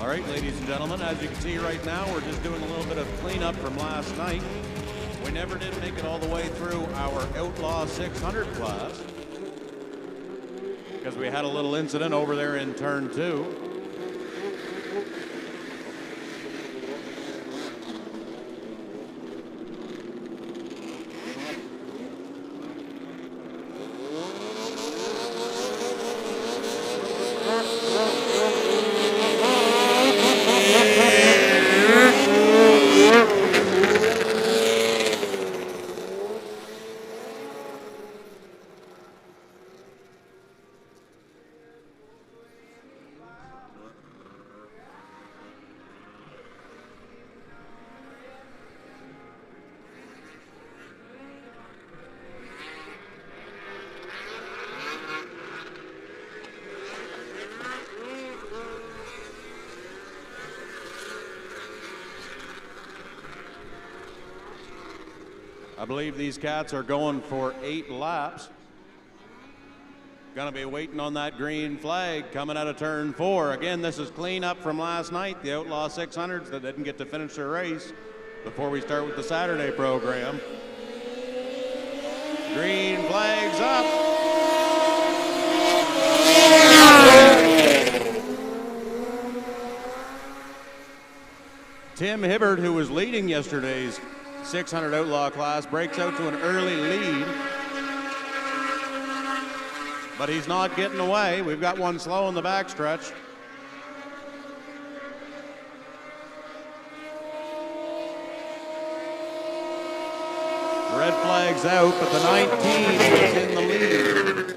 All right, ladies and gentlemen, as you can see right now, we're just doing a little bit of cleanup from last night. We never did make it all the way through our Outlaw 600 class because we had a little incident over there in turn 2. I believe these cats are going for 8 laps. Gonna be waiting on that green flag coming out of turn 4. Again, this is cleanup from last night, the Outlaw 600s that didn't get to finish their race before we start with the Saturday program. Green flag's up. Tim Hibbert, who was leading yesterday's 600 Outlaw class, breaks out to an early lead. But he's not getting away. We've got one slow in the backstretch. Red flag's out, but the 19 is in the lead.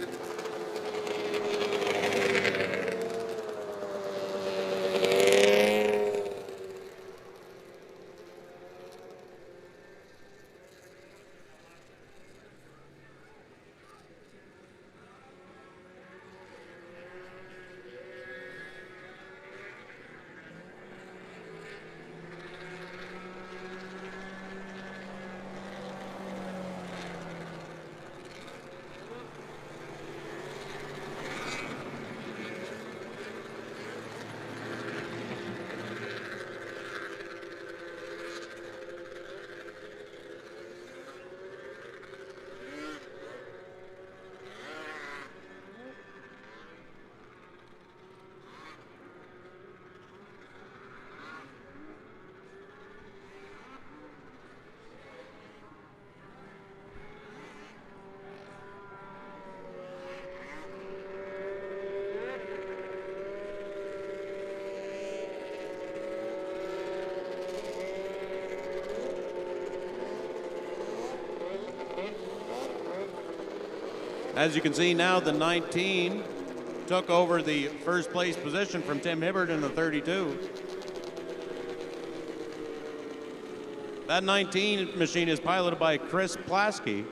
As you can see now, the 19 took over the first place position from Tim Hibbert in the 32. That 19 machine is piloted by Chris Plasky.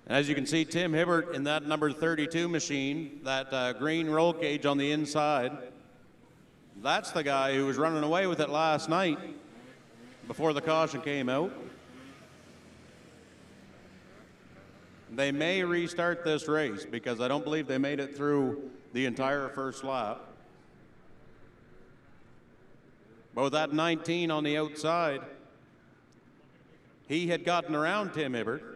As you can see, Tim Hibbert in that number 32 machine, that green roll cage on the inside, that's the guy who was running away with it last night before the caution came out. They may restart this race because I don't believe they made it through the entire first lap. But with that 19 on the outside, he had gotten around Tim Hibbert.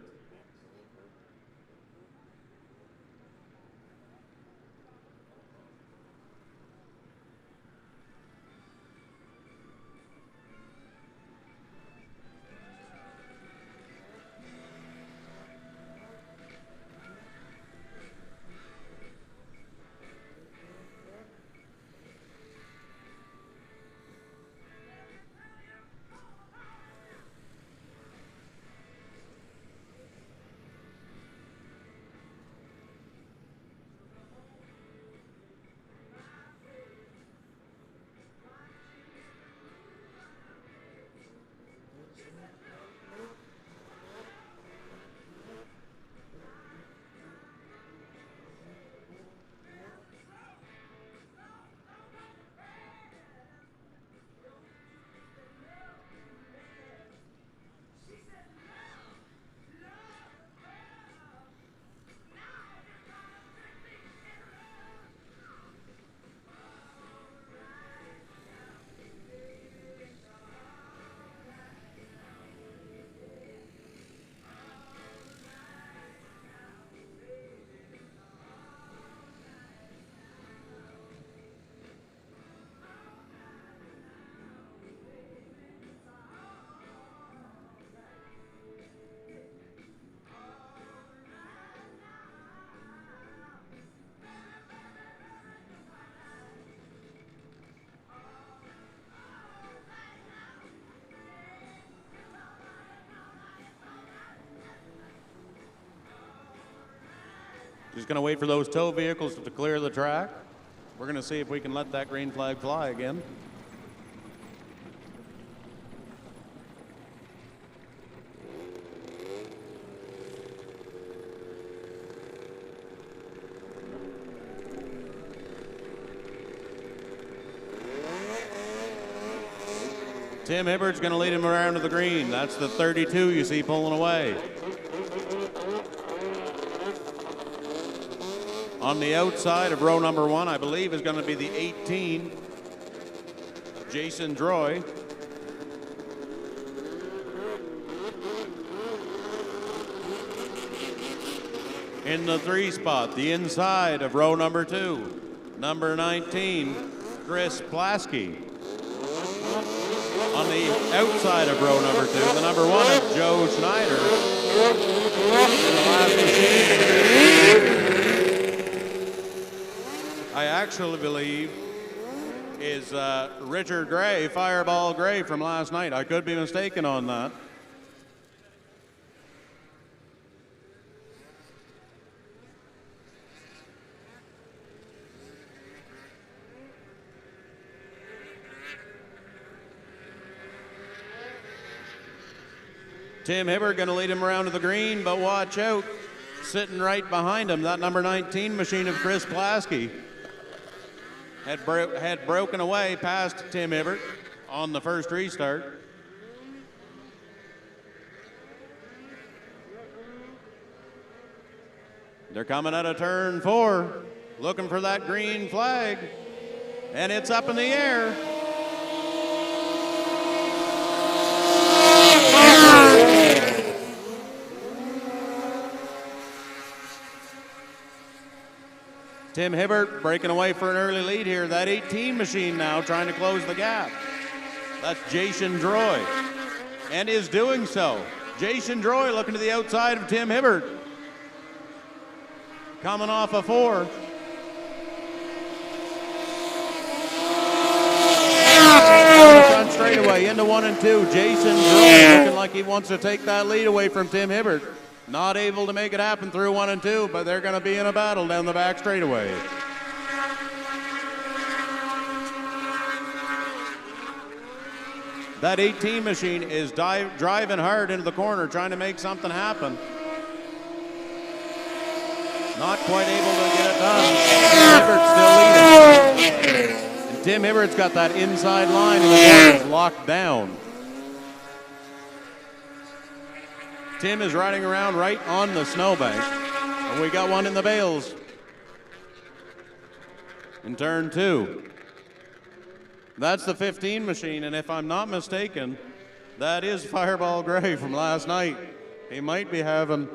Just going to wait for those tow vehicles to clear the track. We're going to see if we can let that green flag fly again. Tim Hibbert's going to lead him around to the green. That's the 32 you see pulling away. On the outside of row number 1, I believe, is going to be the 18, Jason Droy. In the 3 spot, the inside of row number 2, number 19, Chris Plasky. On the outside of row number 2, the number 1 is Joe Schneider. And the last machine, I actually believe, is Richard Gray, Fireball Gray from last night. I could be mistaken on that. Tim Hibbert going to lead him around to the green, but watch out. Sitting right behind him, that number 19 machine of Chris Plasky had broken away past Tim Hibbert on the first restart. They're coming out of turn 4, looking for that green flag, and it's up in the air. Tim Hibbert breaking away for an early lead here. That 18 machine now trying to close the gap. That's Jason Droy, and is doing so. Jason Droy looking to the outside of Tim Hibbert. Coming off a 4. Front straightaway into 1 and 2. Jason Droy looking like he wants to take that lead away from Tim Hibbert. Not able to make it happen through 1 and 2, but they're going to be in a battle down the back straightaway. That 18 machine is driving hard into the corner, trying to make something happen. Not quite able to get it done. Tim Hibbert's still leading. And Tim Hibbert's got that inside line and the corner is locked down. Tim is riding around right on the snowbank. And we got one in the bales. In turn 2. That's the 15 machine, and if I'm not mistaken, that is Fireball Gray from last night. He might be having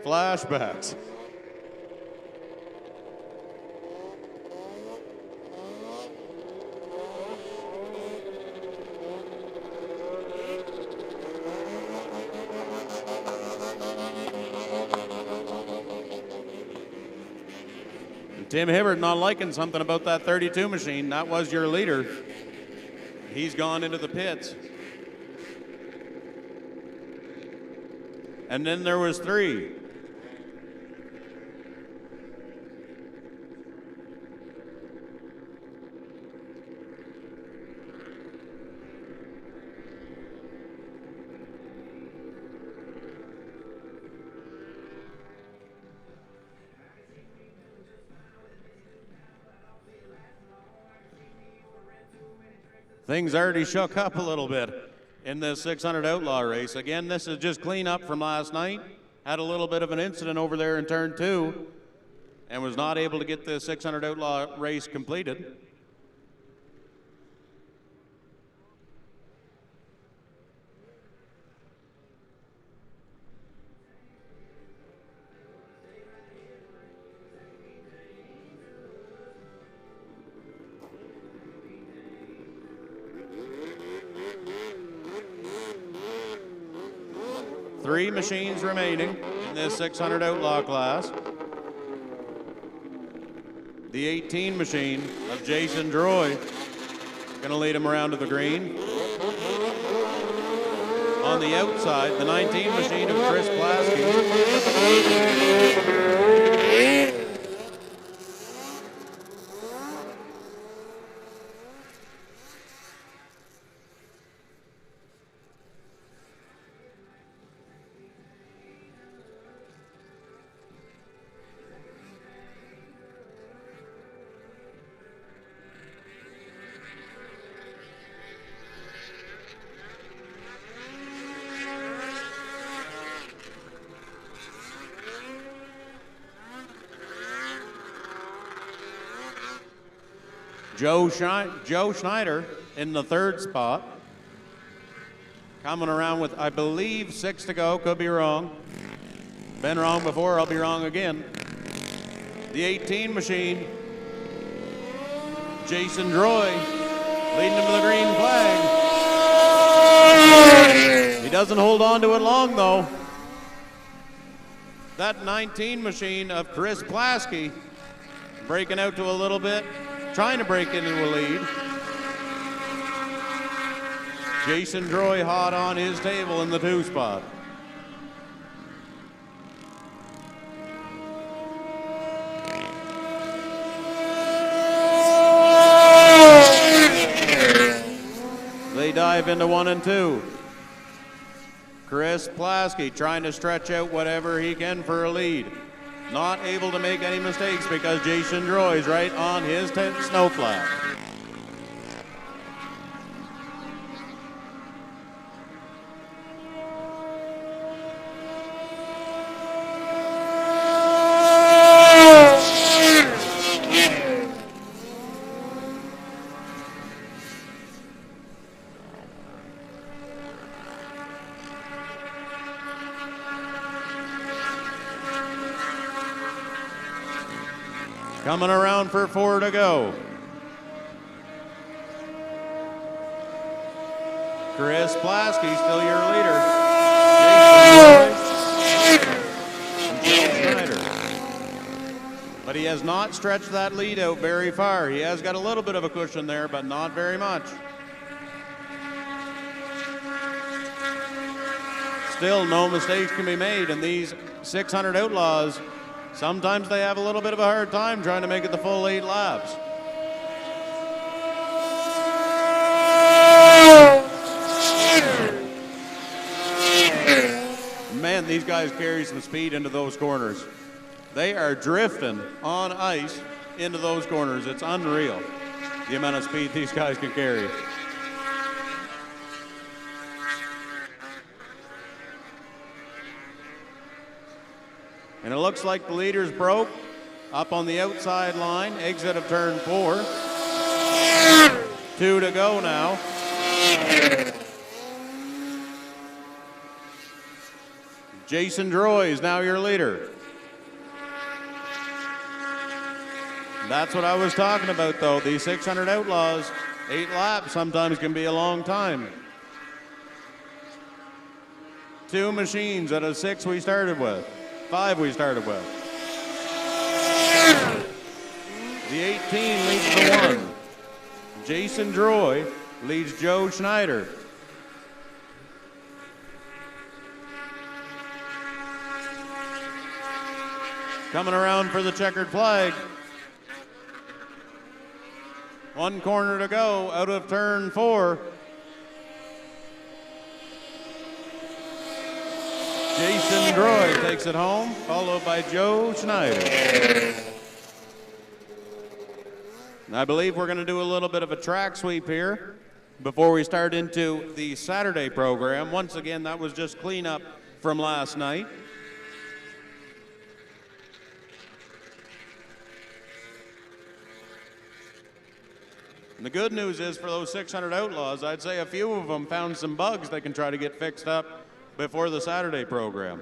flashbacks. Tim Hibbert not liking something about that 32 machine. That was your leader. He's gone into the pits. And then there was 3. Things already shook up a little bit in this 600 Outlaw race. Again, this is just cleanup from last night. Had a little bit of an incident over there in turn 2 and was not able to get the 600 Outlaw race completed. Three machines remaining in this 600 Outlaw class. The 18 machine of Jason Droy gonna lead him around to the green. On the outside, the 19 machine of Chris Plasky. Joe Schneider in the third spot. Coming around with, I believe, 6 to go. Could be wrong. Been wrong before, I'll be wrong again. The 18 machine. Jason Droy leading him to the green flag. He doesn't hold on to it long, though. That 19 machine of Chris Plasky breaking out to a little bit, trying to break into a lead. Jason Droy hot on his table in the 2 spot. They dive into 1 and 2. Chris Plasky trying to stretch out whatever he can for a lead. Not able to make any mistakes because Jason Droy's right on his snow flat. Coming around for 4 to go. Chris Plasky still your leader. Jason Schneider. But he has not stretched that lead out very far. He has got a little bit of a cushion there, but not very much. Still, no mistakes can be made in these 600 Outlaws. Sometimes they have a little bit of a hard time trying to make it the full 8 laps. Man, these guys carry some speed into those corners. They are drifting on ice into those corners. It's unreal, the amount of speed these guys can carry. And it looks like the leaders broke up on the outside line, exit of turn 4. 2 to go now. Jason Droy is now your leader. That's what I was talking about, though. These 600 Outlaws, 8 laps sometimes can be a long time. 2 machines out of 6 we started with. 5 we started with. The 18 leads the 1. Jason Droy leads Joe Schneider. Coming around for the checkered flag. 1 corner to go out of turn 4. Jason Droy takes it home, followed by Joe Schneider. And I believe we're going to do a little bit of a track sweep here before we start into the Saturday program. Once again, that was just cleanup from last night. And the good news is for those 600 Outlaws, I'd say a few of them found some bugs they can try to get fixed up before the Saturday program.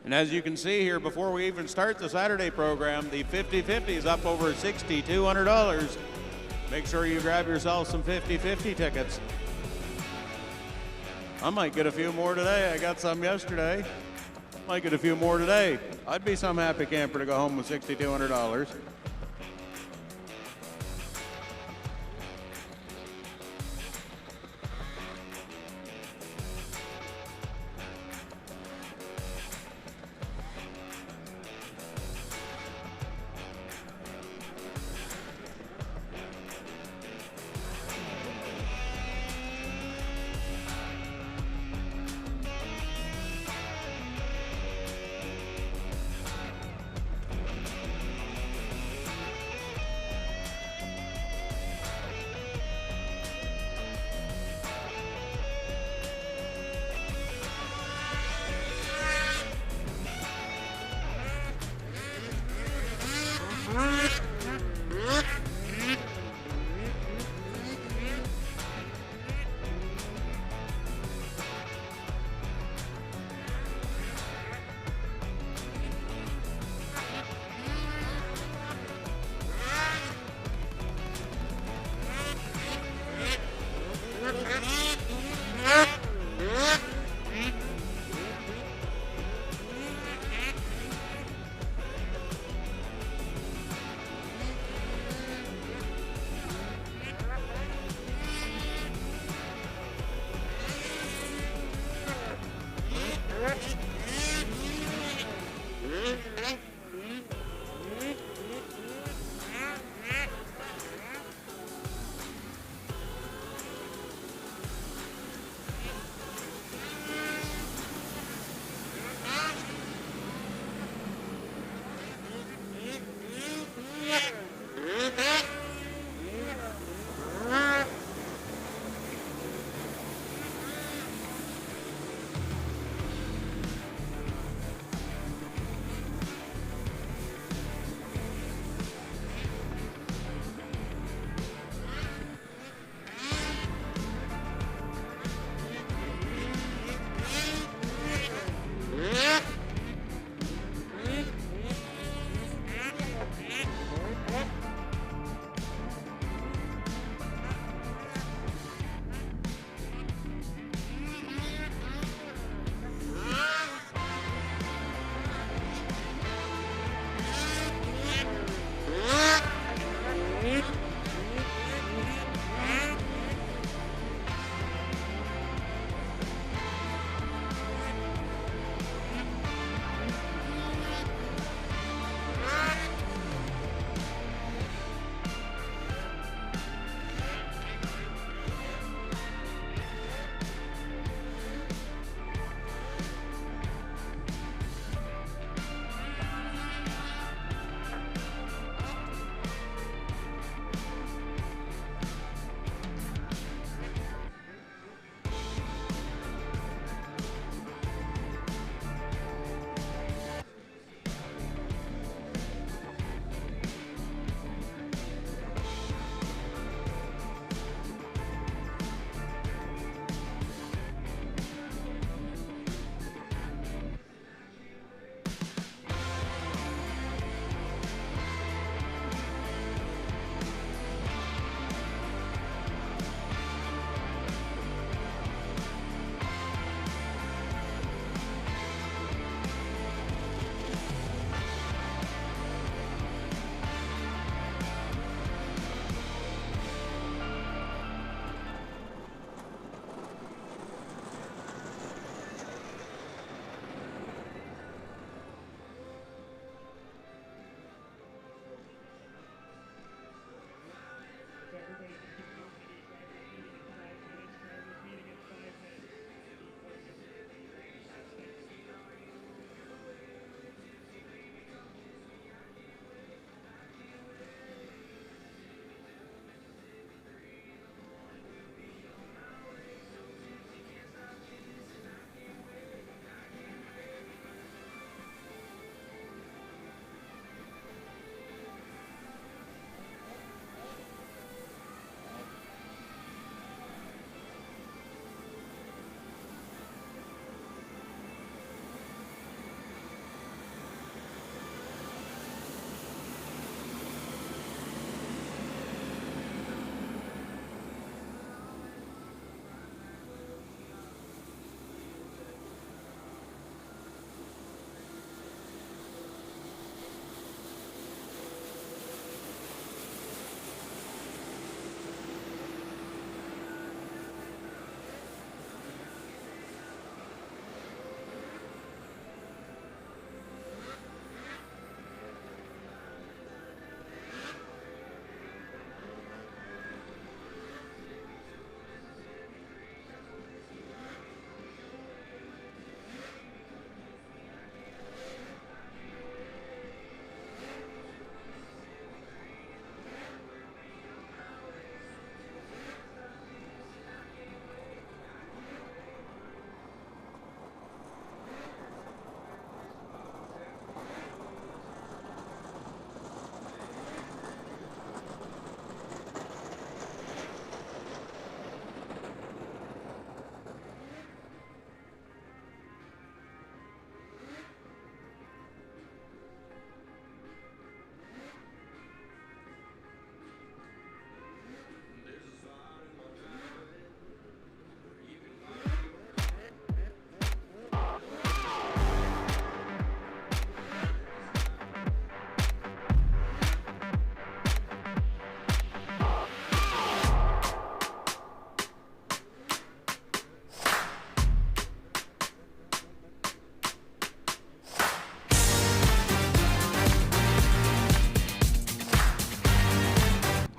And as you can see here, before we even start the Saturday program, the 50-50 is up over $6,200. Make sure you grab yourself some 50-50 tickets. I might get a few more today. I got some yesterday. Might get a few more today. I'd be some happy camper to go home with $6,200.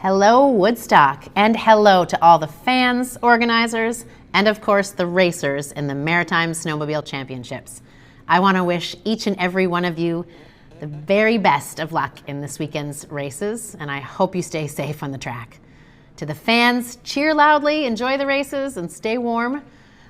Hello, Woodstock, and hello to all the fans, organizers, and of course the racers in the Maritime Snowmobile Championships. I want to wish each and every one of you the very best of luck in this weekend's races, and I hope you stay safe on the track. To the fans, cheer loudly, enjoy the races, and stay warm.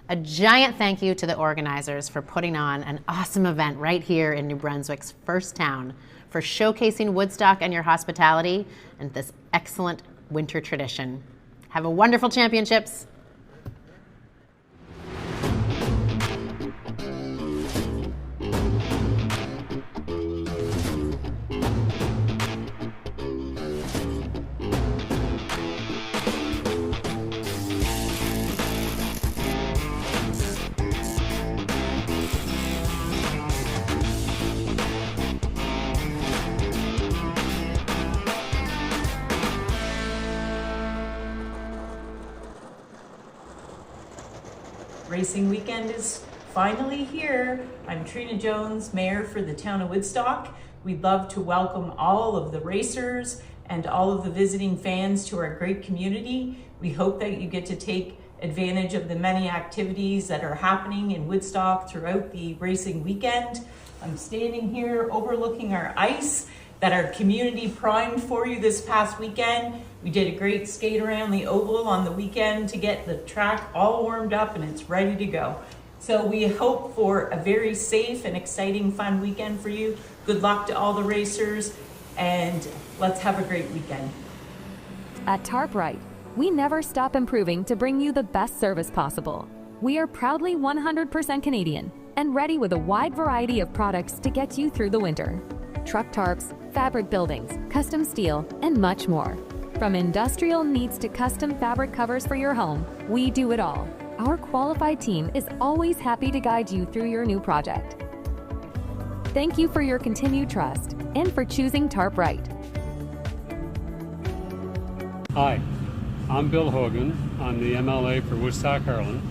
A giant thank you to the organizers for putting on an awesome event right here in New Brunswick's first town, for showcasing Woodstock and your hospitality and this excellent winter tradition. Have a wonderful championships. Racing weekend is finally here. I'm Trina Jones, Mayor for the town of Woodstock. We'd love to welcome all of the racers and all of the visiting fans to our great community. We hope that you get to take advantage of the many activities that are happening in Woodstock throughout the racing weekend. I'm standing here overlooking our ice that our community primed for you this past weekend. We did a great skate around the oval on the weekend to get the track all warmed up and it's ready to go. So we hope for a very safe and exciting, fun weekend for you. Good luck to all the racers and let's have a great weekend. At TarpRite, we never stop improving to bring you the best service possible. We are proudly 100% Canadian and ready with a wide variety of products to get you through the winter. Truck tarps, fabric buildings, custom steel, and much more. From industrial needs to custom fabric covers for your home, we do it all. Our qualified team is always happy to guide you through your new project. Thank you for your continued trust and for choosing TarpRite. Hi, I'm Bill Hogan. I'm the MLA for Woodstock, Harlan.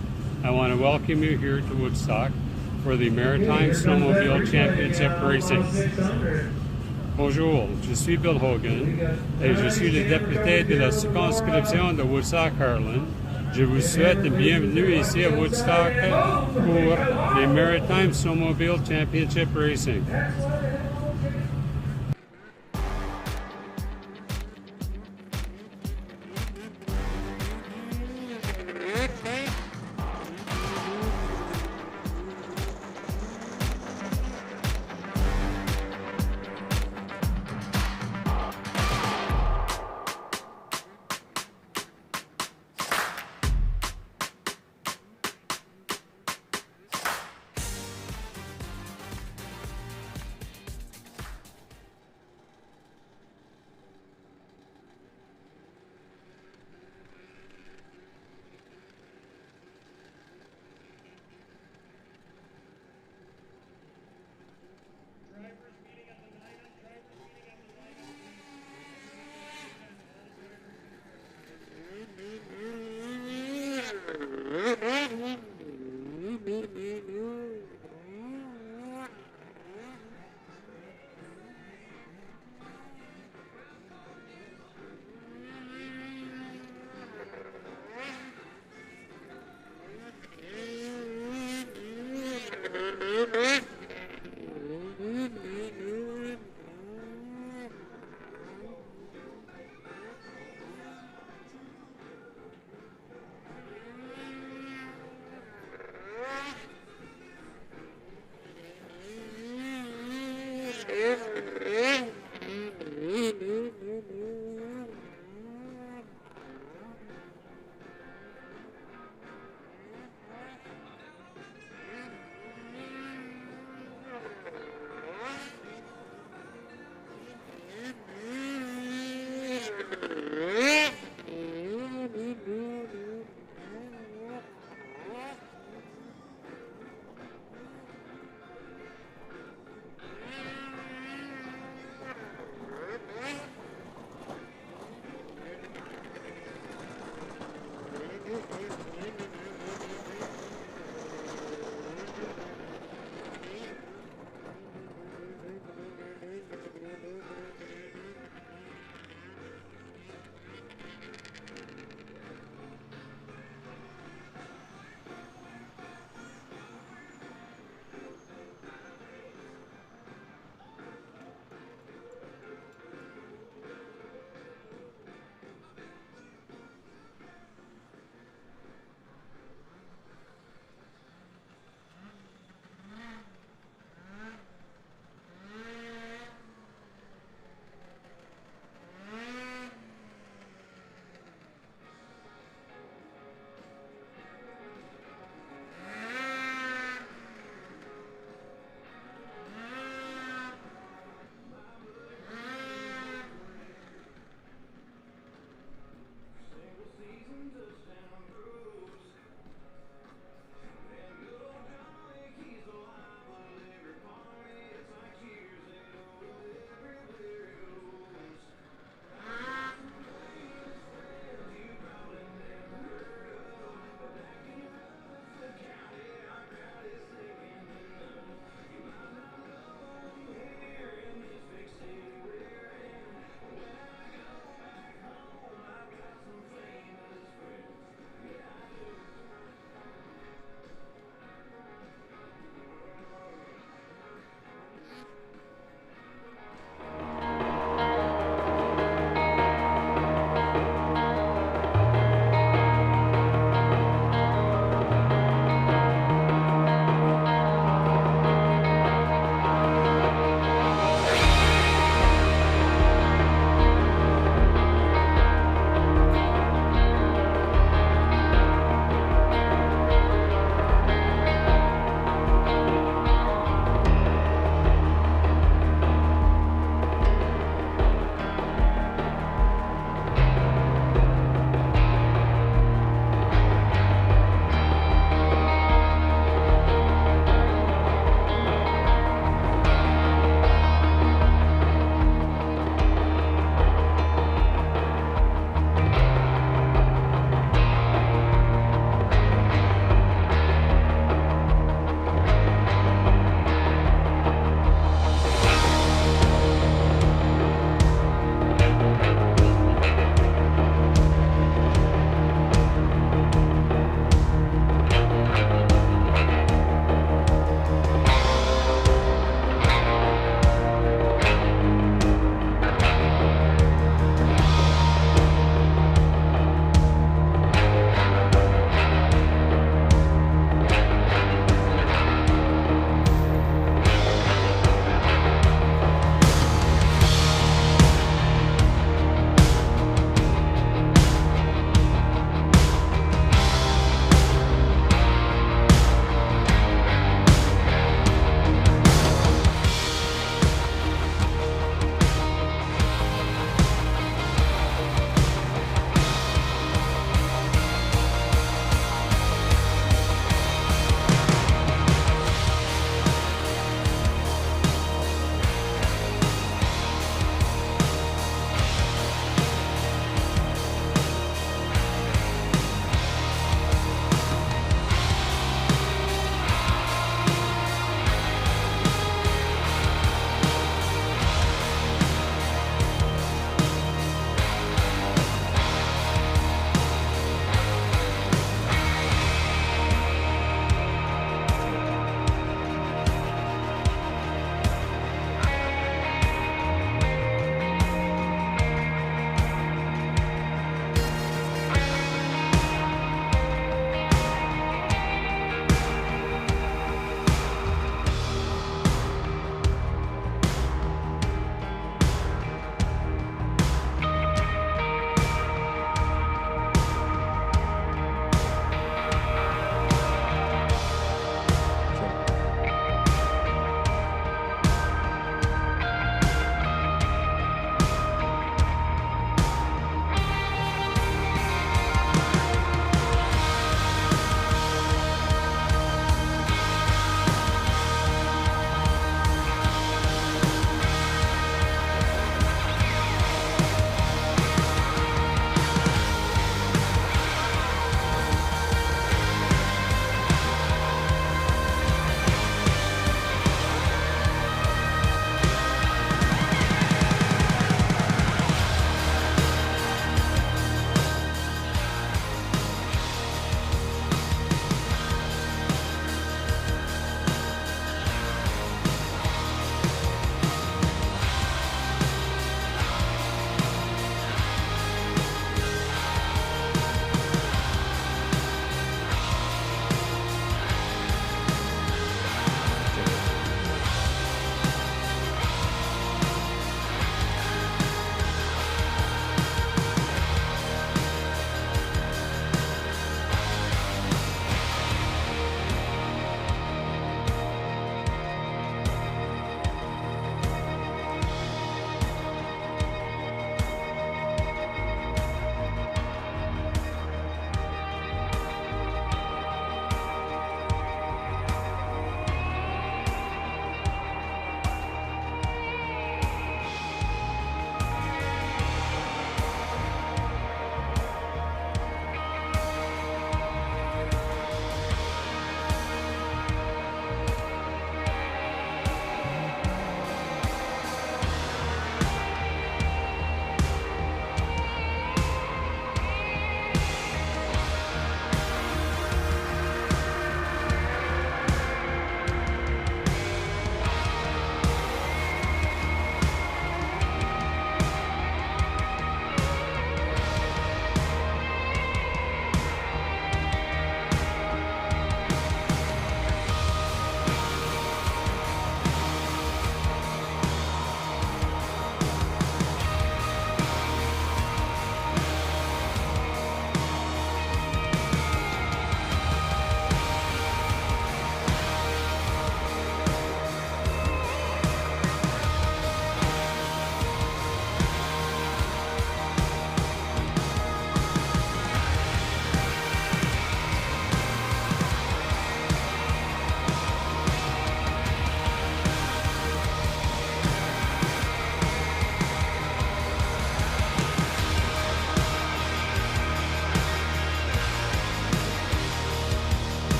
I want to welcome you here to Woodstock for the Maritime Snowmobile Championship Racing. Bonjour, je suis Bill Hogan et je suis le député de la circonscription de Woodstock-Harlan. Je vous souhaite la bienvenue ici à Woodstock pour les Maritime Snowmobile Championship Racing.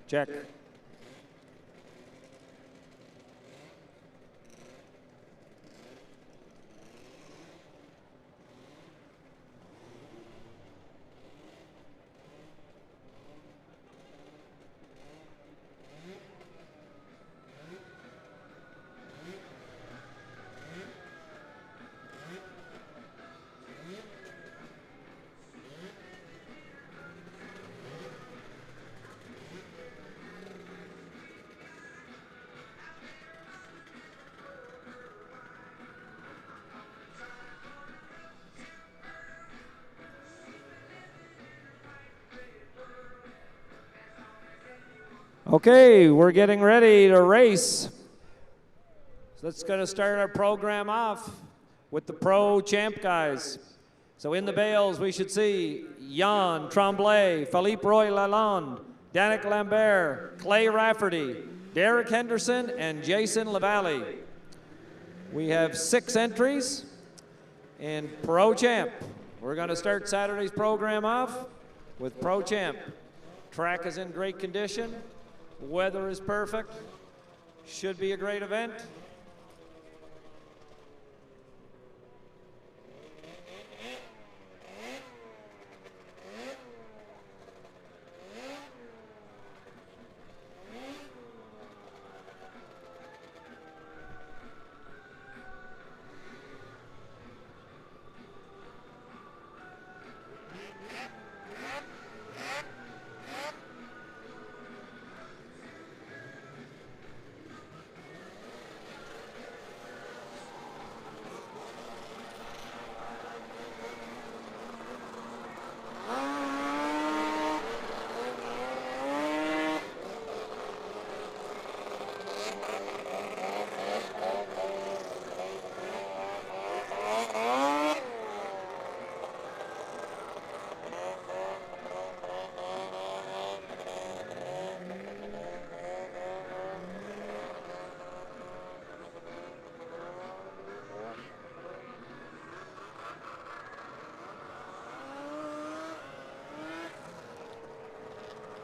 Check. Okay, we're getting ready to race. So let's going to start our program off with the Pro Champ guys. So in the bales, we should see Jan Tremblay, Philippe Roy Lalonde, Danik Lambert, Clay Rafferty, Derek Henderson, and Jason Lavallee. We have 6 entries in Pro Champ. We're going to start Saturday's program off with Pro Champ. Track is in great condition. Weather is perfect. Should be a great event.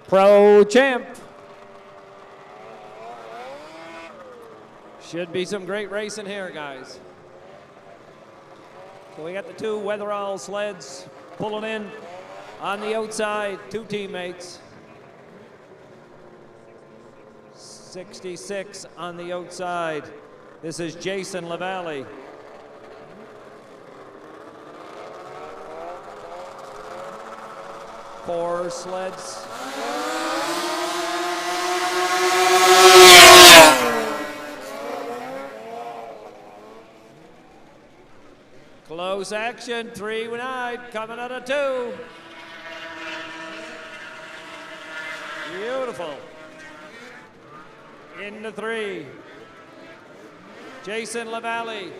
Pro Champ. Should be some great racing here, guys. So we got the 2 Weatherall sleds pulling in on the outside, 2 teammates. 66 on the outside. This is Jason Lavallee. Four sleds. Close action, 3 wide, coming out of 2. Beautiful. Into 3. Jason Lavallee.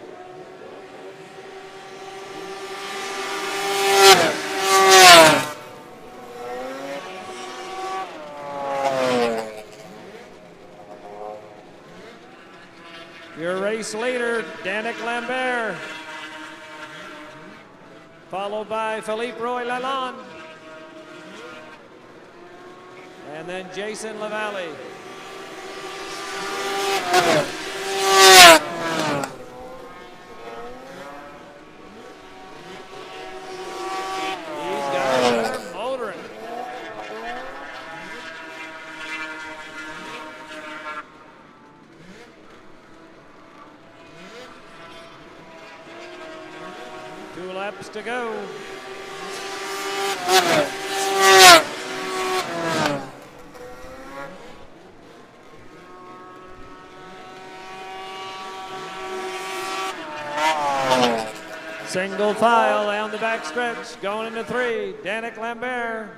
Your race leader, Danik Lambert. Followed by Philippe Roy Lalonde. And then Jason Lavallee. These guys are motoring. Two laps to go. Single file down the back stretch, going into 3. Danik Lambert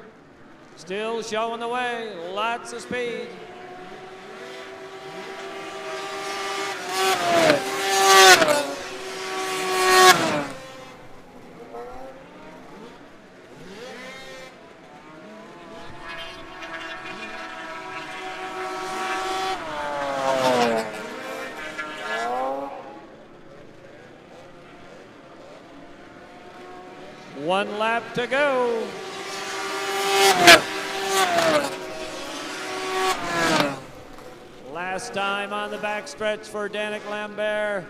still showing the way, lots of speed. One lap to go. Last time on the backstretch for Danik Lambert.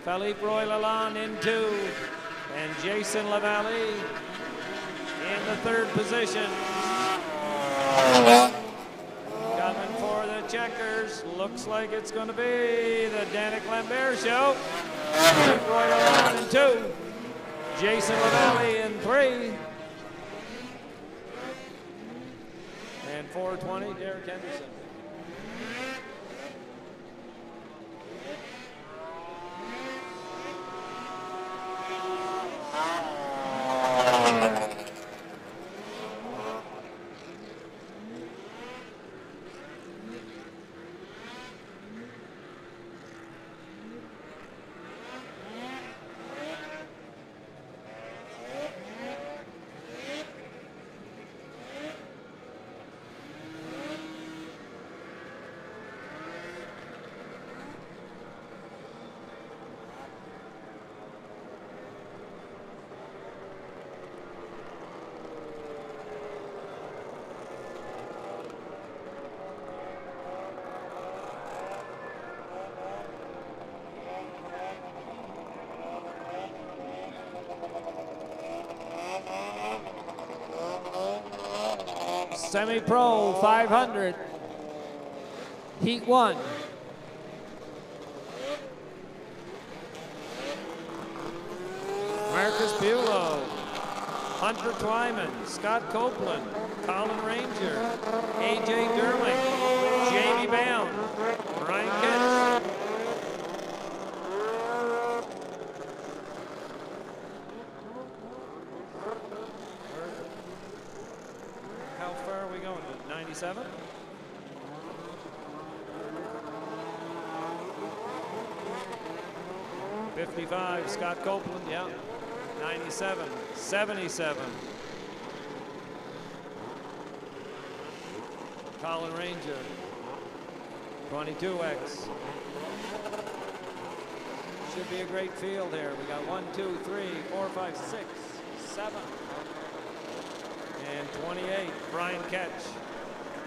Philippe Roy Lalonde in 2. And Jason Lavalley in the 3rd position. Coming for the checkers. Looks like it's going to be the Danik Lambert show. Philippe Roy Lalonde in 2. Jason Lavalley in 3. And 420, Derek Henderson. Semi-Pro 500, Heat 1. Marcus Bulow, Hunter Twyman, Scott Copeland, Colin Ranger, AJ Derling, Jamie Bound, Ryan Kitts. How far are we going? 97? $55, Scott Copeland, yeah. 97, 77. Colin Ranger, 22X. Should be a great field here. We got 1, 2, 3, 4, 5, 6, 7. And 28, Brian Ketch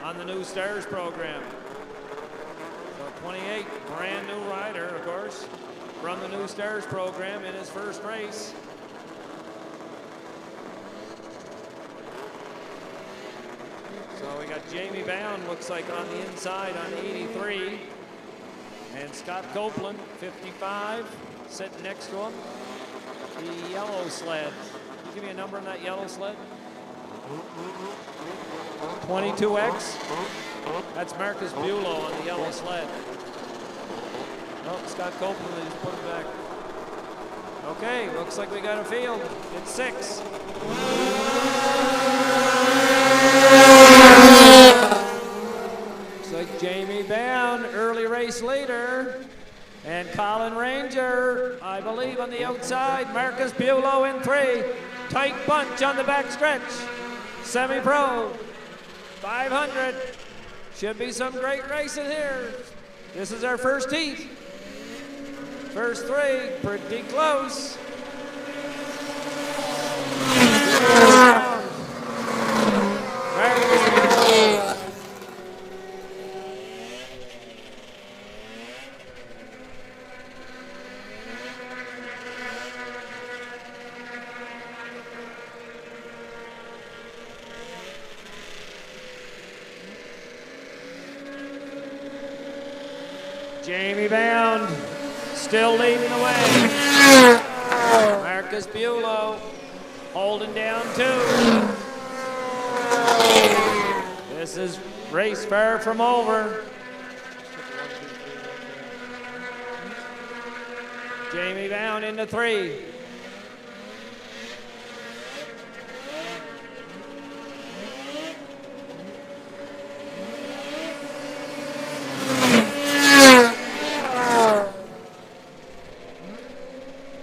on the new Stars program. So 28, brand new rider, of course, from the new Stars program in his first race. So we got Jamie Bound, looks like on the inside on the 83. And Scott Copeland, 55, sitting next to him. The yellow sled. Can you give me a number on that yellow sled? 22X. That's Marcus Bulow on the yellow sled. Oh, Scott Copeland just put it back. Okay, looks like we got a field. It's 6. Looks like Jamie Bound, early race leader. And Colin Ranger, I believe, on the outside. Marcus Bulow in 3. Tight bunch on the back stretch. Semi-Pro, 500. Should be some great racing here. This is our first heat. First 3, pretty close. Jamie Bound still leading the way. Marcus Bulow holding down 2. This is race far from over. Jamie Bound into 3.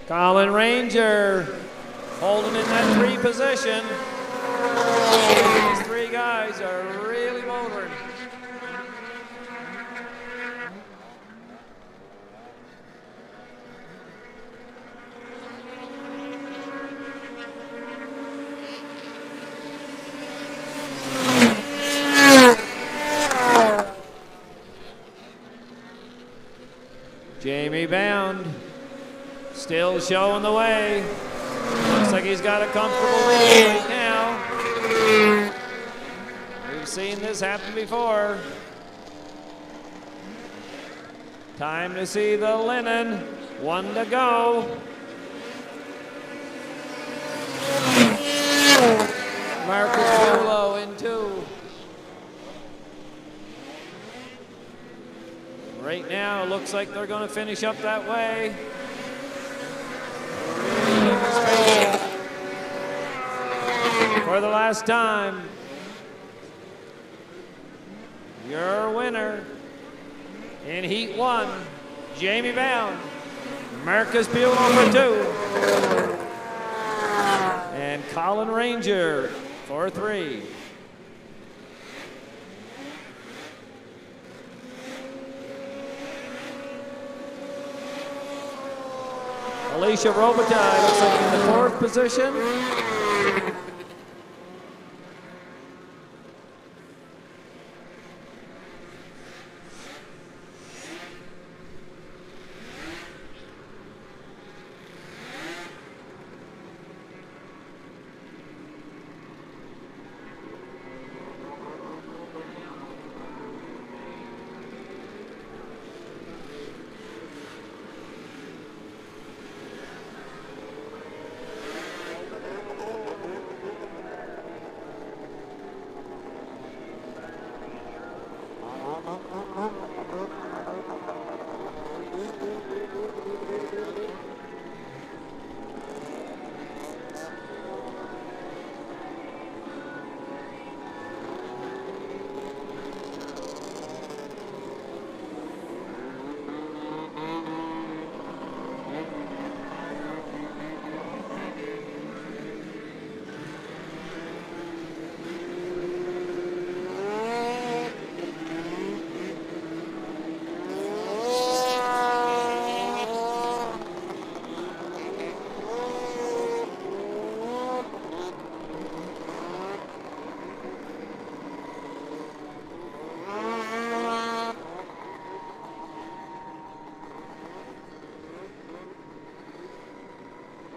Colin Ranger holding in that 3 position. These 3 guys are really motoring. Still showing the way. Looks like he's got a comfortable lead right now. We've seen this happen before. Time to see the linen. 1 to go. Marcus Bulow in 2. Right now, it looks like they're going to finish up that way. For the last time, your winner in Heat 1, Jamie Bound, Marcus Bulow for 2, and Colin Ranger for 3. Alicia Robitaille looks like in the 4th position.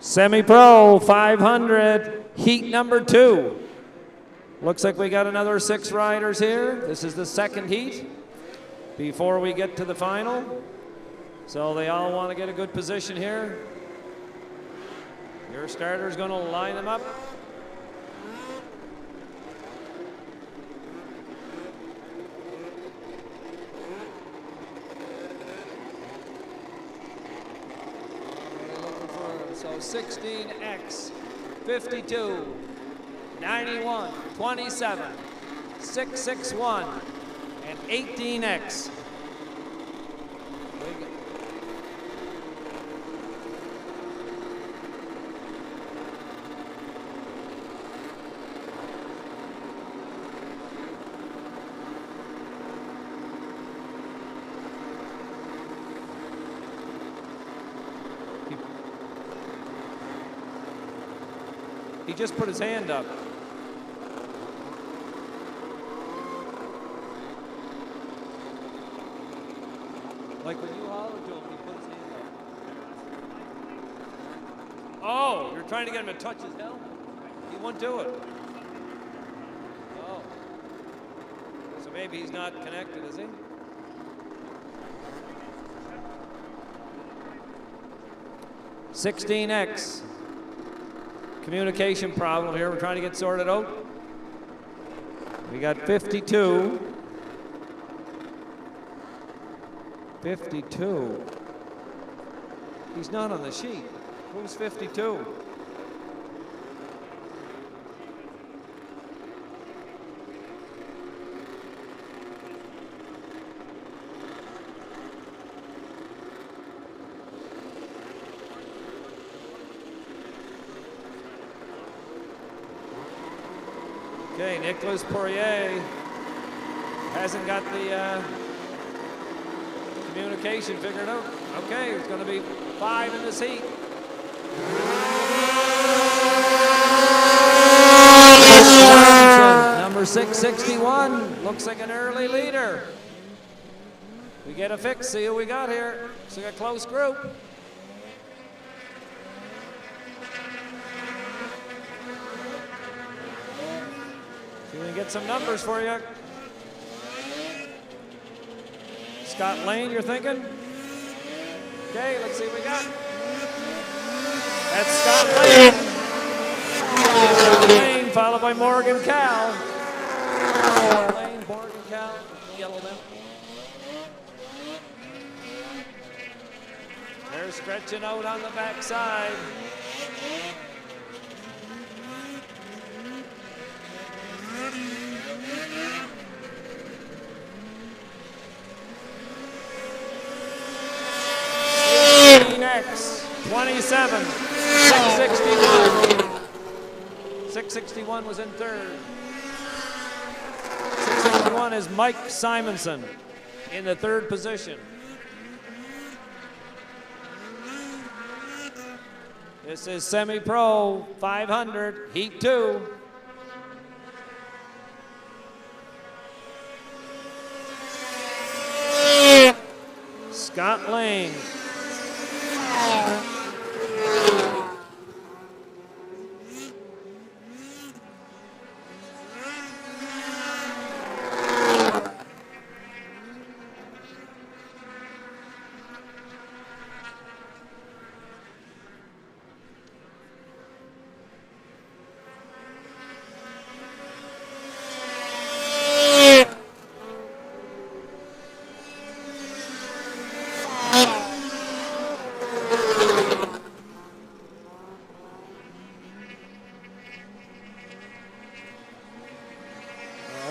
Semi-Pro 500, heat number 2. Looks like we got another 6 riders here. This is the 2nd heat before we get to the final. So they all want to get a good position here. Your starter's going to line them up. So 16X, 52, 91, 27, 661, and 18X. He just put his hand up. Like when you hollered to him, he put his hand up. Oh, you're trying to get him to touch his helmet? He won't do it. Oh. So maybe he's not connected, is he? $16X. Communication problem here. We're trying to get sorted out. We got 52. 52. He's not on the sheet. Who's 52? Okay, Nicolas Poirier hasn't got the communication figured out. Okay, there's going to be 5 in this heat. Number 661 looks like an early leader. We get a fix, see who we got here. It's like a close group. we can get some numbers for you. Scott Lane, you're thinking? Okay, let's see what we got. That's Scott Lane. Scott Lane, followed by Morgan Cal. Scott Lane, Morgan Cal, yellow them. They're stretching out on the backside. Next, 27, 661. 661 was in third. 661 is Mike Simonson in the third position. This is semi-pro 500, heat 2. Scott Lane.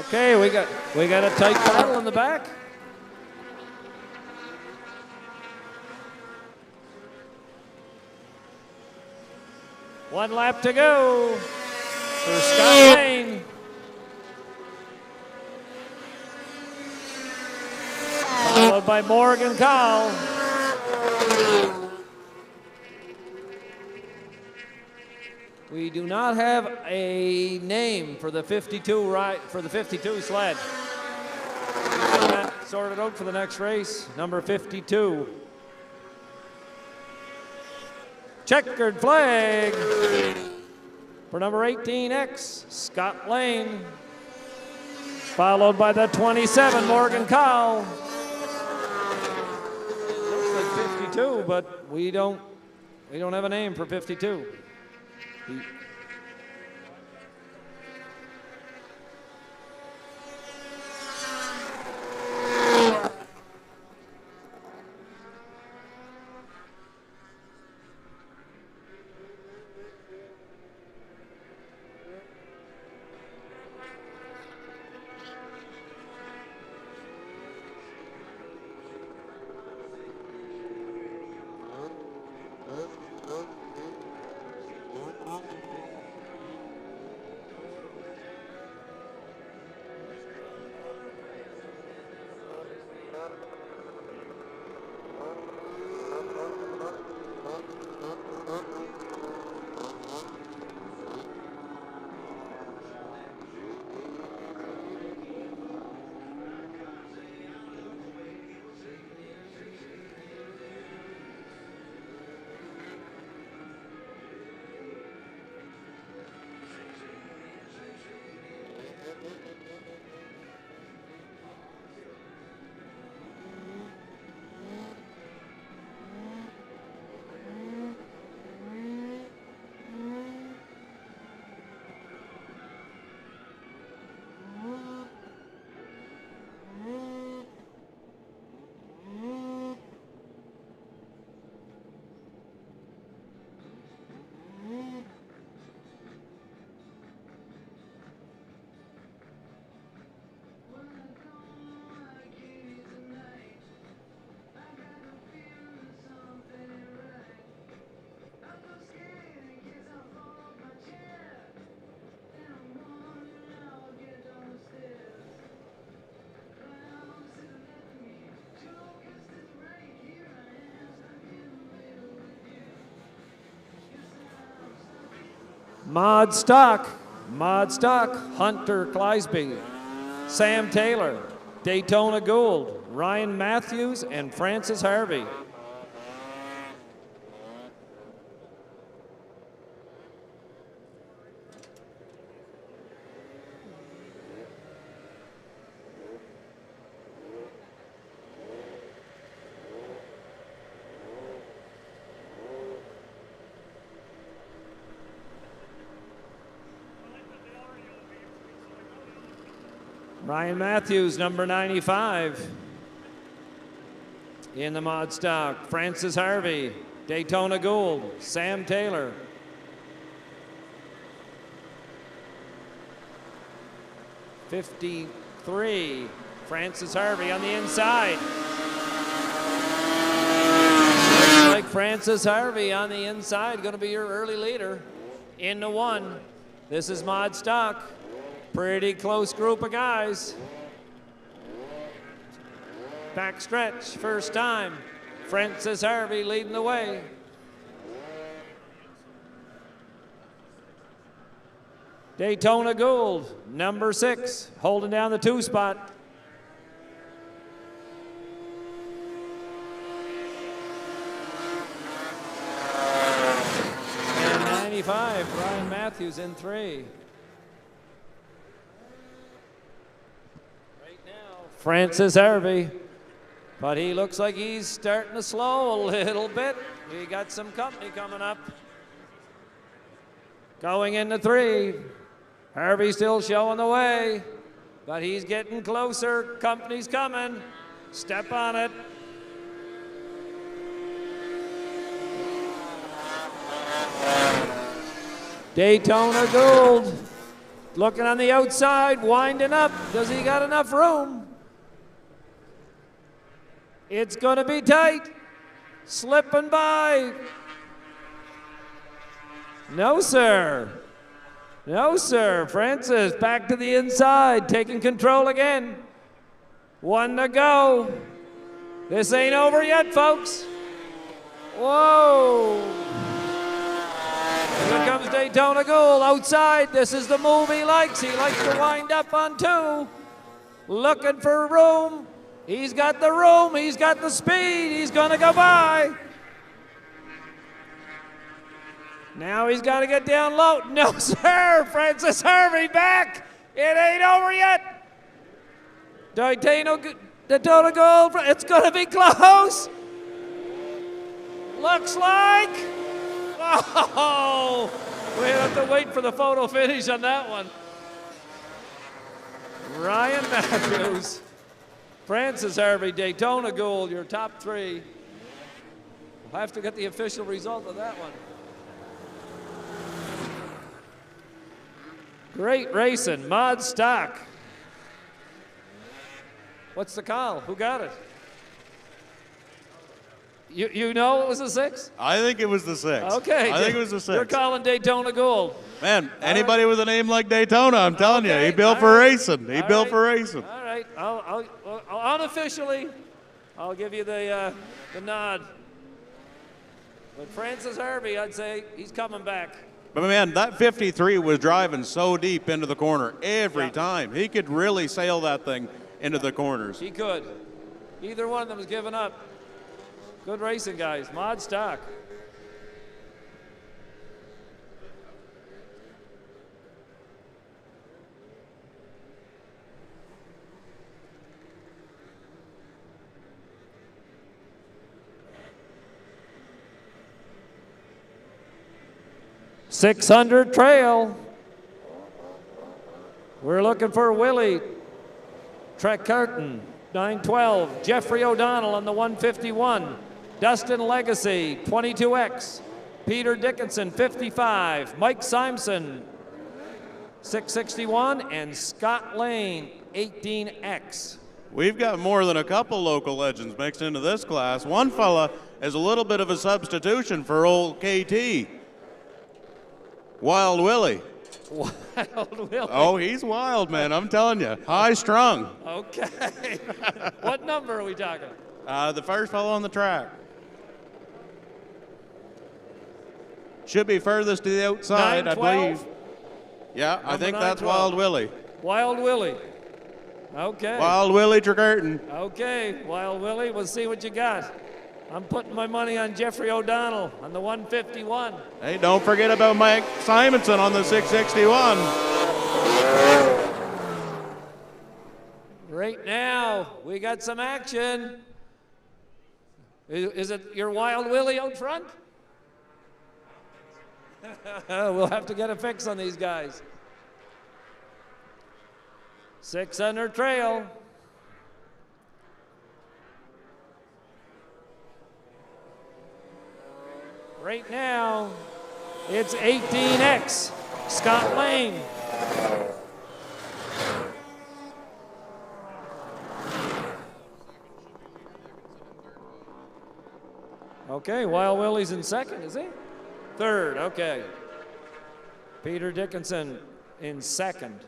Okay, we got a tight battle in the back. One lap to go for Scott Lane. Followed by Morgan Cowell. We do not have a name for the 52 sled. We'll get that sorted out for the next race. Number 52. Checkered flag for number 18X, Scott Lane. Followed by the 27, Morgan Cowell. Looks like 52, but we don't have a name for 52. Mod Stock, Hunter Clisby, Sam Taylor, Daytona Gould, Ryan Matthews, and Francis Harvey. Ryan Matthews, number 95. In the mod stock, Francis Harvey, Daytona Gould, Sam Taylor. '53, Francis Harvey on the inside. Looks like Francis Harvey on the inside, going to be your early leader. Into one. This is mod stock. Pretty close group of guys. Back stretch, first time. Francis Harvey leading the way. Daytona Gould, number 6, holding down the 2 spot. And 95, Brian Matthews in 3. Right now, Francis Harvey. But he looks like he's starting to slow a little bit. We got some company coming up. Going into 3. Harvey still showing the way, but he's getting closer. Company's coming. Step on it. Daytona Gould looking on the outside, winding up. Does he got enough room? It's going to be tight. Slipping by. No, sir. No, sir. Francis back to the inside, taking control again. 1 to go. This ain't over yet, folks. Whoa. Here comes Daytona Gould outside. This is the move he likes. He likes to wind up on 2. Looking for room. He's got the room, he's got the speed, he's gonna go by. Now he's gotta get down low. No, sir, Francis Harvey back. It ain't over yet. Daytona Gould, it's gonna be close. Looks like, oh, we have to wait for the photo finish on that one. Ryan Matthews. Francis Harvey, Daytona Gould, your top 3. We'll have to get the official result of that one. Great racing, mod stock. What's the call? Who got it? You know it was a 6? I think it was the 6. Okay. I think it was the 6. You're calling Daytona Gould. Man, anybody with a name like Daytona, I'm telling you, he built for racing. He built for racing. All right. I'll unofficially, I'll give you the nod. But Francis Harvey, I'd say he's coming back. But man, that 53 was driving so deep into the corner every time. He could really sail that thing into the corners. He could. Either one of them was giving up. Good racing, guys. Mod stock. .600 trail. We're looking for Willie Trecarton, 912. Jeffrey O'Donnell on the 151. Dustin Legacy, 22X. Peter Dickinson, 55. Mike Simson, 661. And Scott Lane, 18X. We've got more than a couple local legends mixed into this class. One fella is a little bit of a substitution for old KT. Wild Willie. Wild Willie. Oh, he's wild, man. I'm telling you. High strung. Okay. What number are we talking? The first fellow on the track. Should be furthest to the outside, 912? I believe. Yeah, I think that's 912. Wild Willie. Wild Willie. Okay. Wild Willie Trecarton. Okay, Wild Willie, we'll see what you got. I'm putting my money on Jeffrey O'Donnell on the 151. Hey, don't forget about Mike Simonson on the 661. Right now, we got some action. Is it your Wild Willie out front? We'll have to get a fix on these guys. 600 trail. Right now, it's 18X, Scott Lane. Okay, Wild Willie's in second, is he? Third, okay. Peter Dickinson in second.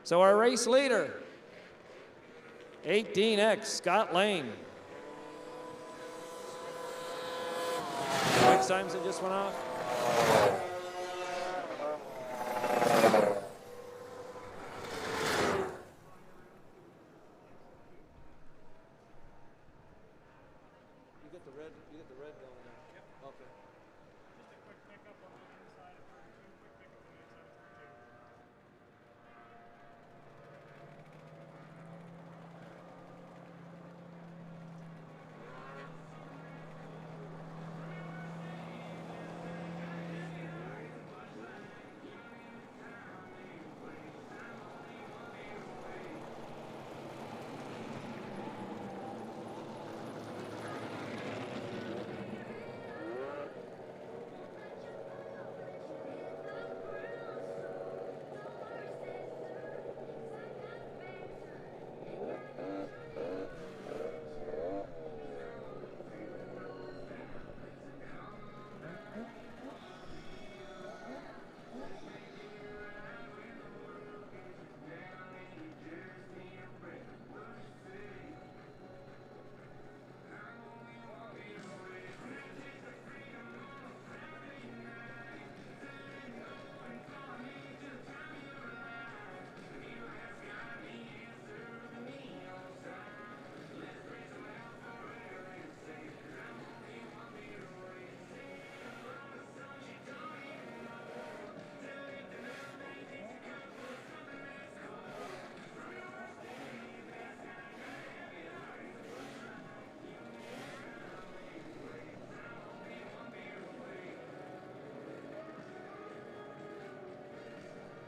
So our race leader, 18X, Scott Lane. How much times it just went off? You get the red going there. Yep. Okay. Just a quick pickup on the inside of turn 2, quick pickup on the inside of turn 2.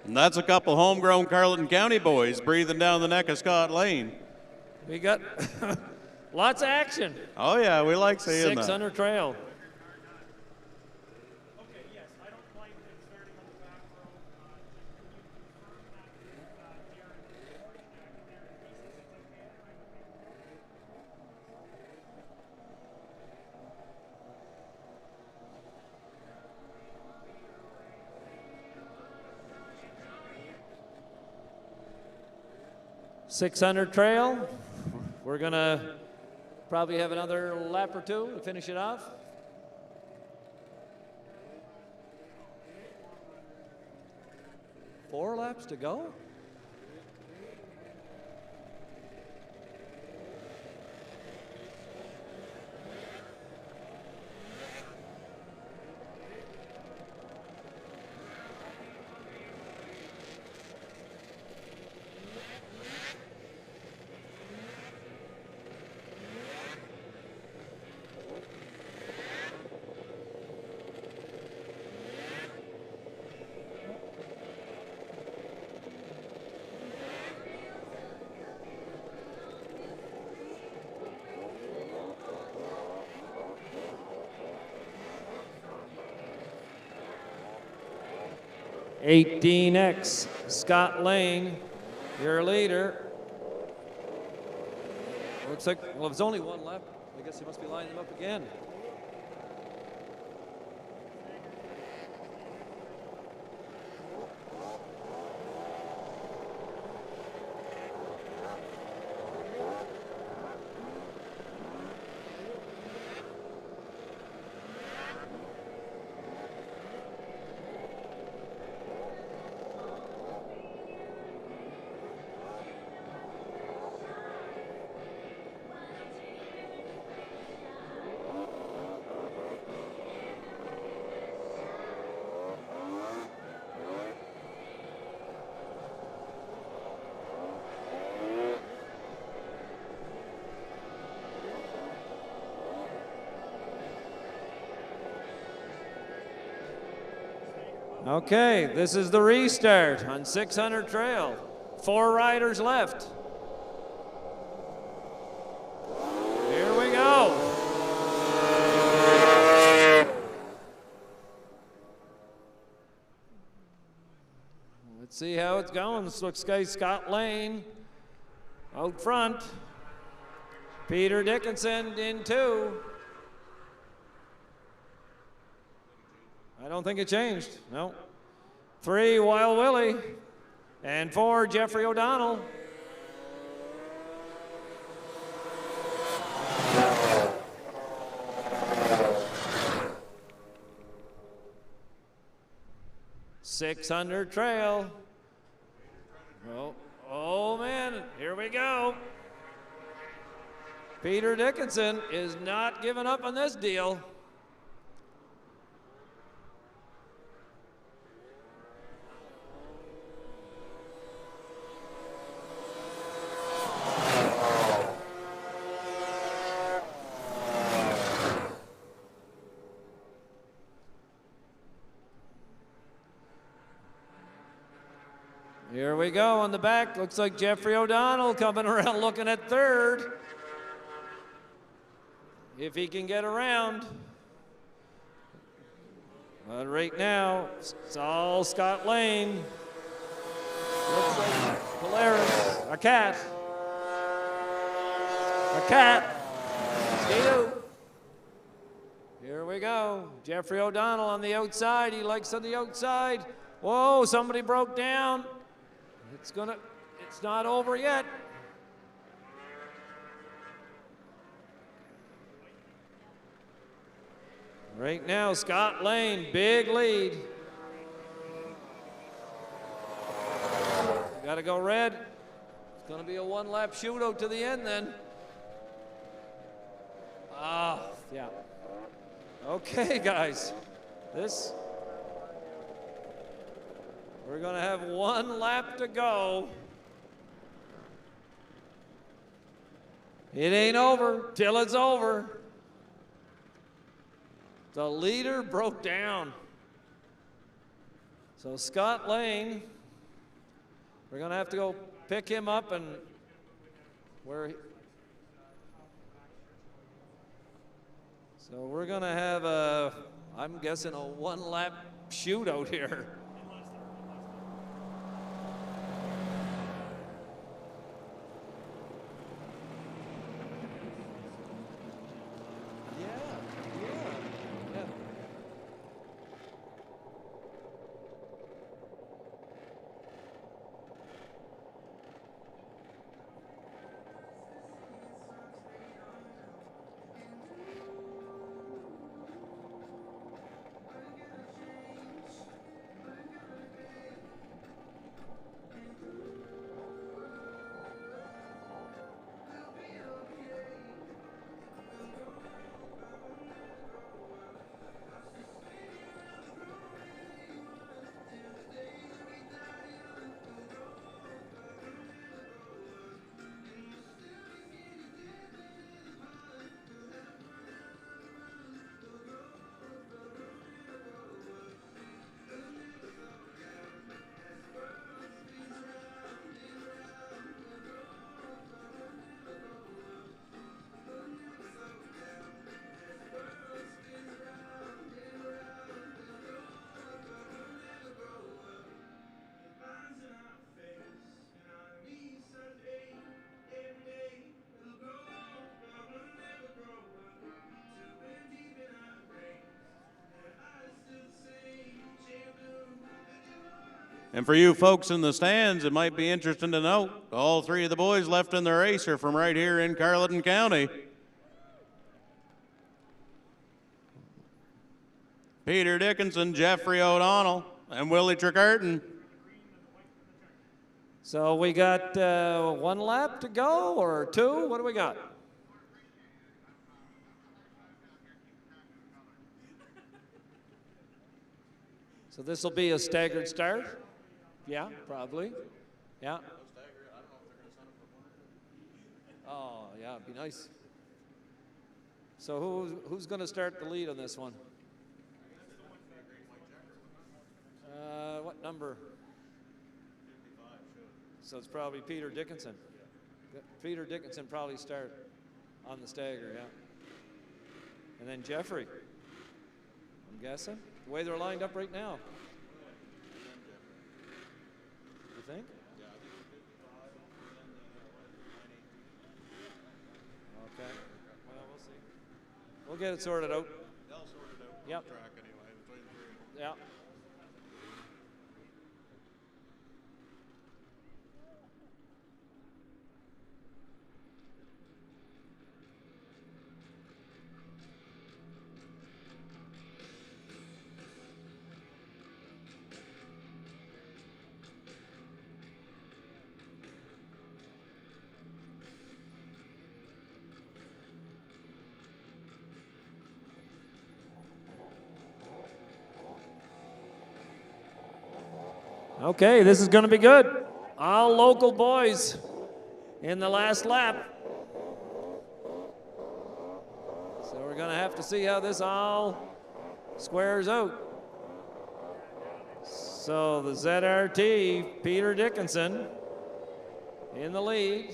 And that's a couple homegrown Carleton County boys breathing down the neck of Scott Lane. We got lots of action. Oh yeah, we like seeing that. 600 trail. Okay, yes, I don't mind them starting on the back row. Can you confirm that with Darren back there? He says it's okay. I'm okay. 600 trail. We're gonna probably have another lap or two to finish it off. Four laps to go. $18X, Scott Lane, your leader. Looks like, well, there's only one left. I guess he must be lining them up again. Okay, this is the restart on 600 trail. 4 riders left. Here we go. Let's see how it's going. This looks like Scott Lane out front. Peter Dickinson in 2. I don't think it changed. No. 3, Wild Willie. And 4, Jeffrey O'Donnell. .600 trail. Oh man, here we go. Peter Dickinson is not giving up on this deal. Here we go on the back. Looks like Jeffrey O'Donnell coming around looking at 3rd. If he can get around. But right now, it's all Scott Lane. Looks like Polaris, a cat. A cat. Ski-doo. Here we go. Jeffrey O'Donnell on the outside. He likes on the outside. Whoa, somebody broke down. It's not over yet. Right now, Scott Lane, big lead. Got to go red. It's going to be a 1-lap shootout to the end then. Yeah. Okay, guys. We're going to have 1 lap to go. It ain't over till it's over. The leader broke down. So Scott Lane, we're going to have to go pick him up and so we're going to have I'm guessing a 1-lap shootout here. And for you folks in the stands, it might be interesting to note, all 3 of the boys left in the race are from right here in Carleton County. Peter Dickinson, Jeffrey O'Donnell, and Willie Tricarton. So we got 1 lap to go or 2? What do we got? So this will be a staggered start? Yeah, probably. Yeah. Oh, yeah, it'd be nice. So who's going to start the lead on this one? What number? so it's probably Peter Dickinson. Peter Dickinson probably start on the stagger, yeah. And then Jeffrey, I'm guessing. The way they're lined up right now. You think? Okay. Well, we'll see. We'll get it sorted out. They'll sort it out. Yep. Track anyway, between the three. Yeah. Okay, this is going to be good. All local boys in the last lap. So we're going to have to see how this all squares out. So the ZRT, Peter Dickinson in the lead.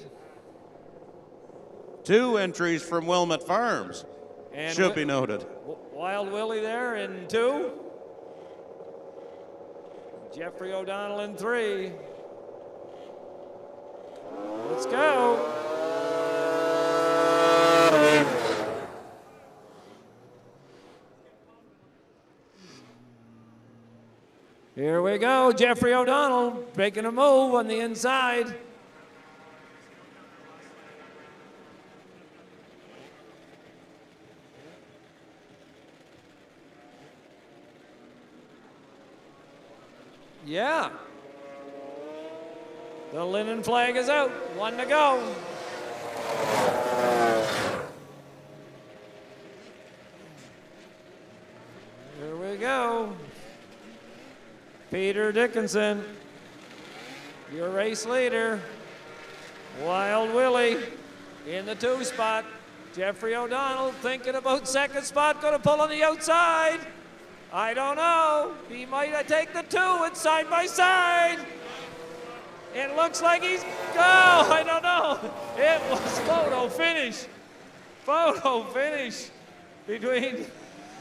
2 entries from Wilmot Farms. And Should be noted. Wild Willie there in 2. Jeffrey O'Donnell in 3. Let's go. Here we go. Jeffrey O'Donnell making a move on the inside. Yeah. The linen flag is out. 1 to go. Here we go. Peter Dickinson, your race leader. Wild Willie in the 2 spot. Jeffrey O'Donnell thinking about 2nd spot, going to pull on the outside. I don't know. He might have taken the 2. It's side by side. It looks like he's, I don't know. It was photo finish. Photo finish between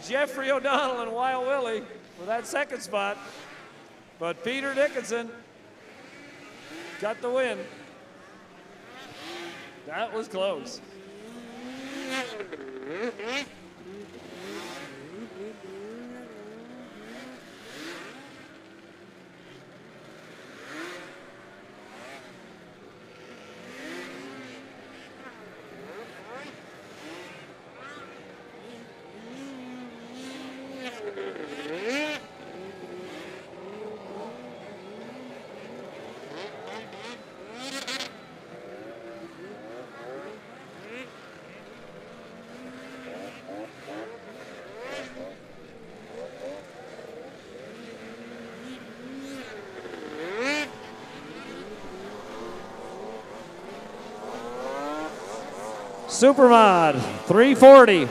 Jeffrey O'Donnell and Wild Willie for that 2nd spot. But Peter Dickinson got the win. That was close. Supermod, 340.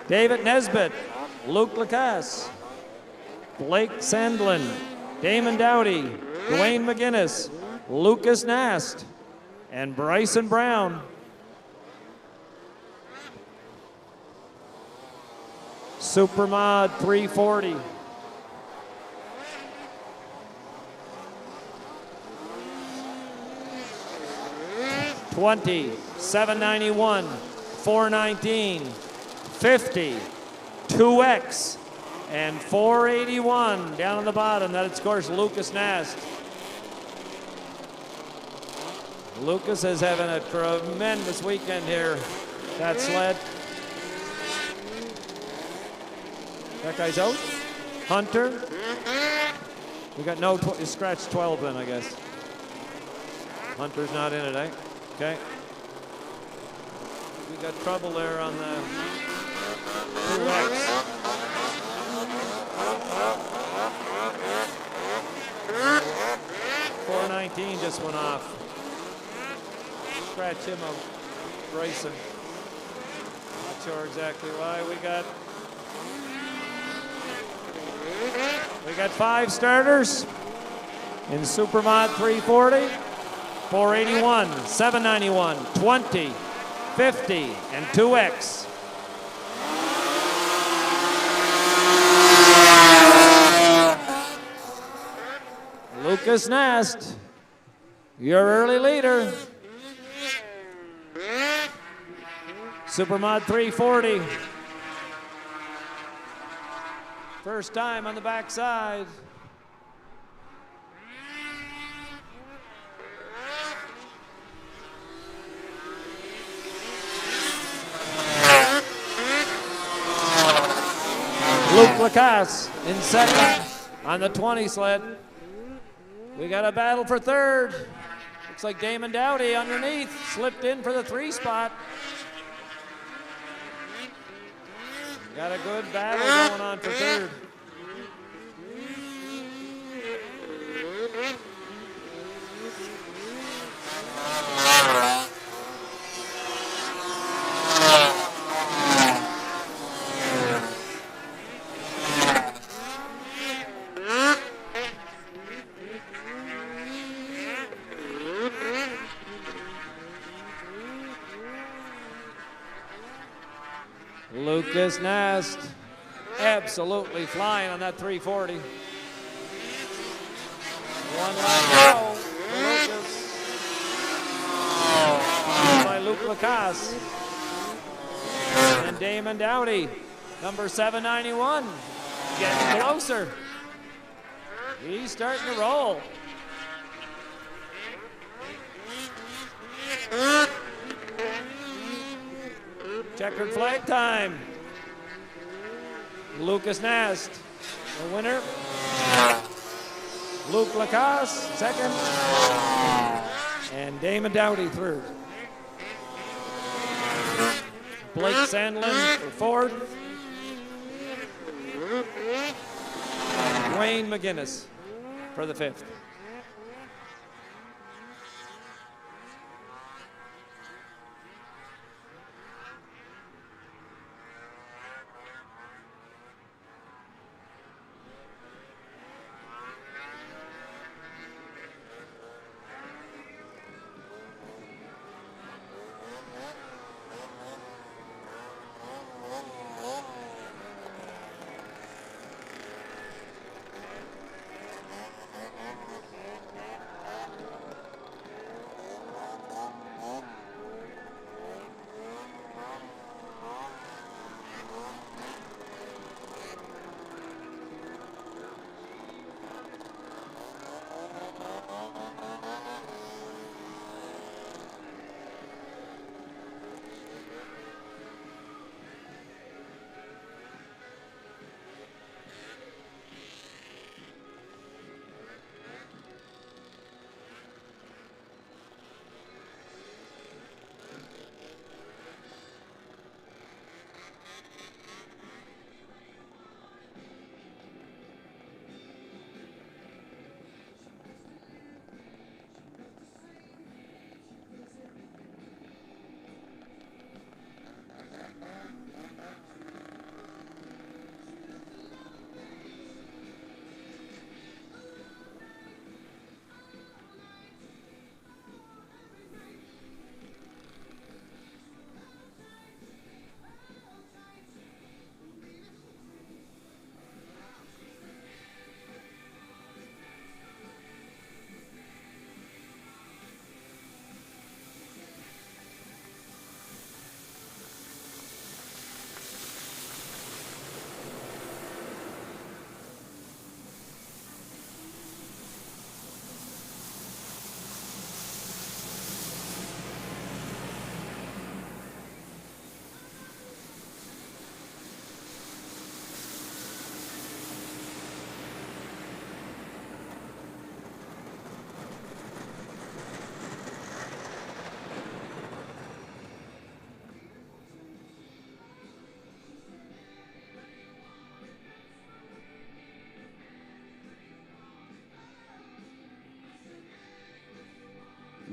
David Nesbitt, Luke Lacasse, Blake Sandlin, Damon Dowdy, Dwayne McGinnis, Lucas Nast, and Bryson Brown. Supermod 340. $20, $791, $419, $50, 2X, and $481 down on the bottom. That is, of course, Lucas Nast. Lucas is having a tremendous weekend here. That sled. That guy's out. Hunter. We got no scratch 12 then, I guess. Hunter's not in it, eh? Okay. We got trouble there on the 2X. $419 just went off. Scratch him out. Bryson. Not sure exactly why. We got We got 5 starters in Supermod 340, 481, 791, 20, 50, and 2X. Lucas Nast, your early leader. Supermod 340. First time on the backside. Luke Lacasse in second on the 20 sled. We got a battle for third. Looks like Damon Dowdy underneath, slipped in for the 3 spot. Got a good battle going on for third. Lucas Nast absolutely flying on that 340. One lap to go for Lucas. By Luke Lacasse. And Damon Dowdy, number 791, getting closer. He's starting to roll. Checkered flag time. Lucas Nast, the winner. Luke Lacasse, second. And Damon Dowdy, third. Blake Sandlin for fourth. Wayne McGinnis for the fifth.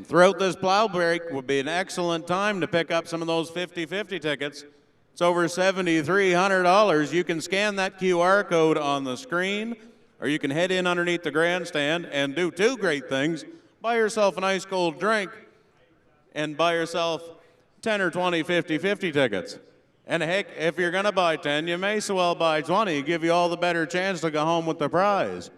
Throughout this plow break would be an excellent time to pick up some of those 50-50 tickets. It's over $7,300. You can scan that QR code on the screen, or you can head in underneath the grandstand and do two great things. Buy yourself an ice cold drink and buy yourself 10 or 20 50-50 tickets. And heck, if you're going to buy 10, you may as well buy 20, give you all the better chance to go home with the prize.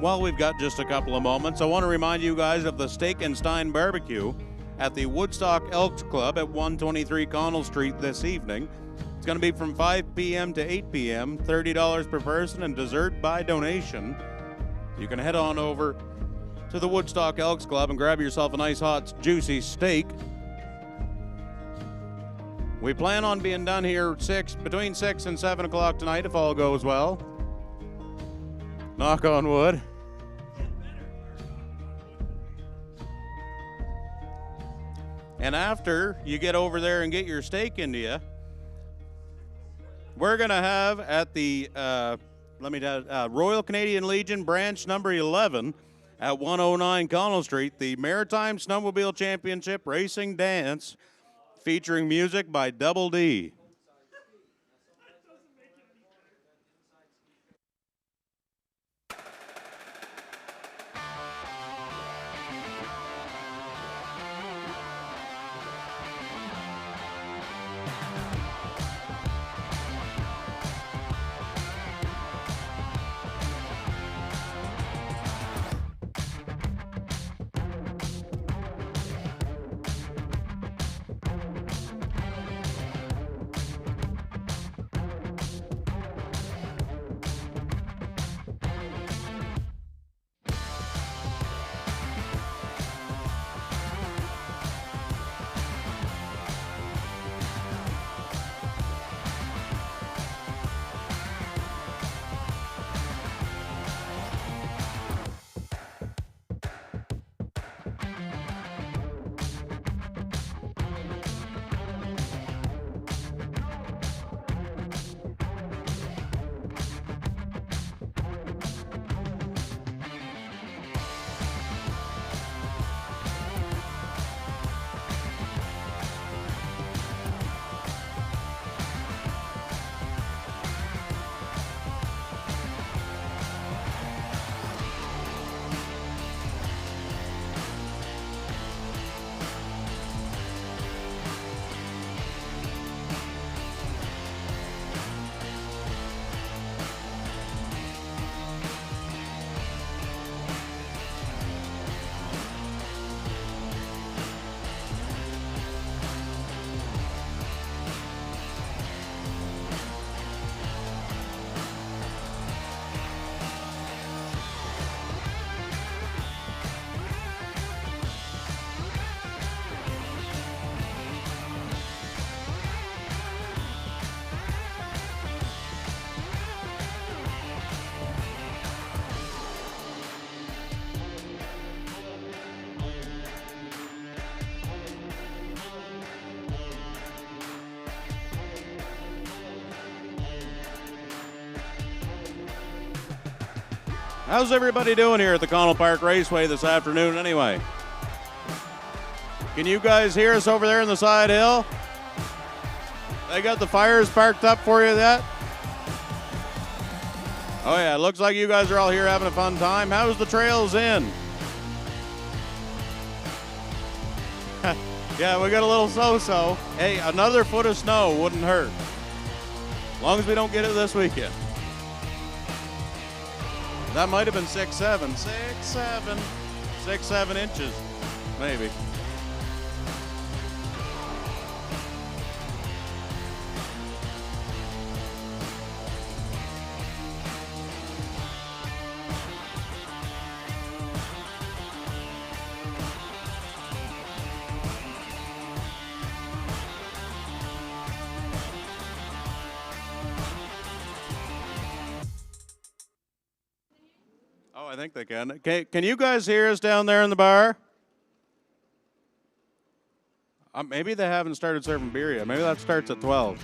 While we've got just a couple of moments, I want to remind you guys of the Steak and Stein Barbecue at the Woodstock Elks Club at 123 Connell Street this evening. It's going to be from 5 p.m. to 8 p.m., $30 per person, and dessert by donation. You can head on over to the Woodstock Elks Club and grab yourself a nice hot juicy steak. We plan on being done here between 6 and 7 o'clock tonight if all goes well. Knock on wood. And after you get over there and get your steak into you, we're going to have at the Royal Canadian Legion branch number 11 at 109 Connell Street, the Maritime Snowmobile Championship Racing Dance featuring music by Double D. How's everybody doing here at the Connell Park Raceway this afternoon anyway? Can you guys hear us over there in the side hill? They got the fires parked up for you yet? Oh yeah, looks like you guys are all here having a fun time. How's the trails in? Yeah, we got a little so-so. Hey, another foot of snow wouldn't hurt. As long as we don't get it this weekend. That might have been 6-7. 6-7. 6-7 inches, maybe. Oh, I think they can. Can you guys hear us down there in the bar? Maybe they haven't started serving beer yet. Maybe that starts at 12.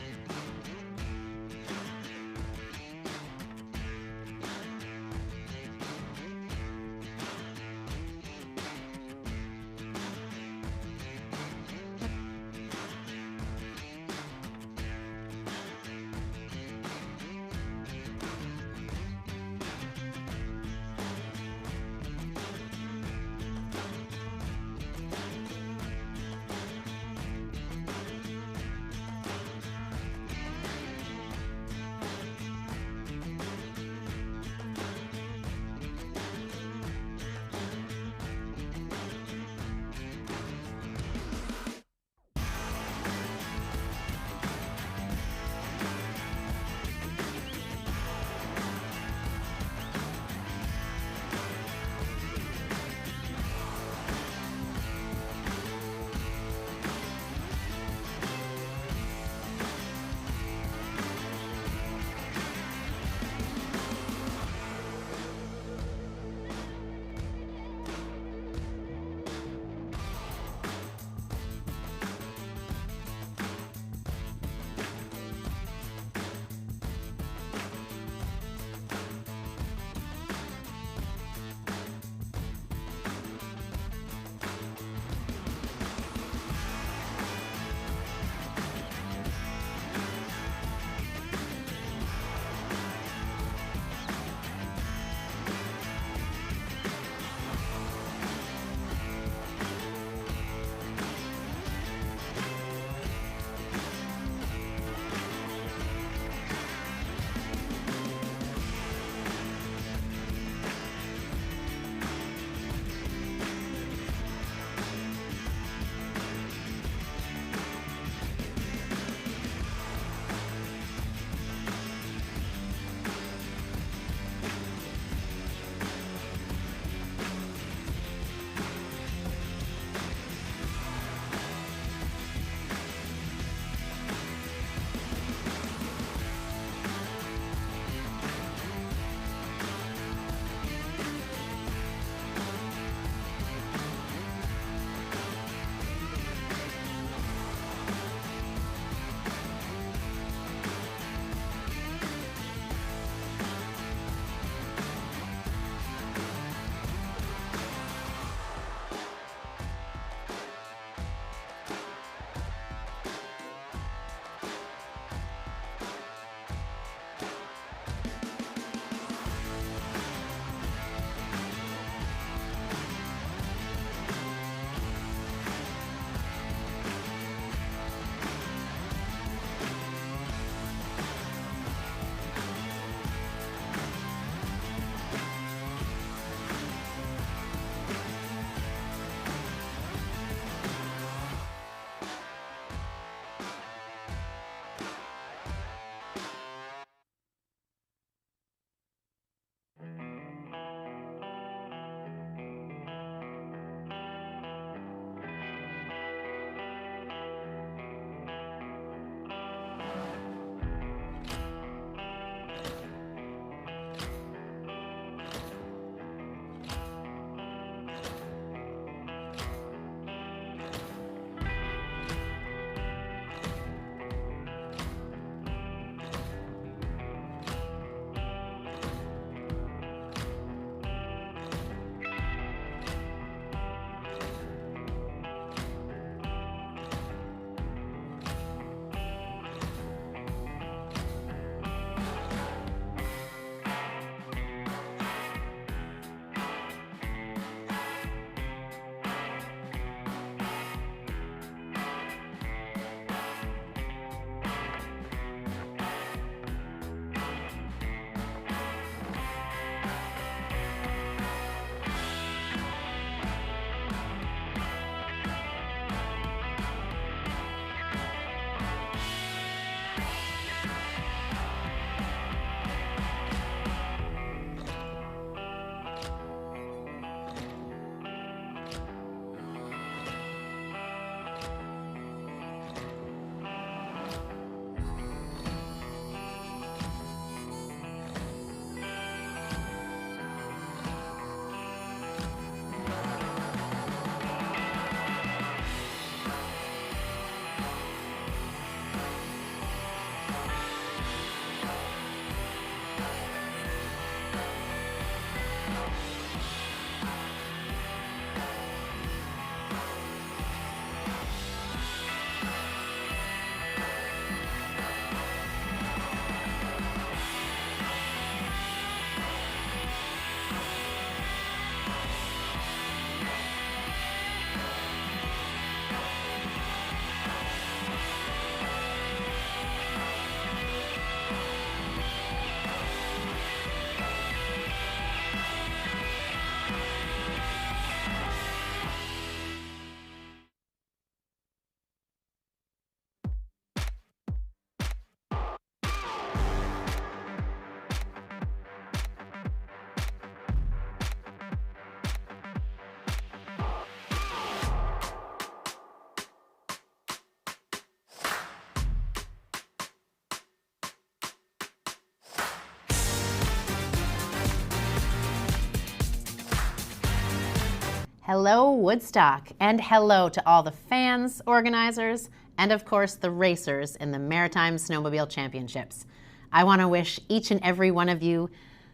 Hello, Woodstock, and hello to all the fans, organizers, and of course the racers in the Maritime Snowmobile Championships. I want to wish each and every one of you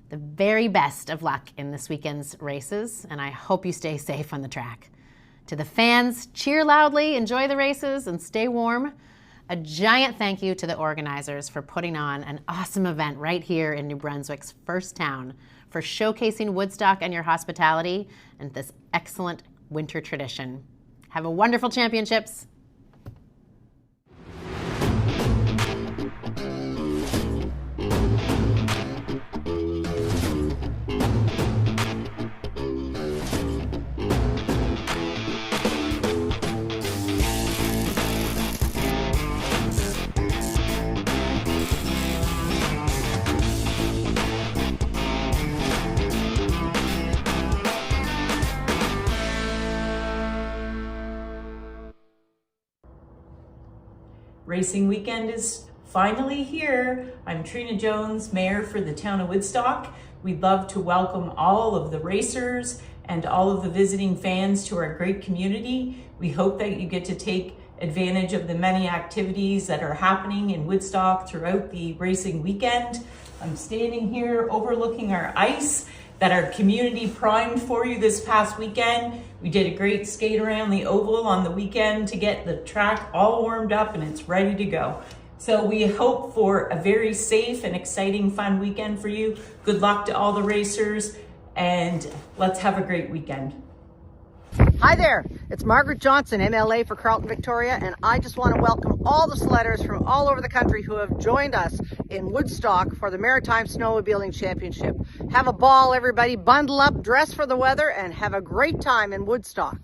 the very best of luck in this weekend's races, and I hope you stay safe on the track. To the fans, cheer loudly, enjoy the races, and stay warm. A giant thank you to the organizers for putting on an awesome event right here in New Brunswick's first town, for showcasing Woodstock and your hospitality and this excellent winter tradition. Have a wonderful championships. Racing weekend is finally here. I'm Trina Jones, Mayor for the town of Woodstock. We'd love to welcome all of the racers and all of the visiting fans to our great community. We hope that you get to take advantage of the many activities that are happening in Woodstock throughout the racing weekend. I'm standing here overlooking our ice that our community primed for you this past weekend. We did a great skate around the oval on the weekend to get the track all warmed up and it's ready to go. So we hope for a very safe and exciting, fun weekend for you. Good luck to all the racers and let's have a great weekend. Hi there, it's Margaret Johnson, MLA for Carleton, Victoria, and I just want to welcome all the sledders from all over the country who have joined us in Woodstock for the Maritime Snowmobiling Championship. Have a ball, everybody. Bundle up, dress for the weather, and have a great time in Woodstock.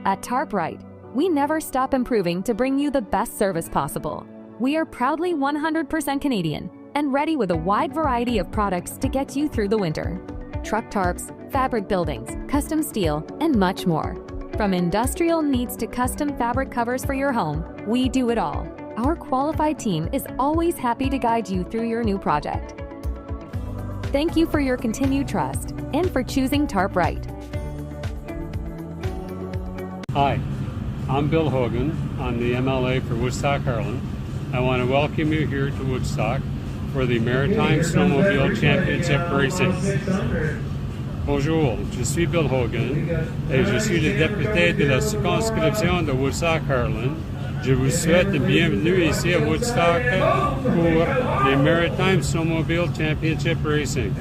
At TarpRite, we never stop improving to bring you the best service possible. We are proudly 100% Canadian and ready with a wide variety of products to get you through the winter. Truck tarps, fabric buildings, custom steel, and much more. From industrial needs to custom fabric covers for your home, we do it all. Our qualified team is always happy to guide you through your new project. Thank you for your continued trust and for choosing TarpRite. Hi, I'm Bill Hogan. I'm the MLA for Woodstock, Harlan. I want to welcome you here to Woodstock for the Maritime Snowmobile Championship Racing. Bonjour, je suis Bill Hogan et je suis le député de la circonscription de Woodstock-Harlan. Je vous souhaite la bienvenue ici à Woodstock pour les Maritime Snowmobile Championship Racing.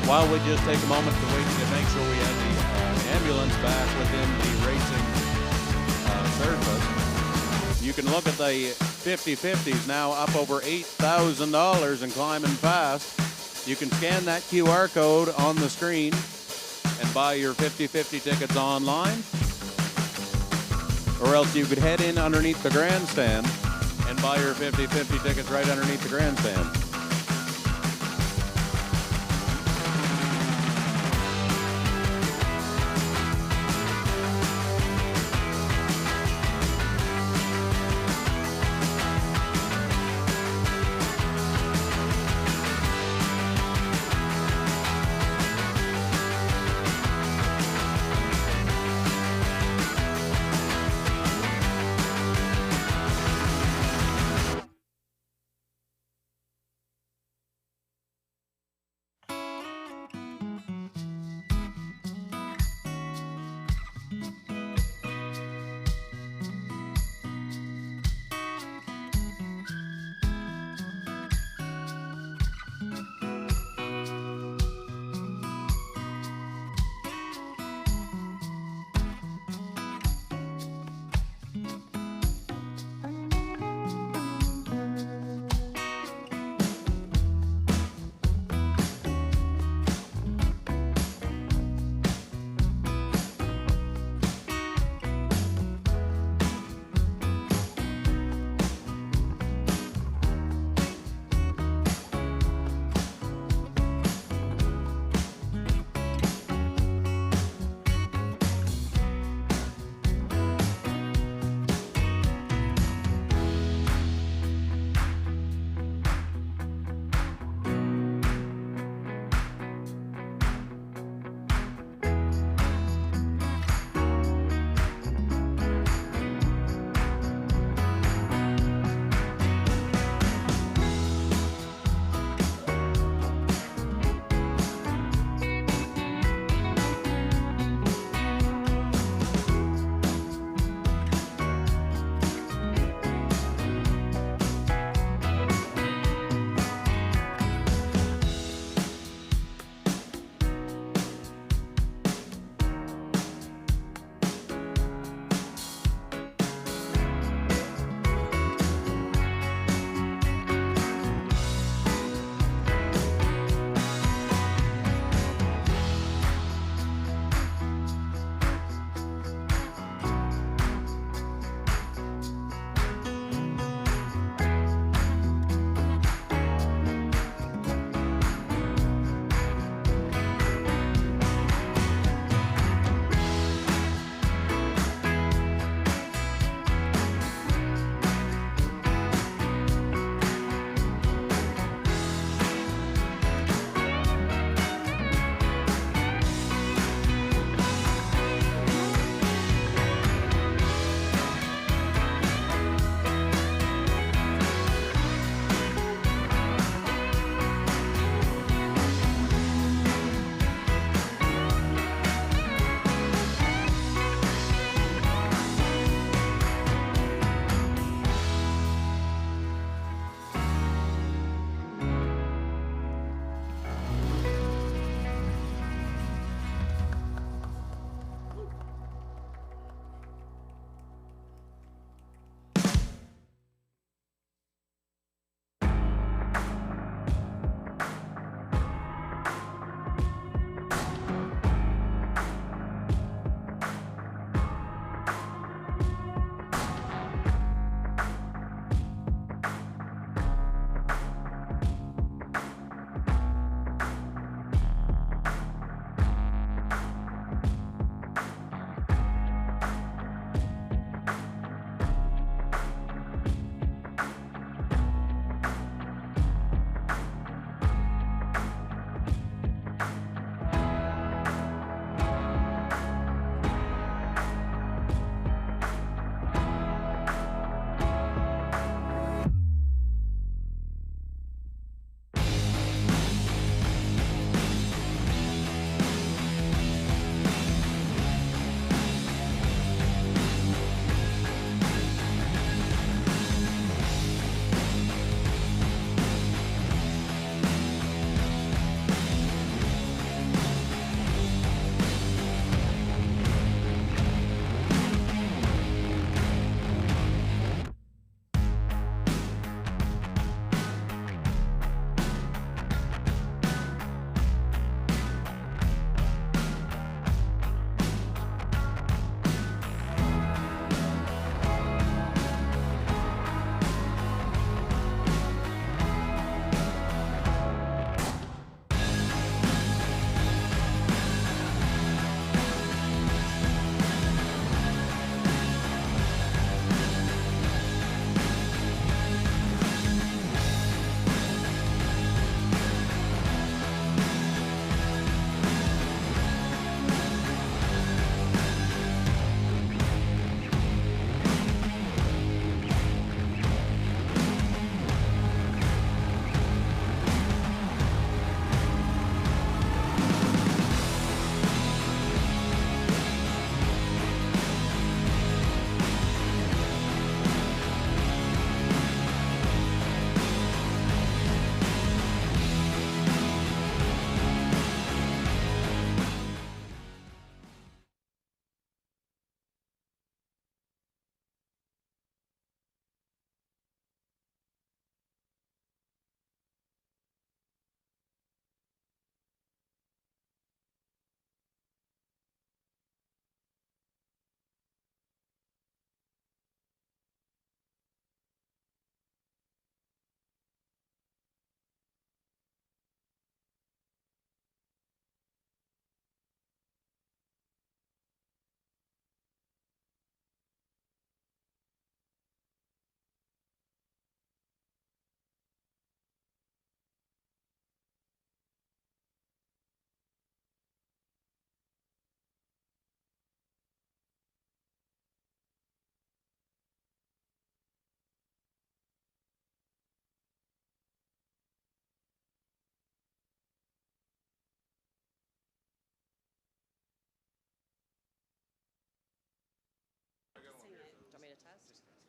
while we just take a moment to wait to make sure we have the ambulance back within the racing surface, you can look at the 50/50s now up over $8,000 and climbing fast. You can scan that QR code on the screen and buy your 50/50 tickets online, or else you could head in underneath the grandstand and buy your 50/50 tickets right underneath the grandstand.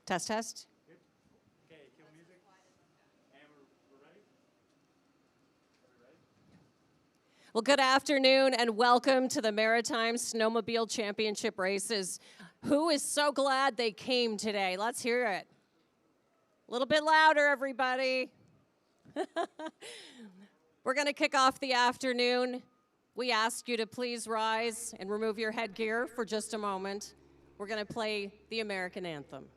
Test, test. Okay, cue music. And we're ready? Well, good afternoon and welcome to the Maritime Snowmobile Championship races. Who is so glad they came today? Let's hear it. A little bit louder, everybody. We're going to kick off the afternoon. We ask you to please rise and remove your headgear for just a moment. We're going to play the American anthem.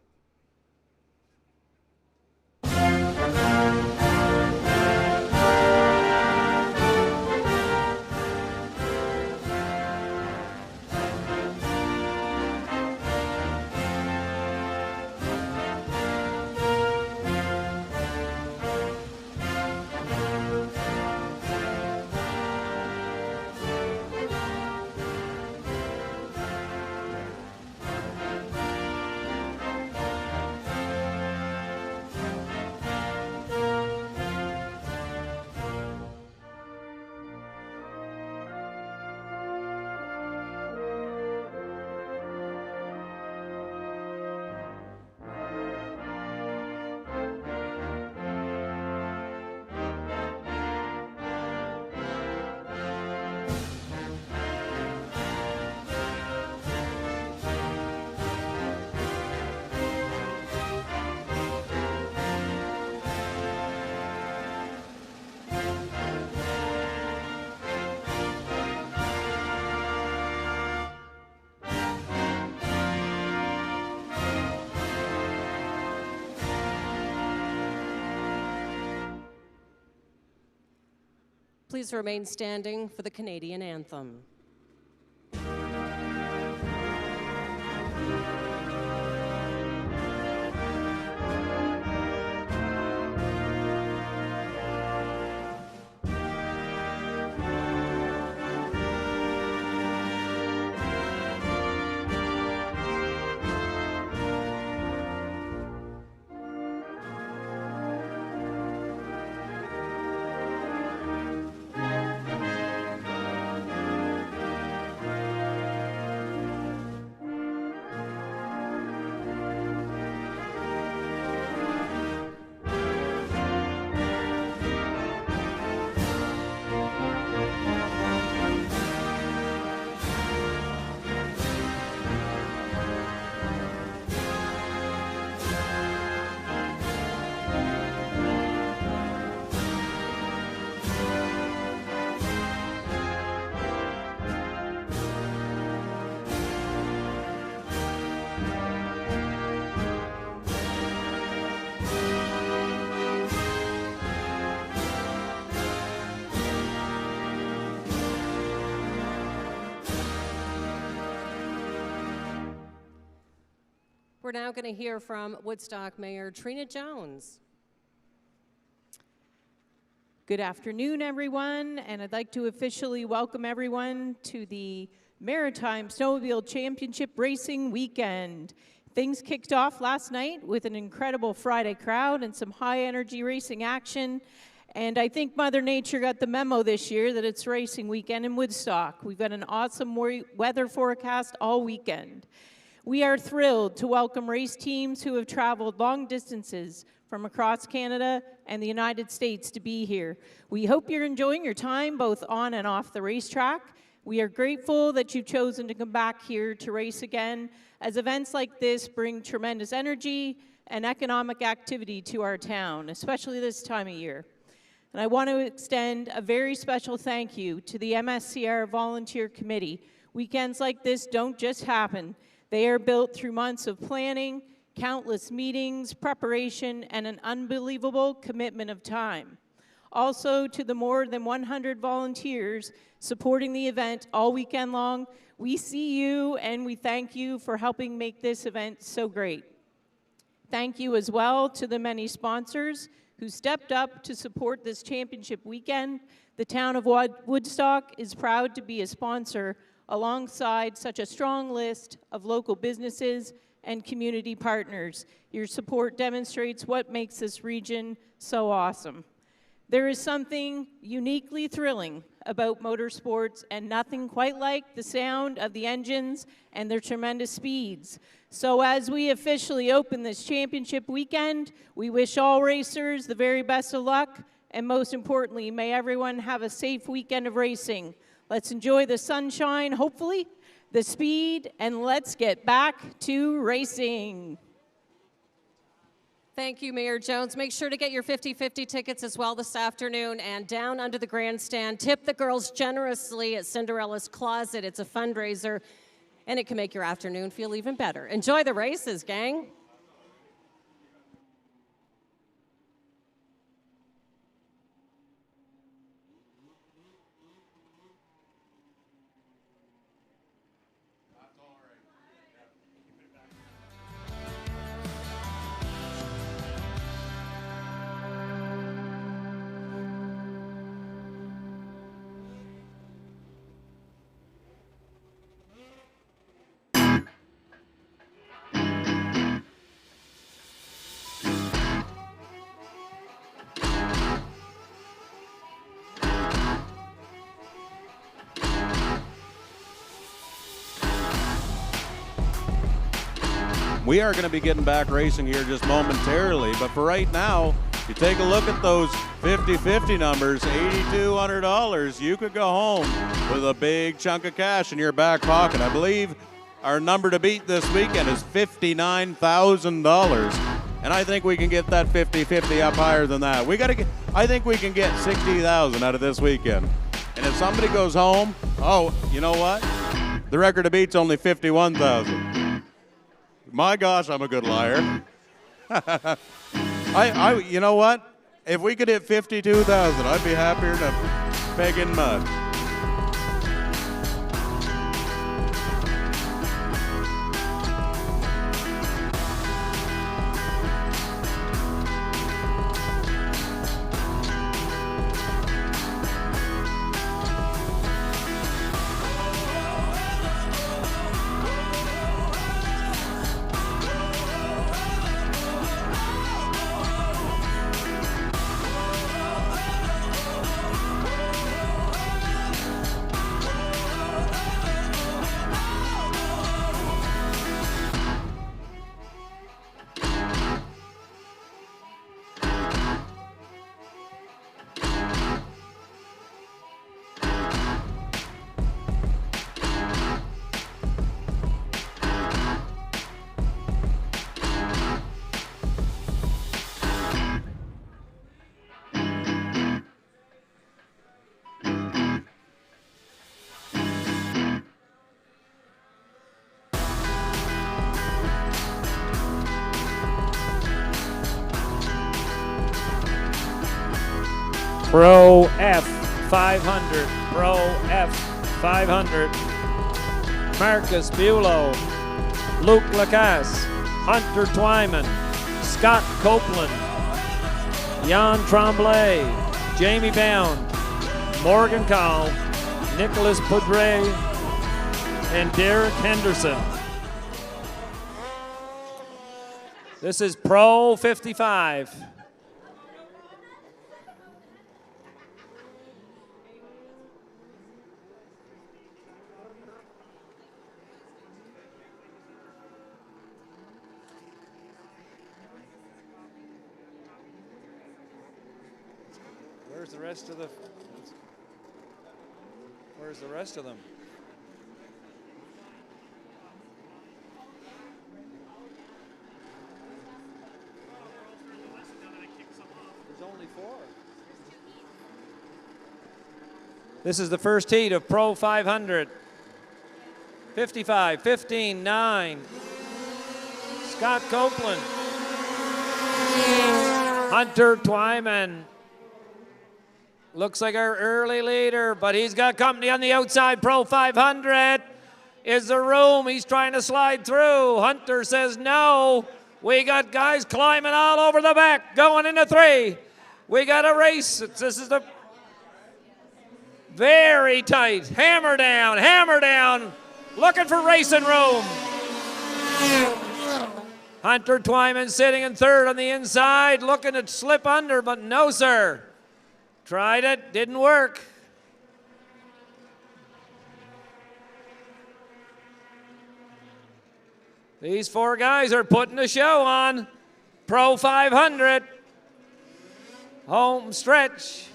Please remain standing for the Canadian anthem. We're now going to hear from Woodstock Mayor Trina Jones. Good afternoon, everyone, and I'd like to officially welcome everyone to the Maritime Snowmobile Championship Racing Weekend. Things kicked off last night with an incredible Friday crowd and some high-energy racing action, and I think Mother Nature got the memo this year that it's racing weekend in Woodstock. We've got an awesome weather forecast all weekend. We are thrilled to welcome race teams who have traveled long distances from across Canada and the United States to be here. We hope you're enjoying your time both on and off the racetrack. We are grateful that you've chosen to come back here to race again, as events like this bring tremendous energy and economic activity to our town, especially this time of year. And I want to extend a very special thank you to the MSCR Volunteer Committee. Weekends like this don't just happen. They are built through months of planning, countless meetings, preparation, and an unbelievable commitment of time. Also, to the more than 100 volunteers supporting the event all weekend long, we see you and we thank you for helping make this event so great. Thank you as well to the many sponsors who stepped up to support this championship weekend. The town of Woodstock is proud to be a sponsor alongside such a strong list of local businesses and community partners. Your support demonstrates what makes this region so awesome. There is something uniquely thrilling about motorsports and nothing quite like the sound of the engines and their tremendous speeds. So as we officially open this championship weekend, we wish all racers the very best of luck, and most importantly, may everyone have a safe weekend of racing. Let's enjoy the sunshine, hopefully, the speed, and let's get back to racing. Thank you, Mayor Jones. Make sure to get your 50/50 tickets as well this afternoon. And down under the grandstand, tip the girls generously at Cinderella's Closet. It's a fundraiser, and it can make your afternoon feel even better. Enjoy the races, gang. We are going to be getting back racing here just momentarily, but for right now, you take a look at those 50/50 numbers, $8,200. You could go home with a big chunk of cash in your back pocket. I believe our number to beat this weekend is $59,000, and I think we can get that 50/50 up higher than that. I think we can get 60,000 out of this weekend. And if somebody goes home, oh, you know what? The record to beat's only 51,000. My gosh, I'm a good liar. You know what? If we could hit 52,000, I'd be happier than a peg in mud. Pro F 500, Pro F 500. Marcus Bulow, Luke Lacasse, Hunter Twyman, Scott Copeland, Jan Tremblay, Jamie Bound, Morgan Cowell, Nicholas Poudre, and Derek Henderson. This is Pro 55. Where's the rest of them? There's only 4. This is the first heat of Pro 500. 55, 15, 9. Scott Copeland. Hunter Twyman. Looks like our early leader, but he's got company on the outside. Pro 500 is the room. He's trying to slide through. Hunter says no. We got guys climbing all over the back, going into 3. We got a race. This is the very tight. Hammer down. Looking for racing room. Hunter Twyman sitting in 3rd on the inside, looking to slip under, but no, sir. Tried it, didn't work. These four guys are putting a show on. Pro 500. Home stretch.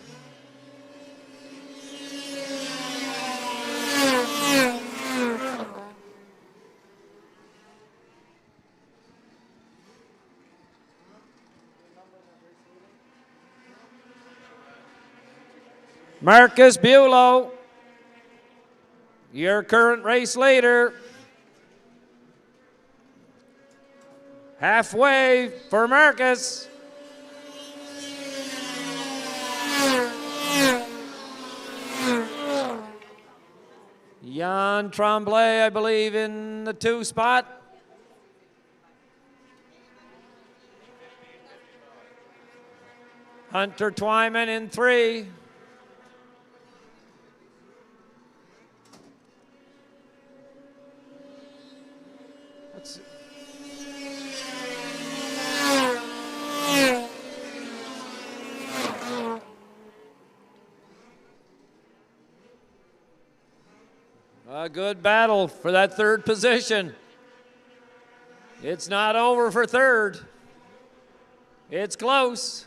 Marcus Bulow, your current race leader. Halfway for Marcus. Jan Tremblay, I believe, in the 2 spot. Hunter Twyman in 3. Let's see. A good battle for that 3rd position. It's not over for 3rd. It's close.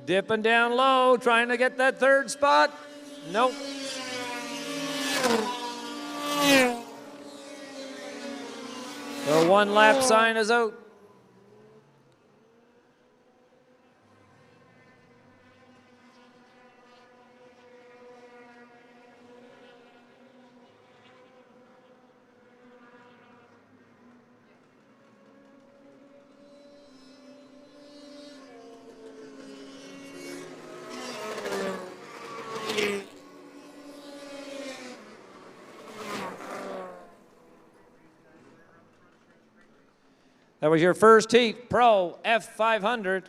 Dipping down low, trying to get that 3rd spot. Nope. The 1 lap sign is out. That was your first heat, Pro F500.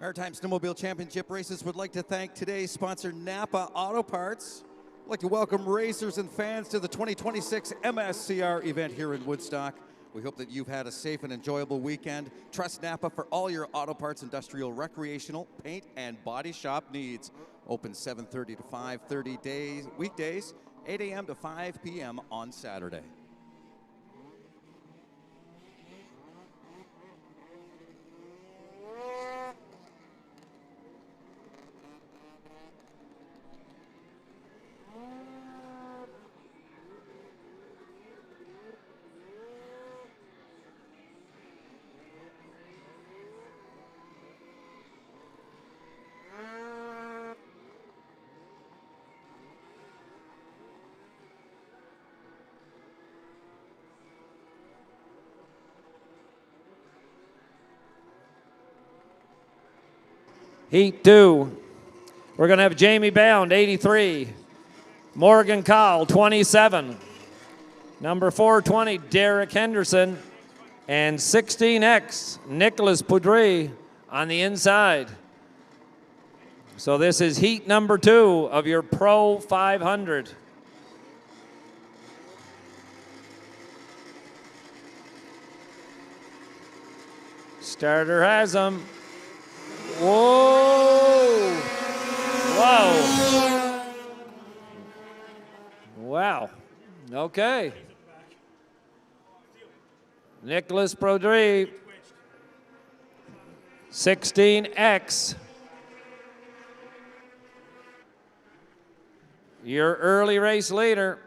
Maritime Snowmobile Championship Races would like to thank today's sponsor, Napa Auto Parts. I'd like to welcome racers and fans to the 2026 MSCR event here in Woodstock. We hope that you've had a safe and enjoyable weekend. Trust Napa for all your auto parts, industrial, recreational, paint, and body shop needs. Open 7:30 to 5:30 weekdays, 8 a.m. to 5 p.m. on Saturday. Heat 2. We're going to have Jamie Bound, 83. Morgan Cowell, 27. Number 420, Derek Henderson. And 16X, Nicholas Poudry on the inside. So this is heat number 2 of your Pro 500. Starter has them. Whoa! Wow! Wow. Okay. Nicholas Brodry, 16X. Your early race leader.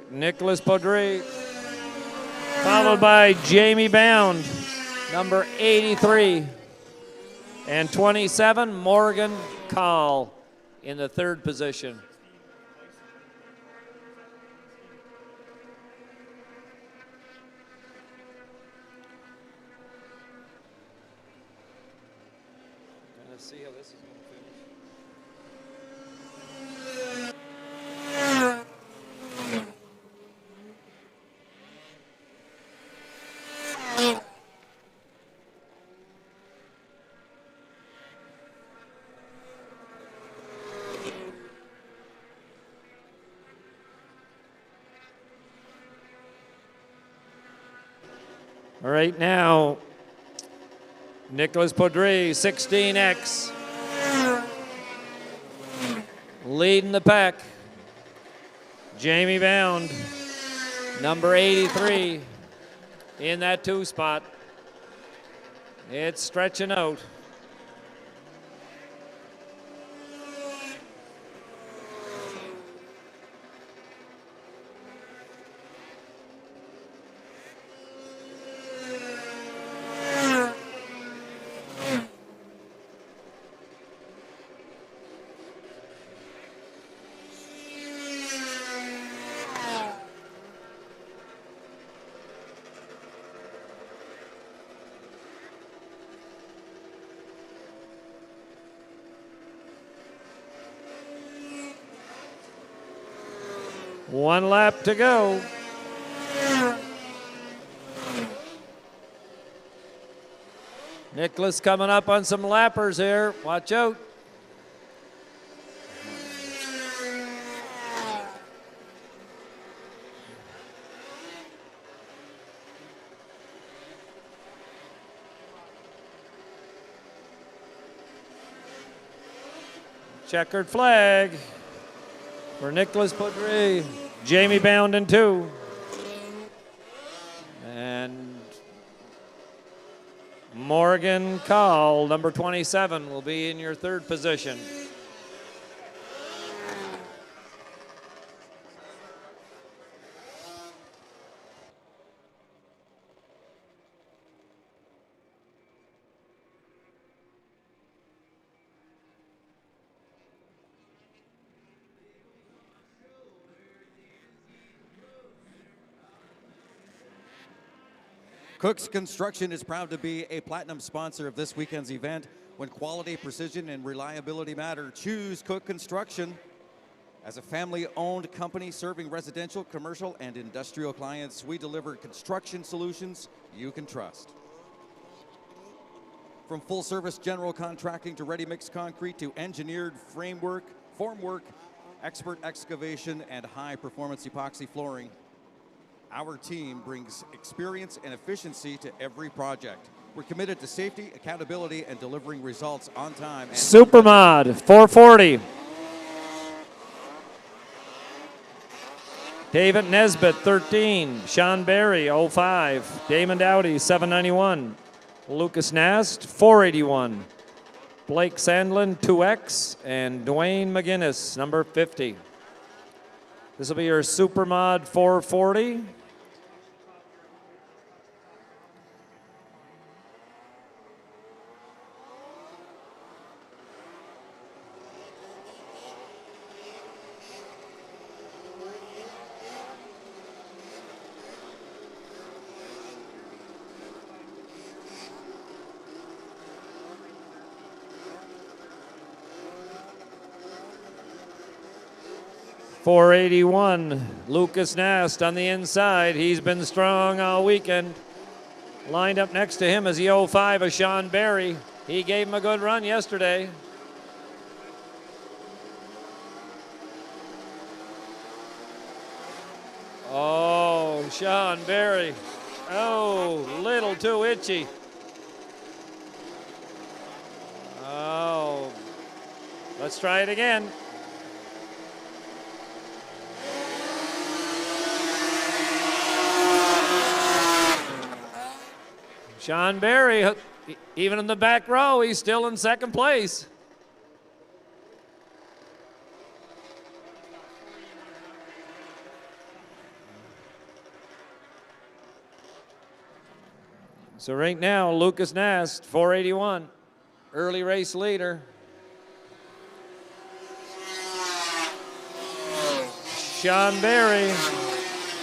Nicholas Brodry. Followed by Jamie Bound, number 83. And 27, Morgan Call in the 3rd position. Let's see how this is going to finish. Right now, Nicholas Podry, 16X, leading the pack. Jamie Bound, number 83, in that 2 spot. It's stretching out. One lap to go. Nicholas coming up on some lappers here. Watch out. Checkered flag for Nicholas Podry. Jamie Bound in 2. And Morgan Call, number 27, will be in your 3rd position. Cook's Construction is proud to be a platinum sponsor of this weekend's event. When quality, precision, and reliability matter, choose Cook Construction. As a family-owned company serving residential, commercial, and industrial clients, we deliver construction solutions you can trust. From full-service general contracting to ready-mix concrete to engineered framework, formwork, expert excavation, and high-performance epoxy flooring, our team brings experience and efficiency to every project. We're committed to safety, accountability, and delivering results on time. Supermod, 440. David Nesbitt, 13. Sean Barry, 05. Damon Dowdy, 791. Lucas Nast, 481. Blake Sandlin, 2X. And Dwayne McGinnis, number 50. This will be your Supermod 440. .481, Lucas Nast on the inside. He's been strong all weekend. Lined up next to him is the 05 of Sean Barry. He gave him a good run yesterday. Oh, Sean Barry. Oh, little too itchy. Oh, let's try it again. Sean Barry, even in the back row, he's still in 2nd place. So right now, Lucas Nast, 481, early race leader. Sean Barry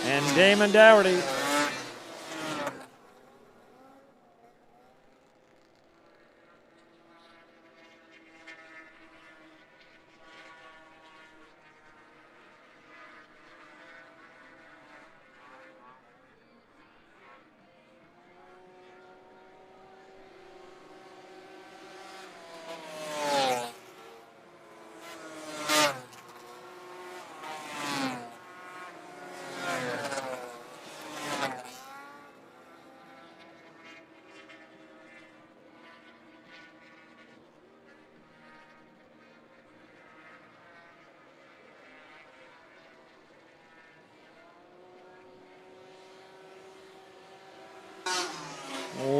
and Damon Dougherty.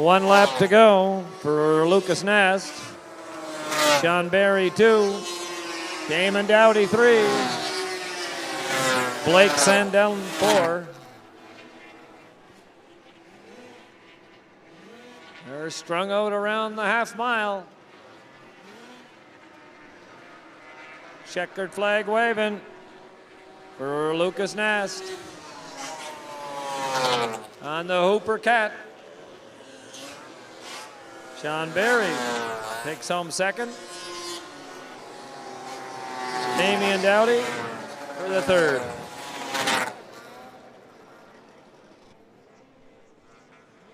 1 lap to go for Lucas Nast. Sean Barry 2. Damon Dowdy 3. Blake Sandell 4. They're strung out around the half mile. Checkered flag waving for Lucas Nast. On the Hooper Cat, Sean Barry takes home second. Damian Dowdy for the third.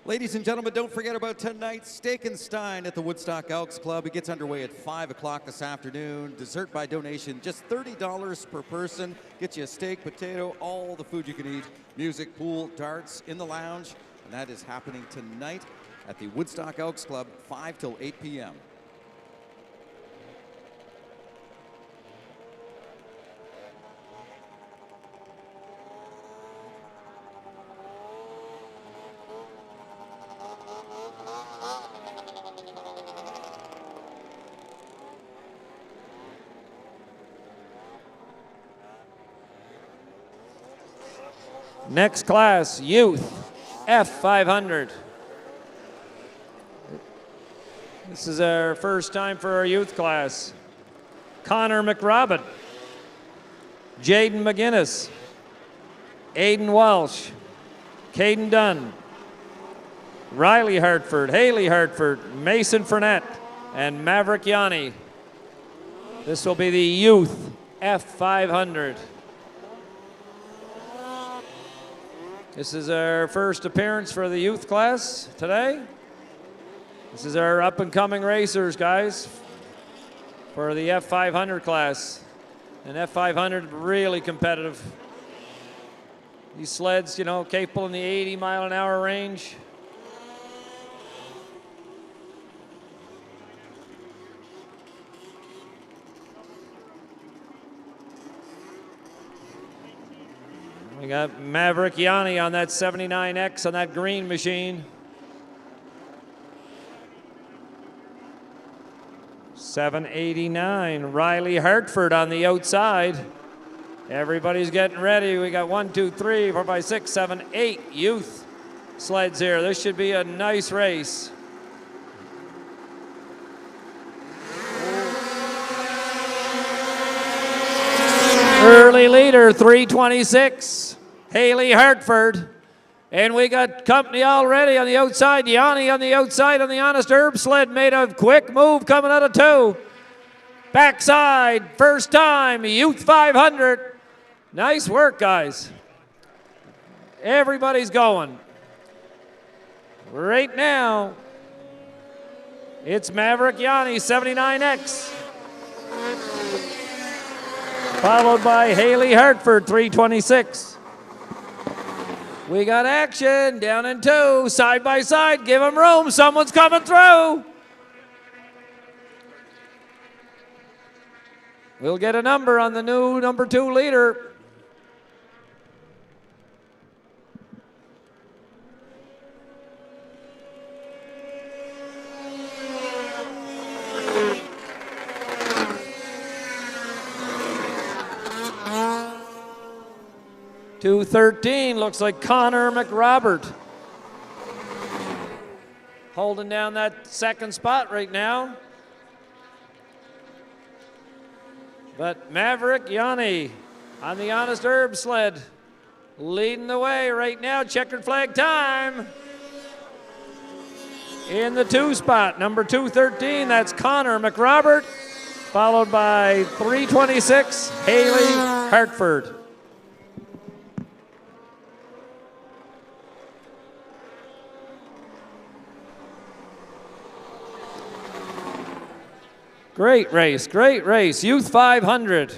Ladies and gentlemen, don't forget about tonight's Steak and Stein at the Woodstock Elks Club. It gets underway at 5 o'clock this afternoon. Dessert by donation, just $30 per person. Gets you a steak, potato, all the food you can eat. Music, pool, darts in the lounge. And that is happening tonight at the Woodstock Elks Club, 5 till 8 p.m. Next class, Youth F500. This is our first time for our youth class. Connor McRobin, Jaden McGinnis, Aiden Walsh, Caden Dunn, Riley Hartford, Haley Hartford, Mason Fournette, and Maverick Yanni. This will be the Youth F500. This is our first appearance for the youth class today. This is our up-and-coming racers, guys, for the F500 class. And F500, really competitive. These sleds, you know, capable in the 80-mile-an-hour range. We got Maverick Yanni on that 79X on that green machine. 789, Riley Hartford on the outside. Everybody's getting ready. We got 1, 2, 3, 4, 5, 6, 7, 8 youth sleds here. This should be a nice race. Early leader, 326, Haley Hartford. And we got company already on the outside. Yanni on the outside on the Honest Herb sled made a quick move coming out of 2. Backside, first time, Youth 500. Nice work, guys. Everybody's going. Right now, it's Maverick Yanni, 79X. Followed by Haley Hartford, 326. We got action down in 2, side by side. Give them room. Someone's coming through. We'll get a number on the new number 2 leader. .213 looks like Connor McRobert. Holding down that second spot right now. But Maverick Yanni on the Honest Herb sled leading the way right now. Checkered flag time. In the 2 spot, number 213, that's Connor McRobert, followed by 326, Haley Hartford. Great race, great race. Youth 500.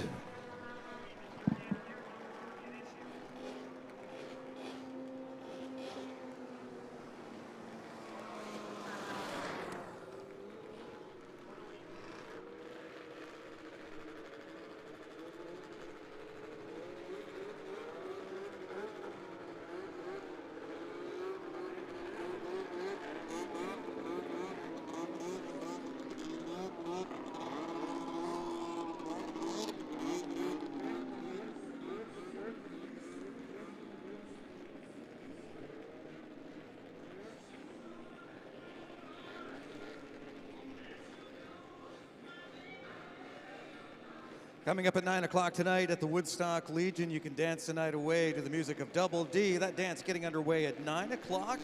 Coming up at 9 o'clock tonight at the Woodstock Legion, you can dance the night away to the music of Double D. That dance getting underway at 9 o'clock,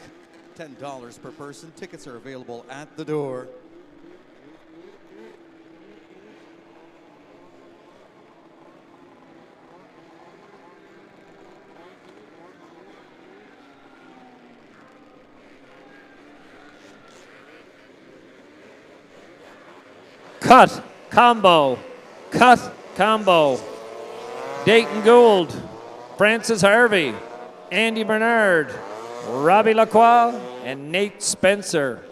$10 per person. Tickets are available at the door. Cut, combo, cut, combo. Dayton Gould, Francis Harvey, Andy Bernard, Robbie Lacroix, and Nate Spencer.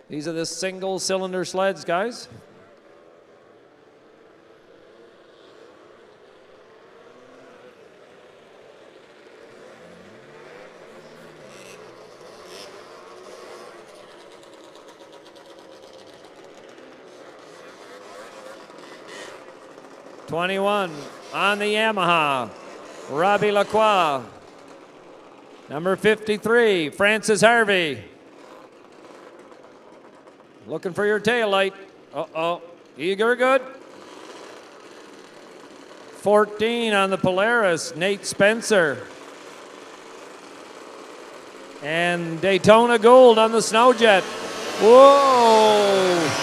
These are the single cylinder sleds, guys. '21 on the Yamaha, Robbie Lacroix. Number 53, Francis Harvey. Looking for your tail light. Uh-oh, you're good. 14 on the Polaris, Nate Spencer. And Daytona Gold on the Snowjet. Whoa!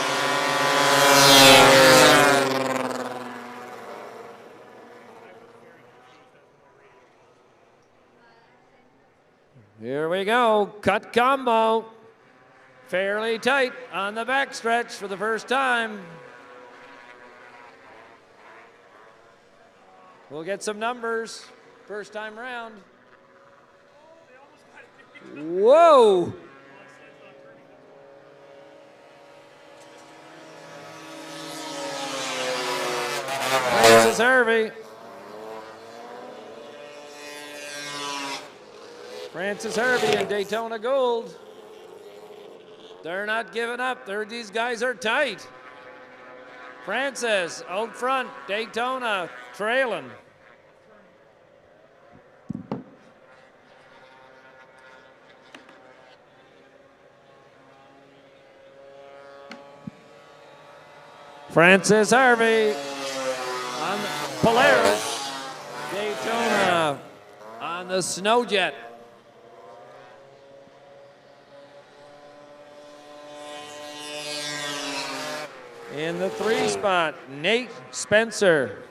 Here we go, cut combo. Fairly tight on the backstretch for the first time. We'll get some numbers first time round. Whoa! Francis Harvey. Francis Harvey and Daytona Gold. They're not giving up. These guys are tight. Francis out front, Daytona trailing. Francis Harvey on the Polaris. Daytona on the Snowjet. In the 3 spot, Nate Spencer.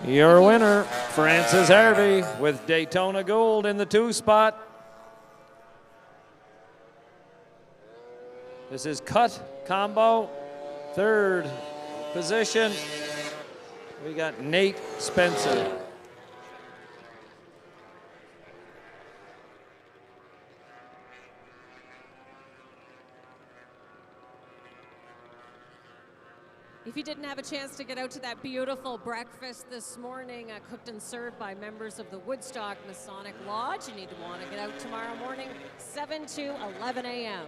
Your winner, Francis Harvey, with Daytona Gold in the 2 spot. This is cut combo, 3rd position. We got Nate Spencer. If you didn't have a chance to get out to that beautiful breakfast this morning, cooked and served by members of the Woodstock Masonic Lodge, you need to want to get out tomorrow morning, 7 to 11 a.m.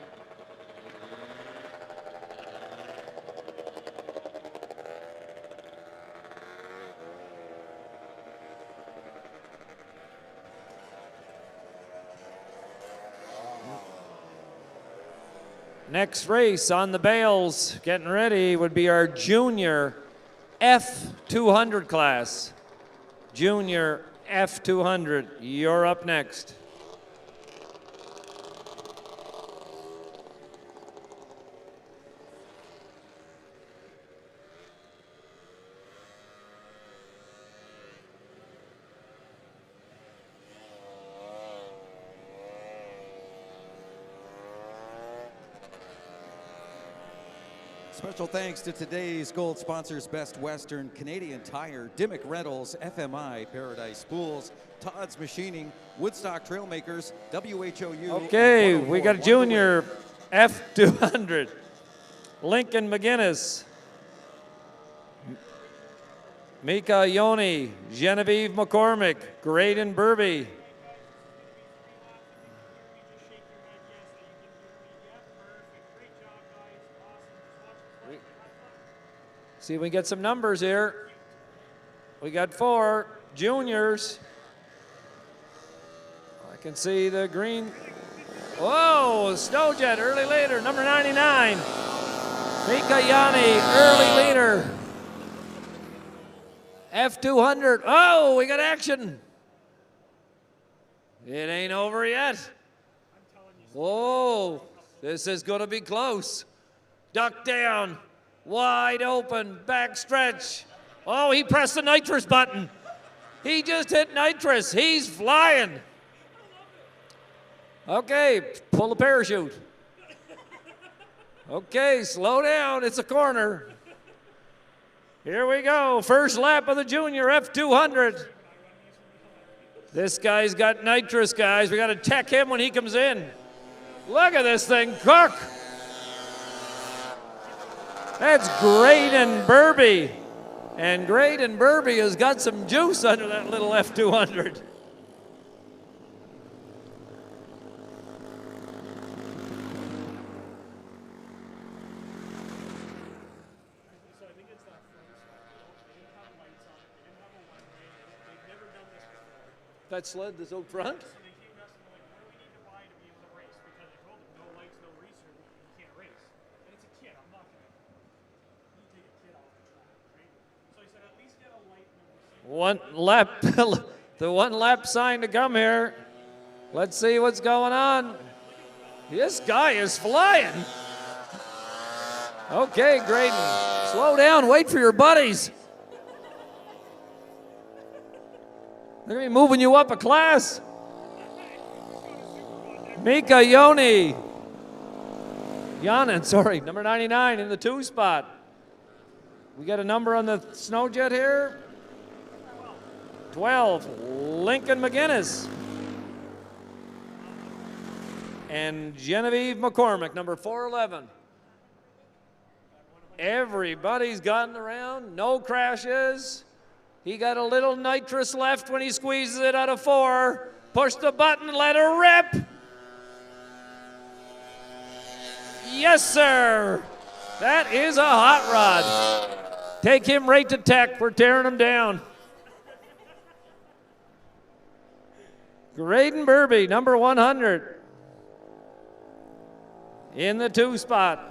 Next race on the bales, getting ready, would be our junior F200 class. Junior F200, you're up next. Special thanks to today's gold sponsors: Best Western, Canadian Tire, Dimmick Rentals, FMI, Paradise Pools, Todd's Machining, Woodstock Trailmakers, WHOU. Okay, we got a junior F200. Lincoln McGinnis, Mika Ioni, Genevieve McCormick, Graydon Burby. See if we get some numbers here. We got 4 juniors. I can see the green. Whoa, Snowjet, early leader, number 99. Mika Yanni, early leader. F200. Oh, we got action. It ain't over yet. Whoa, this is going to be close. Duck down, wide open, back stretch. Oh, he pressed the nitrous button. He just hit nitrous. He's flying. Okay, pull the parachute. Okay, slow down. It's a corner. Here we go. First lap of the junior F200. This guy's got nitrous, guys. We got to tech him when he comes in. Look at this thing cook. That's Graydon Burby. And Graydon Burby has got some juice under that little F200. That sled that's out front? So they came to us and they're like, what do we need to buy to be able to race? Because I told them, no lights, no research, you can't race. And it's a kid, I'm not going to take a kid off the track, right? So I said, at least get a light. One lap, the 1 lap sign to come here. Let's see what's going on. This guy is flying. Okay, Graydon, slow down, wait for your buddies. They're going to be moving you up a class. Mika Yanin, number 99 in the 2 spot. We got a number on the Snowjet here. 12, Lincoln McGinnis. And Genevieve McCormick, number 411. Everybody's gotten around, no crashes. He got a little nitrous left when he squeezes it out of 4. Push the button, let her rip. Yes, sir. That is a hot rod. Take him right to tech. We're tearing him down. Graydon Burby, number 100. In the 2 spot.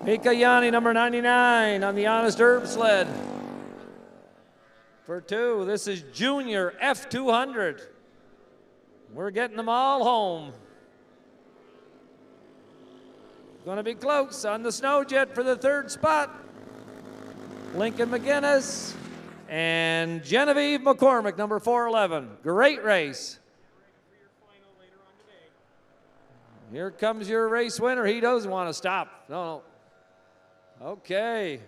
Mika Yanni, number 99 on the Honest Herb sled. For 2, this is junior F200. We're getting them all home. Going to be close on the Snowjet for the 3rd spot. Lincoln McGinnis and Genevieve McCormick, number 411. Great race. Here comes your race winner. He doesn't want to stop. No. Okay.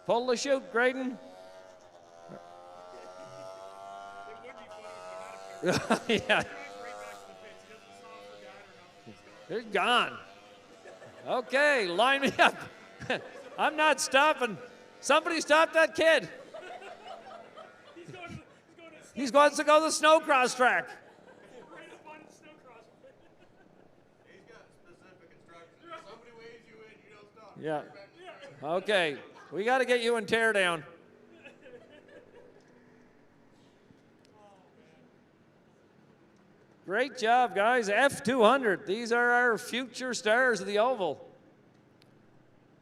Pull the chute, Graydon. Yeah. They're gone. Okay, line me up. I'm not stopping. Somebody stop that kid. He wants to go to the snowcross track. Yeah. Okay. We got to get you in teardown. Great job, guys. F200. These are our future stars of the oval.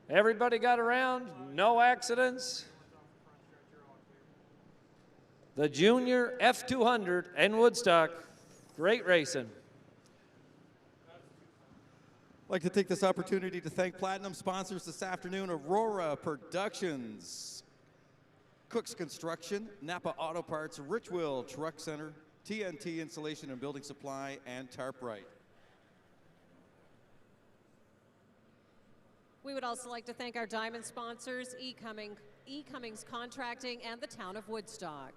Everybody got around. No accidents. The junior F200 in Woodstock. Great racing. I'd like to take this opportunity to thank Platinum sponsors this afternoon: Aurora Productions, Cook's Construction, Napa Auto Parts, Richwill Truck Center, TNT Insulation and Building Supply, and TarpRite. We would also like to thank our diamond sponsors, E-Cummings Contracting and the Town of Woodstock.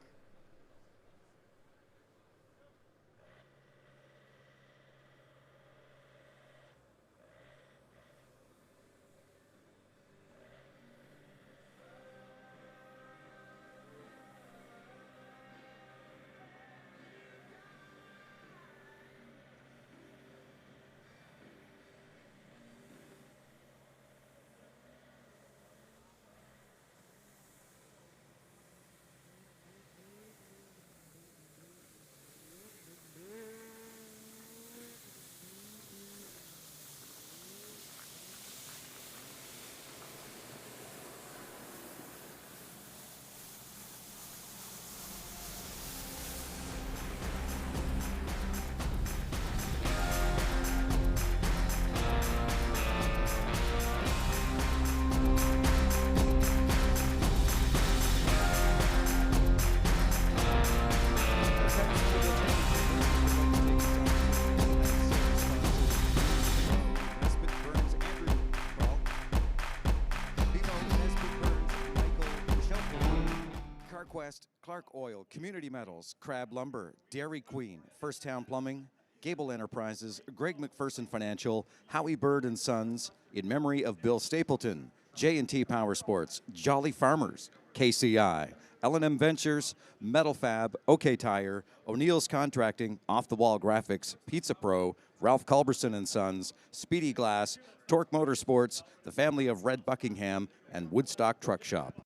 West, Clark Oil, Community Metals, Crab Lumber, Dairy Queen, First Town Plumbing, Gable Enterprises, Greg McPherson Financial, Howie Bird and Sons, in memory of Bill Stapleton, J&T Power Sports, Jolly Farmers, KCI, L&M Ventures, Metal Fab, OK Tire, O'Neill's Contracting, Off the Wall Graphics, Pizza Pro, Ralph Culberson and Sons, Speedy Glass, Torque Motorsports, the family of Red Buckingham, and Woodstock Truck Shop.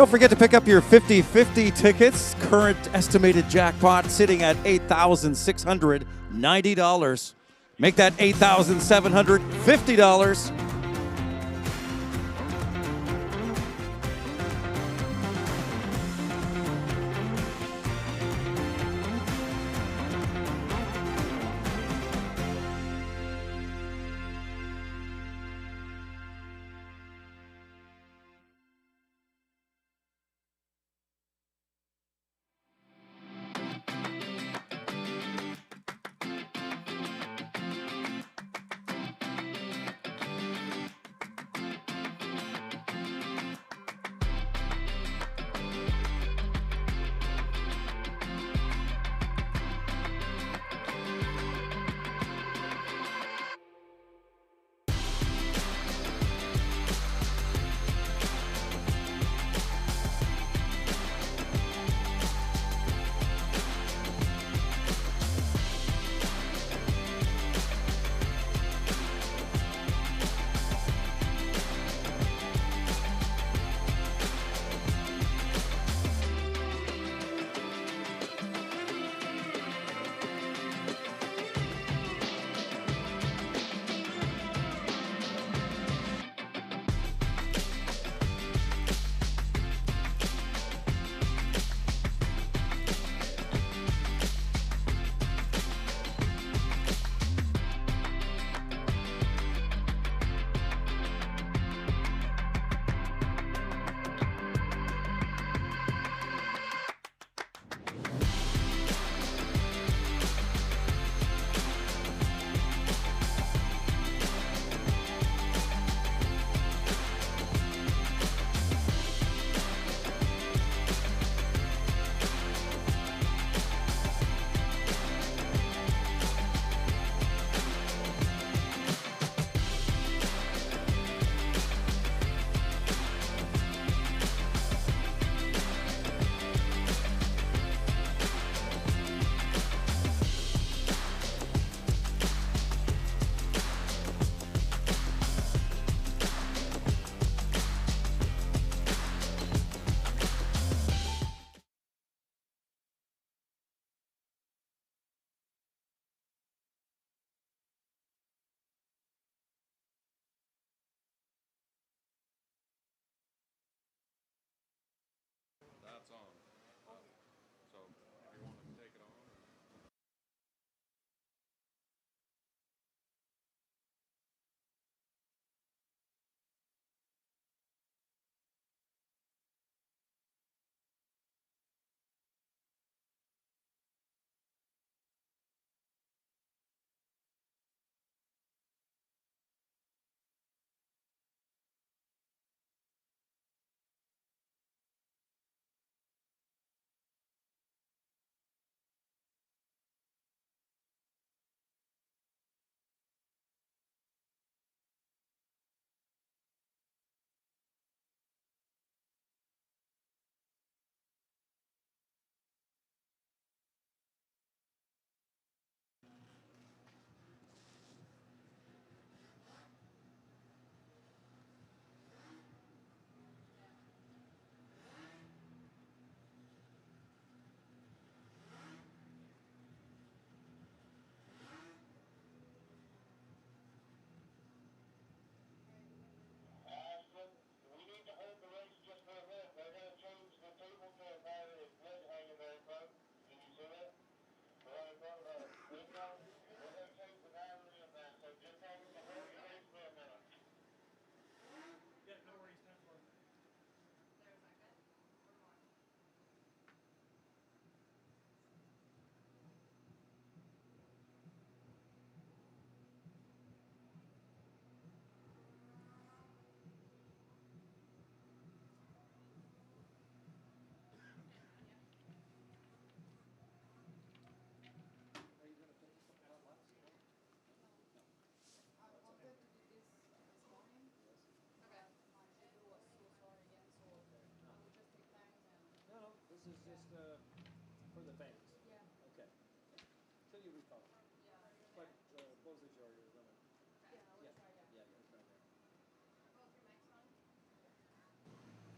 Don't forget to pick up your 50-50 tickets. Current estimated jackpot sitting at $8,690. Make that $8,750.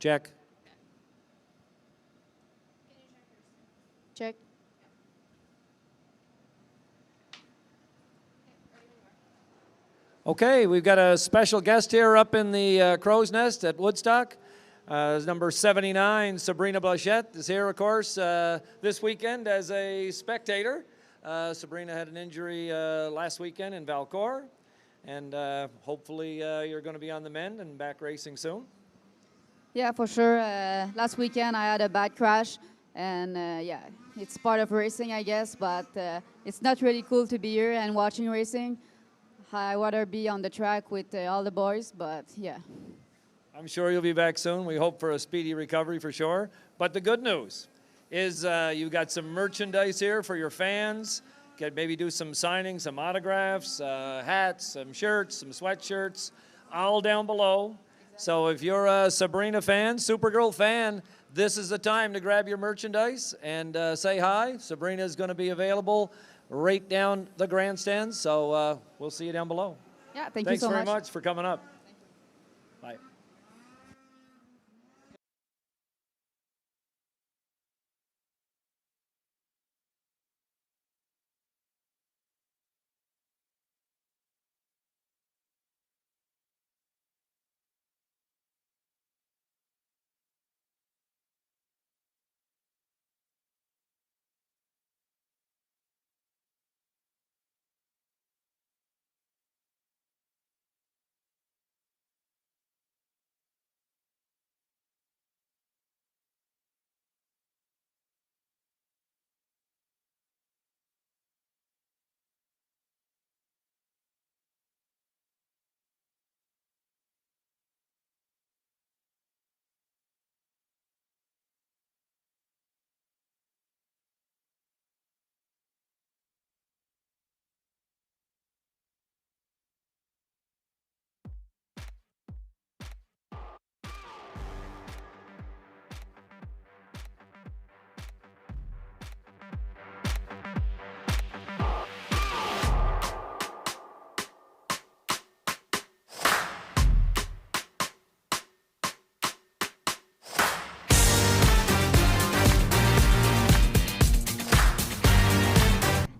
Check. Check. Okay, we've got a special guest here up in the Crow's Nest at Woodstock. Number 79, Sabrina Blanchette, is here, of course, this weekend as a spectator. Sabrina had an injury last weekend in Valcourt, and hopefully you're going to be on the mend and back racing soon. Yeah, for sure. Last weekend I had a bad crash, and yeah, it's part of racing, I guess, but it's not really cool to be here and watching racing. I'd rather be on the track with all the boys, but yeah. I'm sure you'll be back soon. We hope for a speedy recovery for sure. But the good news is you've got some merchandise here for your fans. Can maybe do some signings, some autographs, hats, some shirts, some sweatshirts, all down below. So if you're a Sabrina fan, Supergirl fan, this is the time to grab your merchandise and say hi. Sabrina is going to be available right down the grandstands, so we'll see you down below. Yeah, thank you so much. Thanks very much for coming up. Bye.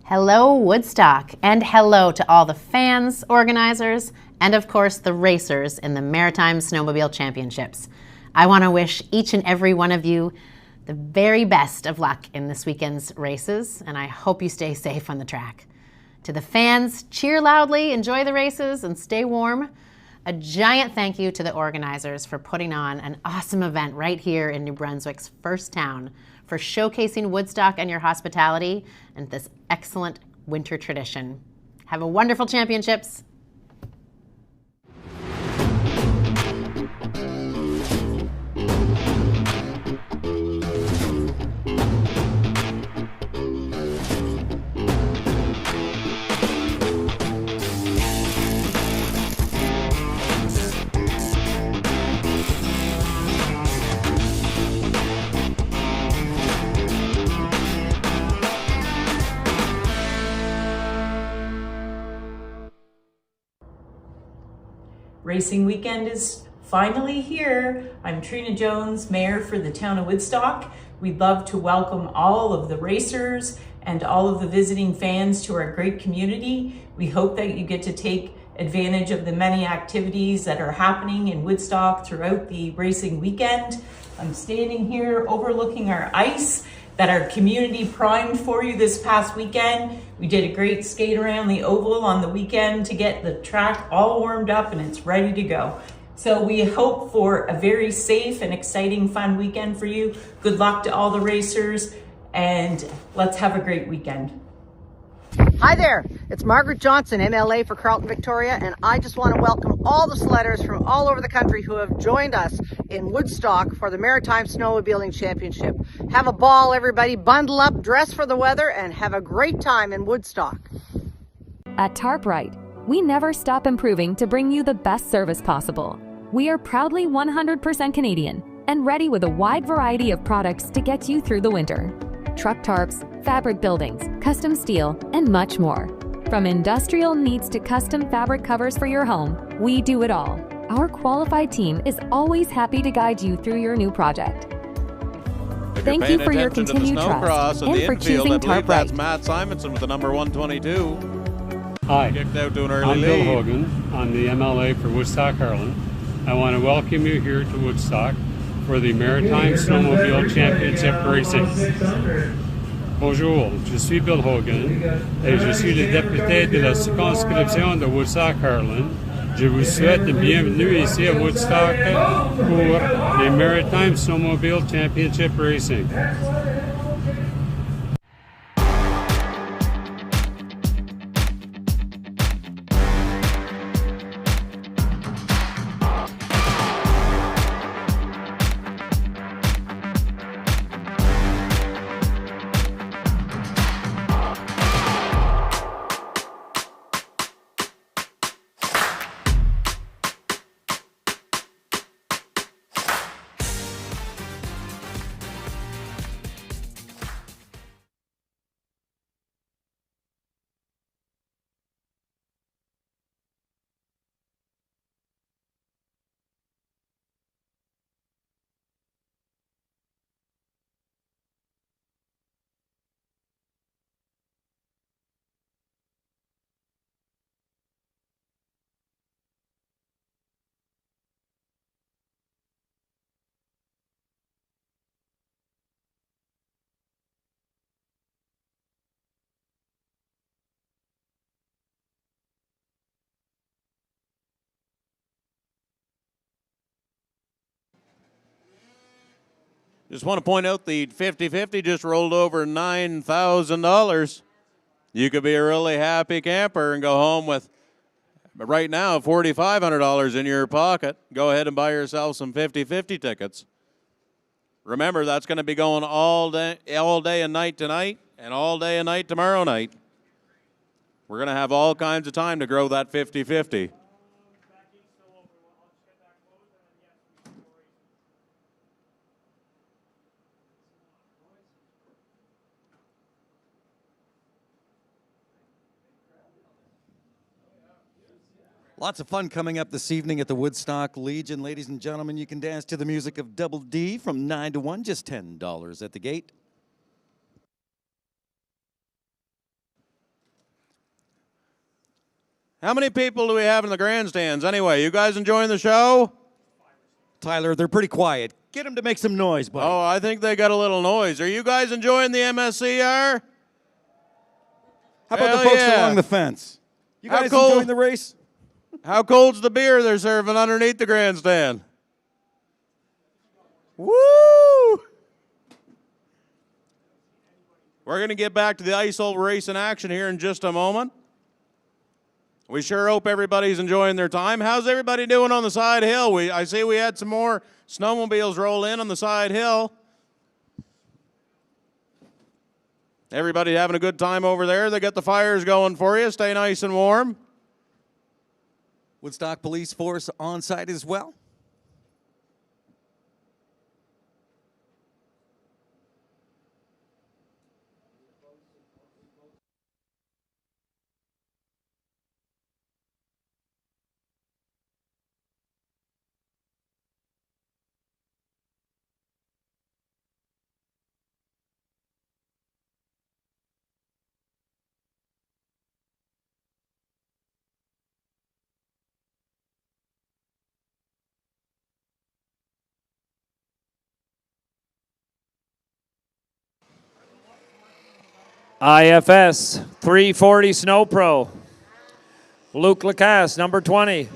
Hello, Woodstock, and hello to all the fans, organizers, and of course the racers in the Maritime Snowmobile Championships. I want to wish each and every one of you the very best of luck in this weekend's races, and I hope you stay safe on the track. To the fans, cheer loudly, enjoy the races, and stay warm. A giant thank you to the organizers for putting on an awesome event right here in New Brunswick's first town, for showcasing Woodstock and your hospitality and this excellent winter tradition. Have a wonderful championships. Racing weekend is finally here. I'm Trina Jones, Mayor for the town of Woodstock. We'd love to welcome all of the racers and all of the visiting fans to our great community. We hope that you get to take advantage of the many activities that are happening in Woodstock throughout the racing weekend. I'm standing here overlooking our ice that our community primed for you this past weekend. We did a great skate around the oval on the weekend to get the track all warmed up and it's ready to go. So we hope for a very safe and exciting, fun weekend for you. Good luck to all the racers and let's have a great weekend. Hi there, it's Margaret Johnson, MLA for Carleton, Victoria, and I just want to welcome all the sledders from all over the country who have joined us in Woodstock for the Maritime Snowmobiling Championship. Have a ball, everybody. Bundle up, dress for the weather, and have a great time in Woodstock. At TarpRite, we never stop improving to bring you the best service possible. We are proudly 100% Canadian and ready with a wide variety of products to get you through the winter. Truck tarps, fabric buildings, custom steel, and much more. From industrial needs to custom fabric covers for your home, we do it all. Our qualified team is always happy to guide you through your new project. If Thank you're you paying for your attention to the continued snowcross trust in and the for infield, I choosing believe Tarp that's Right. Matt Simonson with the number 122. Hi, Kicked out to an early I'm Bill lead. Hogan. I'm the MLA for Woodstock, Harlan. I want to welcome you here to Woodstock for the Maritime Snowmobile Championship Racing. Bonjour, je suis Bill Hogan et je suis le député de la circonscription de Woodstock-Harlan. Je vous souhaite la bienvenue ici à Woodstock pour les Maritime Snowmobile Championship Racing. Just want to point out the 50-50 just rolled over $9,000. You could be a really happy camper and go home with, right now, $4,500 in your pocket. Go ahead and buy yourself some 50-50 tickets. Remember, that's going to be going all day and night tonight, and all day and night tomorrow night. We're going to have all kinds of time to grow that 50-50. Lots of fun coming up this evening at the Woodstock Legion. Ladies and gentlemen, you can dance to the music of Double D from 9 to 1, just $10 at the gate. How many people do we have in the grandstands anyway? You guys enjoying the show? Tyler, they're pretty quiet. Get them to make some noise, buddy. Oh, I think they got a little noise. Are you guys enjoying the MSCR? How about Hell the folks yeah. along the fence? You How guys cold- enjoying the race? How cold's the beer they're serving underneath the grandstand? Woo! We're going to get back to the ice old race in action here in just a moment. We sure hope everybody's enjoying their time. How's everybody doing on the side hill? I see we had some more snowmobiles roll in on the side hill. Everybody having a good time over there? They got the fires going for you. Stay nice and warm. Woodstock Police Force on site as well. IFS 340 Snow Pro. Luke Lacasse, number 20.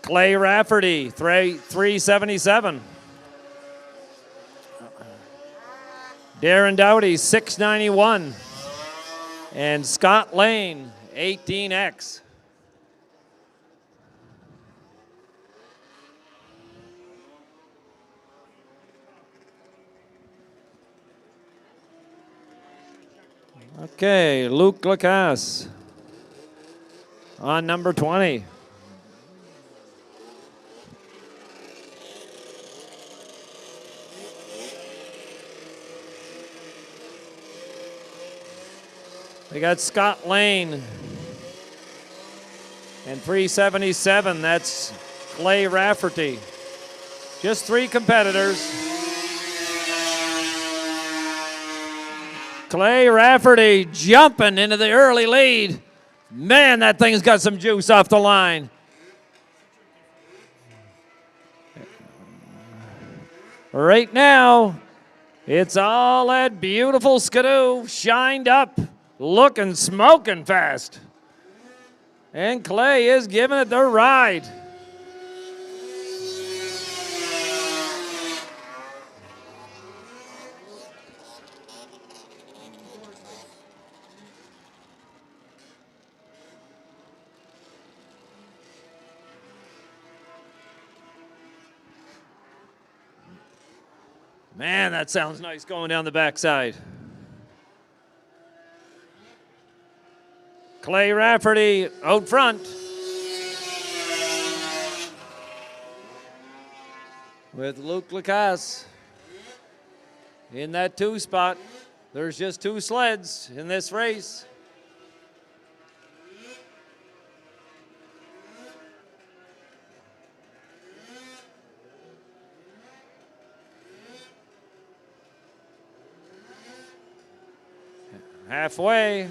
Clay Rafferty, 377. Darren Dowdy, 691. And Scott Lane, 18X. Okay, Luke Lacasse on number 20. We got Scott Lane and 377. That's Clay Rafferty. Just 3 competitors. Clay Rafferty jumping into the early lead. Man, that thing's got some juice off the line. Right now, it's all that beautiful skidoo, shined up, looking smoking fast. And Clay is giving it the ride. Man, that sounds nice going down the backside. Clay Rafferty out front. With Luke Lacasse in that 2 spot. There's just 2 sleds in this race. Halfway.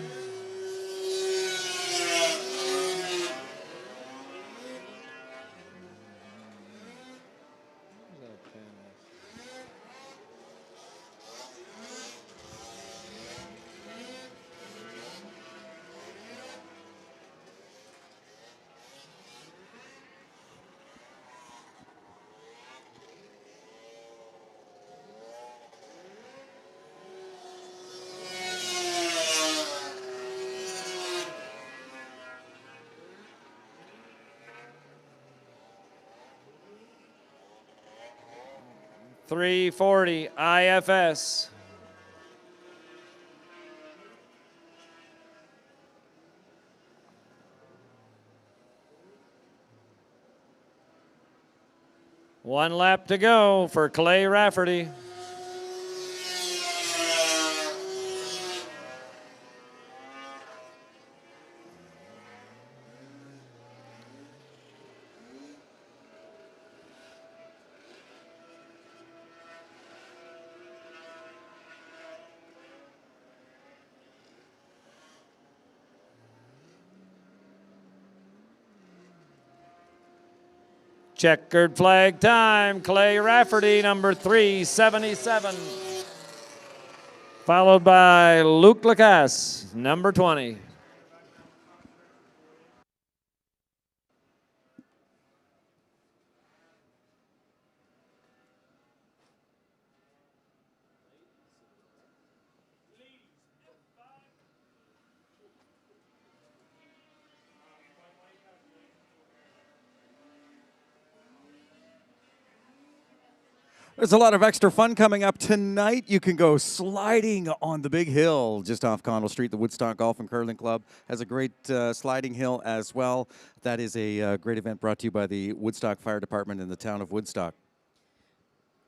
.340 IFS. One lap to go for Clay Rafferty. Checkered flag time, Clay Rafferty, number 377. Followed by Luke Lacasse, number 20. There's a lot of extra fun coming up tonight. You can go sliding on the big hill just off Connell Street. The Woodstock Golf and Curling Club has a great sliding hill as well. That is a great event brought to you by the Woodstock Fire Department in the town of Woodstock.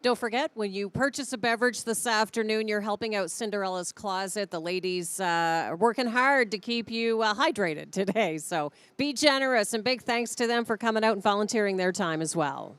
Don't forget, when you purchase a beverage this afternoon, you're helping out Cinderella's Closet. The ladies are working hard to keep you hydrated today. So be generous, and big thanks to them for coming out and volunteering their time as well.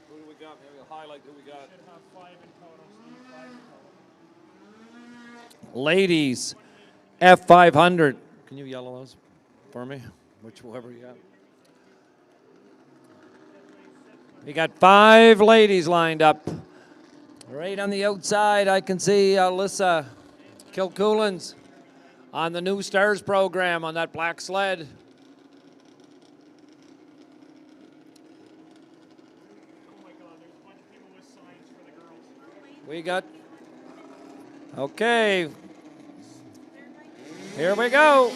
Who do we got? Maybe we'll highlight who we got. Should have 5 in total, so you need 5 in total. Ladies, F500. Can you yellow those for me? Whoever you got. We got 5 ladies lined up. Right on the outside, I can see Alyssa Kilcoolins on the New Stars program on that black sled. We got, okay, here we go.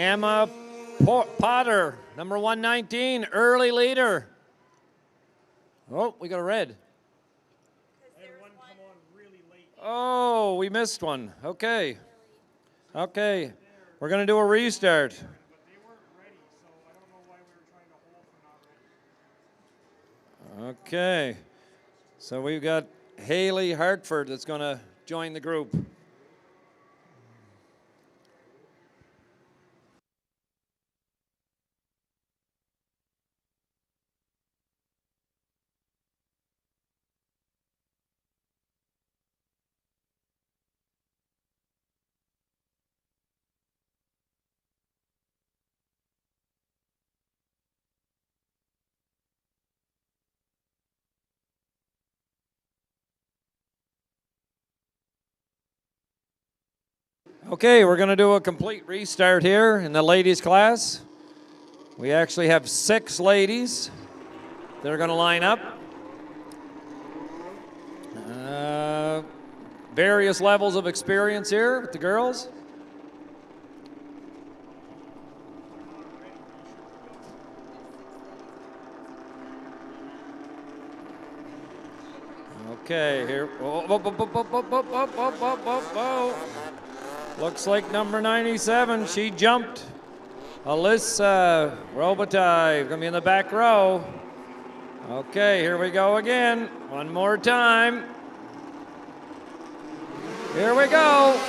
Emma Potter, number 119, early leader. Oh, we got a red. Oh, we missed one. Okay. Okay. We're going to do a restart. Okay. So we've got Haley Hartford that's going to join the group. Okay, we're going to do a complete restart here in the ladies class. We actually have 6 ladies that are going to line up. Various levels of experience here with the girls. Okay, here. Looks like number 97, she jumped. Alyssa Robitaille, gonna be in the back row. Okay, here we go again. One more time. Here we go.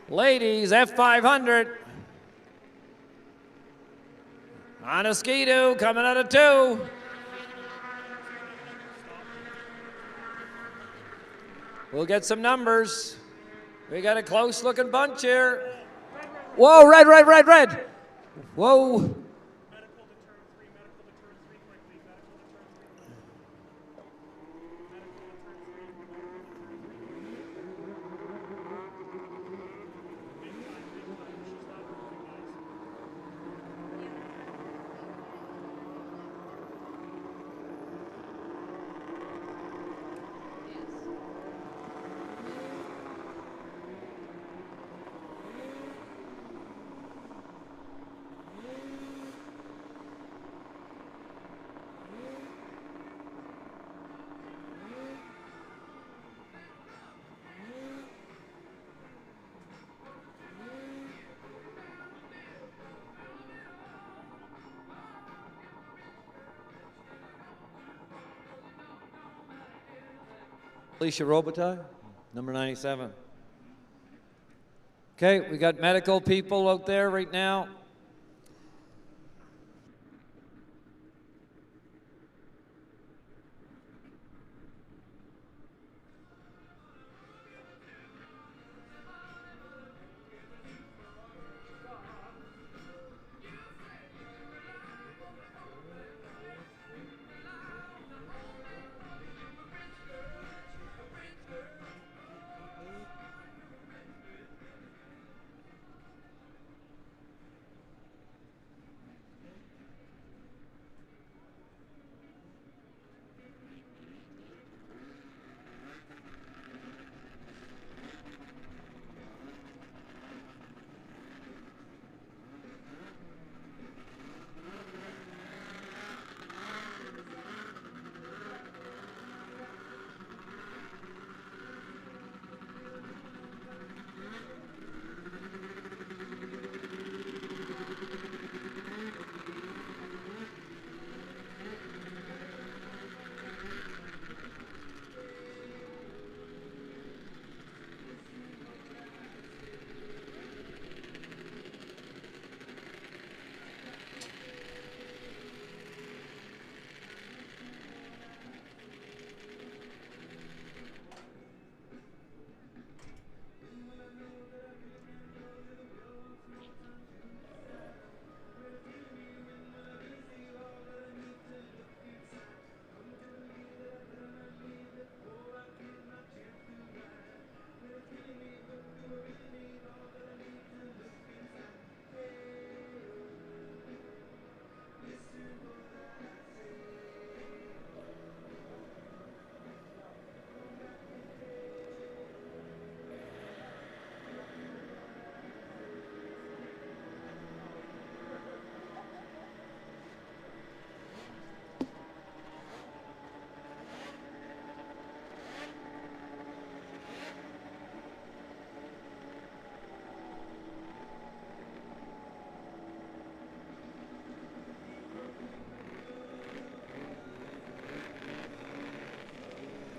Ladies, F500. On a skidoo, coming out of 2. We'll get some numbers. We got a close looking bunch here. Whoa, red, red, red, red. Whoa. Alicia Robitaille, number 97. Okay, we got medical people out there right now.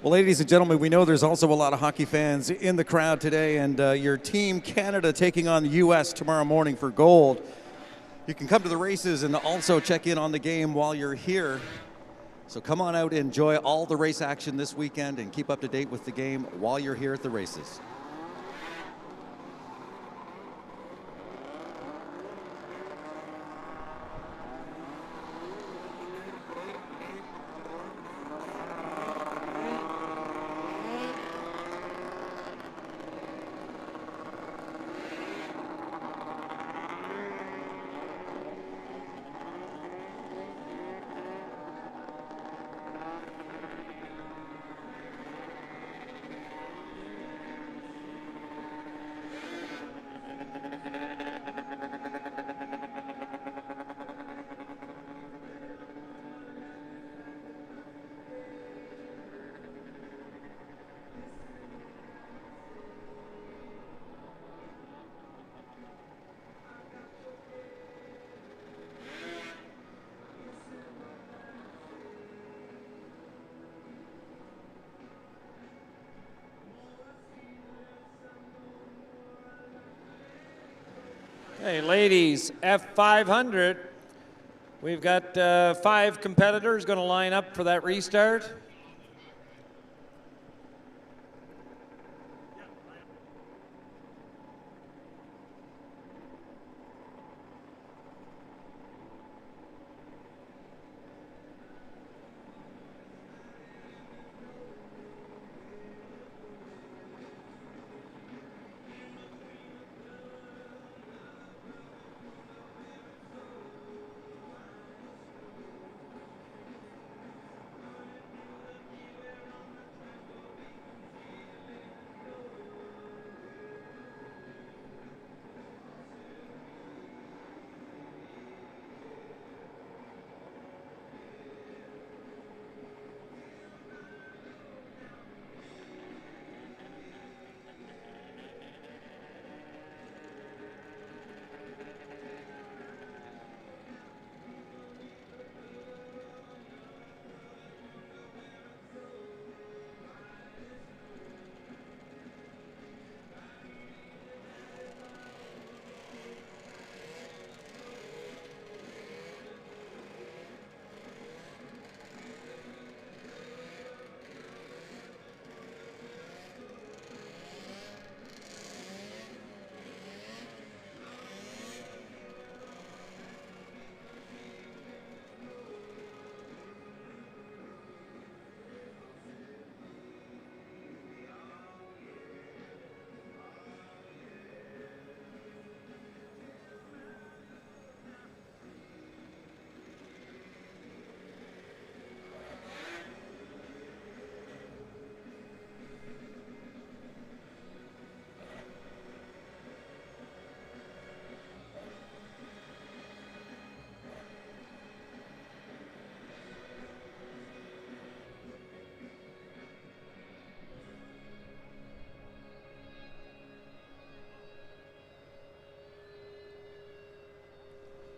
Well, ladies and gentlemen, we know there's also a lot of hockey fans in the crowd today, and your team, Canada, taking on the U.S. tomorrow morning for gold. You can come to the races and also check in on the game while you're here. So come on out, enjoy all the race action this weekend, and keep up to date with the game while you're here at the races. Hey, ladies, F500. We've got 5 competitors going to line up for that restart.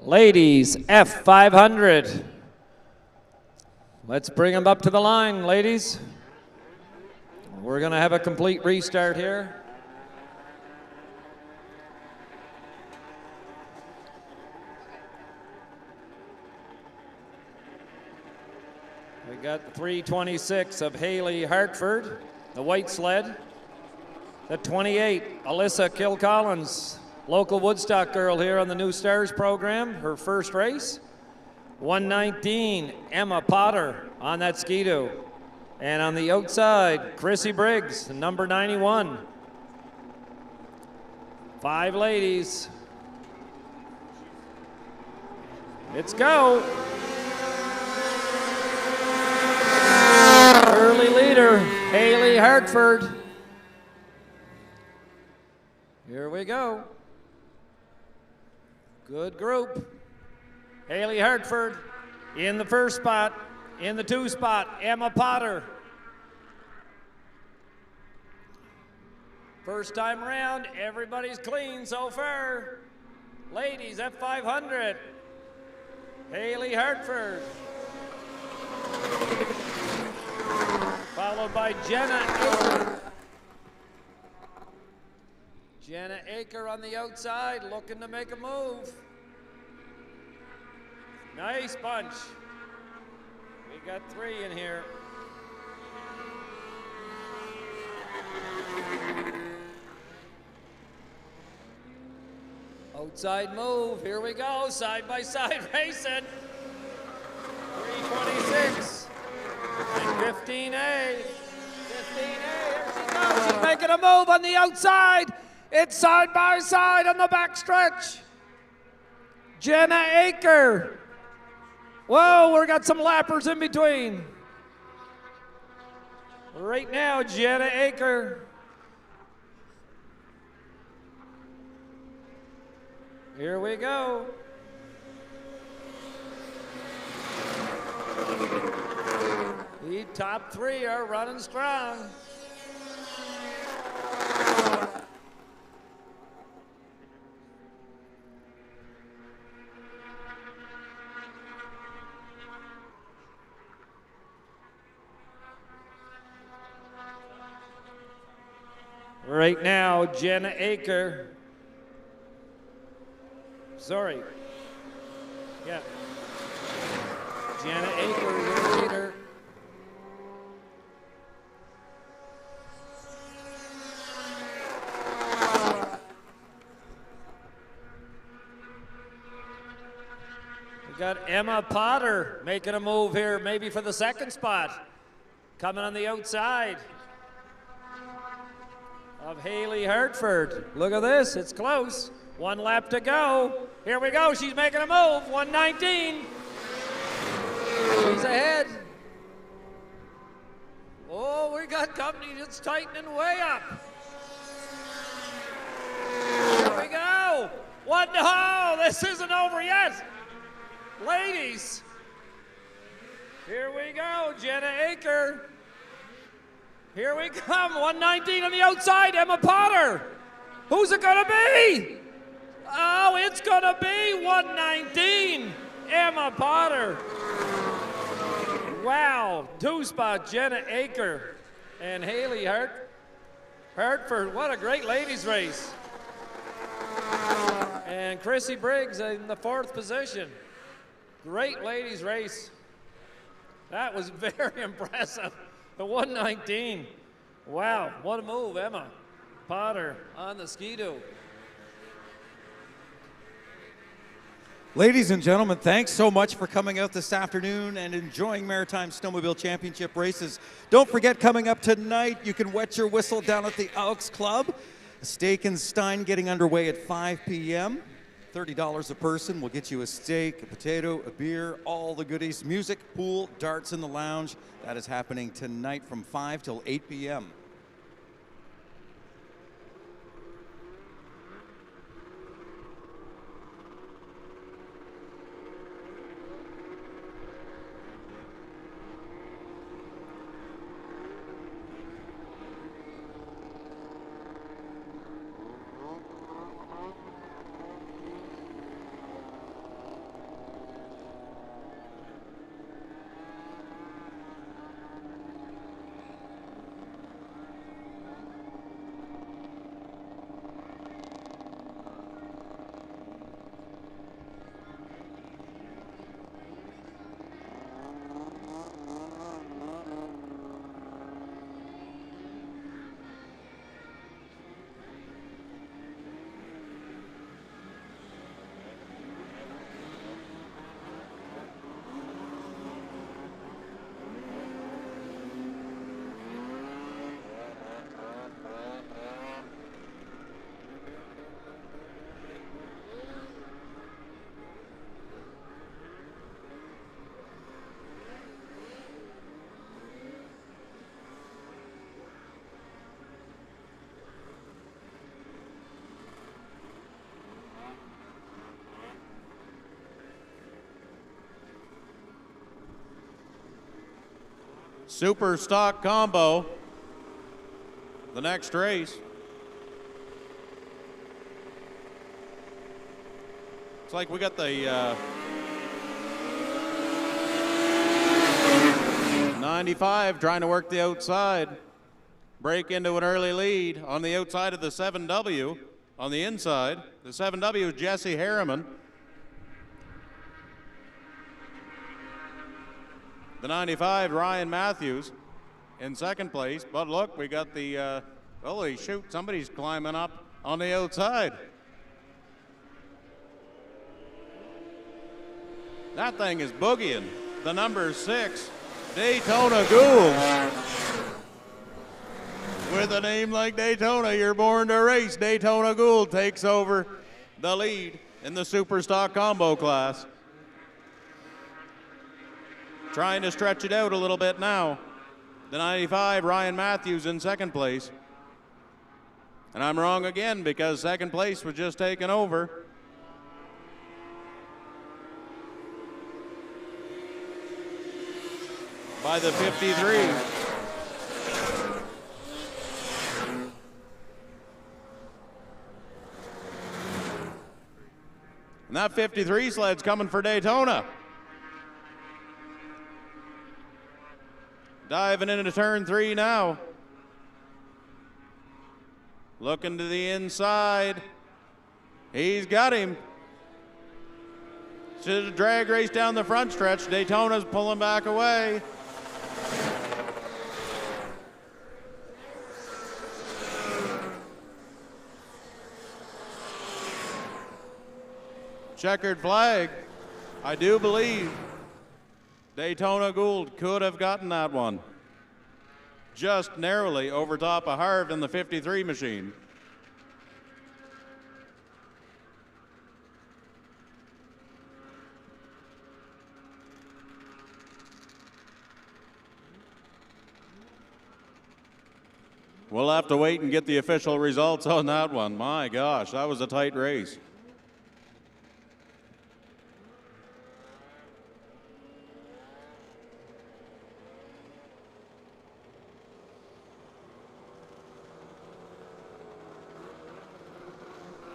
Ladies, F500. Let's bring them up to the line, ladies. We're going to have a complete restart here. We got the 326 of Haley Hartford, the white sled. The 28, Alyssa Kilcollins, local Woodstock girl here on the New Stars program, her first race. 119, Emma Potter on that Ski-Doo. And on the outside, Chrissy Briggs, number 91. 5 ladies. Let's go. Early leader, Haley Hartford. Here we go. Good group. Haley Hartford in the first spot. In the 2 spot, Emma Potter. First time around, everybody's clean so far. Ladies, F500. Haley Hartford. followed by Jenna Aker. Jenna Aker on the outside, looking to make a move. Nice bunch. We got 3 in here. Outside move, here we go, side by side racing. 326 and 15A. 15A, here she goes, she's making a move on the outside. It's side by side on the back stretch. Jenna Aker. Whoa, we got some lappers in between. Right now, Jenna Aker. Here we go. The top 3 are running strong. Right now, Jenna Aker. Sorry. Yeah. Jenna Aker, your leader. We got Emma Potter making a move here, maybe for the second spot. Coming on the outside of Haley Hartford. Look at this, it's close. 1 lap to go. Here we go, she's making a move, 119. She's ahead. Oh, we got company that's tightening way up. Here we go. Oh, this isn't over yet. Ladies, here we go, Jenna Aker. Here we come, 119 on the outside, Emma Potter. Who's it gonna be? Oh, it's gonna be 119, Emma Potter. Wow, 2-spot Jenna Aker and Haley Hartford. What a great ladies race. And Chrissy Briggs in the 4th position. Great ladies race. That was very impressive. The 119. Wow, what a move, Emma Potter on the Ski-Doo. Ladies and gentlemen, thanks so much for coming out this afternoon and enjoying Maritime Snowmobile Championship races. Don't forget, coming up tonight, you can wet your whistle down at the Elks Club. Steak and Stein getting underway at 5 p.m. $30 a person will get you a steak, a potato, a beer, all the goodies. Music, pool, darts in the lounge. That is happening tonight from 5 till 8 p.m. Super stock combo, the next race. It's like we got the 95 trying to work the outside. Break into an early lead on the outside of the 7W. On the inside, the 7W is Jesse Harriman. The 95, Ryan Matthews in second place. But look, we got the, holy shoot, somebody's climbing up on the outside. That thing is boogieing. The number 6, Daytona Gould. With a name like Daytona, you're born to race. Daytona Gould takes over the lead in the Super Stock Combo class. Trying to stretch it out a little bit now. The 95, Ryan Matthews in second place. And I'm wrong again because second place was just taken over. By the 53. And that 53 sled's coming for Daytona. Diving into turn 3 now. Looking to the inside. He's got him. Should have drag race down the front stretch. Daytona's pulling back away. Checkered flag. I do believe Daytona Gould could have gotten that one. Just narrowly over top of Harv in the 53 machine. We'll have to wait and get the official results on that one. My gosh, that was a tight race.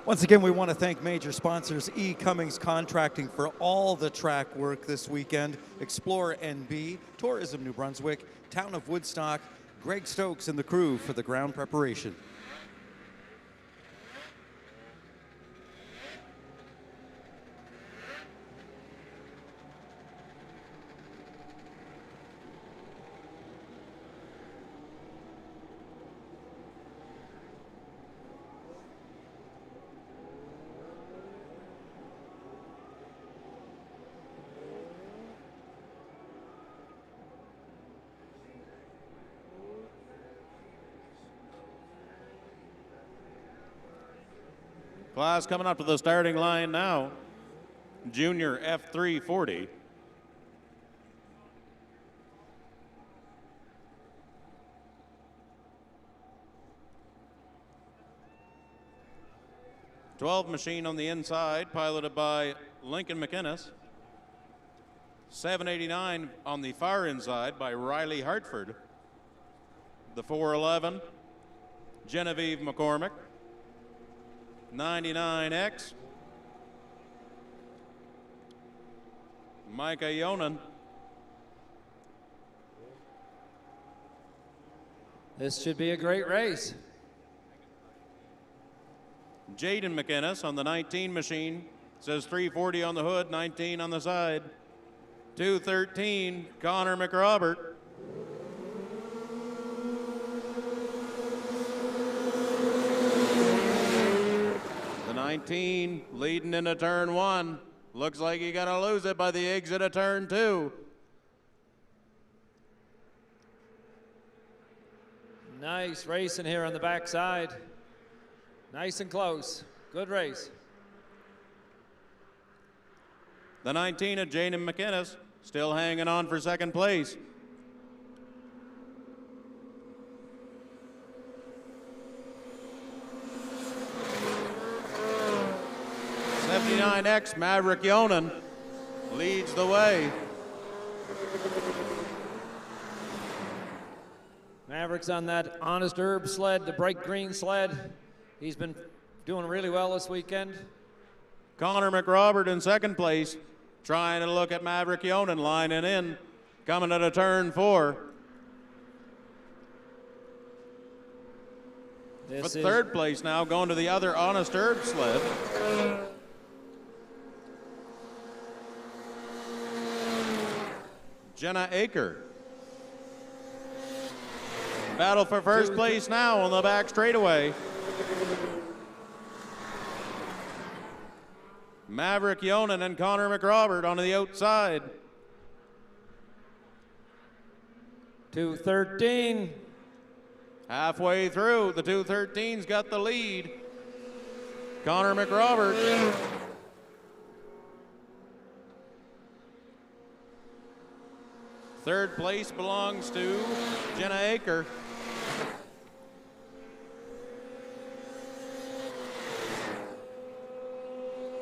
Once again, we want to thank major sponsors E. Cummings Contracting for all the track work this weekend, Explore NB, Tourism New Brunswick, Town of Woodstock, Greg Stokes and the crew for the ground preparation. Class coming up to the starting line now. Junior F340. '12 machine on the inside, piloted by Lincoln McInnes. 789 on the far inside by Riley Hartford. The 411, Genevieve McCormick. 99X, Micah Yonan. This should be a great race. Jaden McInnes on the 19 machine, says 340 on the hood, 19 on the side. 213, Connor McRobert. The 19 leading into turn 1. Looks like you're gonna lose it by the exit of turn 2. Nice racing here on the backside. Nice and close. Good race. The 19 of Jaden McInnes still hanging on for second place. '79X Maverick Yonan leads the way. Maverick's on that Honest Herb sled, the bright green sled. He's been doing really well this weekend. Connor McRobert in second place, trying to look at Maverick Yonan lining in. coming out of turn 4. For third place now, going to the other Honest Herb sled. Jenna Aker. Battle for first place now on the back straightaway. Maverick Yonan and Connor McRobert on the outside. 2:13. Halfway through, the 2:13's got the lead. Connor McRobert. Third place belongs to Jenna Aker.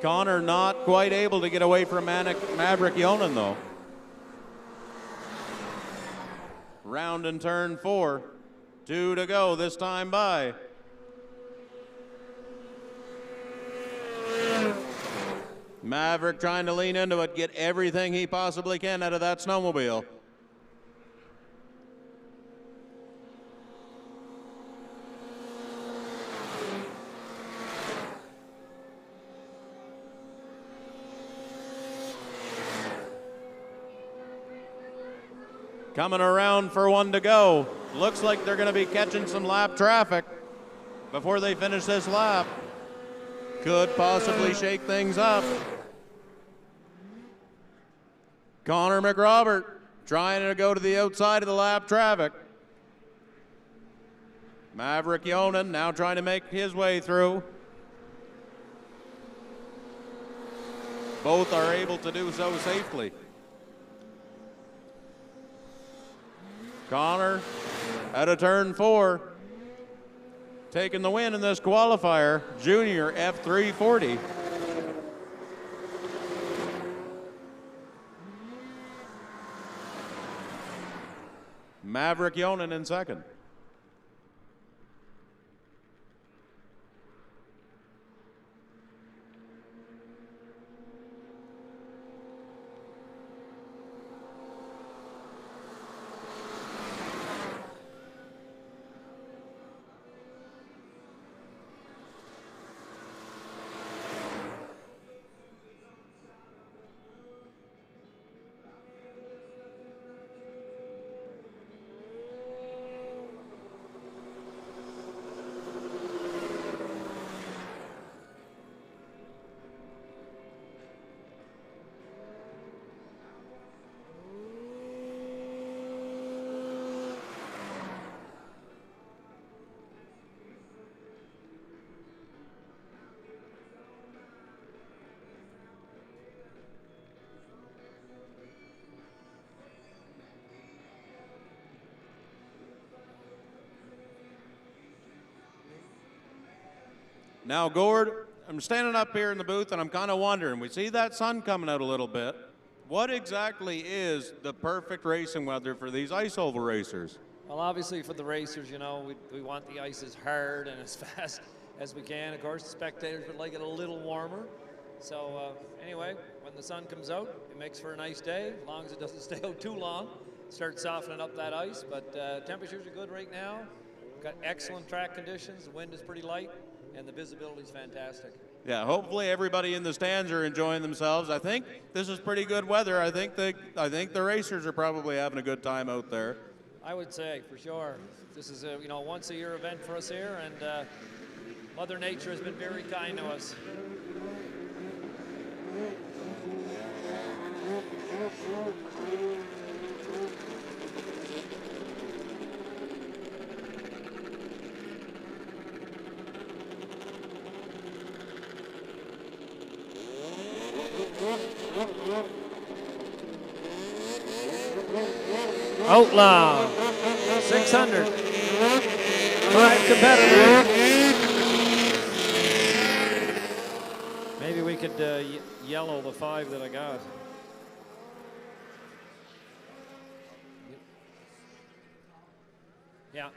Connor not quite able to get away from Maverick Yonan though. Round and turn 4. 2 to go this time by. Maverick trying to lean into it, get everything he possibly can out of that snowmobile. Coming around for 1 to go. Looks like they're going to be catching some lap traffic before they finish this lap. Could possibly shake things up. Connor McRobert trying to go to the outside of the lap traffic. Maverick Yonan now trying to make his way through. Both are able to do so safely. Connor out of turn 4, taking the win in this qualifier, junior F340. Maverick Yonan in second. Now, Gord, I'm standing up here in the booth and I'm kind of wondering, we see that sun coming out a little bit. What exactly is the perfect racing weather for these ice oval racers? Well, obviously for the racers, you know, we want the ice as hard and as fast as we can. Of course, the spectators would like it a little warmer. So anyway, when the sun comes out, it makes for a nice day, as long as it doesn't stay out too long. Start softening up that ice, but temperatures are good right now. We've got excellent track conditions. The wind is pretty light, and the visibility is fantastic. Yeah, hopefully everybody in the stands are enjoying themselves. I think this is pretty good weather. I think the racers are probably having a good time out there. I would say, for sure. This is a once a year event for us here, and Mother Nature has been very kind to us. Outlaw, 600, 5 competitors. Maybe we could yellow the 5 that I got. Yeah. Of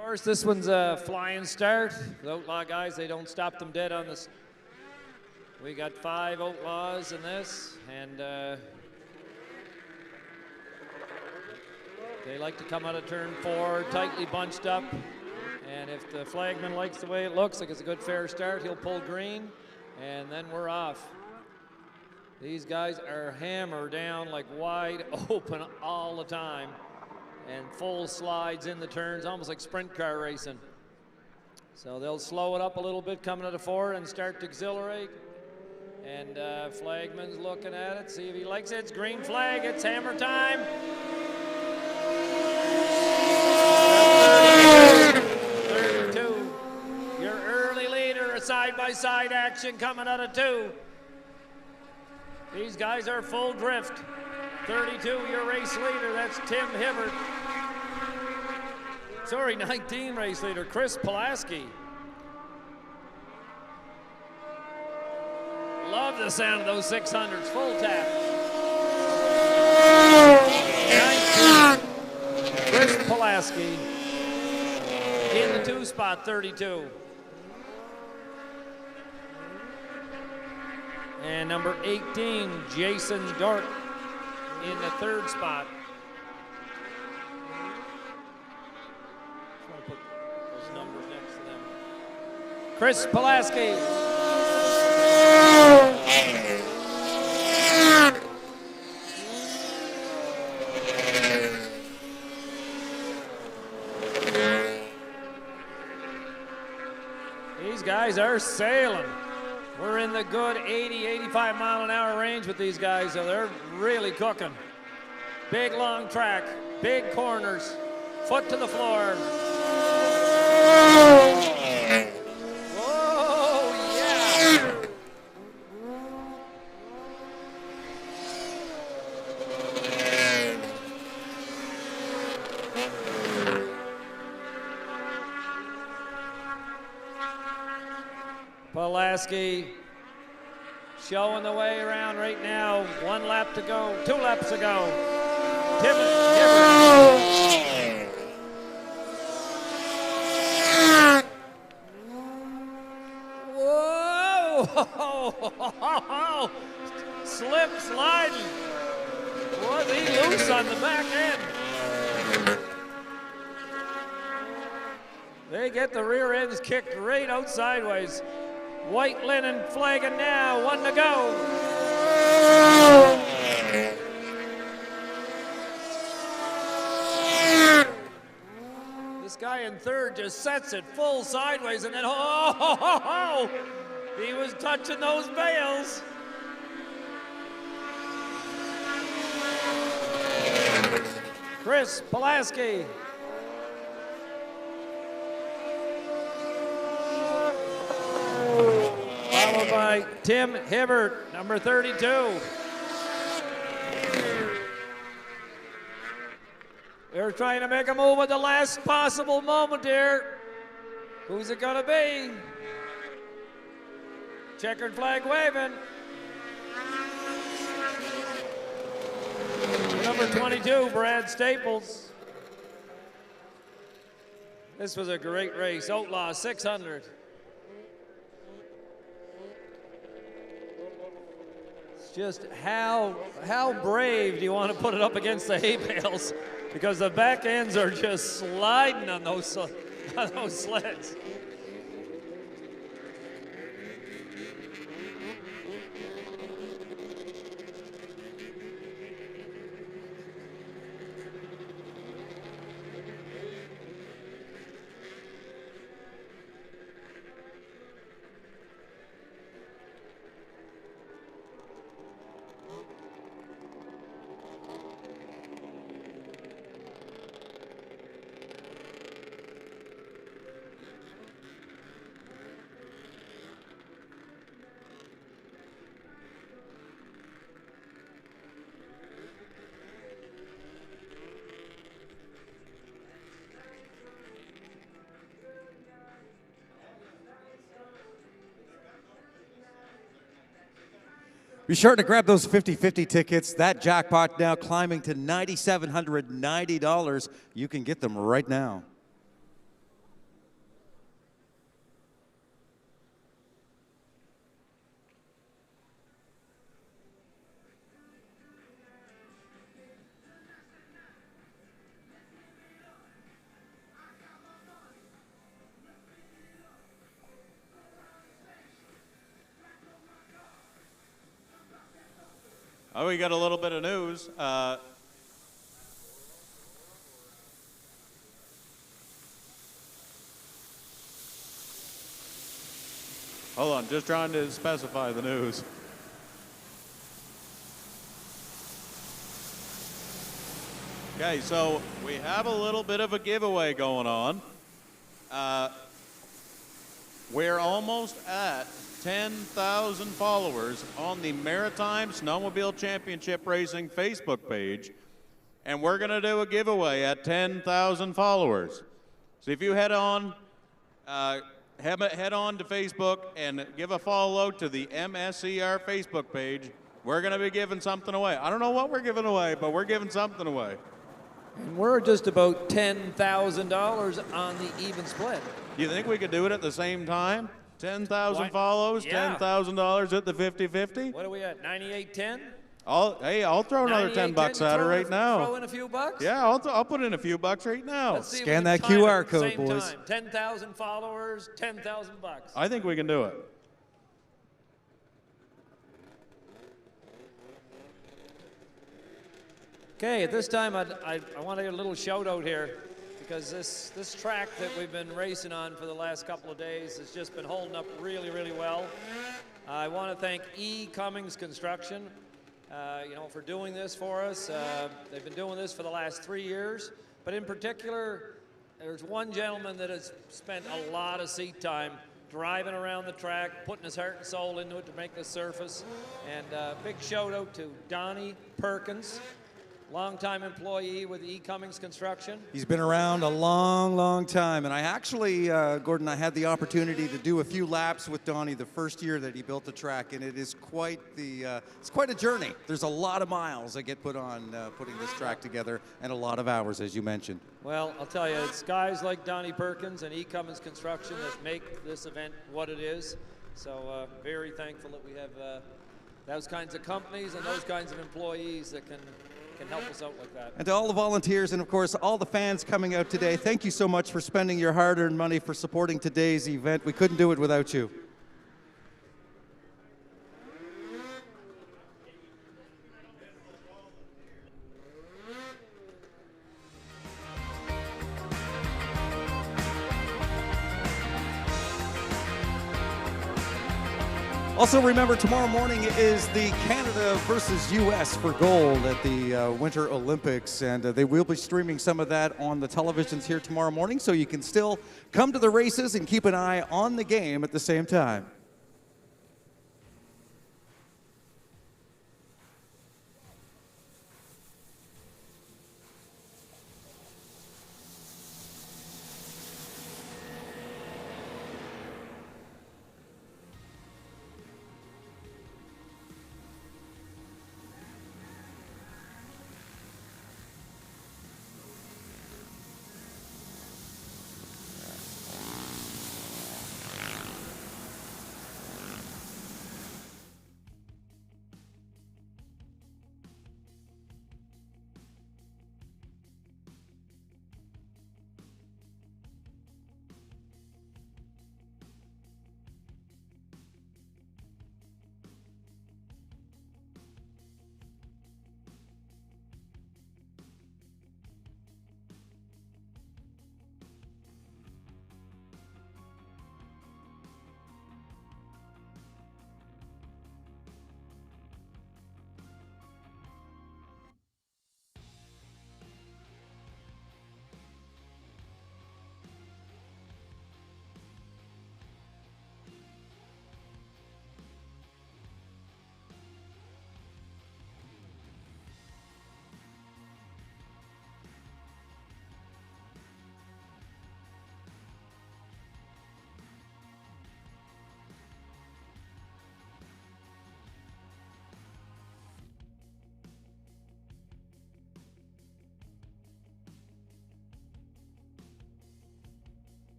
course, this one's a flying start. The Outlaw guys, they don't stop them dead on this. We got 5 outlaws in this, and they like to come out of turn 4 tightly bunched up. And if the flagman likes the way it looks, like it's a good fair start, he'll pull green, and then we're off. These guys are hammer down like wide open all the time, and full slides in the turns, almost like sprint car racing. So they'll slow it up a little bit coming to the 4 and start to exhilarate. And flagman's looking at it, see if he likes it. It's green flag, it's hammer time. 32. Your early leader, a side-by-side action coming out of 2. These guys are full drift. 32, your race leader, that's Tim Hibbert. Sorry, 19 race leader, Chris Pulaski. Love the sound of those 600s, full tap. 19, Chris Pulaski in the 2 spot, 32. And number 18, Jason Dork in the 3rd spot. Just want to put those numbers next to them. Chris Pulaski. These guys are sailing. We're in the good 80, 85 mile an hour range with these guys, so they're really cooking. Big long track, big corners, foot to the floor. Whoa, yeah. Pulaski showing the way around right now. 1 lap to go, 2 laps to go. Tim Hibbert. Whoa! Slip sliding. Was he loose on the back end? They get the rear ends kicked right out sideways. White linen flagging now, 1 to go. This guy in 3rd just sets it full sideways, and then he was touching those bales. Chris Pulaski. Followed by Tim Hibbert, number 32. They're trying to make a move at the last possible moment here. Who's it gonna be? Checkered flag waving. Number 22, Brad Staples. This was a great race. Outlaw 600. Just how brave do you want to put it up against the hay bales? Because the back ends are just sliding on those sleds. Be sure to grab those 50-50 tickets. That jackpot now climbing to $9,790. You can get them right now. Oh, we got a little bit of news. Hold on, just trying to specify the news. Okay, so we have a little bit of a giveaway going on. We're almost at 10,000 followers on the Maritime Snowmobile Championship Racing Facebook page, and we're going to do a giveaway at 10,000 followers. So if you head on to Facebook and give a follow to the MSCR Facebook page, we're going to be giving something away. I don't know what we're giving away, but we're giving something away. And we're just about $10,000 on the even split. You think we could do it at the same time? 10,000 follows, Yeah. $10,000 at the 50-50? What are we at, 98.10? I'll throw another 10 bucks at her right now. Throw in a few bucks? Yeah, I'll put in a few bucks right now. Let's see if we Scan can that time QR it at the code, same boys. time. 10,000 followers, 10,000 bucks. I think we can do it. Okay, at this time, I want to get a little shout out here because this track that we've been racing on for the last couple of days has just been holding up really, really well. I want to thank E. Cummings Construction, for doing this for us. They've been doing this for the last 3 years, but in particular, there's one gentleman that has spent a lot of seat time driving around the track, putting his heart and soul into it to make this surface. And big shout out to Donnie Perkins, longtime employee with E. Cummings Construction. He's been around a long, long time. And I actually, Gordon, I had the opportunity to do a few laps with Donnie the first year that he built the track, and it is quite it's quite a journey. There's a lot of miles that get put on putting this track together, and a lot of hours, as you mentioned. Well, I'll tell you, it's guys like Donnie Perkins and E. Cummings Construction that make this event what it is. So very thankful that we have those kinds of companies and those kinds of employees that can help us out like that. And to all the volunteers and, of course, all the fans coming out today, thank you so much for spending your hard-earned money for supporting today's event. We couldn't do it without you. Also remember, tomorrow morning is the Canada versus U.S. for gold at the Winter Olympics, and they will be streaming some of that on the televisions here tomorrow morning, so you can still come to the races and keep an eye on the game at the same time.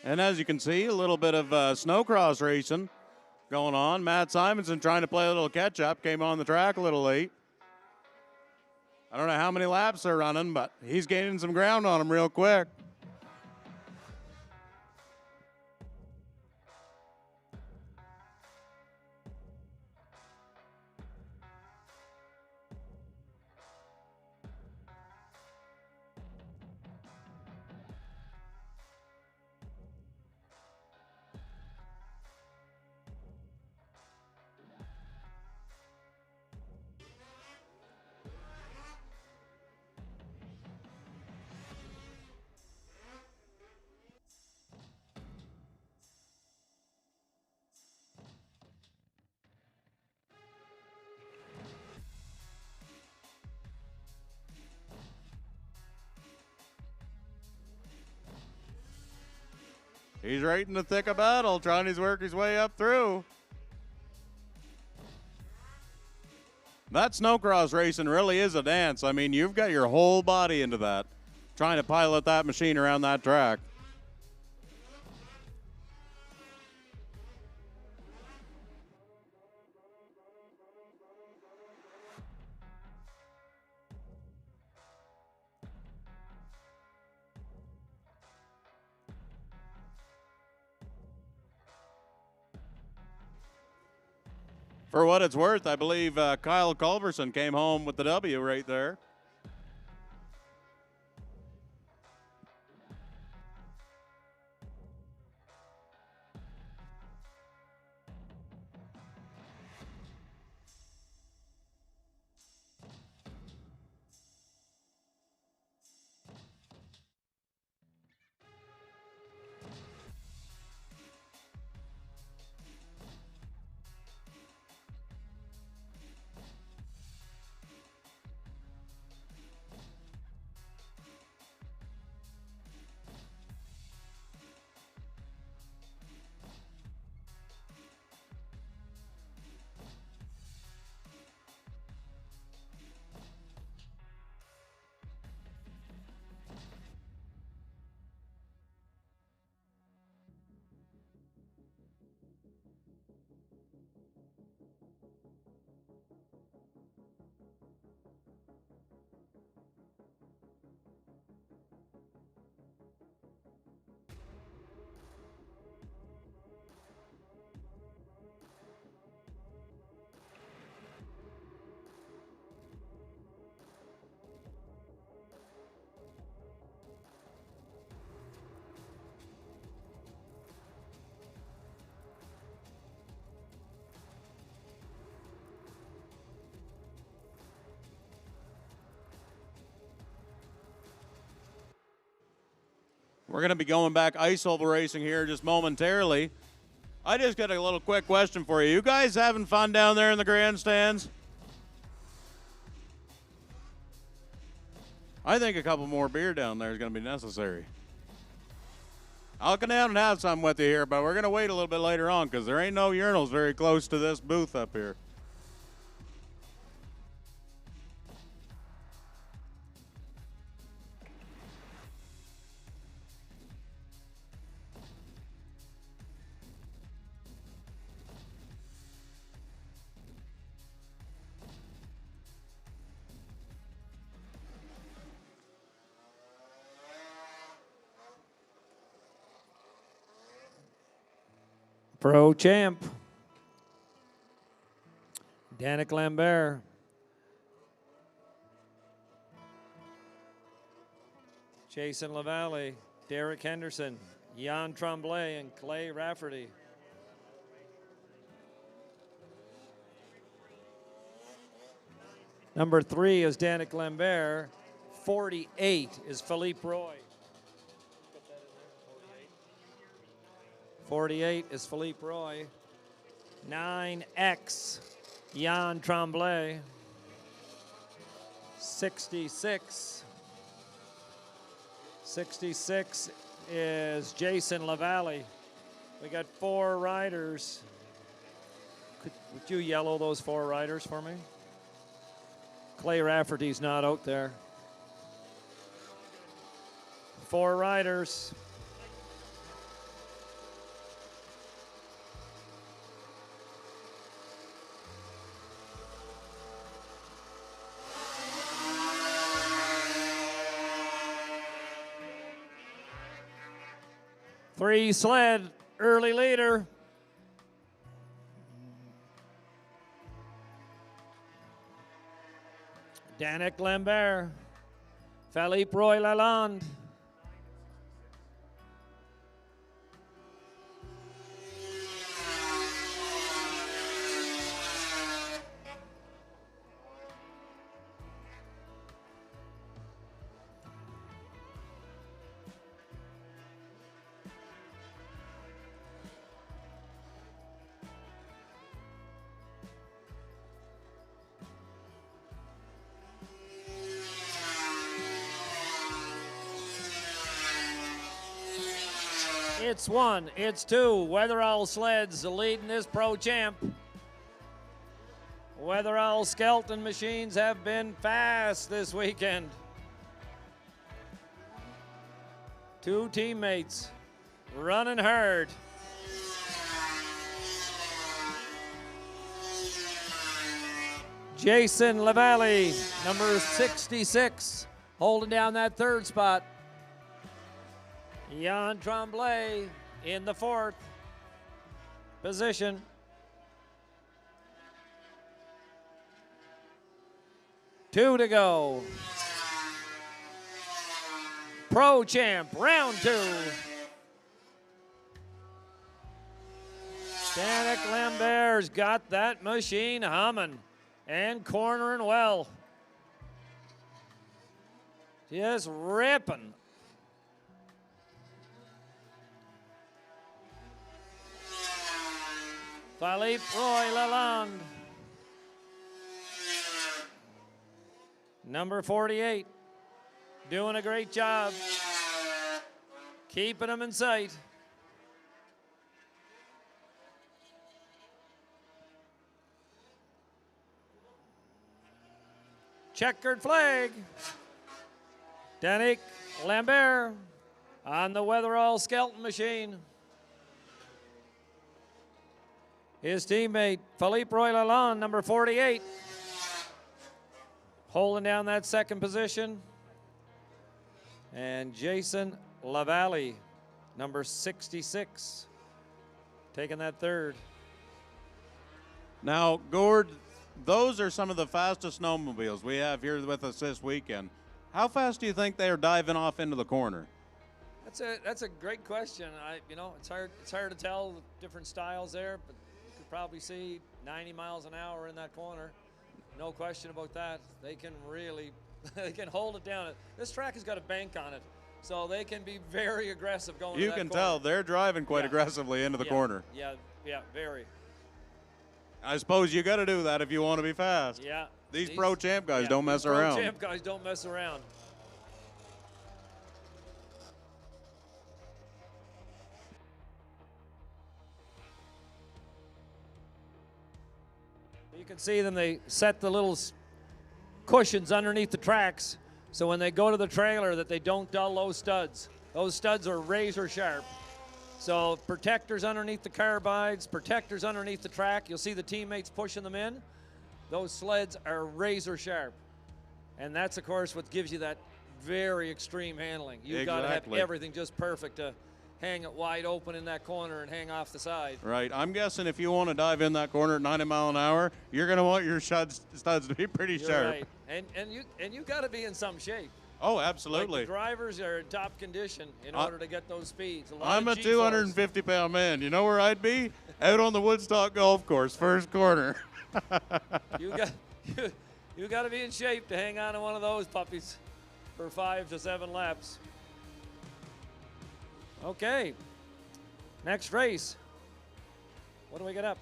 And as you can see, a little bit of snowcross racing going on. Matt Simonson trying to play a little catch-up, came on the track a little late. I don't know how many laps they're running, but he's gaining some ground on him real quick. He's right in the thick of battle, trying to work his way up through. That snowcross racing really is a dance. I mean, you've got your whole body into that, trying to pilot that machine around that track. For what it's worth, I believe Kyle Culberson came home with the W right there. We're going to be going back ice oval racing here just momentarily. I just got a little quick question for you. You guys having fun down there in the grandstands? I think a couple more beer down there is going to be necessary. I'll come down and have some with you here, but we're going to wait a little bit later on because there ain't no urinals very close to this booth up here. Pro champ, Danik Lambert. Jason Lavalley, Derek Henderson, Jan Tremblay, and Clay Rafferty. Number 3 is Danik Lambert. 48 is Philippe Roy. 48 is Philippe Roy. 9X, Jan Tremblay. 66 is Jason Lavalley. We got 4 riders. Would you yellow those 4 riders for me? Clay Rafferty's not out there. 4 riders. 3 sled, early leader. Danik Lambert, Philippe Roy Lalonde. It's 1, it's 2. Weatherall Sleds leading this Pro Champ. Weatherall Skelton machines have been fast this weekend. 2 teammates running hard. Jason Lavallee, number 66, holding down that 3rd spot. Jan Tremblay in the 4th position. 2 to go. Pro Champ, round 2. Danik Lambert's got that machine humming and cornering well. Just ripping. Philippe Roy Lalonde, number 48, doing a great job, keeping them in sight. Checkered flag. Danik Lambert on the Weatherall Skelton machine. His teammate, Philippe Roy Lalonde, number 48, holding down that 2nd position. And Jason Lavallee, number 66, taking that 3rd. Now, Gord, those are some of the fastest snowmobiles we have here with us this weekend. How fast do you think they are diving off into the corner? That's a great question. It's hard to tell the different styles there, but probably see 90 miles an hour in that corner. No question about that. They can really, they can hold it down. This track has got a bank on it, so they can be very aggressive going You to that can corner. tell they're driving quite aggressively into the corner. Yeah, very. I suppose you got to do that if you want to be fast. Yeah. These Pro Champ guys don't mess around. Pro Champ guys don't mess around. You can see them, they set the little cushions underneath the tracks so when they go to the trailer that they don't dull those studs. Those studs are razor sharp. So protectors underneath the carbides, protectors underneath the track. You'll see the teammates pushing them in. Those sleds are razor sharp. And that's, of course, what gives you that very extreme handling. You've got to have everything just perfect to hang it wide open in that corner and hang off the side. Right. I'm guessing if you want to dive in that corner at 90 mile an hour, you're going to want your studs to be pretty sharp. Right. And you got to be in some shape. Oh, absolutely. Like the drivers are in top condition in order to get those speeds. I'm a 250-pound man. You know where I'd be? Out on the Woodstock Golf Course, first corner. you got to be in shape to hang on to one of those puppies for 5 to 7 laps. Okay, next race. What do we get up?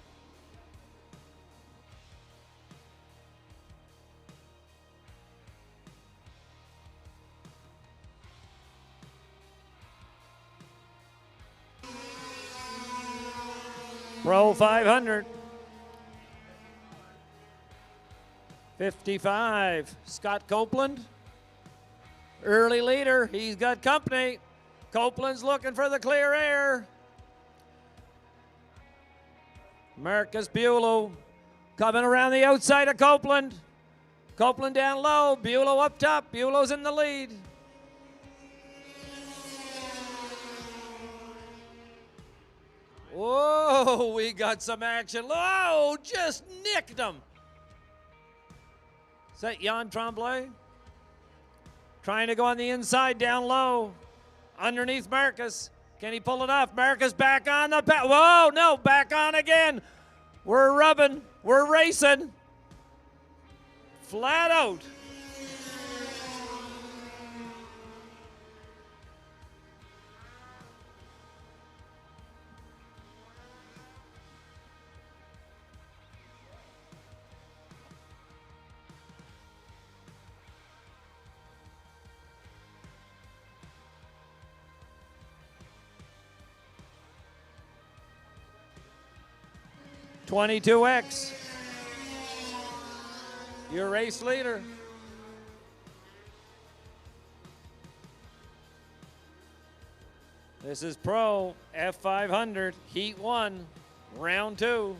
Pro 500. 55, Scott Copeland. Early leader, he's got company. Copeland's looking for the clear air. Marcus Buelow coming around the outside of Copeland. Copeland down low, Buelow up top. Buelow's in the lead. Whoa, we got some action. Oh, just nicked him. Is that Jan Tremblay? Trying to go on the inside, down low. Underneath Marcus. Can he pull it off? Marcus back on the back. Whoa, no, back on again. We're rubbing. We're racing. Flat out. $22X. Your race leader. This is Pro F500, Heat 1, Round 2.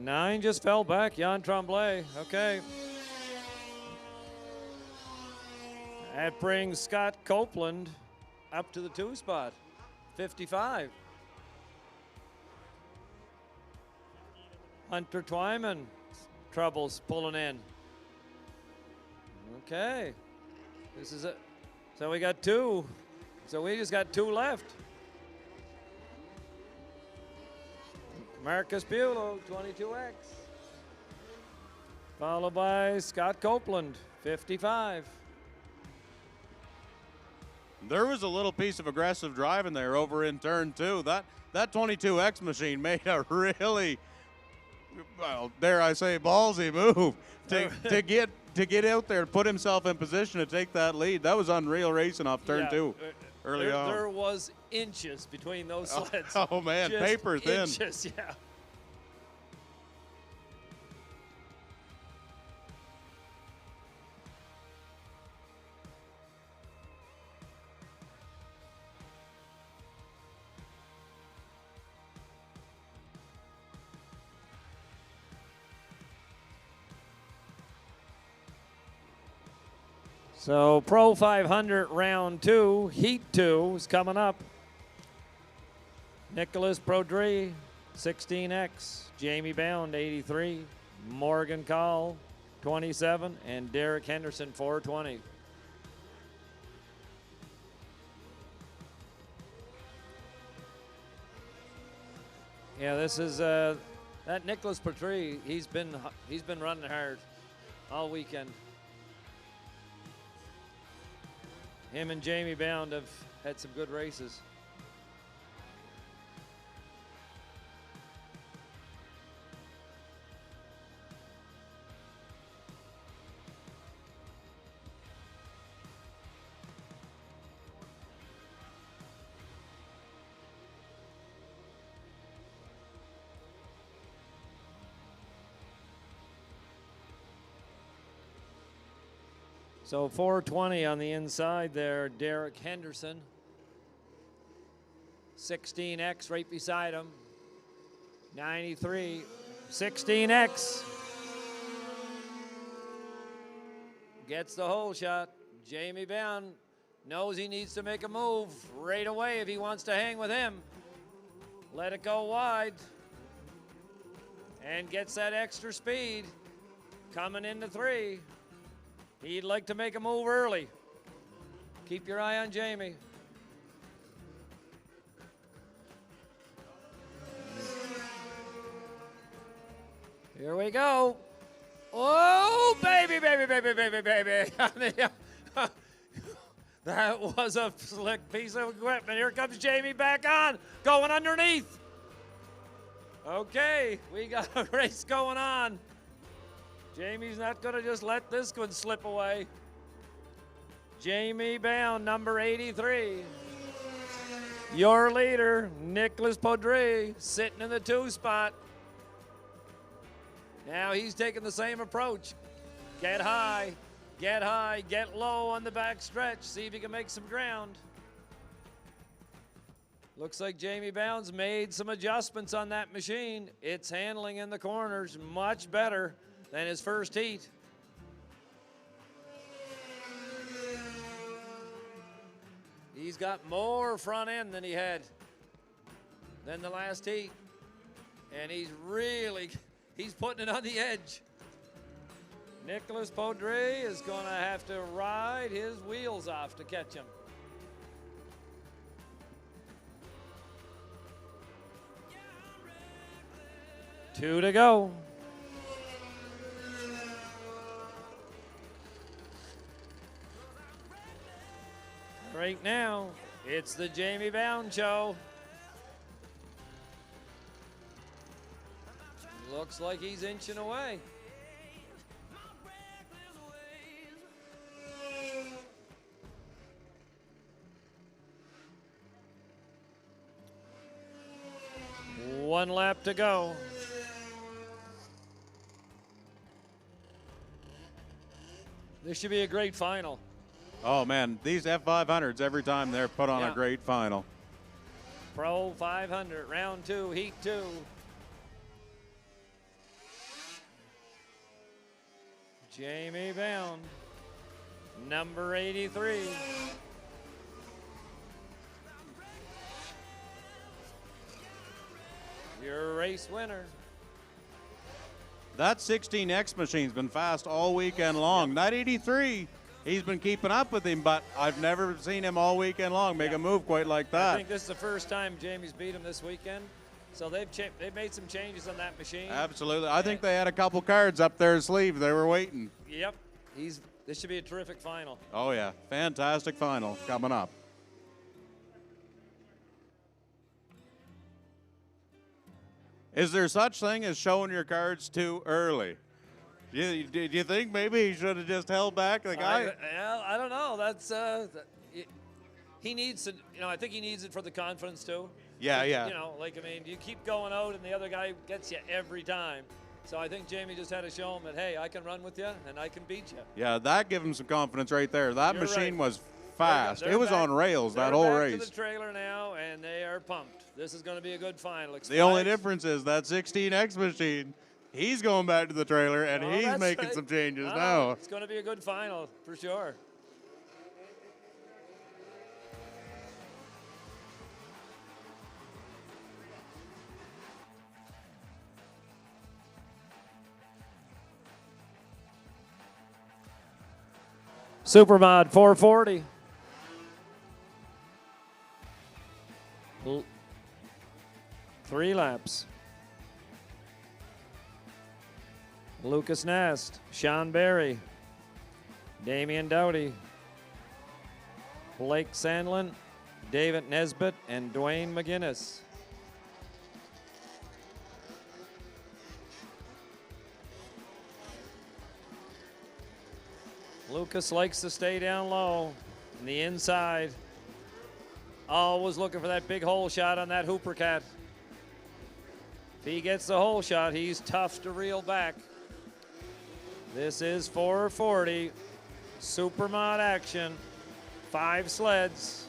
Nine just fell back, Jan Tremblay. Okay. That brings Scott Copeland up to the 2 spot, 55. Hunter Twyman, troubles pulling in. Okay. This is it. So we got 2. So we just got 2 left. Marcus Buelow, 22X. Followed by Scott Copeland, 55. There was a little piece of aggressive driving there over in turn 2. That 22X machine made a really, well, dare I say, ballsy move to get out there and put himself in position to take that lead. That was unreal racing off turn 2 early on. There was inches between those sleds. Oh man, just paper thin. Inches, yeah. So Pro 500 round 2, Heat 2 is coming up. Nicholas Prodry, 16X. Jamie Bound, 83. Morgan Call, 27. And Derek Henderson, 420. Yeah, this is that Nicholas Prodry. He's been running hard all weekend. Him and Jamie Bound have had some good races. So 420 on the inside there, Derek Henderson. 16X right beside him. 93, 16X. Gets the hole shot. Jamie Bound knows he needs to make a move right away if he wants to hang with him. Let it go wide. And gets that extra speed. Coming into 3. He'd like to make a move early. Keep your eye on Jamie. Here we go. Oh, baby, baby, baby, baby, baby. That was a slick piece of equipment. Here comes Jamie back on, going underneath. Okay, we got a race going on. Jamie's not going to just let this one slip away. Jamie Bound, number 83. Your leader, Nicholas Podre, sitting in the 2 spot. Now he's taking the same approach. Get high, get low on the back stretch. See if he can make some ground. Looks like Jamie Bounds made some adjustments on that machine. It's handling in the corners much better than his first heat. He's got more front end than he had than the last heat. And he's putting it on the edge. Nicholas Podre is going to have to ride his wheels off to catch him. Two to go. Right now, it's the Jamie Bound show. Looks like he's inching away. One lap to go. This should be a great final. Oh, man, these F500s, every time they're put on a great final. Pro 500, round 2, heat 2. Jamie Bound, number 83. Your race winner. That 16X machine's been fast all weekend long. That 83, he's been keeping up with him, but I've never seen him all weekend long make a move quite like that. I think this is the first time Jamie's beat him this weekend. So they've made some changes on that machine. Absolutely. I think they had a couple cards up their sleeve. They were waiting. Yep. This should be a terrific final. Oh, yeah. Fantastic final coming up. Is there such thing as showing your cards too early? Do you think maybe he should have just held back? The guy? I don't know. That's he needs to. I think he needs it for the confidence too. Yeah. You keep going out and the other guy gets you every time. So I think Jamie just had to show him that, hey, I can run with you and I can beat you. Yeah, that gave him some confidence right there. That You're machine right. was fast. They're It was back- on rails that they're whole back race. to the trailer now, and they are pumped. This is going to be a good final. The only difference is that 16X machine, he's going back to the trailer, and Oh, he's that's making right. some changes No, now. It's going to be a good final for sure. Supermod 440. 3 laps. Lucas Nast, Sean Berry, Damian Dowdy, Blake Sandlin, David Nesbitt, and Dwayne McGinnis. Lucas likes to stay down low in the inside. Always looking for that big hole shot on that Hooper Cat. If he gets the hole shot, he's tough to reel back. This is 440 Supermod action. 5 sleds.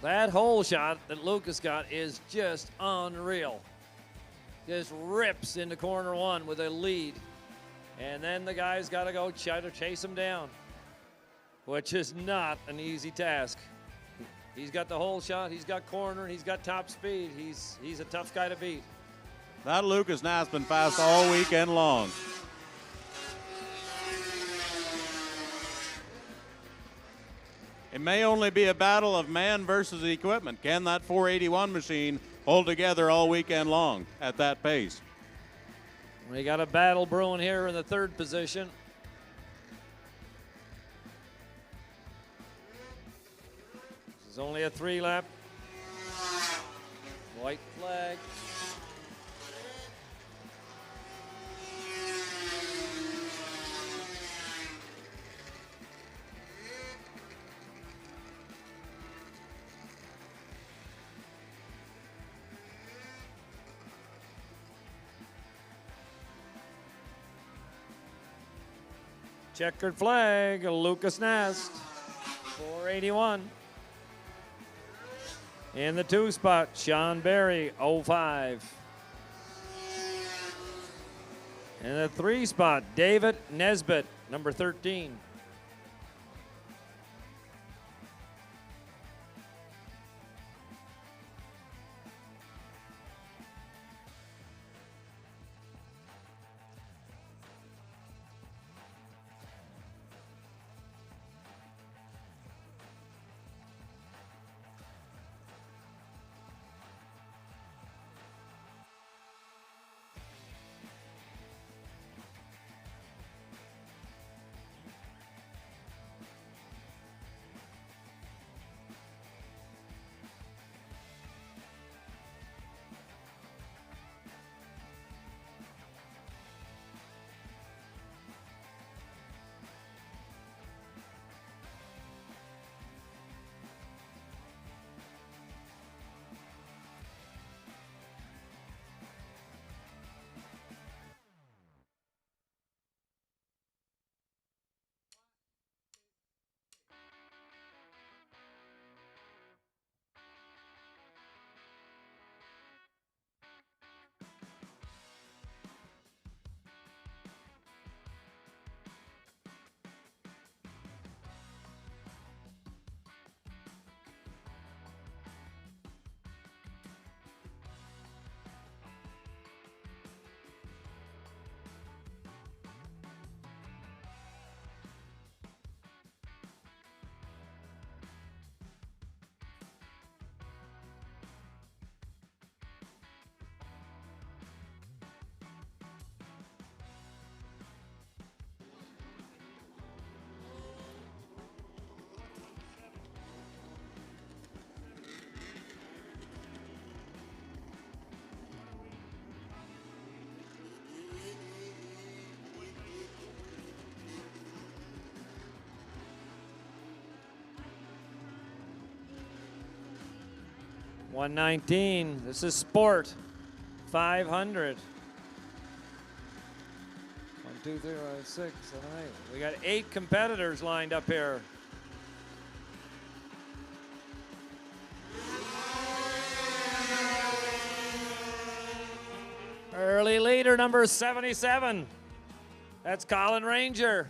That hole shot that Lucas got is just unreal. Just rips into corner 1 with a lead. And then the guy's got to go try to chase him down, which is not an easy task. He's got the hole shot, he's got corner, he's got top speed. He's a tough guy to beat. That Lucas Nast been fast all weekend long. It may only be a battle of man versus equipment. Can that 481 machine hold together all weekend long at that pace? We got a battle brewing here in the 3rd position. This is only a 3 lap. White flag. Checkered flag, Lucas Nast, 481. In the 2 spot, Sean Berry, 05. In the 3 spot, David Nesbitt, number 13. $119. This is Sport 500. 1, 2, 3, 4, 5, 6, 7, 8. We got 8 competitors lined up here. Early leader, number 77. That's Colin Ranger.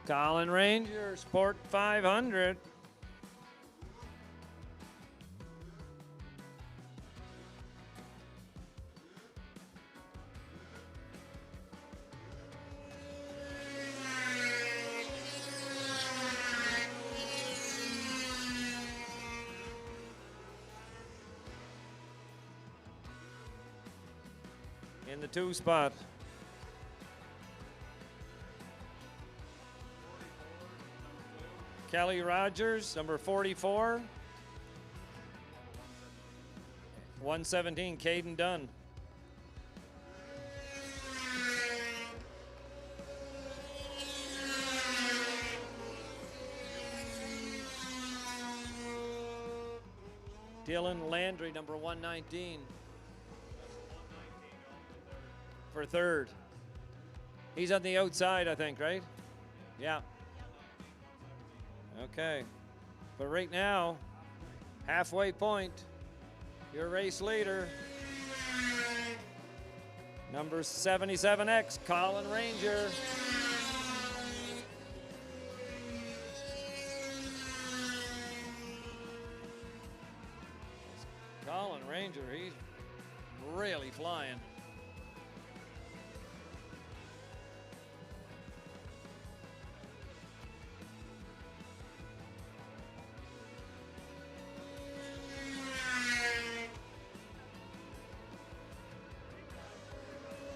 Colin Ranger, Sport 500. In the 2 spot. Kelly Rogers, number 44. 117, Caden Dunn. Dylan Landry, number 119. For 3rd. He's on the outside, I think, right? Yeah. Okay. But right now, halfway point, your race leader, number 77X, Colin Ranger. Colin Ranger, he's really flying.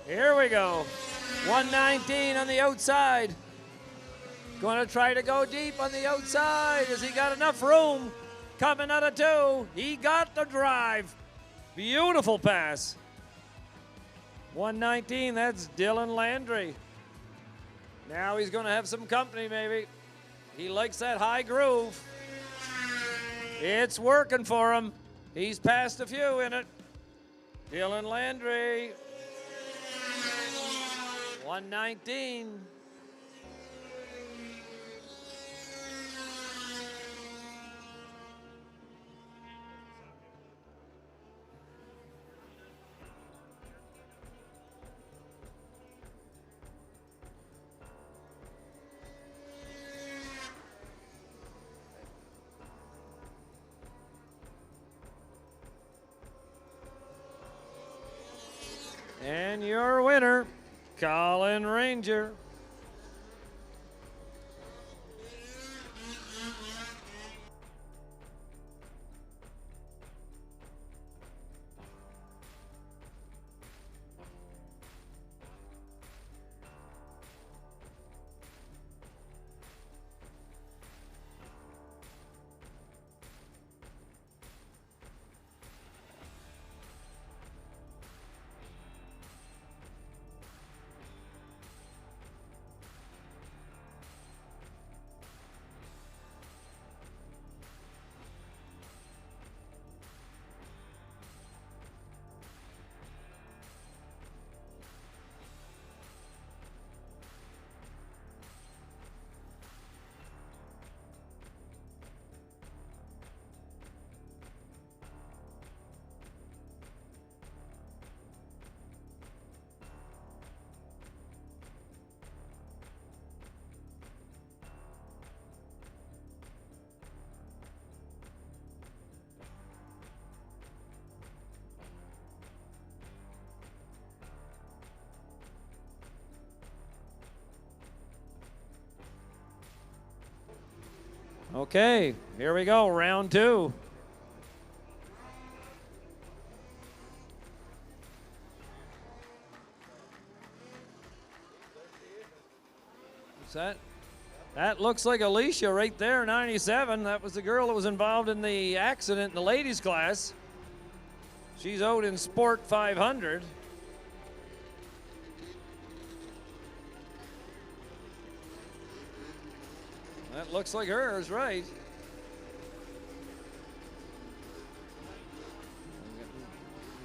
Here we go. 119 on the outside. Going to try to go deep on the outside. Has he got enough room? Coming out of 2. He got the drive. Beautiful pass. 119, that's Dylan Landry. Now he's going to have some company maybe. He likes that high groove. It's working for him. He's passed a few in it. Dylan Landry. 119. And your winner, Colin Ranger. Okay, here we go, round two. What's that? That looks like Alicia right there, 97. That was the girl that was involved in the accident in the ladies' class. She's out in Sport 500. That looks like hers, right?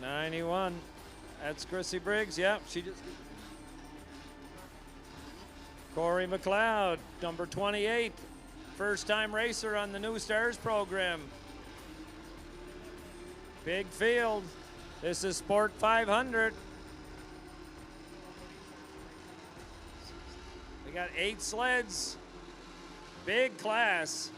'91. That's Chrissy Briggs. Yep, she just. Corey McLeod, number 28, first-time racer on the New Stars program. Big field. This is Sport 500. We got 8 sleds. Big class.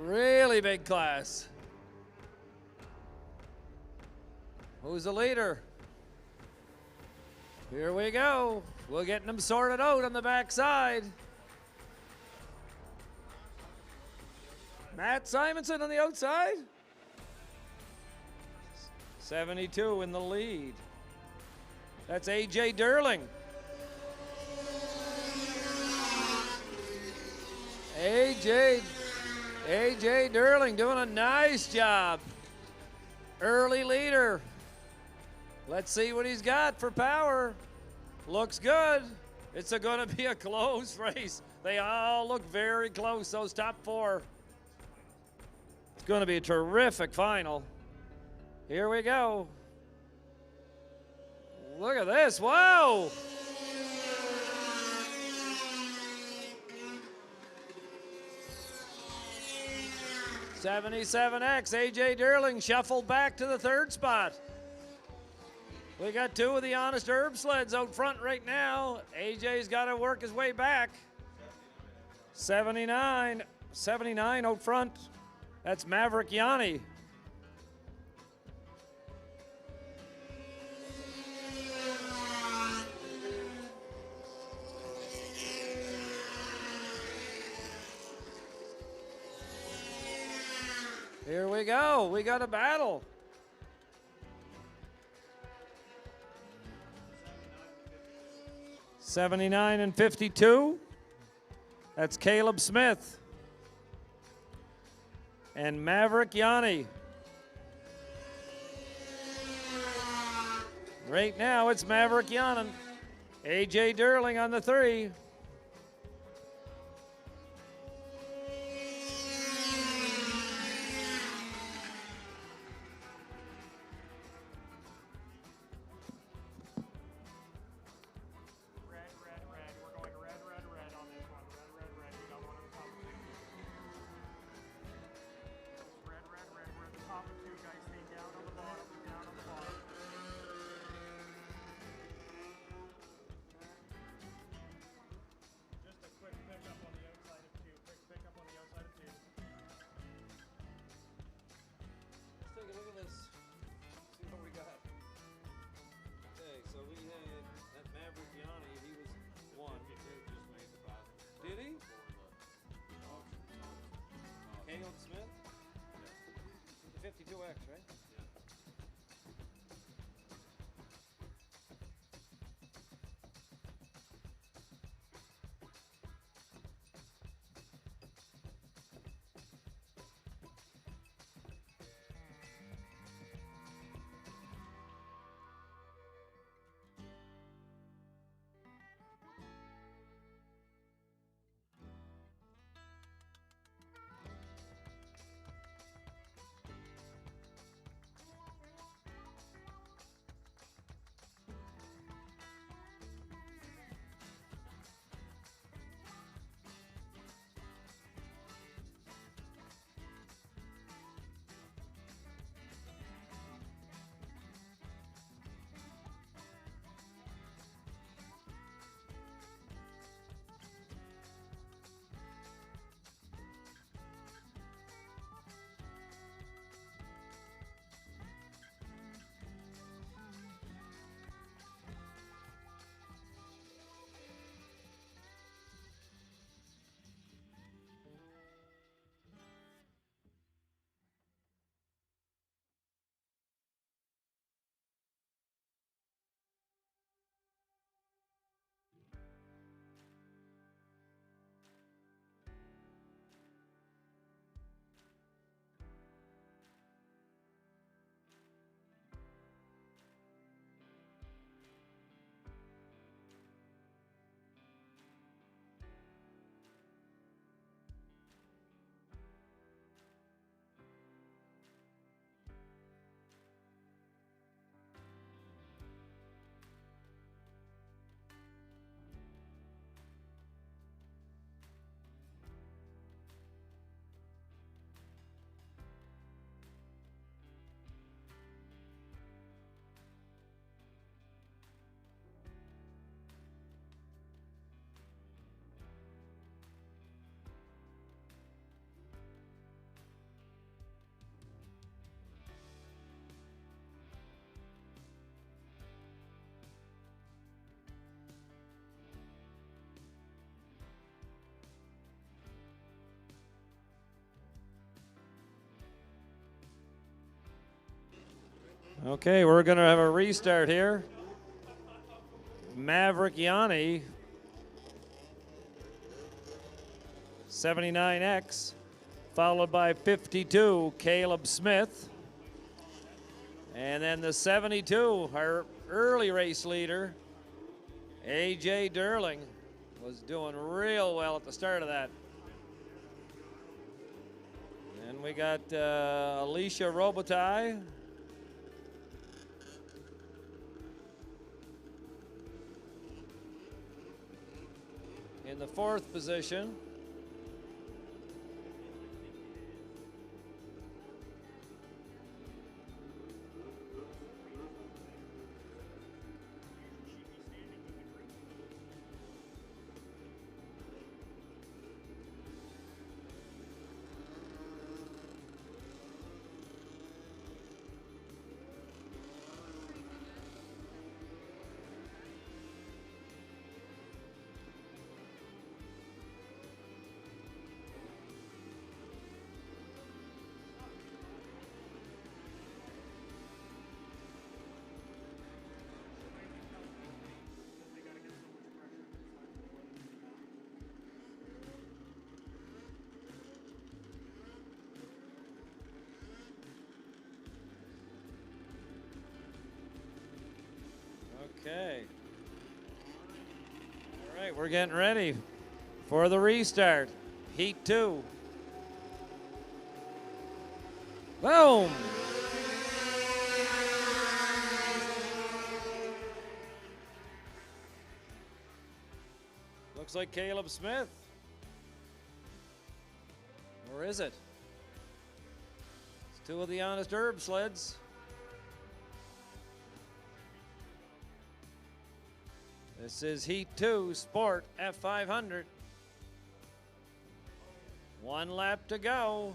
Really big class. Who's the leader? Here we go. We're getting them sorted out on the backside. Matt Simonson on the outside. 72 in the lead. That's AJ Durling. AJ Durling doing a nice job. Early leader. Let's see what he's got for power. Looks good. It's going to be a close race. They all look very close, those top 4. It's going to be a terrific final. Here we go. Look at this. Wow. '77X, AJ Durling shuffled back to the 3rd spot. We got 2 of the Honest Herb sleds out front right now. AJ's got to work his way back. 79 out front. That's Maverick Yanni. Here we go. We got a battle. '79 and 52. That's Caleb Smith and Maverick Yanni. Right now it's Maverick Yanni. AJ Durling on the 3. Okay, we're going to have a restart here. Maverick Yanni, 79X, followed by 52, Caleb Smith. And then the 72, our early race leader, AJ Durling, was doing real well at the start of that. And we got Alicia Robitaille. In the 4th position. Okay. All right, we're getting ready for the restart. Heat 2. Boom! Looks like Caleb Smith. Or is it? It's 2 of the Honest Herb sleds. This is Heat 2, Sport F500. 1 lap to go.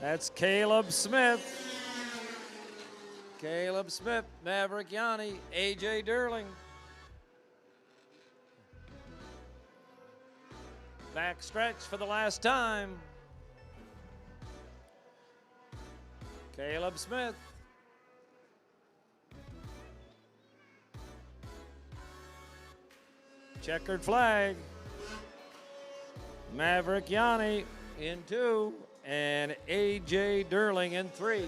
That's Caleb Smith. Caleb Smith, Maverick Yanni, AJ Durling. Back stretch for the last time. Caleb Smith. Checkered flag. Maverick Yanni in 2 and AJ Durling in 3.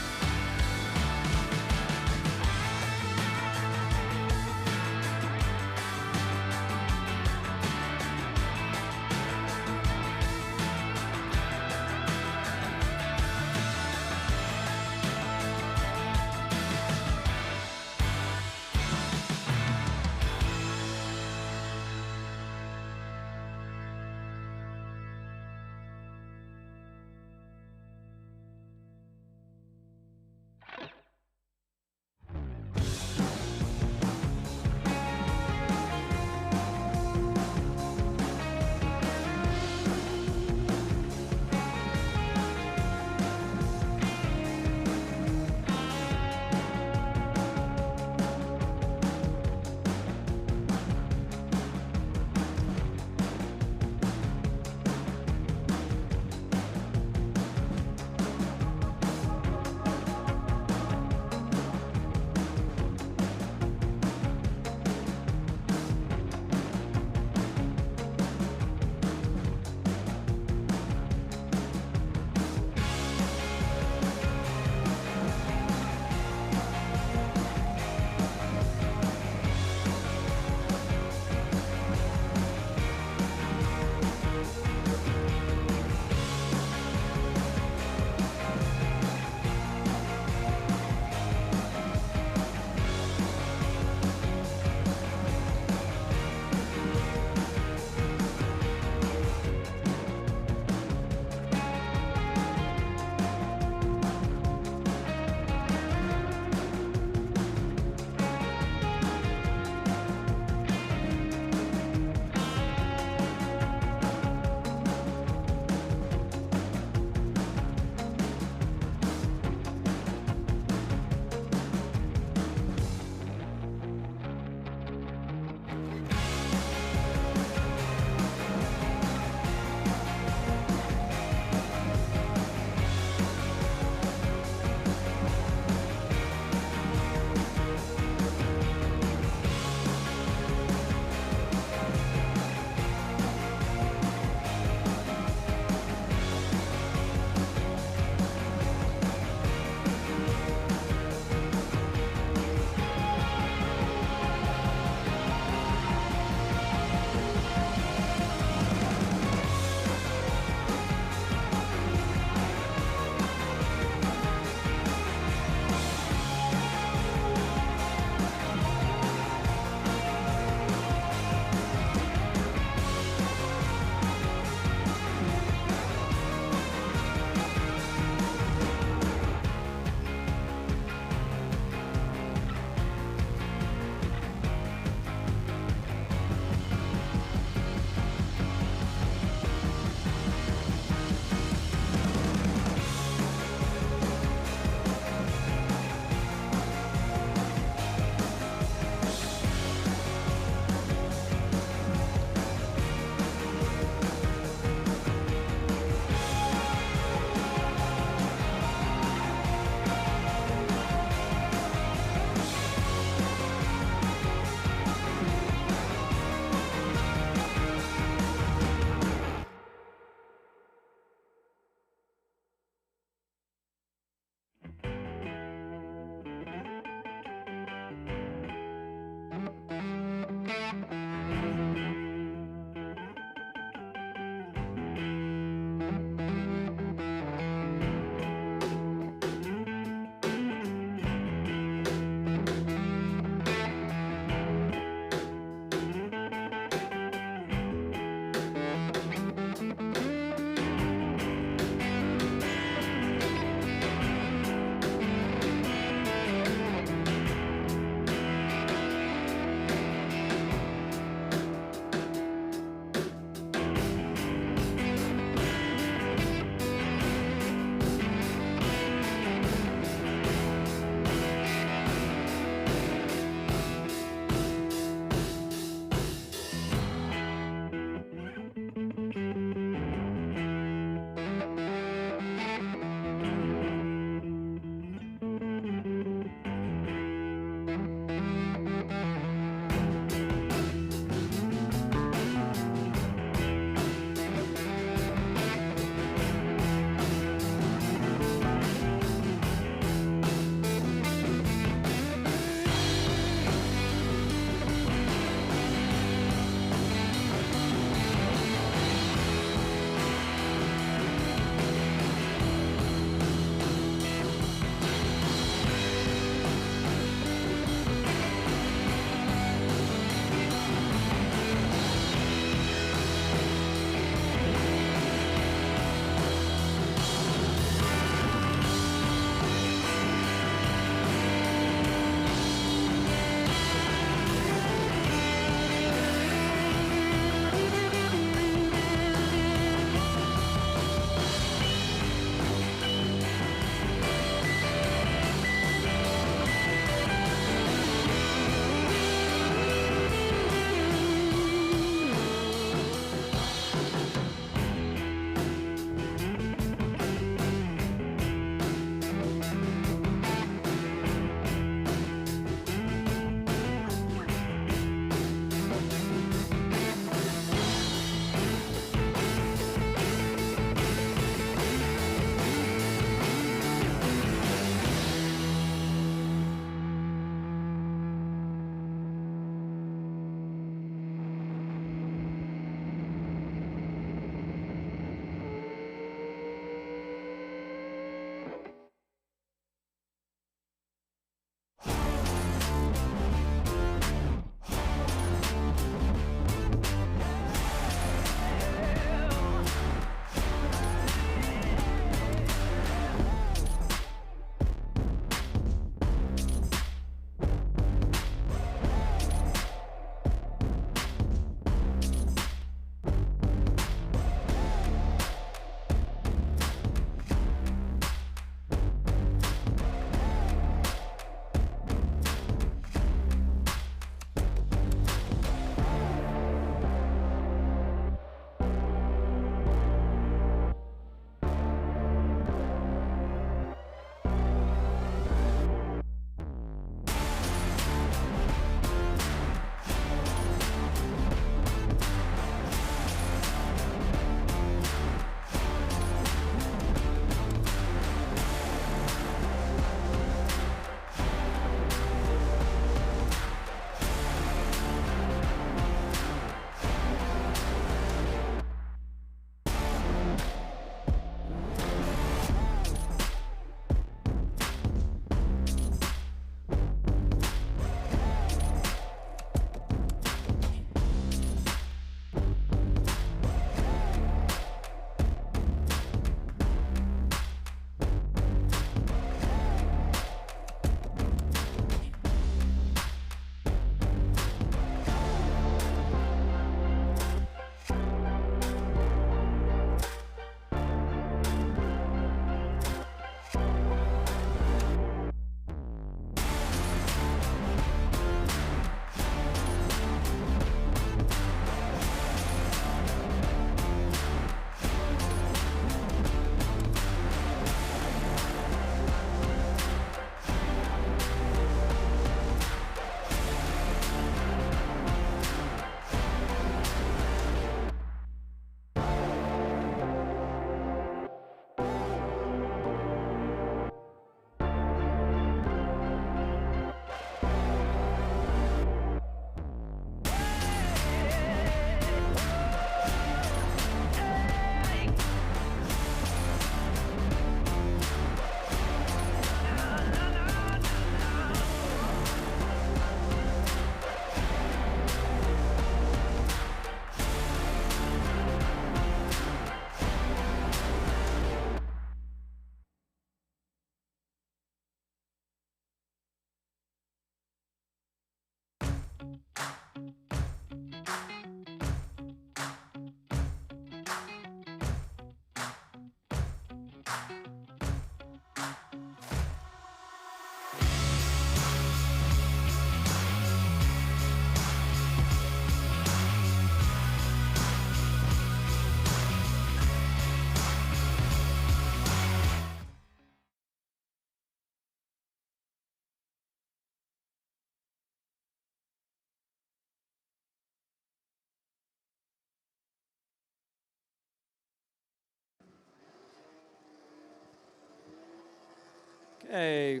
Hey.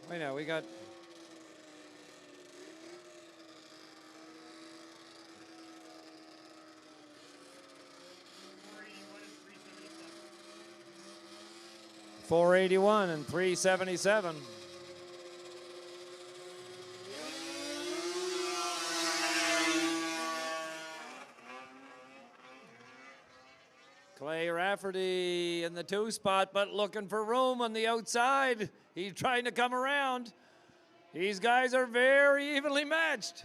Wait now, we got. $481 and $377. Clay Rafferty in the 2 spot, but looking for room on the outside. He's trying to come around. These guys are very evenly matched.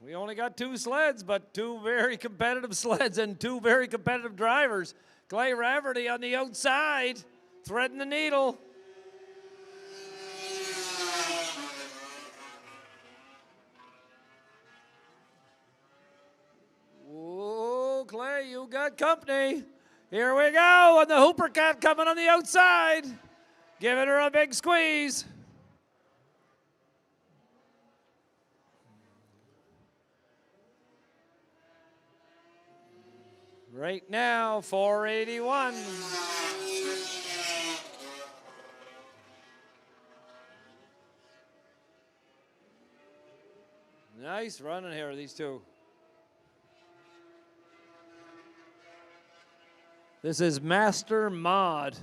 We only got 2 sleds, but 2 very competitive sleds and 2 very competitive drivers. Clay Rafferty on the outside, threading the needle. Whoa, Clay, you got company. Here we go, and the Hooper Cat coming on the outside, giving her a big squeeze. Right now, 481. Nice running here, these 2. This is Master Mod.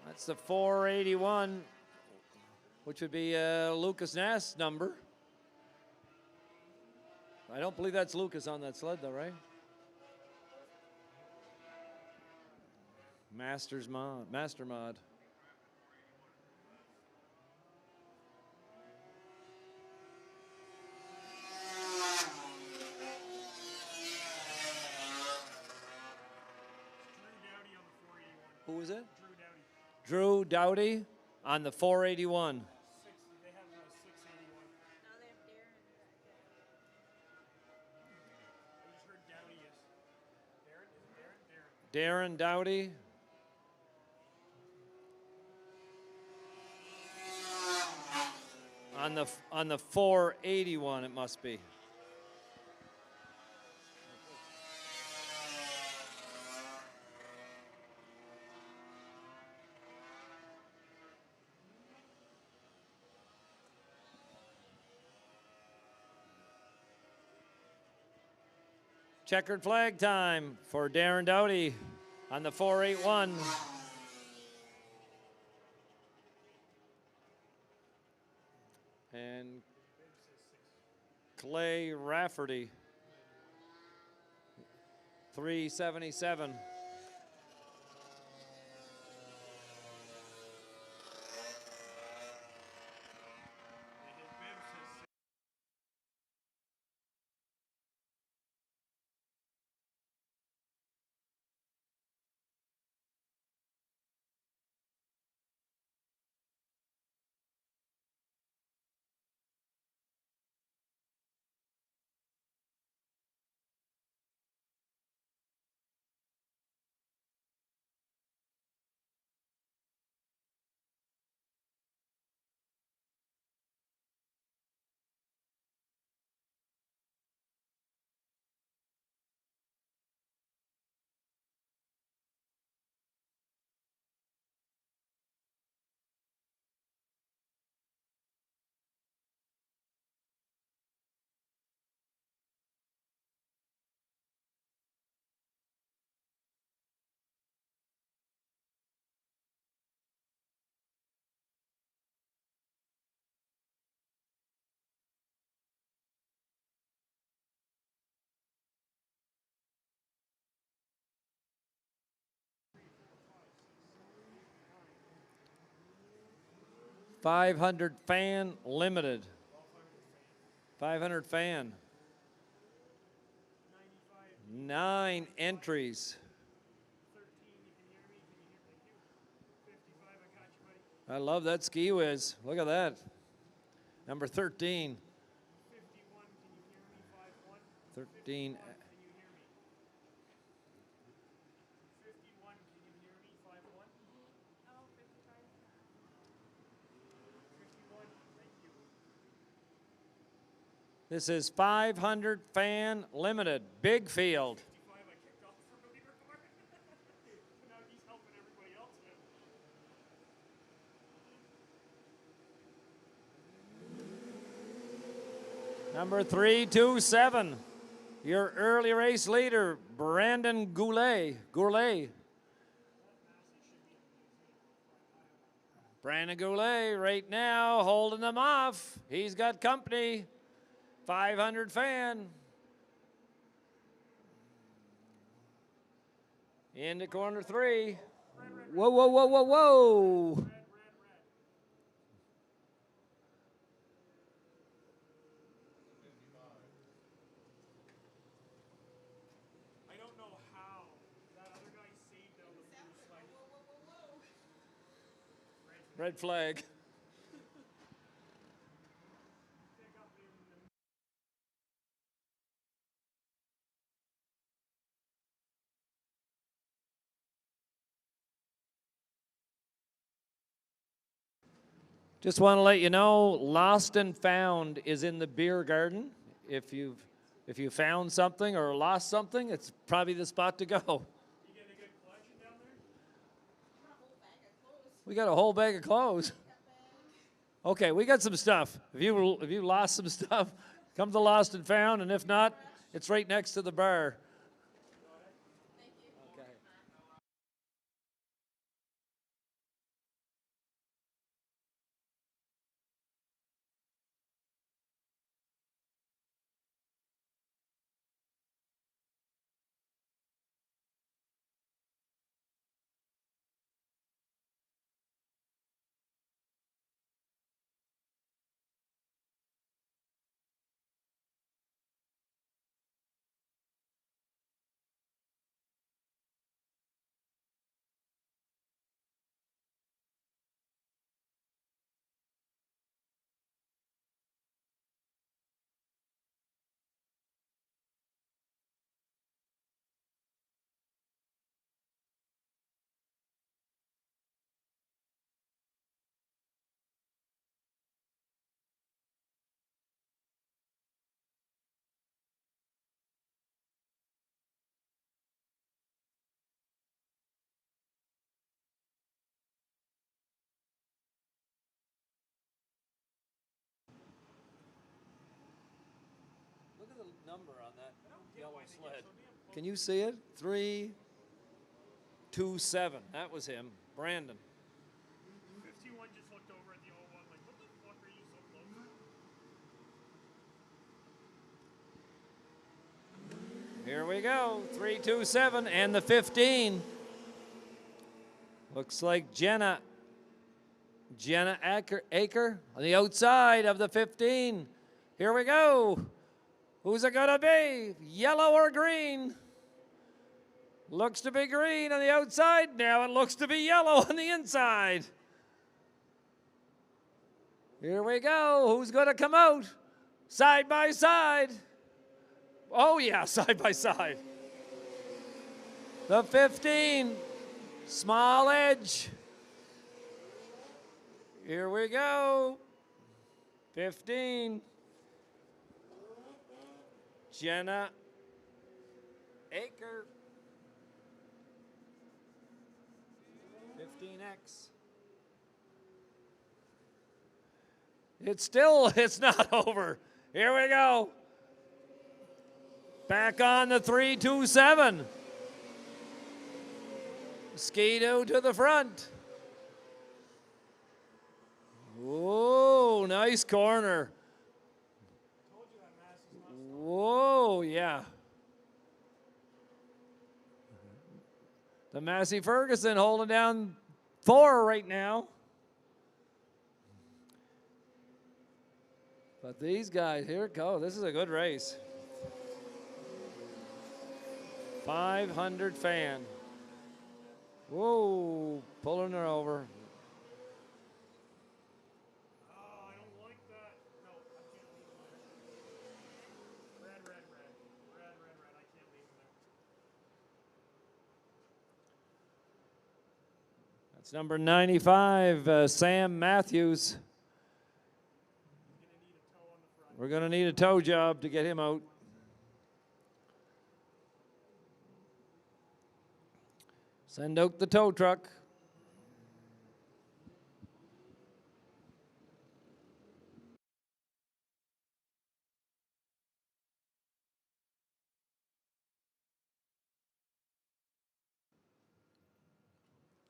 That's the 481, which would be Lucas Nass' number. I don't believe that's Lucas on that sled, though, right? Master Mod. Who was it? Drew Dowdy on the 481. They have 681. I just heard Dowdy is. Darren Dowdy. On the 481, it must be. Checkered flag time for Darren Dowdy on the 481. And Clay Rafferty, 377. $500 fan limited. 500 fan. 9 entries. I love that ski whiz. Look at that. Number 13. 13. This is 500 fan limited, big field. Number 327, your early race leader, Brandon Goulet. Brandon Goulet right now holding them off. He's got company. 500 fan. Into corner 3. Whoa, whoa, whoa, whoa, whoa. I don't know how that other guy saved down the blue slide. Red flag. Just want to let you know, Lost and Found is in the beer garden. If you found something or lost something, it's probably the spot to go. You getting a good collection down there? We got a whole bag of clothes. Okay, we got some stuff. If you lost some stuff, come to Lost and Found, and if not, it's right next to the bar. Look at the number on that yellow sled. Can you see it? 327. That was him, Brandon. 51 just looked over at the old one like, what the fuck are you so close? Here we go, 327 and the 15. Looks like Jenna Aker on the outside of the 15. Here we go. Who's it gonna be? Yellow or green? Looks to be green on the outside. Now it looks to be yellow on the inside. Here we go. Who's gonna come out? Side by side. Oh yeah, side by side. The 15, small edge. Here we go. 15. Jenna Aker. 15X. It's not over. Here we go. Back on the 327. Ski-Doo to the front. Whoa, nice corner. Whoa, yeah. The Massey Ferguson holding down 4 right now. But these guys, here it goes. This is a good race. 500 fan. Whoa, pulling her over. Oh, I don't like that. No, I can't leave him there. Red. I can't leave him there. That's number 95, Sam Matthews. We're going to need a tow job to get him out. Send out the tow truck.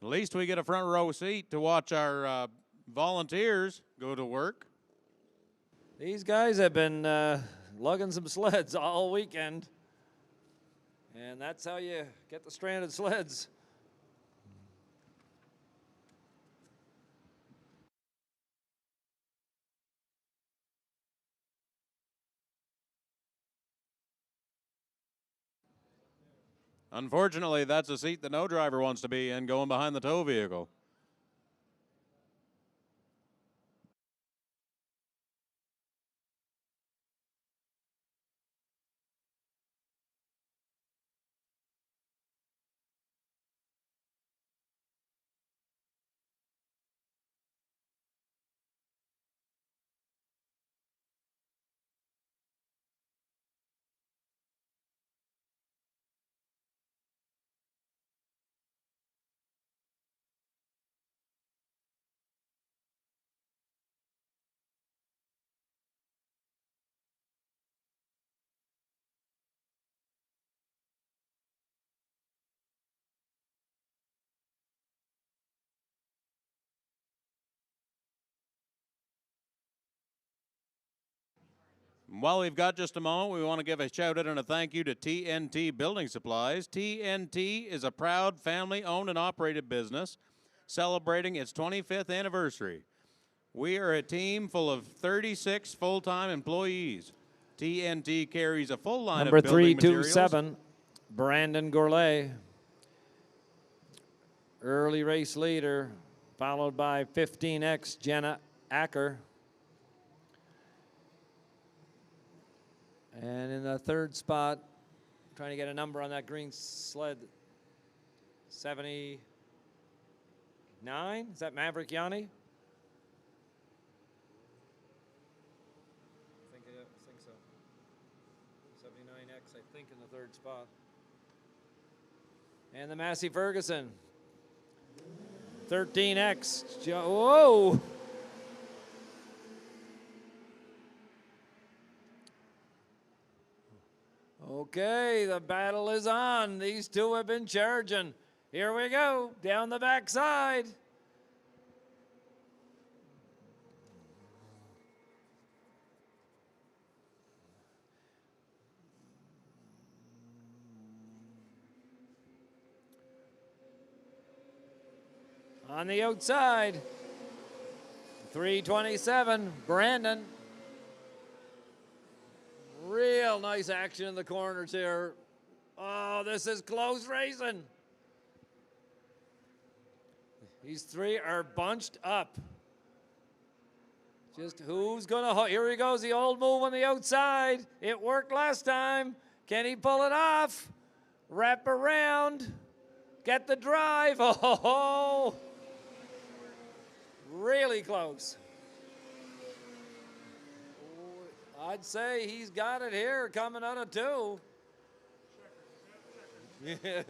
At least we get a front row seat to watch our volunteers go to work. These guys have been lugging some sleds all weekend. And that's how you get the stranded sleds. Unfortunately, that's a seat that no driver wants to be in, going behind the tow vehicle. While we've got just a moment, we want to give a shout out and a thank you to TNT Building Supplies. TNT is a proud family-owned and operated business celebrating its 25th anniversary. We are a team full of 36 full-time employees. TNT carries a full line Number of building materials. 327, Brandon Gourlay. Early race leader, followed by 15X Jenna Acker. And in the third spot, trying to get a number on that green sled, 79? Is that Maverick Yanni? I think so. 79X, I think, in the third spot. And the Massey Ferguson, 13X. Whoa! Okay, the battle is on. These two have been charging. Here we go, down the backside. On the outside, 327, Brandon. Real nice action in the corners here. Oh, this is close racing. These three are bunched up. Just who's gonna, here he goes, the old move on the outside. It worked last time. Can he pull it off? Wrap around. Get the drive. Oh, really close. I'd say he's got it here coming out of two. Yeah.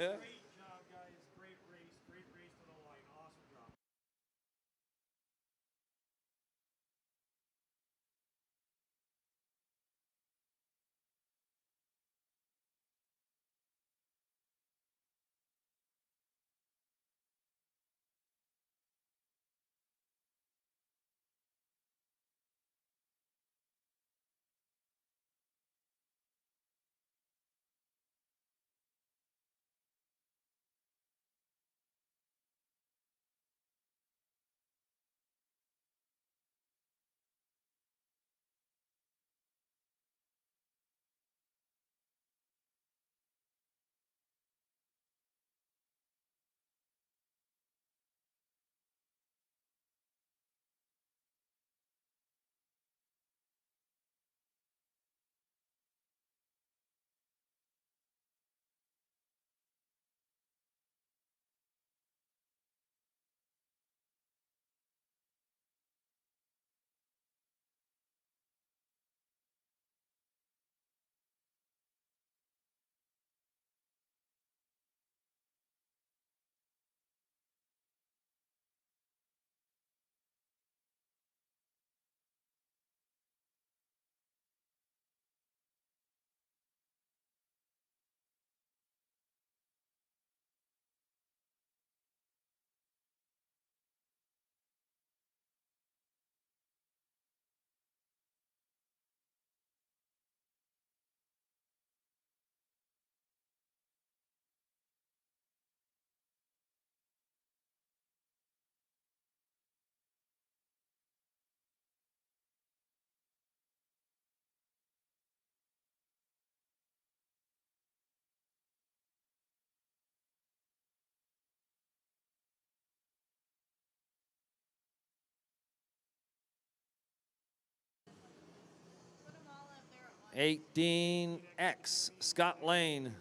18X, Scott Lane.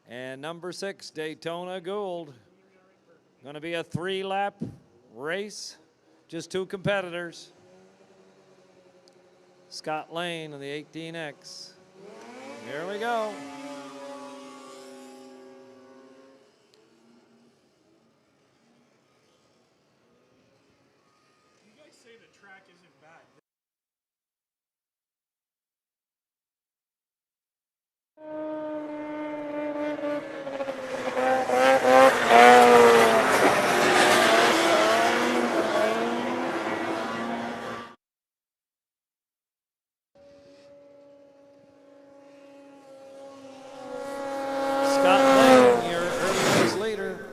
And number 6, Daytona Gould. Going to be a 3-lap race, just 2 competitors. Scott Lane and the 18X. Here we go. You guys say the track isn't bad. Scott Lane, your early race leader.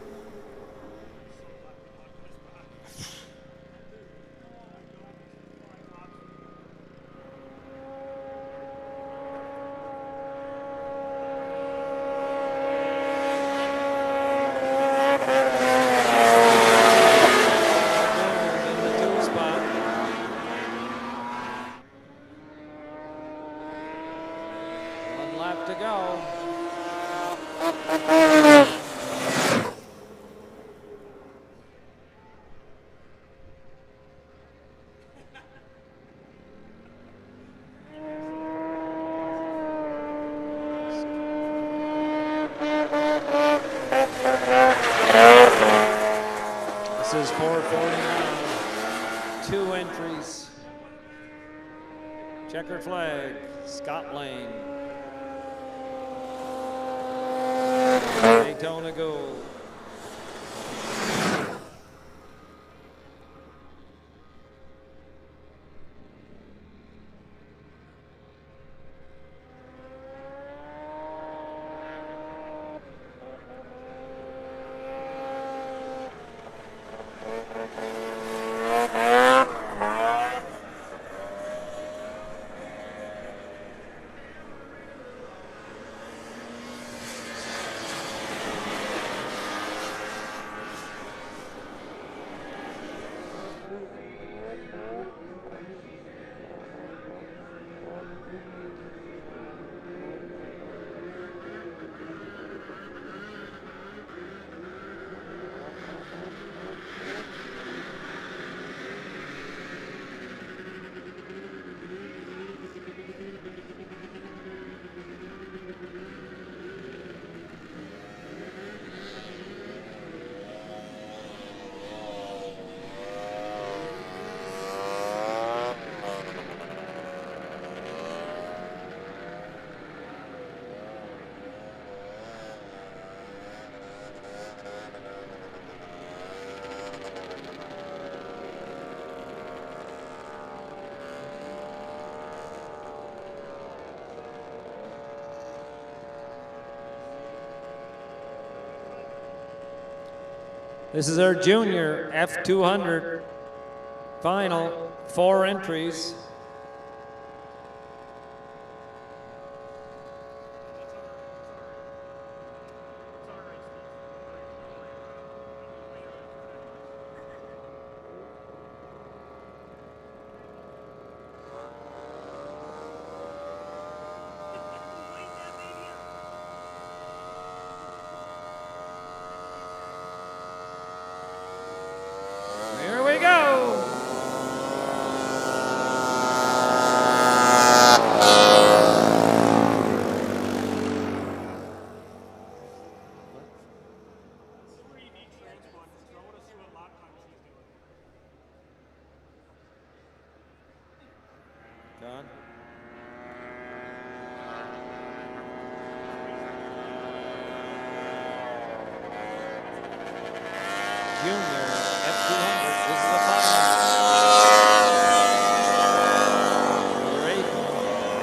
In the 2 spot. One lap to go. This is 449. 2 entries. Checkered flag, Scott Lane. Daytona Gold. This is our junior F200 final, 4 entries. Here we go. John? Junior F200, this is the final. Number 8,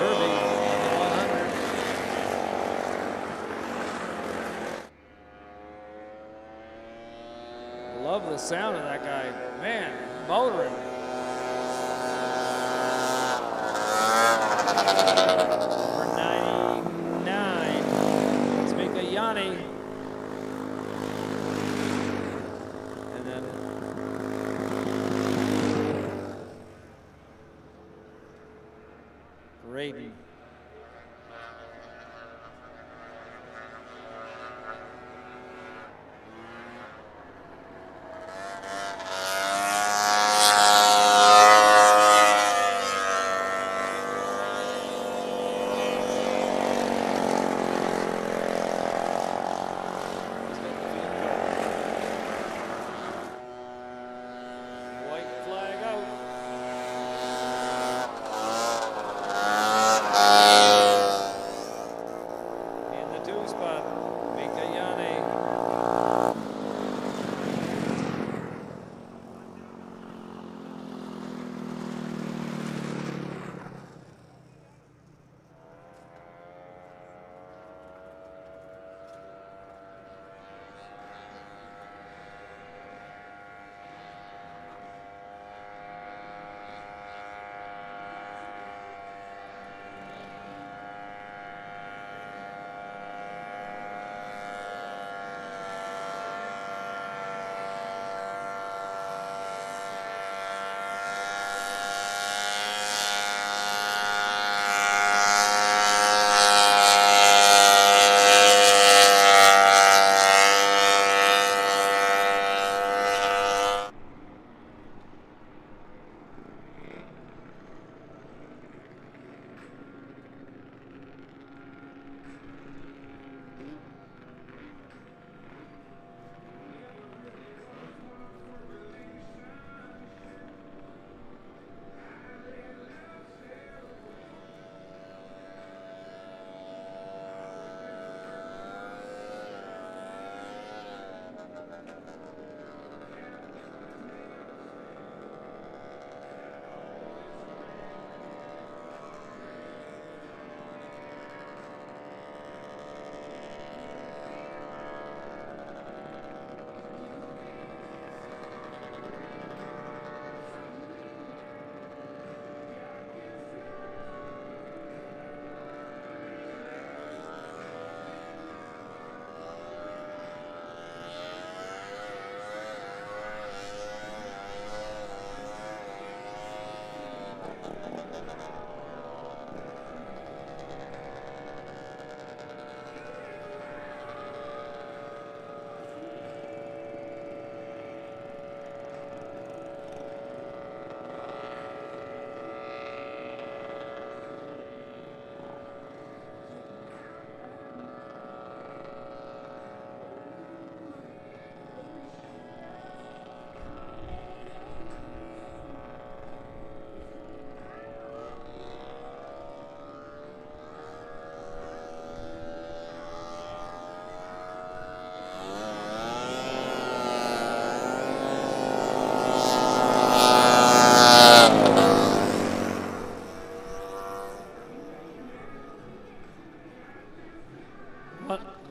Herbie on the 100. Love the sound of that guy. Man, motoring. Number 99, Smika Yanni. And then Graydon.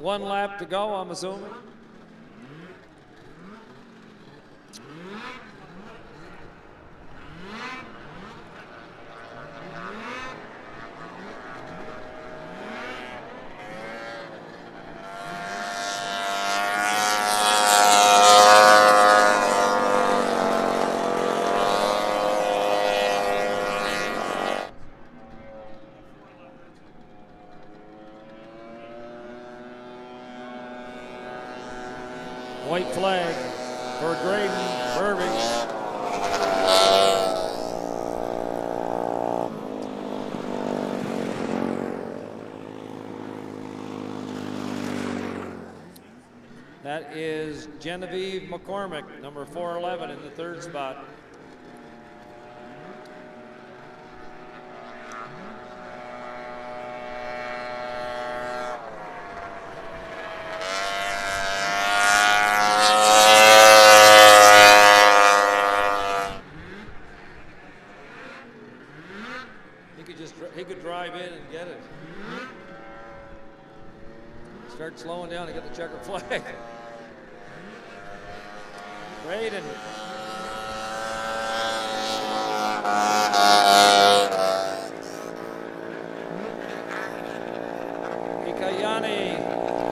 One lap to go, I'm assuming. White flag for Graydon Burbage. That is Genevieve McCormick, number 411 in the third spot. He could drive in and get it. Start slowing down to get the checkered flag. Graydon. Ikayani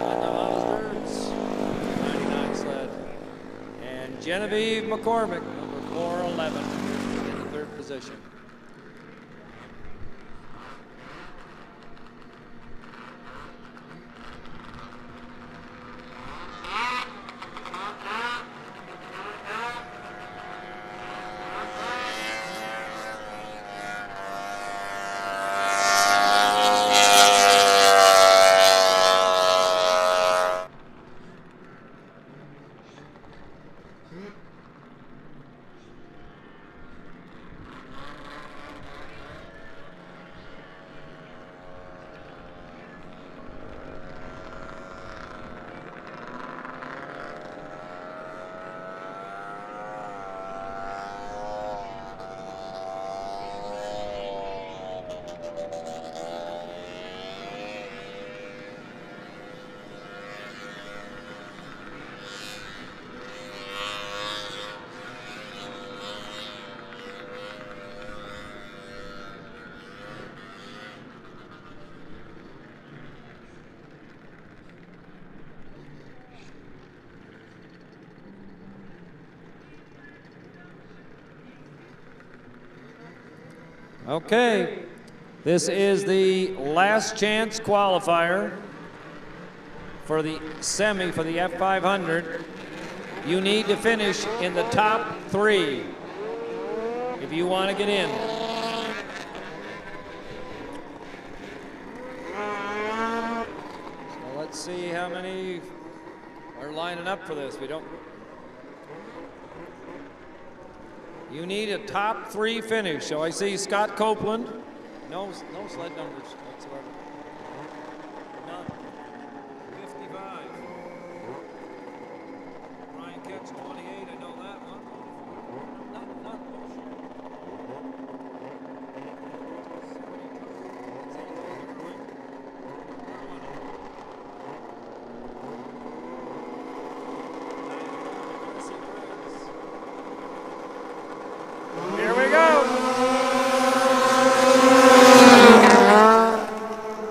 on the Hollis 99 sled. And Genevieve McCormick, number 411, in the third position. Okay, this is the last chance qualifier for the semi for the F500. You need to finish in the top 3 if you want to get in. So let's see how many are lining up for this. You need a top 3 finish. So I see Scott Copeland. No sled numbers whatsoever. None. 55. Brian Ketch, 28. I know that one. Not Here we go.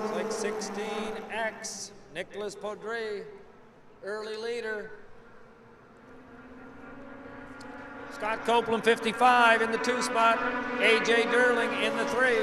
It's like 16X. Nicholas Podre, early leader. Scott Copeland, 55 in the 2 spot. AJ Durling in the 3.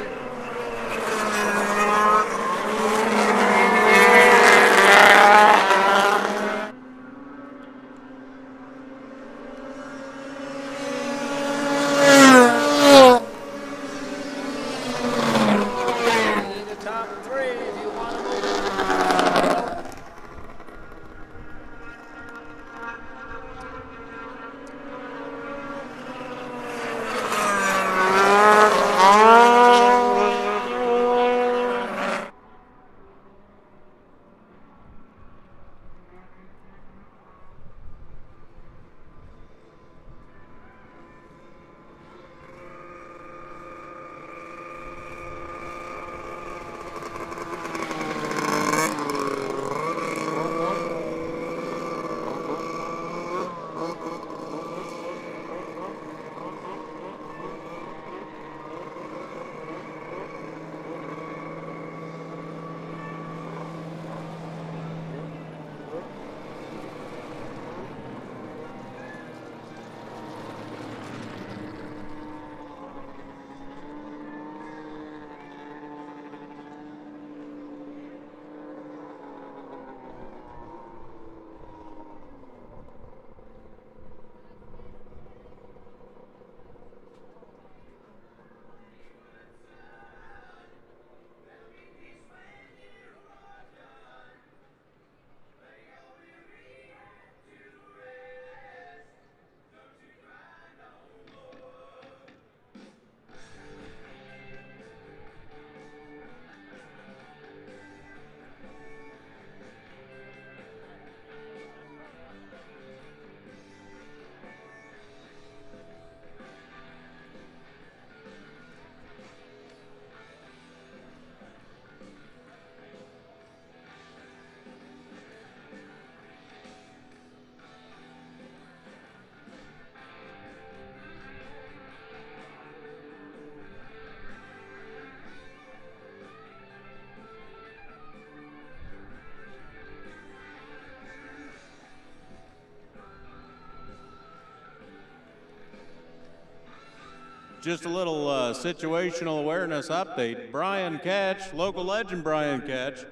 Just a little situational awareness update. Brian Ketch, local legend Brian Ketch,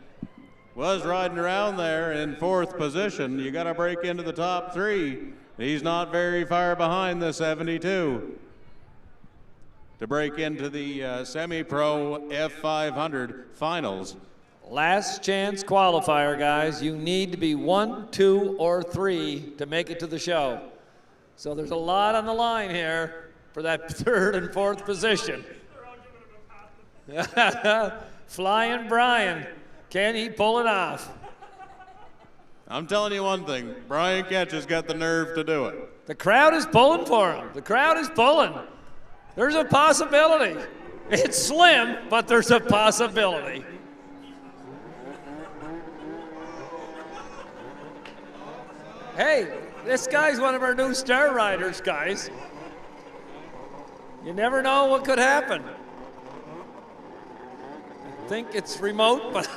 was riding around there in 4th position. You got to break into the top 3. He's not very far behind the 72 to break into the semi-pro F500 finals. Last chance qualifier, guys. You need to be 1, 2, or 3 to make it to the show. So there's a lot on the line here for that 3rd and 4th position. Flying Brian. Can he pull it off? I'm telling you one thing, Brian Ketch has got the nerve to do it. The crowd is pulling for him. The crowd is pulling. There's a possibility. It's slim, but there's a possibility. Hey, this guy's one of our new star riders, guys. You never know what could happen. I think it's remote, but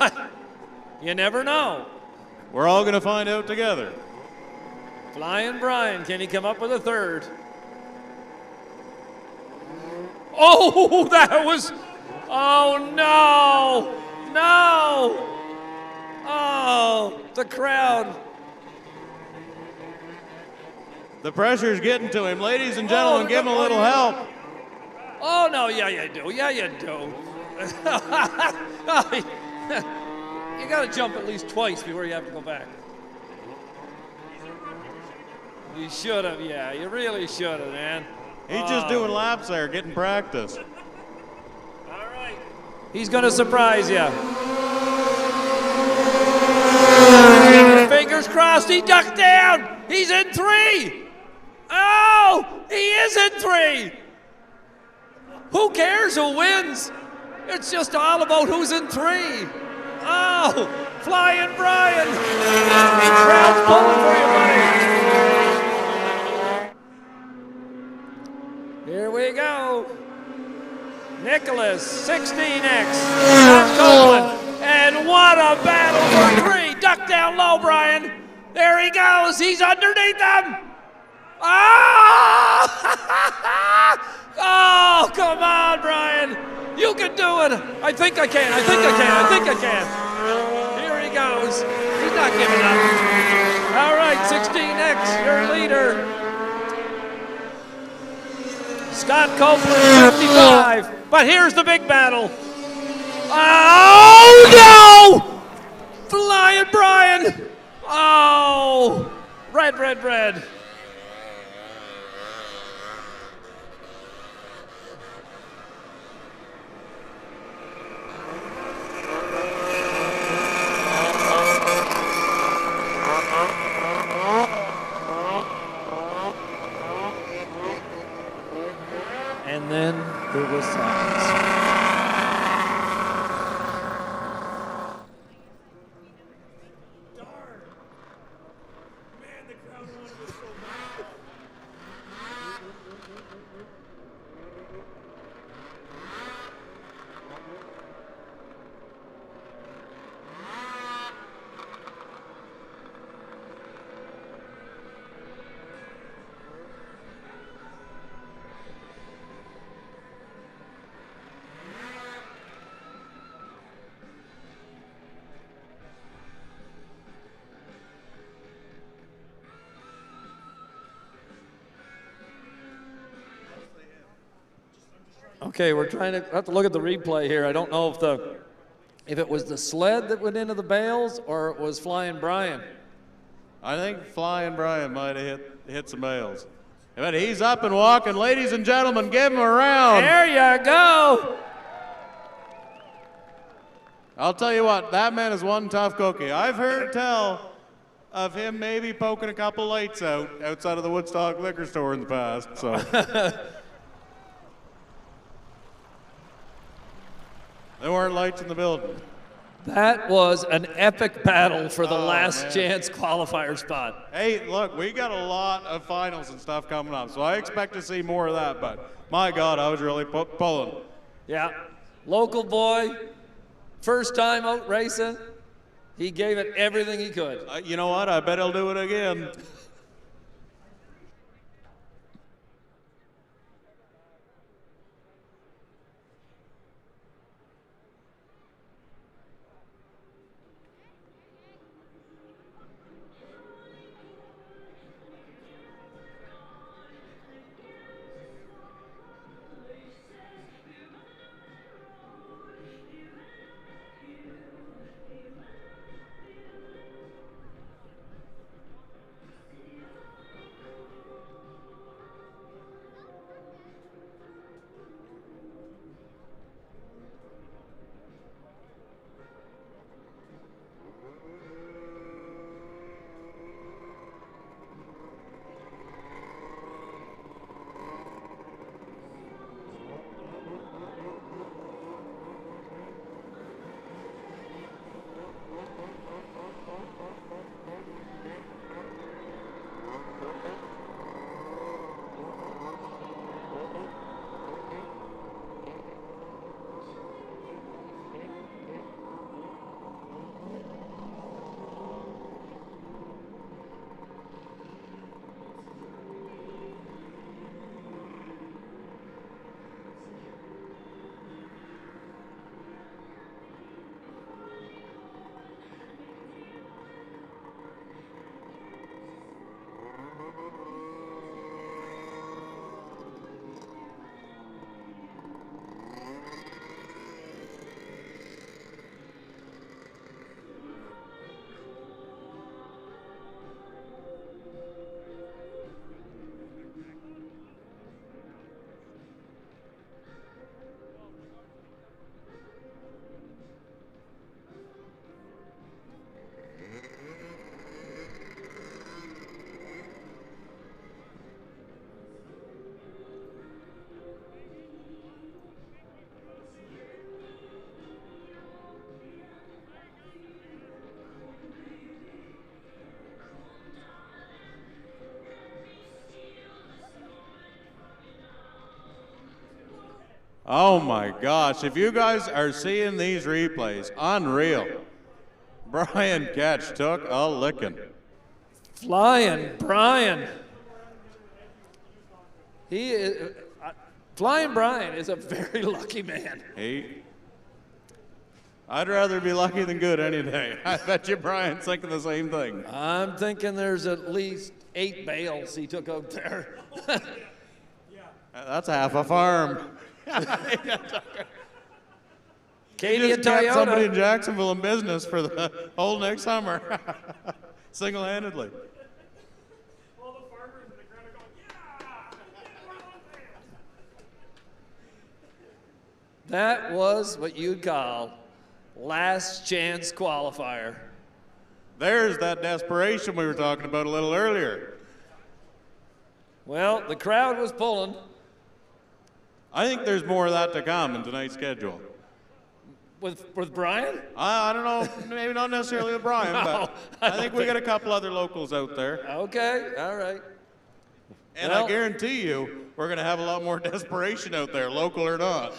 you never know. We're all going to find out together. Flying Brian, can he come up with a 3rd? Oh, that was, oh no, no. Oh, the crowd. The pressure's getting to him. Ladies and gentlemen, give him a little help. Oh, no, yeah, you do. Yeah, you do. You got to jump at least twice before you have to go back. You should have, yeah. You really should have, man. He's just doing laps there, getting practice. All right. He's going to surprise you. Fingers crossed, he ducked down. He's in 3. Oh, he is in 3. Who cares who wins? It's just all about who's in 3. Oh, Flying Brian. Crowd's pulling for you, buddy. Here we go. Nicholas, 16X, Tom Copeland. And what a battle for 3. Duck down low, Brian. There he goes. He's underneath them. Oh! Oh, come on, Brian. You can do it. I think I can. I think I can. I think I can. Here he goes. He's not giving up. All right, 16X, your leader. Scott Copeland, 55. But here's the big battle. Oh, no! Flying Brian. Oh, red, red, red. And then there was silence. Okay, we're trying to have to look at the replay here. I don't know if it was the sled that went into the bales or it was Flying Brian. I think Flying Brian might have hit some bales. But he's up and walking. Ladies and gentlemen, give him a round. There you go. I'll tell you what, that man is one tough cookie. I've heard tell of him maybe poking a couple lights outside of the Woodstock liquor store in the past. So. There weren't lights in the building. That was an epic battle for the last chance qualifier spot. Hey, look, we got a lot of finals and stuff coming up, so I expect to see more of that, but my God, I was really pulling. Yeah, local boy, first time out racing. He gave it everything he could. You know what? I bet he'll do it again. Oh my gosh, if you guys are seeing these replays, unreal. Brian Ketch took a licking. Flying Brian. He is, Flying Brian is a very lucky man. I'd rather be lucky than good any day. I bet you Brian's thinking the same thing. I'm thinking there's at least 8 bales he took out there. That's half a farm. Katie just and kept Toyota. somebody in Jacksonville in business for the whole next summer, single-handedly. All the farmers in the crowd are going, yeah! We're on fans. That was what you'd call last chance qualifier. There's that desperation we were talking about a little earlier. Well, the crowd was pulling. I think there's more of that to come in tonight's schedule. With Brian? I don't know, maybe not necessarily with Brian, but I think we got a couple other locals out there. Okay, all right. And Well, I guarantee you, we're going to have a lot more desperation out there, local or not.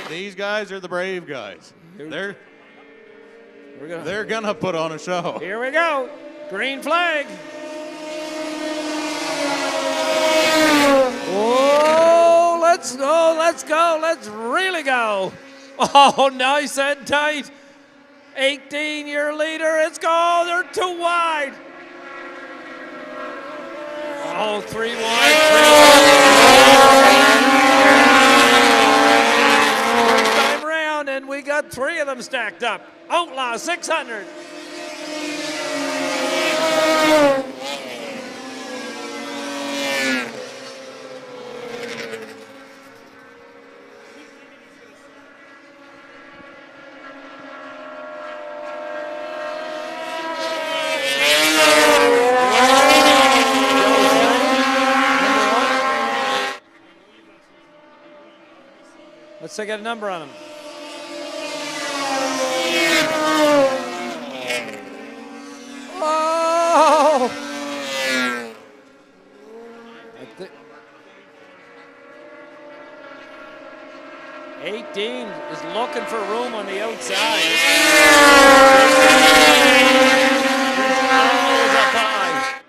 These guys are the brave guys. They're gonna put on a show. Here we go. Green flag. Oh, let's go. Let's really go. Oh, nice and tight. 18-year leader. It's go. They're too wide. Oh, 3 wide. First time round, and we got 3 of them stacked up. Outlaw 600. Let's take a number on him. Oh! 18 is looking for room on the outside. He's up high.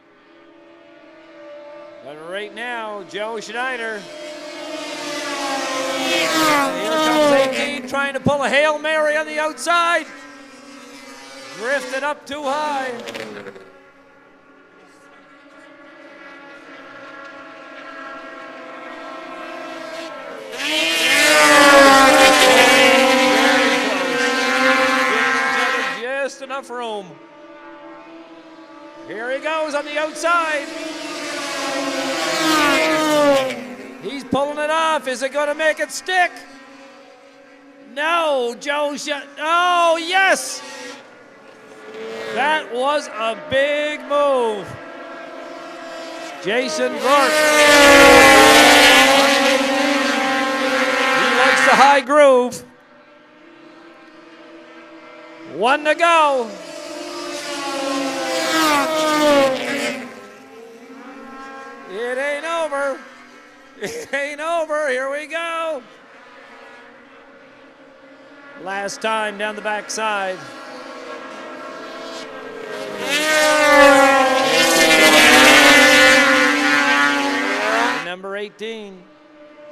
But right now, Joe Schneider. Here comes 18 trying to pull a Hail Mary on the outside. Drifted up too high. Just enough room. Here he goes on the outside. He's pulling it off. Is it going to make it stick? No, Joe. Oh, yes. That was a big move. Jason Gork. He likes the high groove. 1 to go. It ain't over. It ain't over. Here we go. Last time down the backside. Number 18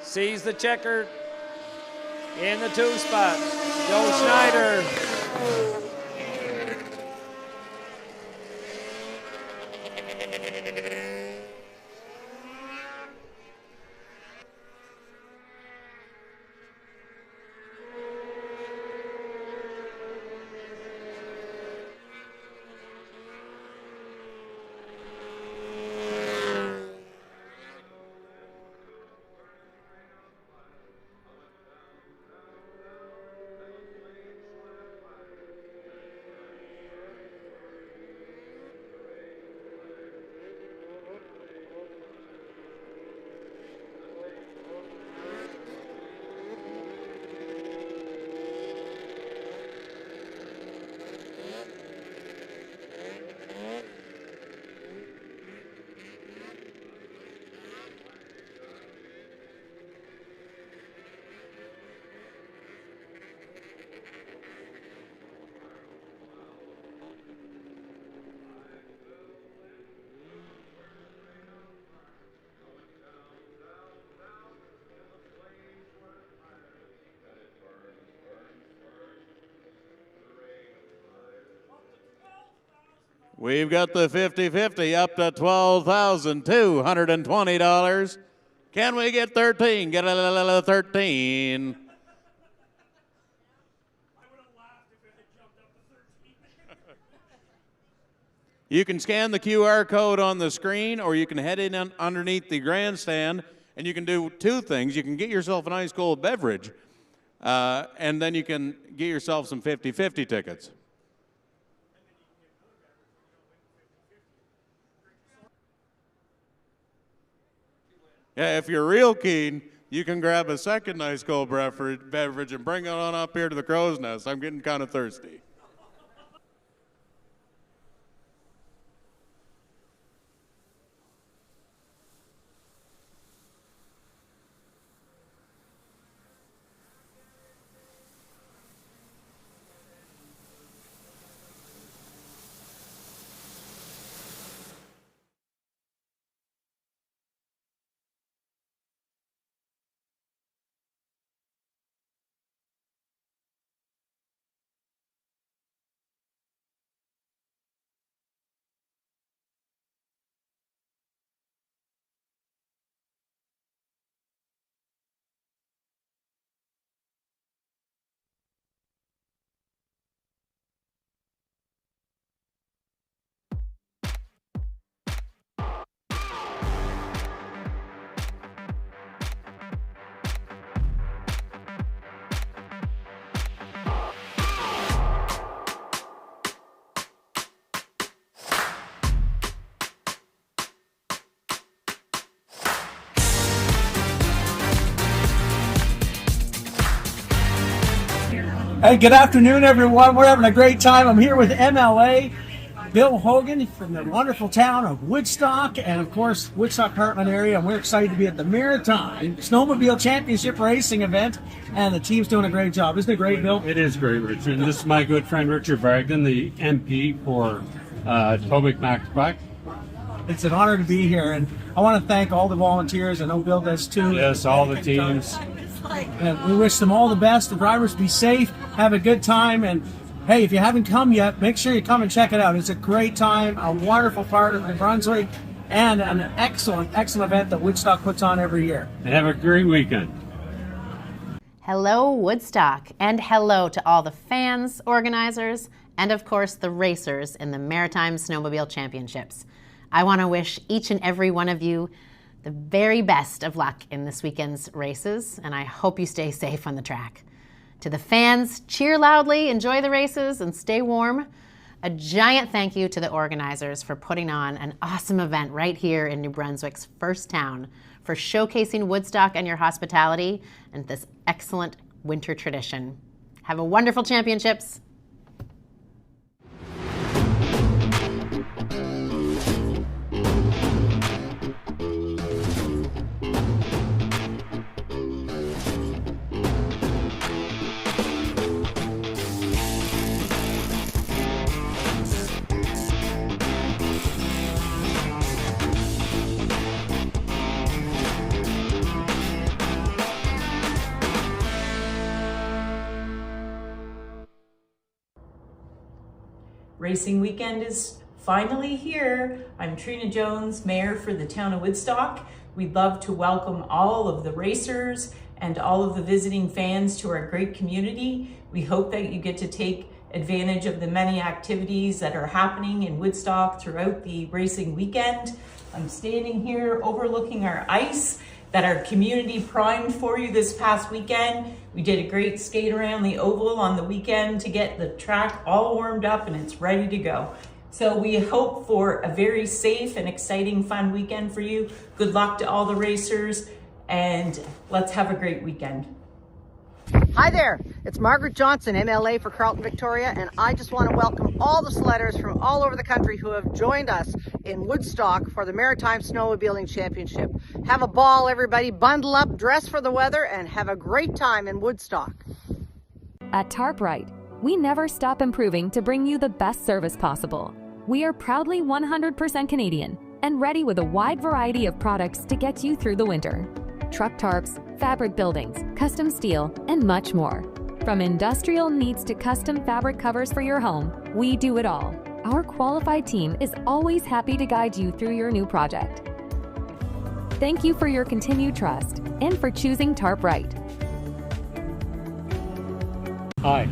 sees the checker in the 2 spot. Joe Schneider. We've got the 50-50 up to $12,220. Can we get 13? Get a 13. You can scan the QR code on the screen, or you can head in underneath the grandstand, and you can do 2 things. You can get yourself an ice cold beverage, and then you can get yourself some 50-50 tickets. Yeah, if you're real keen, you can grab a second ice cold beverage and bring it on up here to the Crow's Nest. I'm getting kind of thirsty. Hey, good afternoon, everyone. We're having a great time. I'm here with MLA Bill Hogan from the wonderful town of Woodstock and, of course, Woodstock Heartland area. And we're excited to be at the Maritime Snowmobile Championship Racing event. And the team's doing a great job. Isn't it great, Bill? It is great, Richard. And this is my good friend Richard Bragdon, the MP for Tobic-Maxbuck. It's an honor to be here. And I want to thank all the volunteers. I know Bill does too. Yes, all the teams. And we wish them all the best. The drivers be safe, have a good time, and hey, if you haven't come yet, make sure you come and check it out. It's a great time, a wonderful part of New Brunswick, and an excellent event that Woodstock puts on every year. And have a great weekend. Hello, Woodstock, and hello to all the fans, organizers, and of course the racers in the Maritime Snowmobile Championships. I want to wish each and every one of you the very best of luck in this weekend's races, and I hope you stay safe on the track. To the fans, cheer loudly, enjoy the races, and stay warm. A giant thank you to the organizers for putting on an awesome event right here in New Brunswick's first town, for showcasing Woodstock and your hospitality and this excellent winter tradition. Have a wonderful championships. Racing weekend is finally here. I'm Trina Jones, Mayor for the town of Woodstock. We'd love to welcome all of the racers and all of the visiting fans to our great community. We hope that you get to take advantage of the many activities that are happening in Woodstock throughout the racing weekend. I'm standing here overlooking our ice that our community primed for you this past weekend. We did a great skate around the oval on the weekend to get the track all warmed up and it's ready to go. So we hope for a very safe and exciting, fun weekend for you. Good luck to all the racers and let's have a great weekend. Hi there, it's Margaret Johnson, MLA for Carleton, Victoria, and I just want to welcome all the sledders from all over the country who have joined us in Woodstock for the Maritime Snowmobiling Championship. Have a ball, everybody. Bundle up, dress for the weather, and have a great time in Woodstock. At TarpRite, we never stop improving to bring you the best service possible. We are proudly 100% Canadian and ready with a wide variety of products to get you through the winter. Truck tarps, fabric buildings, custom steel, and much more. From industrial needs to custom fabric covers for your home, we do it all. Our qualified team is always happy to guide you through your new project. Thank you for your continued trust and for choosing TarpRite. Hi,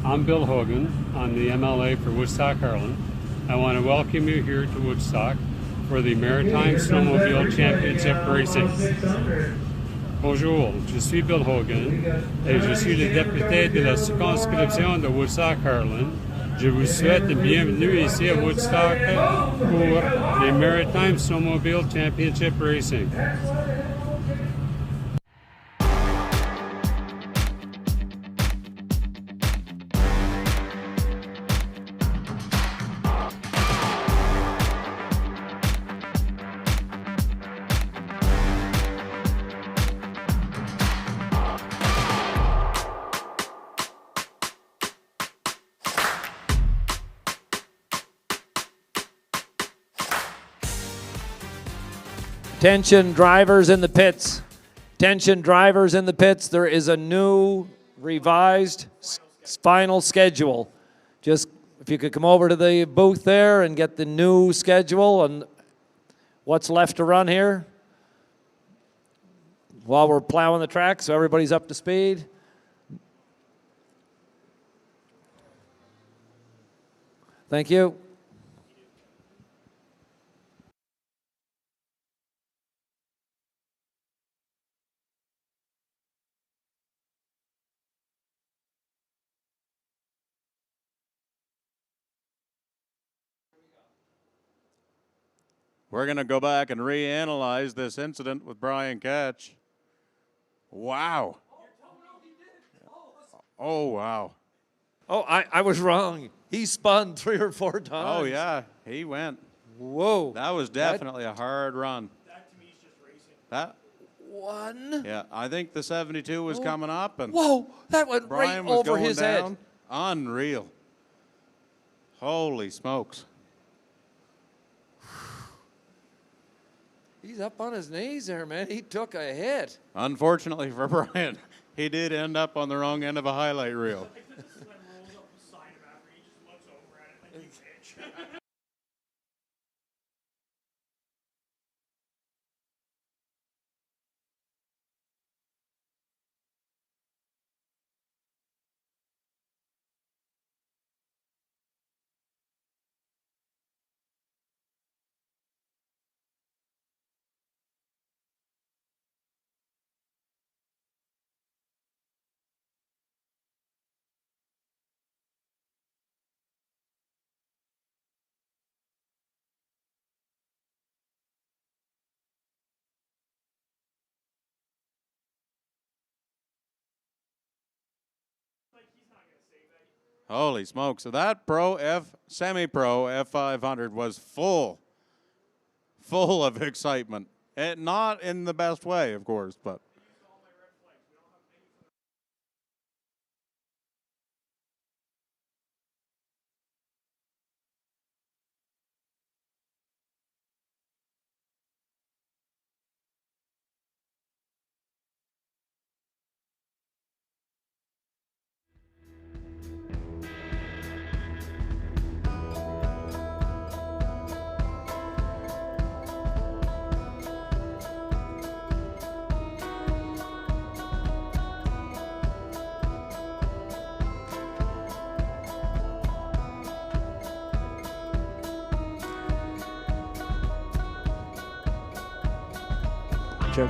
I'm Bill Hogan. I'm the MLA for Woodstock, Harlan. I want to welcome you here to Woodstock for the Maritime Snowmobile Championship Racing. Bonjour, je suis Bill Hogan et je suis le député de la circonscription de Woodstock-Harlan. Je vous souhaite la bienvenue ici à Woodstock pour les Maritime Snowmobile Championship Racing. Attention drivers in the pits. Attention drivers in the pits. There is a new revised final schedule. Just if you could come over to the booth there and get the new schedule and what's left to run here while we're plowing the track so everybody's up to speed. Thank you. We're going to go back and reanalyze this incident with Brian Ketch. Wow. Oh, wow. Oh, I was wrong. He spun 3 or 4 times. Oh, yeah. He went. Whoa. That was definitely a hard run. That to me is just racing. That? One. Yeah, I think the 72 was coming up. And whoa, that went Brian right was over going his down. head. Unreal. Holy smokes. He's up on his knees there, man. He took a hit. Unfortunately for Brian, he did end up on the wrong end of a highlight reel. Holy smoke. So that semi-pro F500 was full of excitement. And not in the best way, of course, but. Check.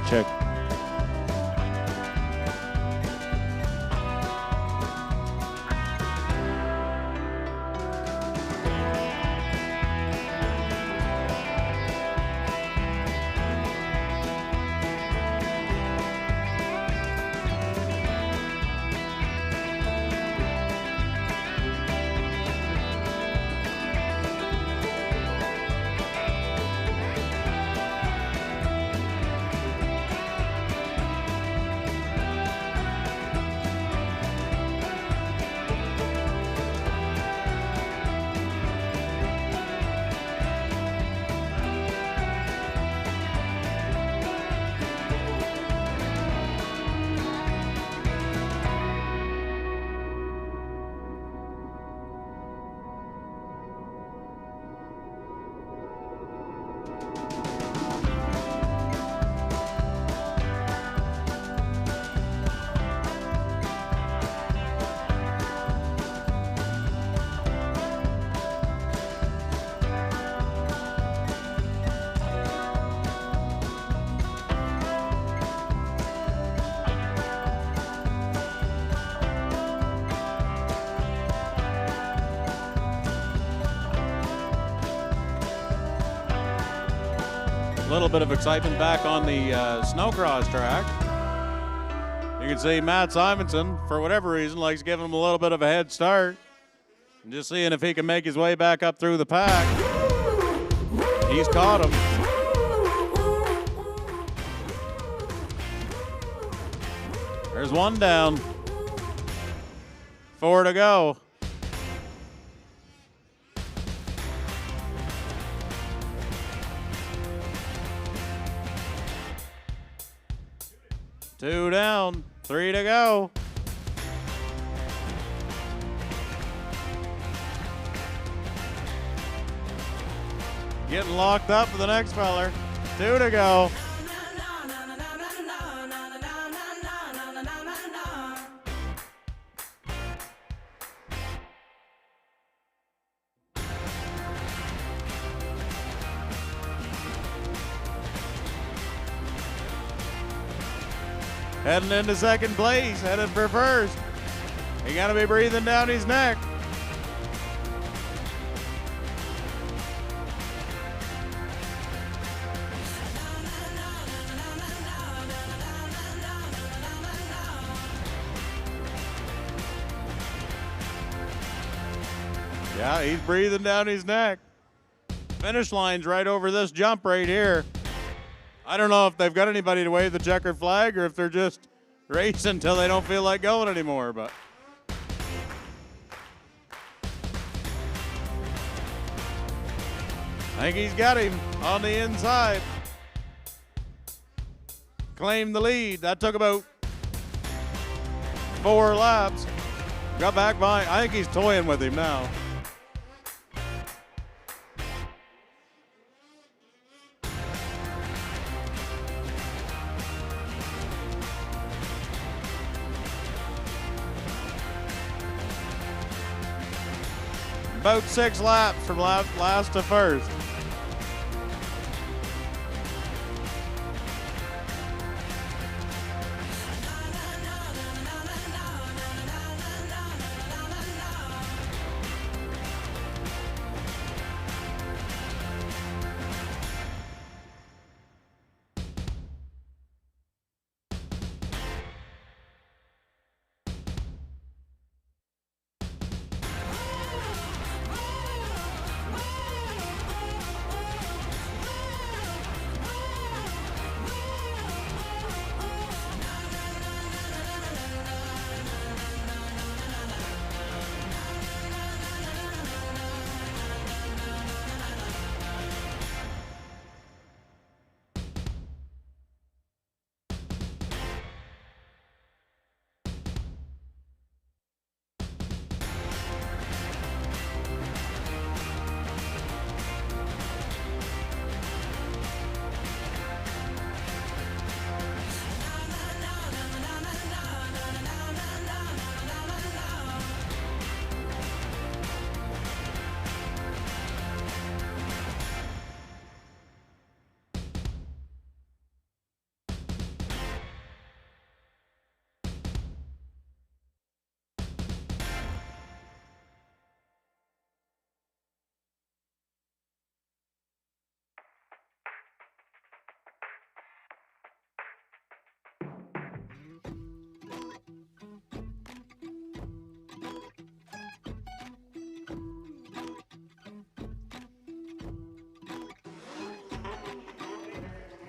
Check. A little bit of excitement back on the snowcross track. You can see Matt Simonson, for whatever reason, likes giving him a little bit of a head start. And just seeing if he can make his way back up through the pack. He's caught him. There's one down. 4 to go. Two down, 3 to go. Getting locked up for the next feller. 2 to go. Heading into second place, headed for first. He got to be breathing down his neck. Yeah, he's breathing down his neck. Finish line's right over this jump right here. I don't know if they've got anybody to wave the checkered flag or if they're just racing until they don't feel like going anymore, but I think he's got him on the inside. Claimed the lead. That took about 4 laps. Got back by. I think he's toying with him now. About 6 laps from last to first.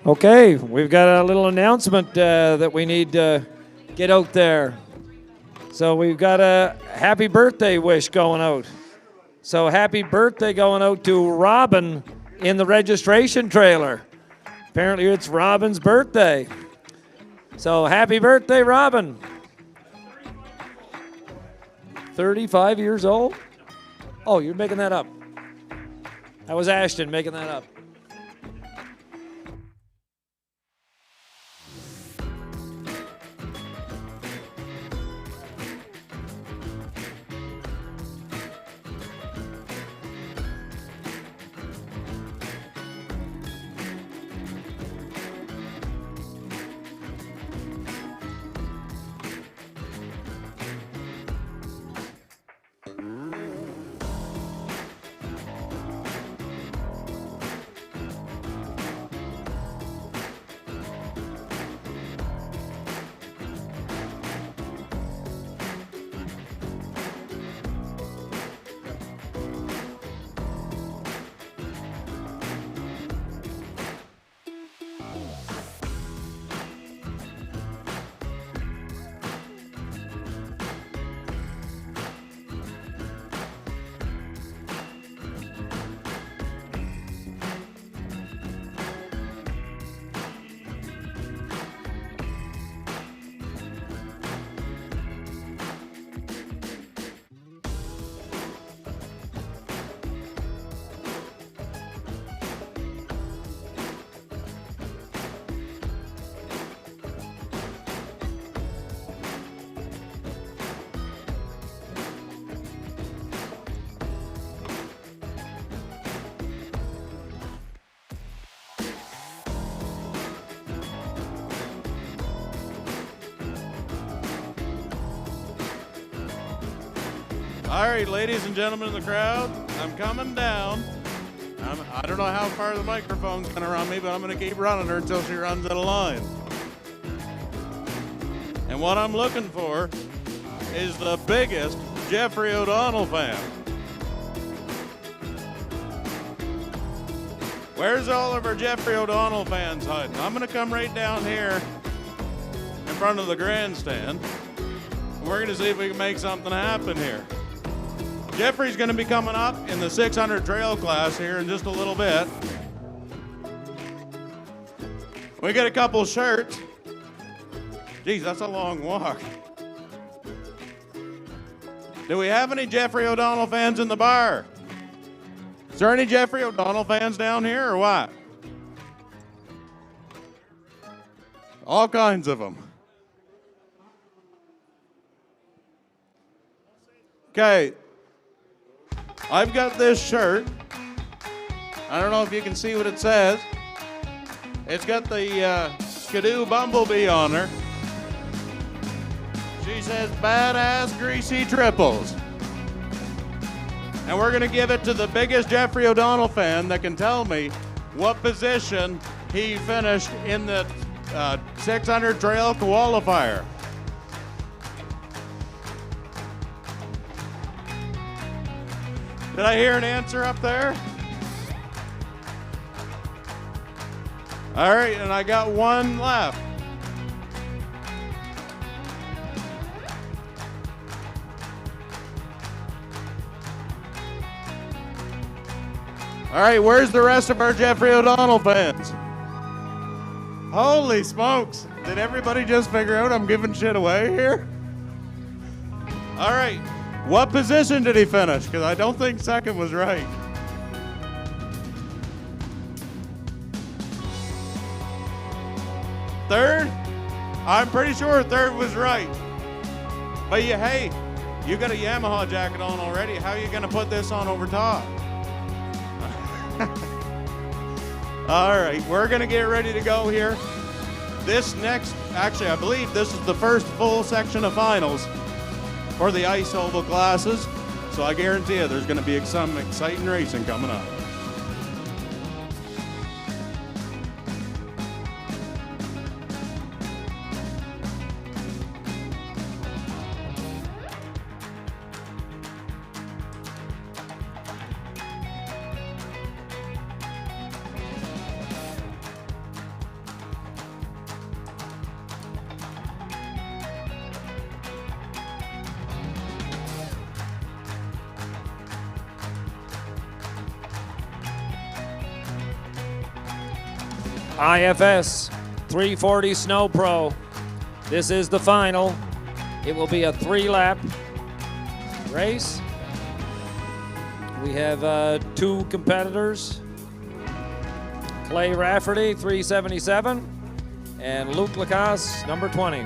Okay, we've got a little announcement that we need to get out there. So we've got a happy birthday wish going out. So happy birthday going out to Robin in the registration trailer. Apparently it's Robin's birthday. So happy birthday, Robin. 35 years old? Oh, you're making that up. That was Ashton making that up. All right, ladies and gentlemen in the crowd, I'm coming down. I don't know how far the microphone's gonna run me, but I'm gonna keep running her until she runs out of line. And what I'm looking for is the biggest Jeffrey O'Donnell fan. Where's all of our Jeffrey O'Donnell fans hiding? I'm gonna come right down here in front of the grandstand. And we're gonna see if we can make something happen here. Jeffrey's going to be coming up in the 600 trail class here in just a little bit. We got a couple shirts. Geez, that's a long walk. Do we have any Jeffrey O'Donnell fans in the bar? Is there any Jeffrey O'Donnell fans down here or what? All kinds of them. Okay. I've got this shirt. I don't know if you can see what it says. It's got the Skidoo Bumblebee on her. She says, badass greasy triples. And we're going to give it to the biggest Jeffrey O'Donnell fan that can tell me what position he finished in the 600 trail qualifier. Did I hear an answer up there? All right, and I got one left. All right, where's the rest of our Jeffrey O'Donnell fans? Holy smokes. Did everybody just figure out I'm giving shit away here? All right, what position did he finish? Because I don't think second was right. Third? I'm pretty sure third was right. But hey, you got a Yamaha jacket on already. How are you going to put this on over top? All right, we're going to get ready to go here. This next, actually, I believe this is the first full section of finals for the ice oval classes. So I guarantee you there's going to be some exciting racing coming up. IFS 340 Snow Pro. This is the final. It will be a 3-lap race. We have 2 competitors. Clay Rafferty, 377, and Luke Lacasse, number 20.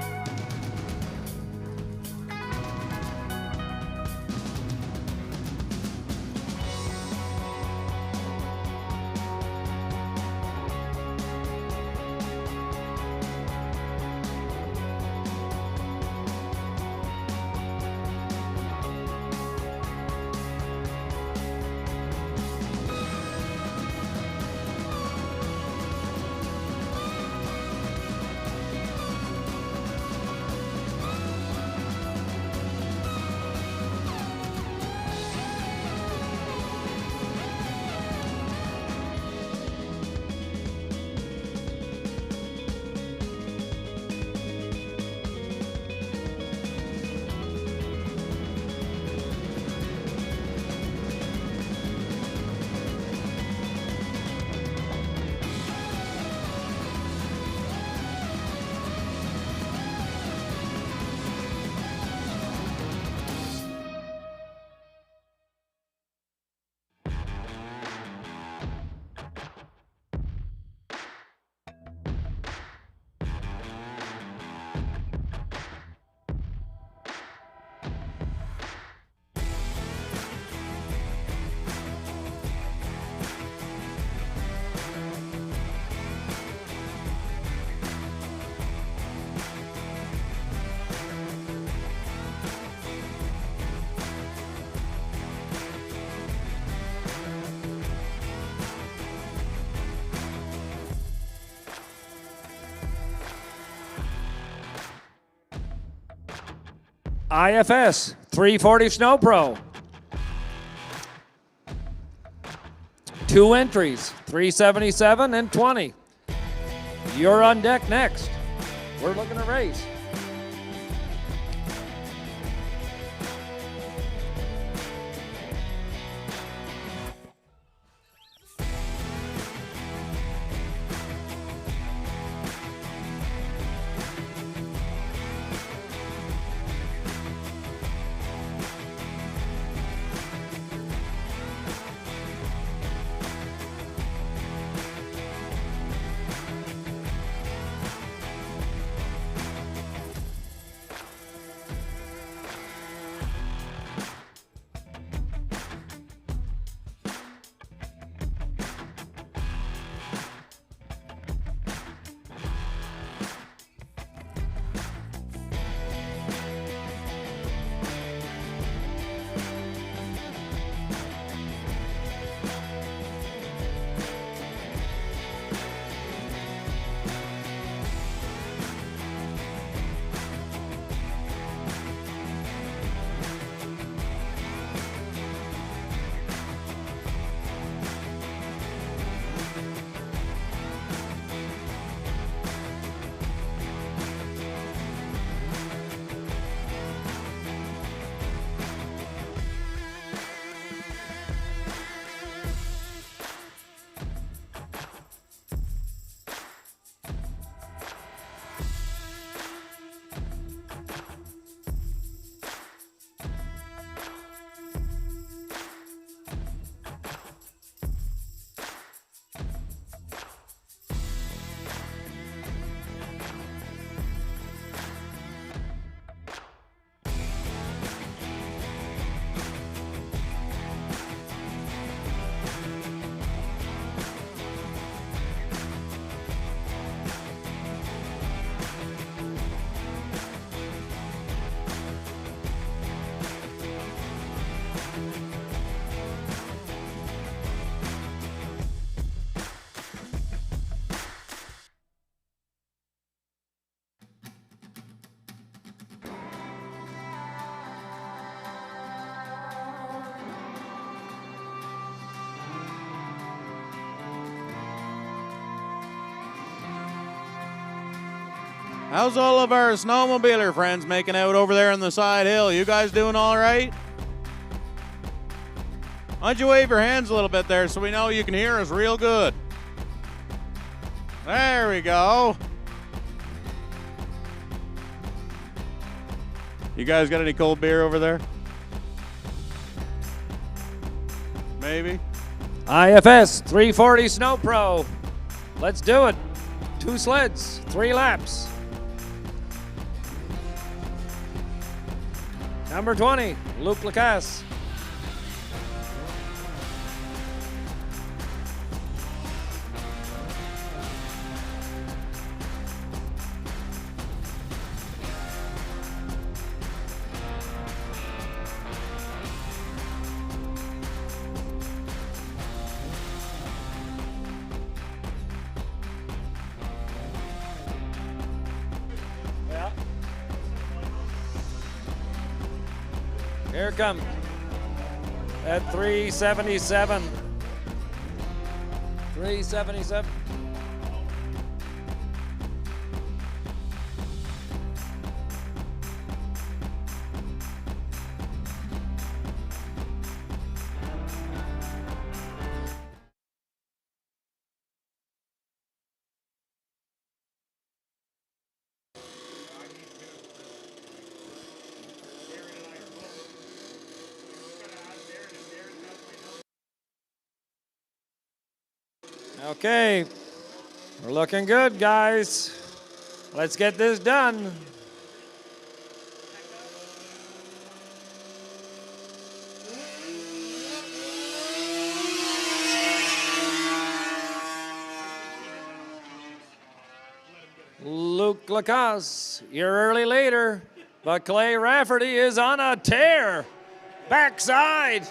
IFS 340 Snow Pro. 2 entries, 377 and 20. You're on deck next. We're looking to race. How's all of our snowmobiler friends making out over there on the side hill? You guys doing all right? Why don't you wave your hands a little bit there so we know you can hear us real good? There we go. You guys got any cold beer over there? Maybe? IFS 340 Snow Pro. Let's do it. 2 sleds, 3 laps. Number 20, Luke Lacasse. Here it comes at 377. 377. Okay, we're looking good, guys. Let's get this done. Luke Lacasse, you're early leader, but Clay Rafferty is on a tear. Backside.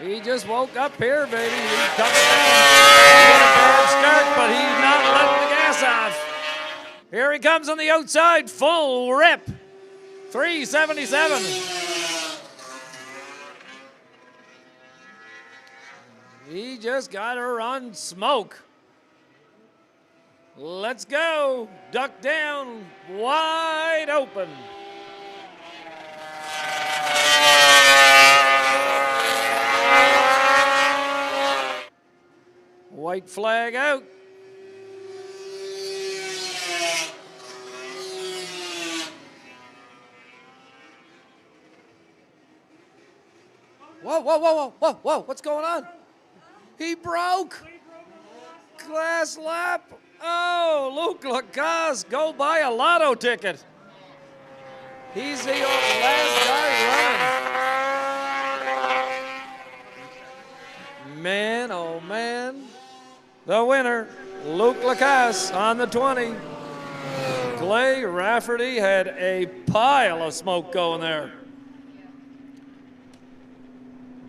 He just woke up here, baby. He's coming down. He had a bad start, but he's not letting the gas off. Here he comes on the outside, full rip. 377. He just got her on smoke. Let's go. Duck down, wide open. White flag out. Whoa, whoa, whoa, whoa, whoa, whoa, what's going on? He broke. Last lap. Oh, Luke Lacasse, go buy a lotto ticket. He's the last guy running. Man, oh man. The winner, Luke Lacasse on the 20. Clay Rafferty had a pile of smoke going there.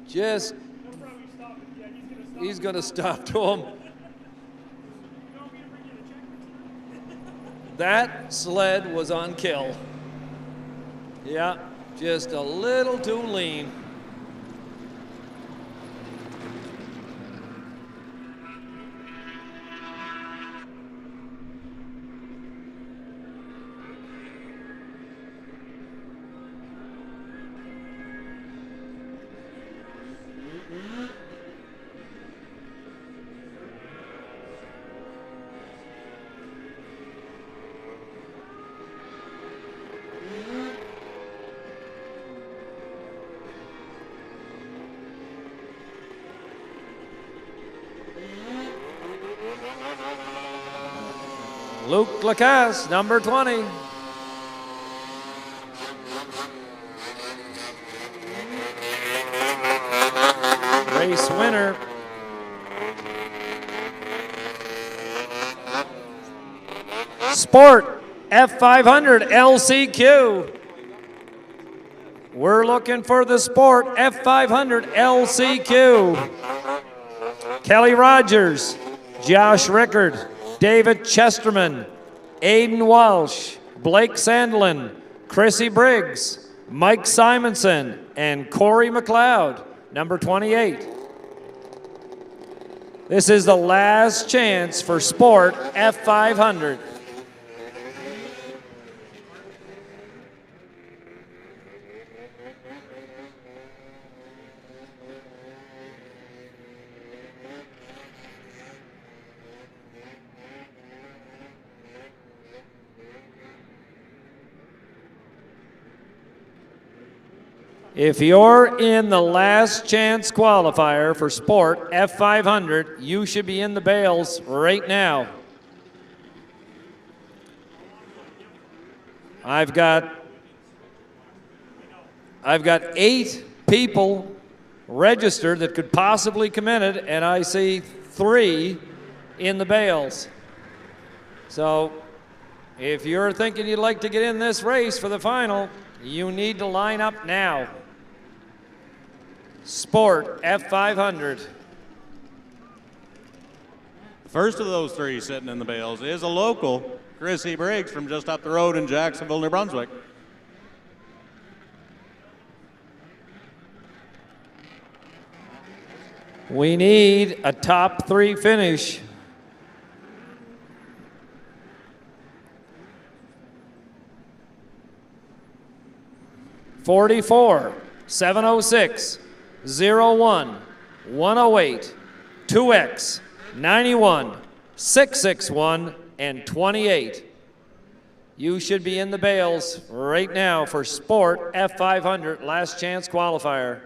Just, he's going to stop to him. That sled was on kill. Yeah, just a little too lean. Luke Lacasse, number 20. Race winner. Sport F500 LCQ. We're looking for the Sport F500 LCQ. Kelly Rogers, Josh Rickard, David Chesterman, Aiden Walsh, Blake Sandlin, Chrissy Briggs, Mike Simonson, and Corey McLeod, number 28. This is the last chance for Sport F500. If you're in the last chance qualifier for Sport F500, you should be in the bales right now. I've got 8 people registered that could possibly come in it, and I see 3 in the bales. So if you're thinking you'd like to get in this race for the final, you need to line up now. Sport F500. First of those 3 sitting in the bales is a local, Chrissy Briggs from just up the road in Jacksonville, New Brunswick. We need a top 3 finish. $44, $706, 01, 108, 2X, 91, 661, and 28. You should be in the bales right now for Sport F500 last chance qualifier.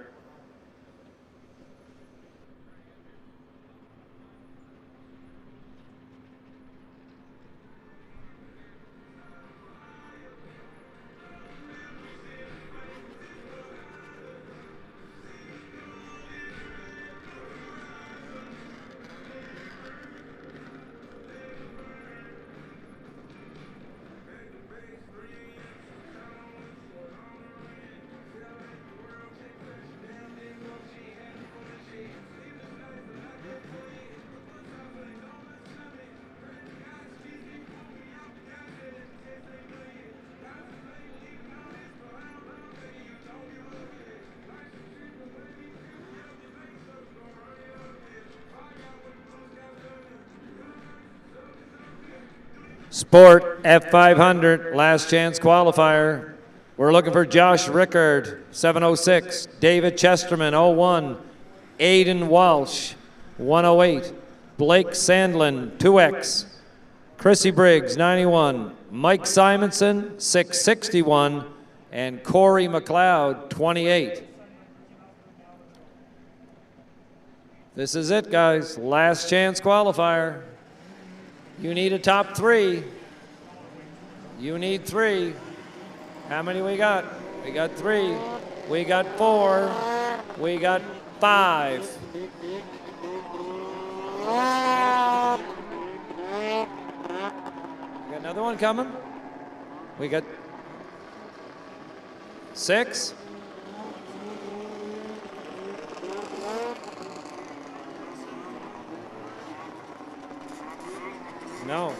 Sport F500 last chance qualifier. We're looking for Josh Rickard, 706, David Chesterman, 01, Aiden Walsh, 108, Blake Sandlin, 2X, Chrissy Briggs, 91, Mike Simonson, 661, and Corey McLeod, 28. This is it, guys. Last chance qualifier. You need a top 3. You need 3. How many we got? We got 3. We got 4. We got 5. We got another one coming. We got 6. No.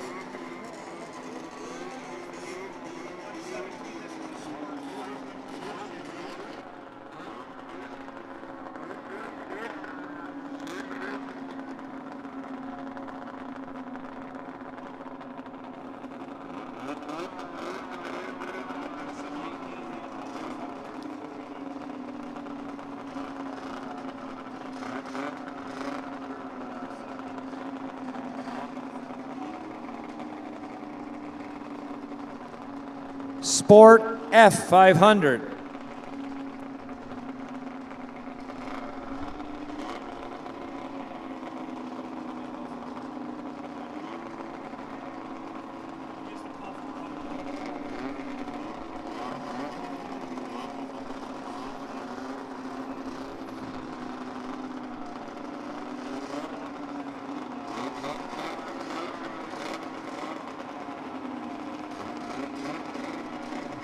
Sport F500.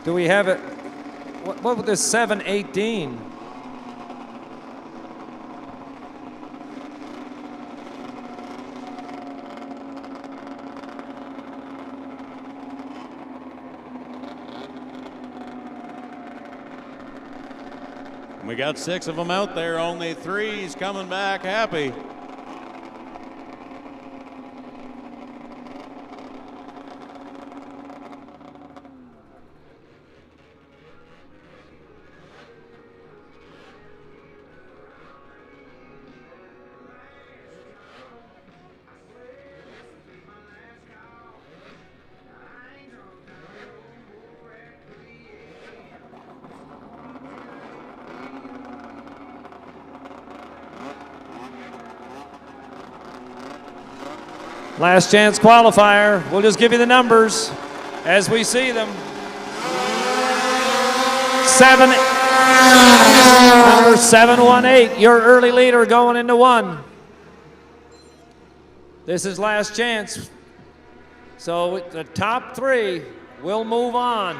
Do we have it? What with this 718? We got 6 of them out there, only 3's coming back happy. Last chance qualifier. We'll just give you the numbers as we see them. Number 718, your early leader going into 1. This is last chance. So the top 3 will move on.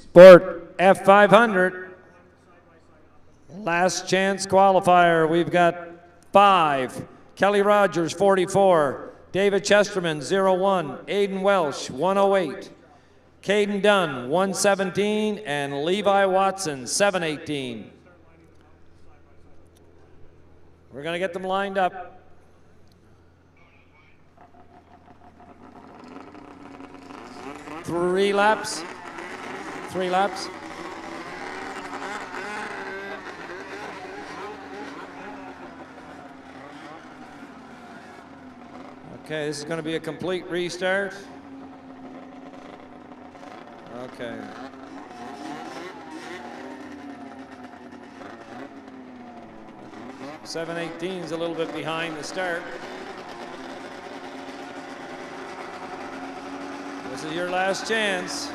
Sport F500. Last chance qualifier. We've got 5. Kelly Rogers, 44. David Chesterman, 01. Aiden Welsh, 108. Caden Dunn, 117. And Levi Watson, 718. We're going to get them lined up. Three laps. Okay, this is going to be a complete restart. Okay. .718 is a little bit behind the start. This is your last chance.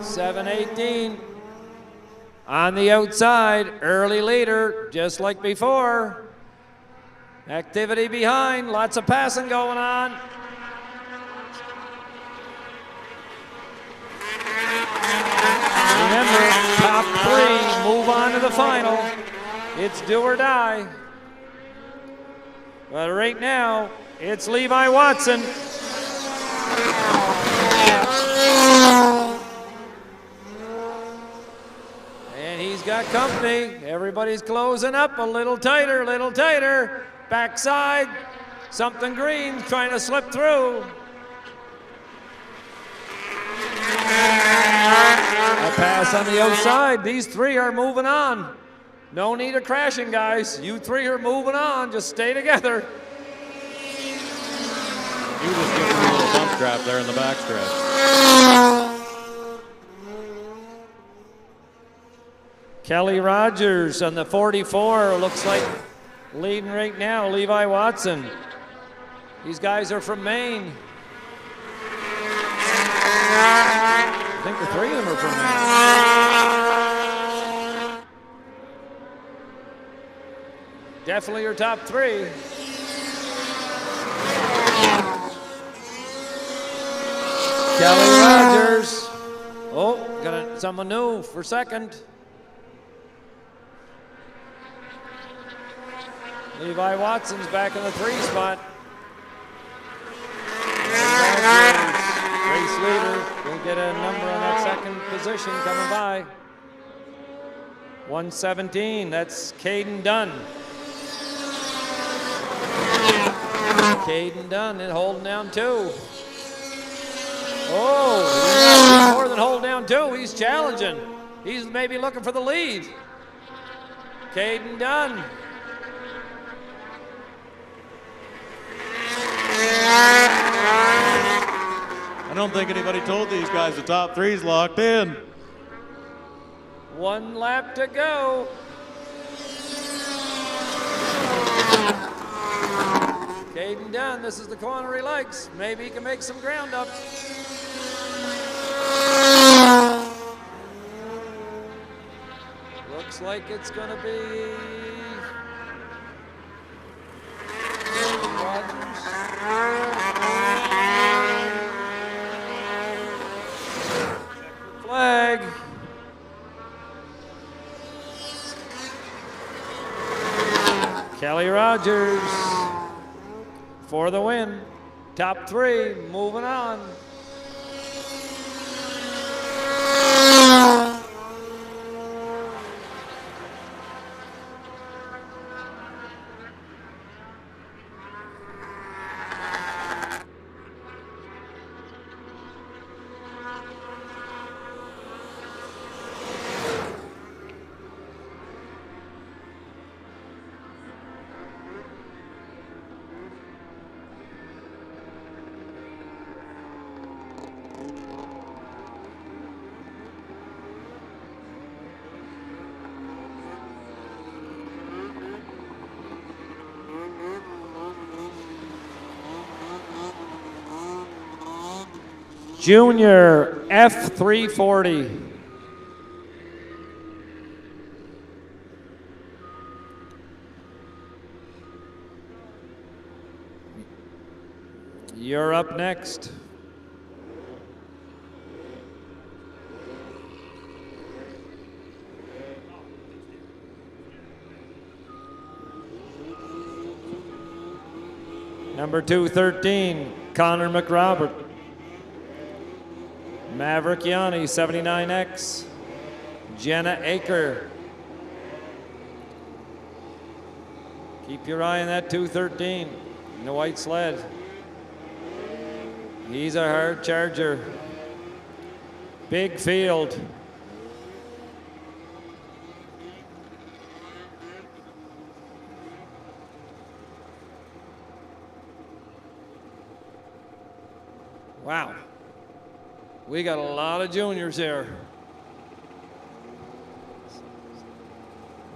.718 on the outside, early leader, just like before. Activity behind, lots of passing going on. Remember, top 3 move on to the final. It's do or die. But right now, it's Levi Watson. He's got company. Everybody's closing up a little tighter, little tighter. Backside, something green trying to slip through. A pass on the outside. These three are moving on. No need of crashing, guys. You three are moving on. Just stay together. He was giving a little bump trap there in the backstretch. Kelly Rogers on the 44 looks like leading right now. Levi Watson. These guys are from Maine. I think the three of them are from Maine. Definitely your top three. Kelly Rogers. Oh, got someone new for second. Levi Watson's back in the 3 spot. Race leader will get a number on that second position coming by. 117, that's Caden Dunn. Caden Dunn and holding down 2. Oh, he's more than holding down 2. He's challenging. He's maybe looking for the lead. Caden Dunn. I don't think anybody told these guys the top three's locked in. 1 lap to go. Caden Dunn, this is the corner he likes. Maybe he can make some ground up. Looks like it's going to be Rogers. Flag. Kelly Rogers for the win. Top 3, moving on. Junior F340. You're up next. Number 213, Connor McRobert. Maverick Yanni, 79X. Jenna Aker. Keep your eye on that 213 in the white sled. He's a hard charger. Big field. Wow. We got a lot of juniors here.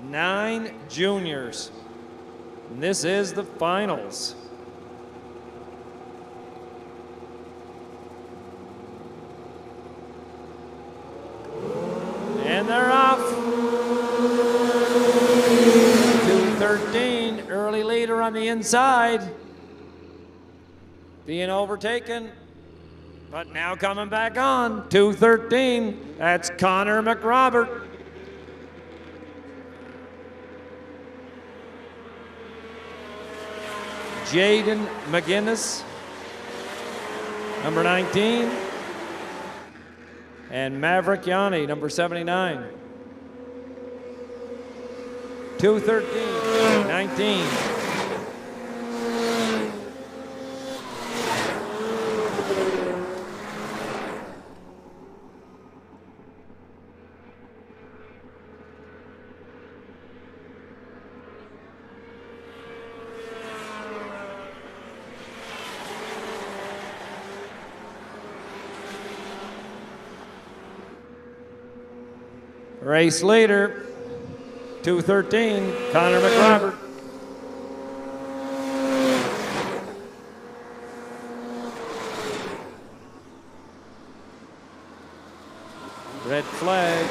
9 juniors. And this is the finals. And they're off. 213, early leader on the inside. Being overtaken. But now coming back on, 213, that's Connor McRobert. Jaden McGinnis, number 19. And Maverick Yanni, number 79. 2:13, 19. Race leader, 2:13, Connor McRobert. Red flag.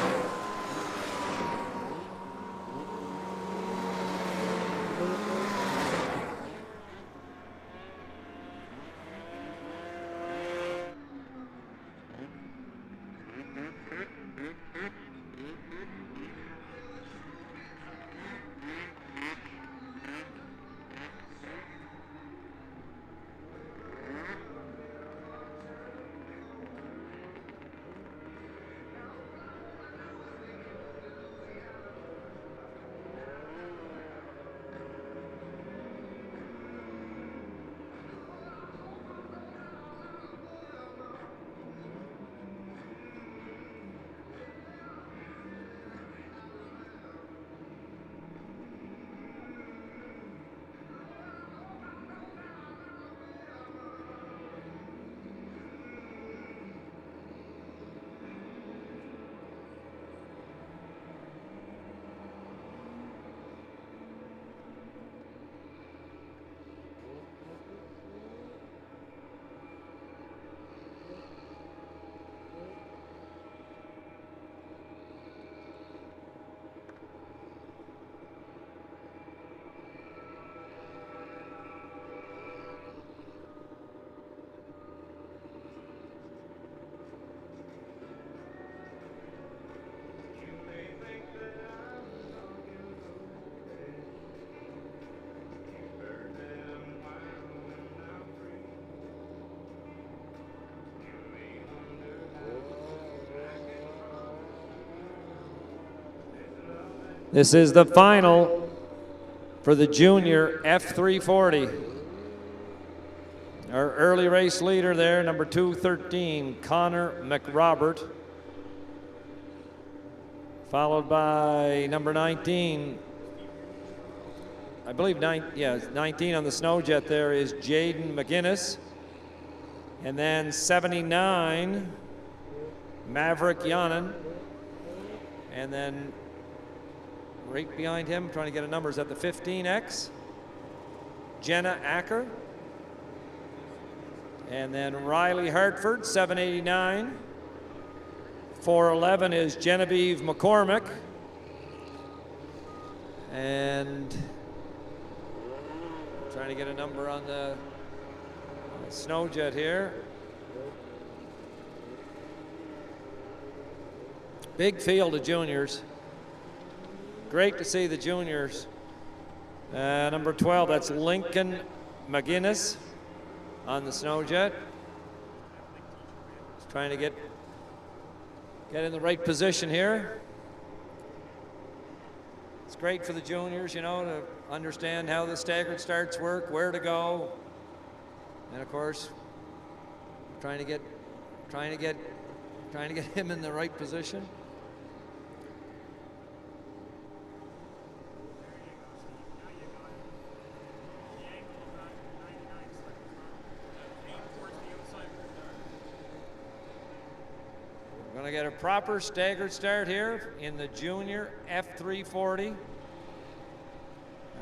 This is the final for the junior F340. Our early race leader there, number 213, Connor McRobert. Followed by number 19, I believe 19 on the snow jet there is Jaden McGinnis. And then 79, Maverick Yanin. And then right behind him, trying to get a number, is at the 15X, Jenna Acker. And then Riley Hartford, 789. 411 is Genevieve McCormick. And trying to get a number on the snow jet here. Big field of juniors. Great to see the juniors. Number 12, that's Lincoln McGinnis on the snow jet. Just trying to get in the right position here. It's great for the juniors, you know, to understand how the staggered starts work, where to go, and of course, trying to get him in the right position. We're going to get a proper staggered start here in the junior F340. Trying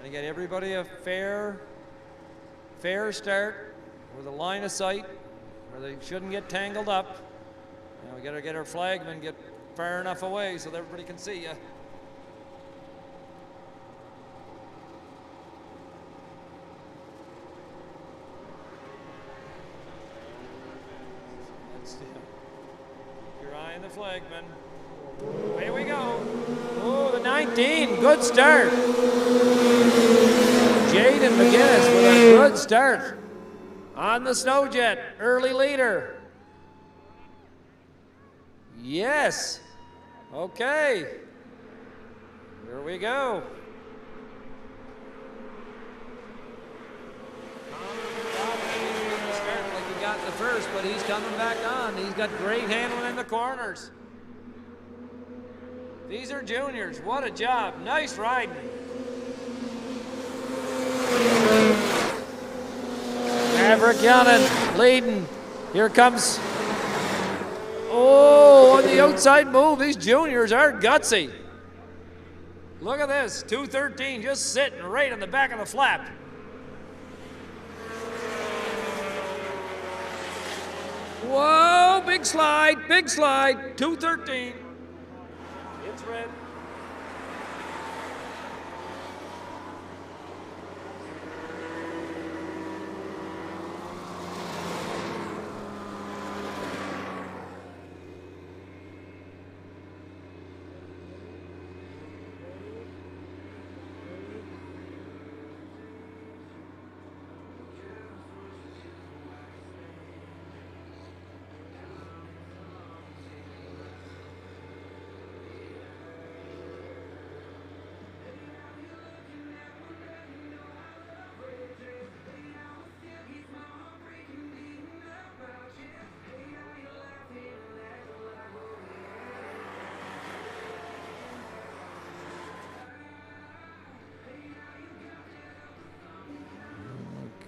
to get everybody a fair start with a line of sight where they shouldn't get tangled up. Now we got to get our flagmen get far enough away so that everybody can see you. The flagman. Away we go. Oh, the 19, good start. Jaden McGinnis with a good start on the snow jet, early leader. Yes. Okay. Here we go. first, but he's coming back on. He's got great handling in the corners. These are juniors. What a job. Nice riding. Maverick Yonan leading. Here comes. Oh, on the outside move. These juniors are gutsy. Look at this. 213 just sitting right on the back of the flap. Whoa, big slide, big slide. 213. It's red.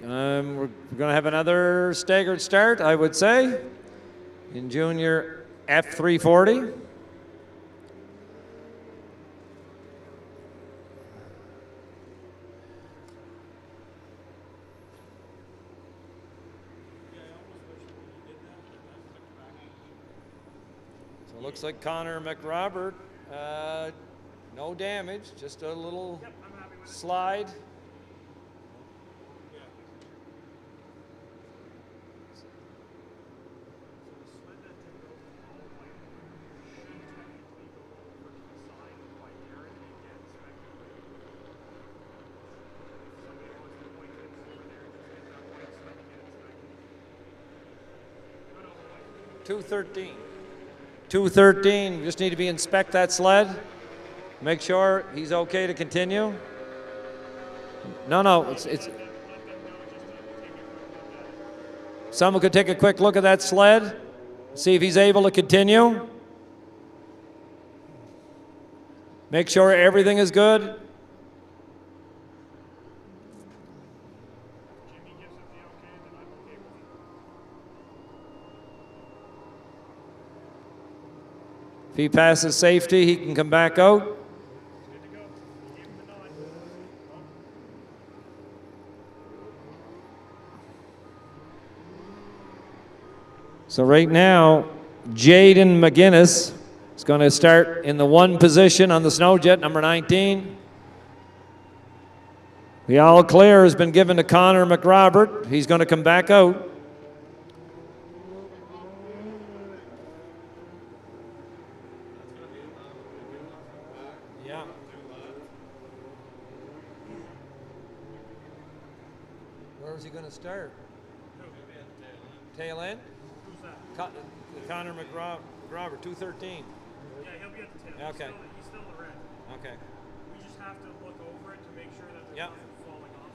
We're going to have another staggered start, I would say, in junior F340. So it looks like Connor McRobert, no damage, just a little slide. .213. 213. Just need to inspect that sled. Make sure he's okay to continue. No, it's. Someone could take a quick look at that sled, see if he's able to continue. Make sure everything is good. If he passes safety, he can come back out. So right now, Jaden McGinnis is going to start in the 1 position on the snow jet, number 19. The all clear has been given to Connor McRobert. He's going to come back out. Where's he going to start? Tail end? Who's that? Connor McRobert, 213. Yeah, he'll be at the tail. Okay. He's still the red. Okay. We just have to look over it to make sure that there's nothing falling off.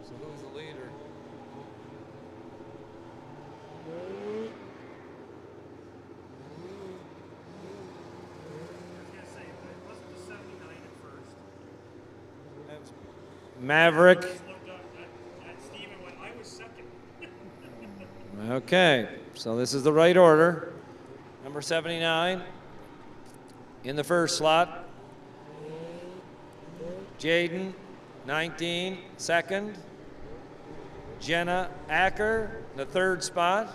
So who's the leader? Maverick. Okay, so this is the right order. Number 79 in the first slot. Jaden, 19, second. Jenna Acker, the third spot.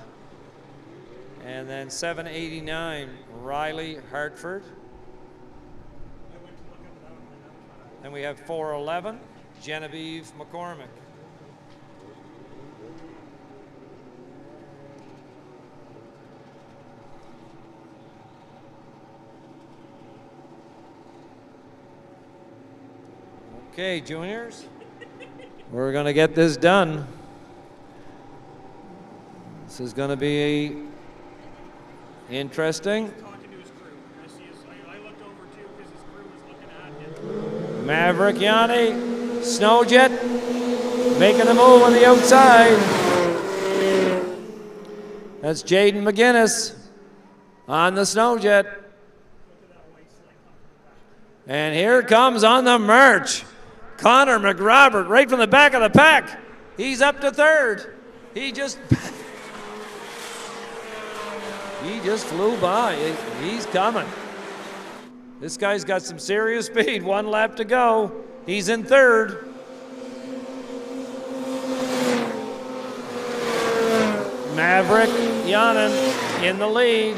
And then 789, Riley Hartford. Then we have 411. Genevieve McCormick. Okay, juniors, we're going to get this done. This is going to be interesting. Maverick Yanni, Snowjet, Making a move on the outside. That's Jaden McGinnis on the Snowjet. And here comes on the Merch, Connor McRobert, right from the back of the pack. He's up to third. He just flew by. He's coming. This guy's got some serious speed. 1 lap to go. He's in third. Maverick Yanen in the lead.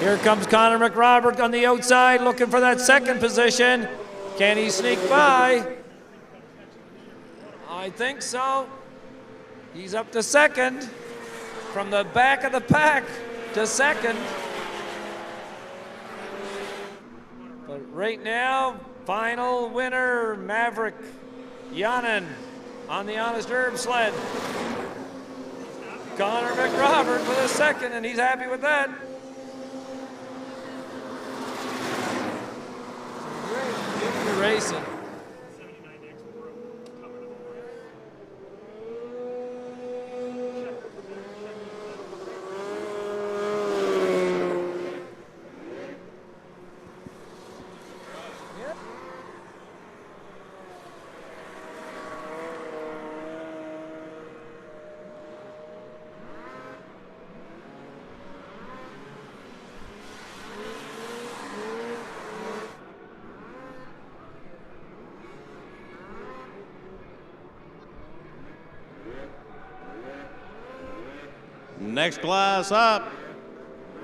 Here comes Connor McRobert on the outside looking for that second position. Can he sneak by? I think so. He's up to second. From the back of the pack to second. But right now, final winner, Maverick Yanen on the Honest Herb sled. Connor McRobert with a second, and he's happy with that. Great racing. Next class up,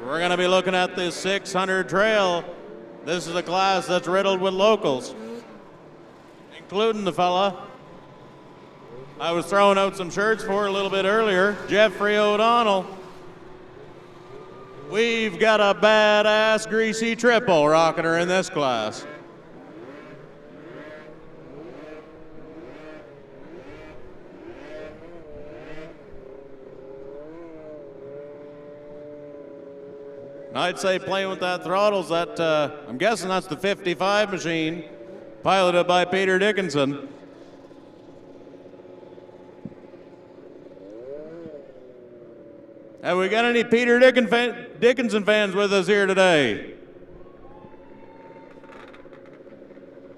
we're going to be looking at the 600 trail. This is a class that's riddled with locals, including the fella I was throwing out some shirts for a little bit earlier, Jeffrey O'Donnell. We've got a badass greasy triple rocking her in this class. I'd say playing with that throttle's that, I'm guessing that's the 55 machine, piloted by Peter Dickinson. Have we got any Peter Dickinson fans with us here today?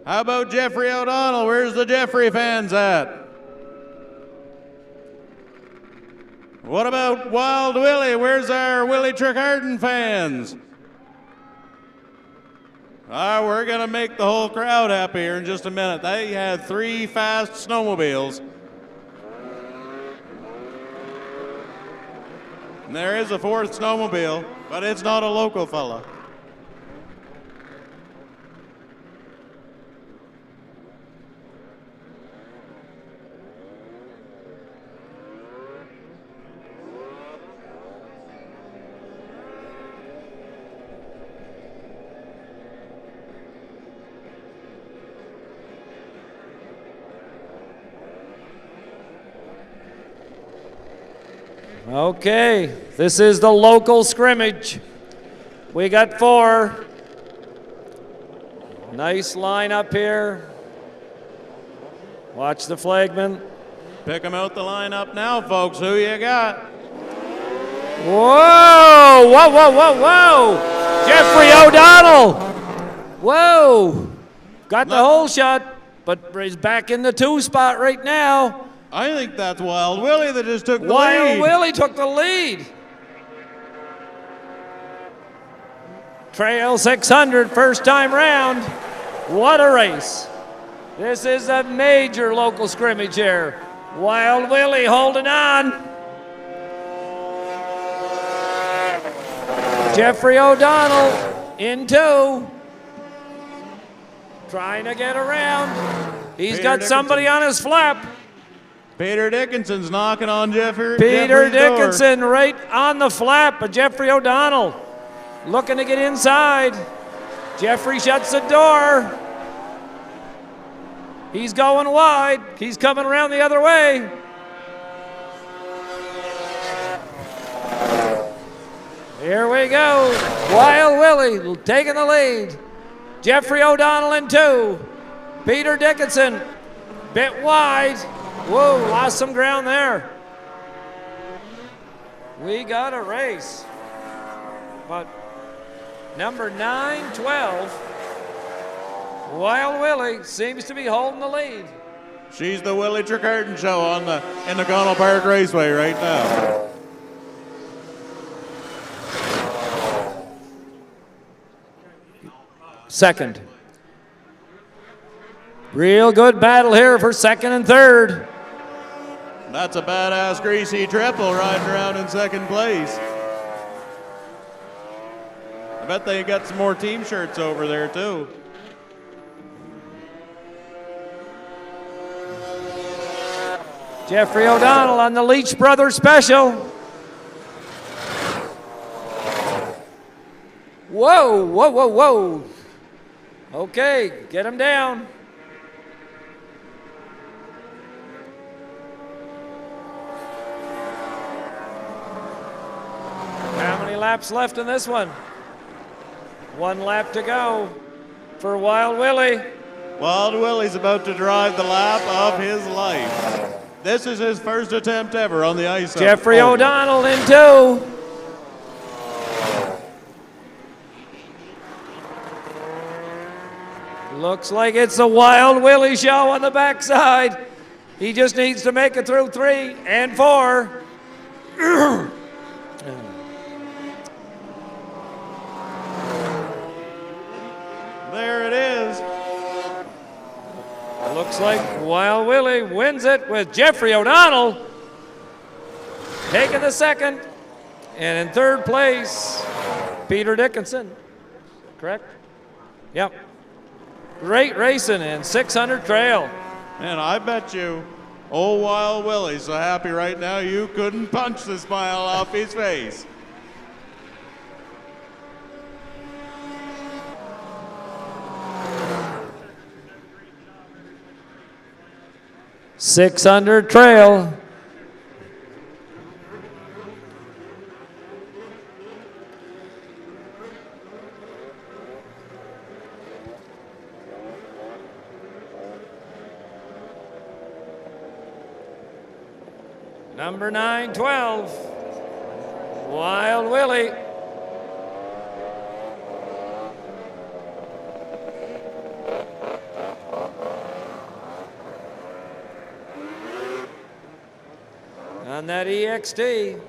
How about Jeffrey O'Donnell? Where's the Jeffrey fans at? What about Wild Willie? Where's our Willie Trickharden fans? We're going to make the whole crowd happy here in just a minute. They had 3 fast snowmobiles. And there is a 4th snowmobile, but it's not a local fella. Okay, this is the local scrimmage. We got 4. Nice line up here. Watch the flagman. Pick them out the lineup now, folks. Who you got? Whoa! Whoa, whoa, whoa, whoa! Jeffrey O'Donnell! Whoa! Got the whole shot, but he's back in the 2 spot right now. I think that's Wild Willie that just took the lead. Wild Willie took the lead. Trail 600, first time round. What a race. This is a major local scrimmage here. Wild Willie holding on. Jeffrey O'Donnell in 2. Trying to get around. He's got somebody on his flap. Peter Dickinson's knocking on Peter Jeffrey's Dickinson door. right on the flap of Jeffrey O'Donnell. Looking to get inside. Jeffrey shuts the door. He's going wide. He's coming around the other way. Here we go. Wild Willie taking the lead. Jeffrey O'Donnell in 2. Peter Dickinson, bit wide. Whoa, lost some ground there. We got a race. But number 9-12, Wild Willie seems to be holding the lead. She's the Willie Tricurton show in the Connell Park Raceway right now. Second. Real good battle here for second and third. That's a badass greasy triple riding around in second place. I bet they got some more team shirts over there too. Jeffrey O'Donnell on the Leach Brothers special. Whoa, whoa, whoa, whoa. Okay, get him down. How many laps left in this one? 1 lap to go for Wild Willie. Wild Willie's about to drive the lap of his life. This is his first attempt ever on the ice. Jeffrey O'Donnell in 2. Looks like it's a Wild Willie show on the backside. He just needs to make it through 3 and 4. There it is. Looks like Wild Willie wins it with Jeffrey O'Donnell taking the second. And in third place, Peter Dickinson. Correct? Yep. Great racing in 600 trail. Man, I bet you old Wild Willie's so happy right now you couldn't punch the smile off his face. .600 trail. Number 9-12, Wild Willie. On that EXT.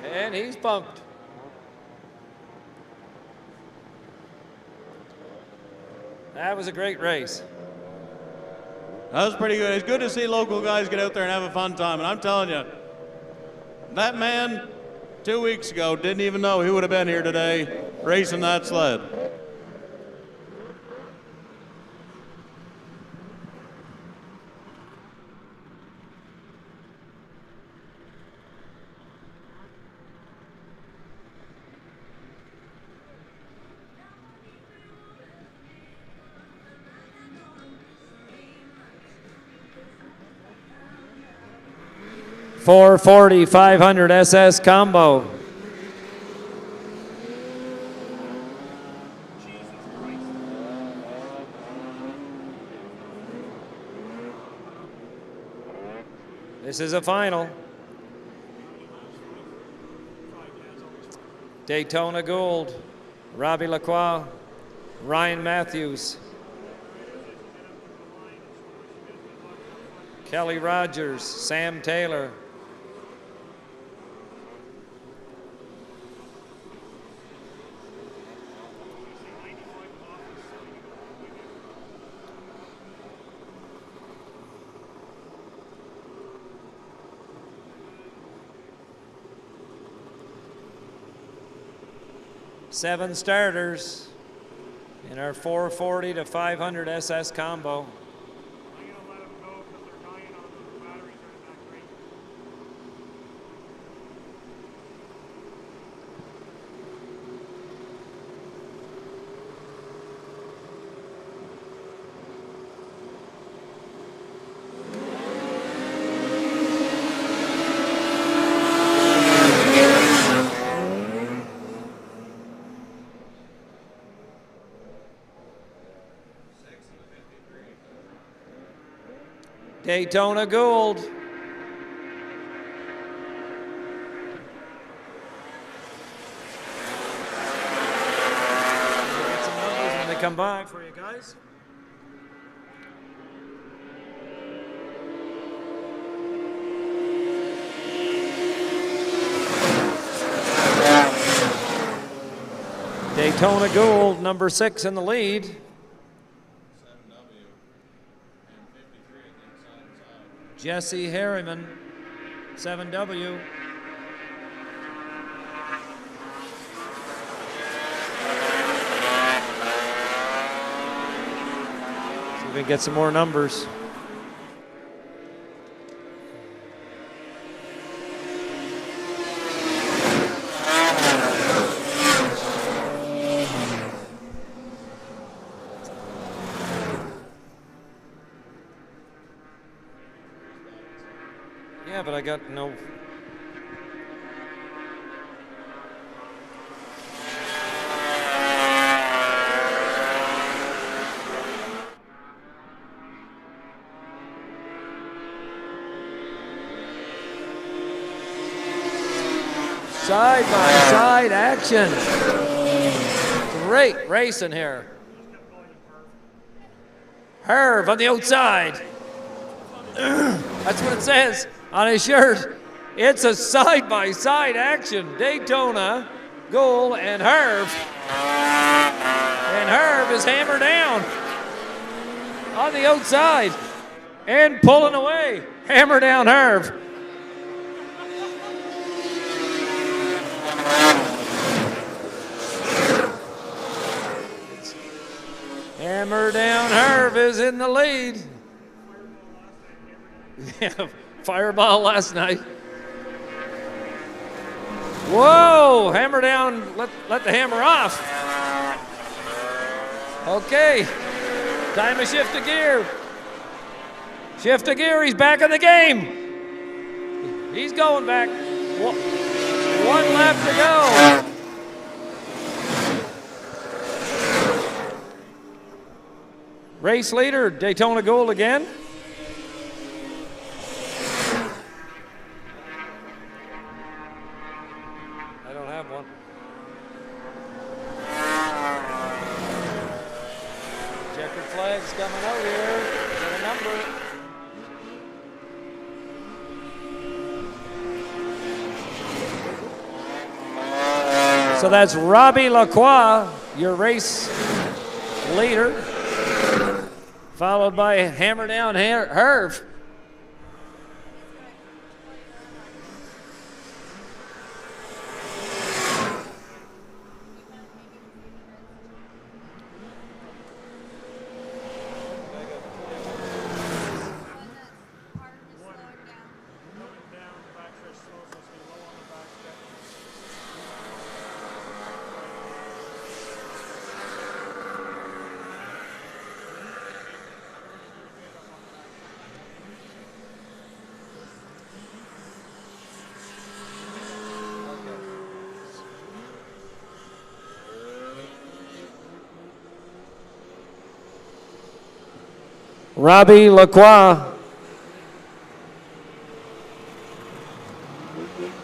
And he's pumped. That was a great race. That was pretty good. It's good to see local guys get out there and have a fun time. And I'm telling you, that man 2 weeks ago didn't even know he would have been here today racing that sled. .440 500 SS combo. This is a final. Daytona Gould, Robbie Lacroix, Ryan Matthews, Kelly Rogers, Sam Taylor. Seven starters in our 440 to 500 SS combo. Daytona Gould. Get some numbers when they come by for you guys. Daytona Gould, number 6 in the lead. Jesse Harriman, 7W. See if we can get some more numbers. Yeah, but I got no. Side-by-side action. Great racing here. Herb on the outside. That's what it says on his shirt. It's a side-by-side action. Daytona, Gould, and Herb. And Herb is hammered down on the outside and pulling away. Hammer down Herb. Hammer down Herb is in the lead. Yeah, fireball last night. Whoa, hammer down, let the hammer off. Okay, time to shift a gear. Shift a gear, he's back in the game. He's going back. One left to go. Race leader, Daytona Gould again. I don't have one. Checkered flag's coming out here. Get a number. So that's Robbie Lacroix, your race leader, followed by Hammer Down Herb. Robbie Lacroix.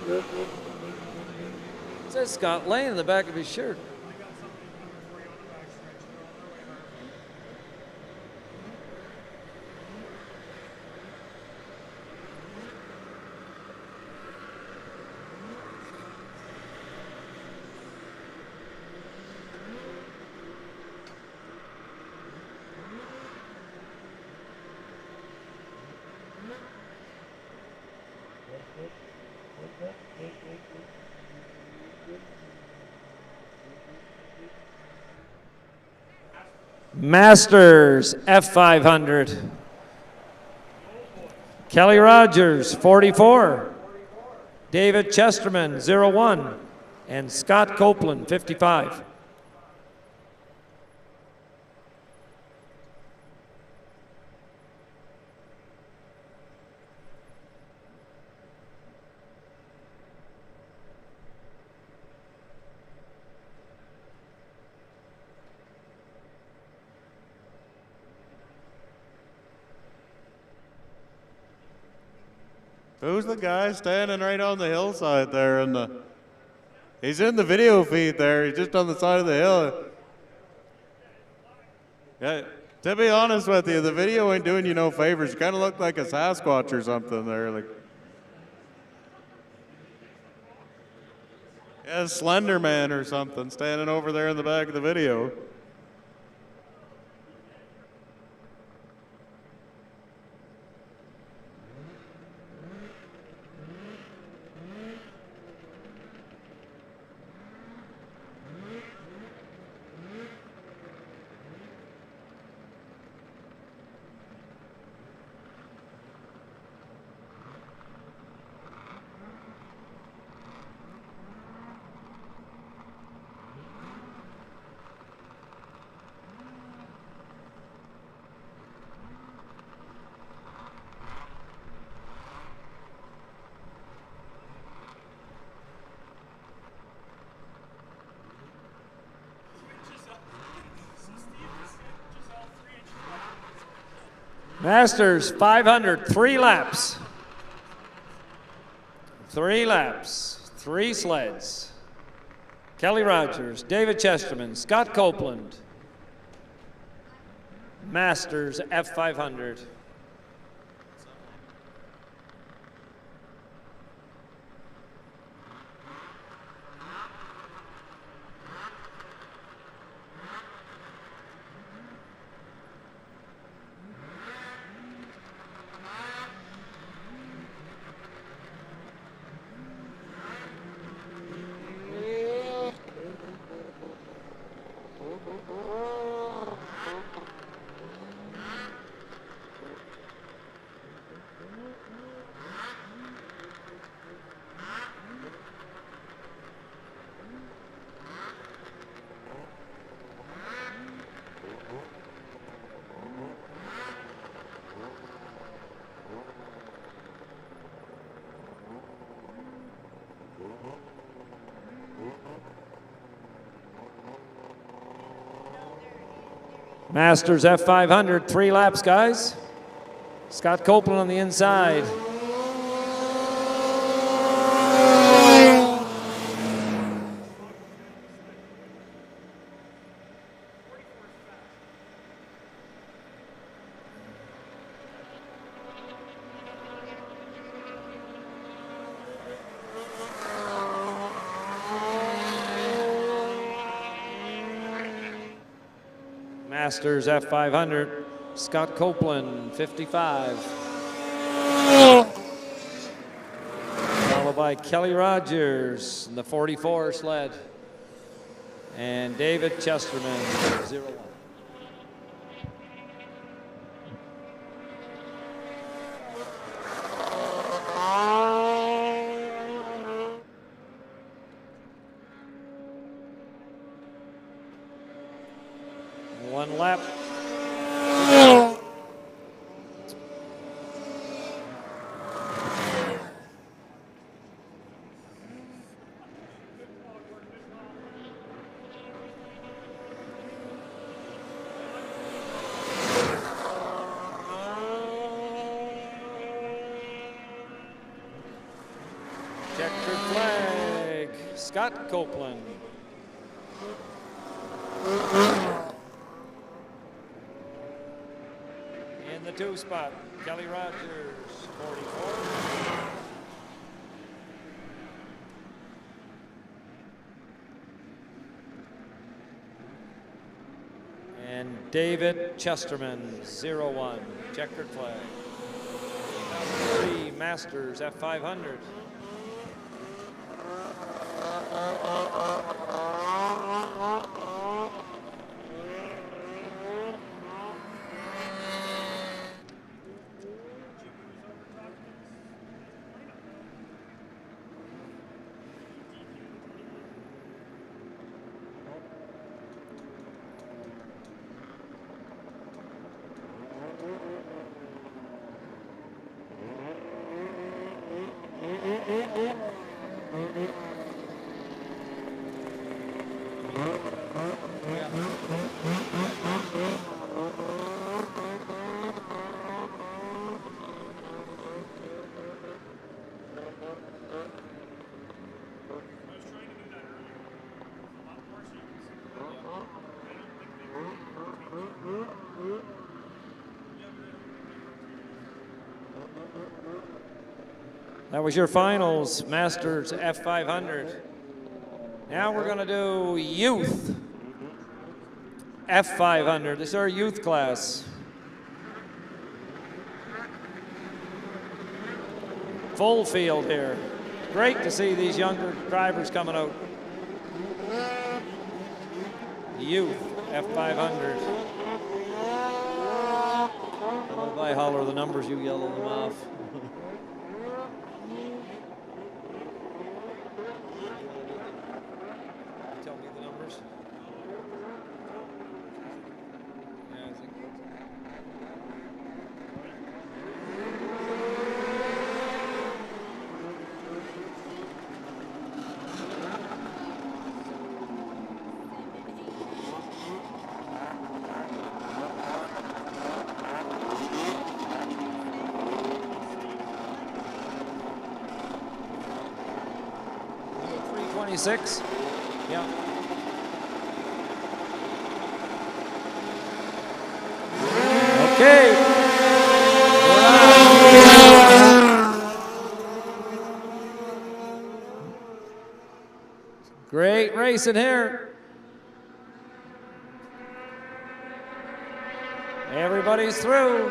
It says Scott Lane in the back of his shirt. Masters F500. Kelly Rogers, 44. David Chesterman, 01. And Scott Copeland, 55. Who's the guy standing right on the hillside there? He's in the video feed there. He's just on the side of the hill. Yeah, to be honest with you, the video ain't doing you no favors. You kind of look like a Sasquatch or something there. Like, yeah, Slender Man or something standing over there in the back of the video. Masters 500, 3 laps. 3 laps, 3 sleds. Kelly Rogers, David Chesterman, Scott Copeland. Masters F500. Masters F500, 3 laps, guys. Scott Copeland on the inside. Masters F500, Scott Copeland, 55. Followed by Kelly Rogers in the 44 sled. And David Chesterman, 01. One lap. Checkered flag, Scott Copeland. In the 2 spot, Kelly Rogers, 44. And David Chesterman, 01, checkered flag. 2003 Masters F500. That was your finals, Masters F500. Now we're going to do Youth F500. This is our youth class. Full field here. Great to see these younger drivers coming out. Youth F500. If I holler the numbers, you yell them off. Tell me the numbers. Yeah, I think. 26. Yeah. Okay. Great racing here. Everybody's through.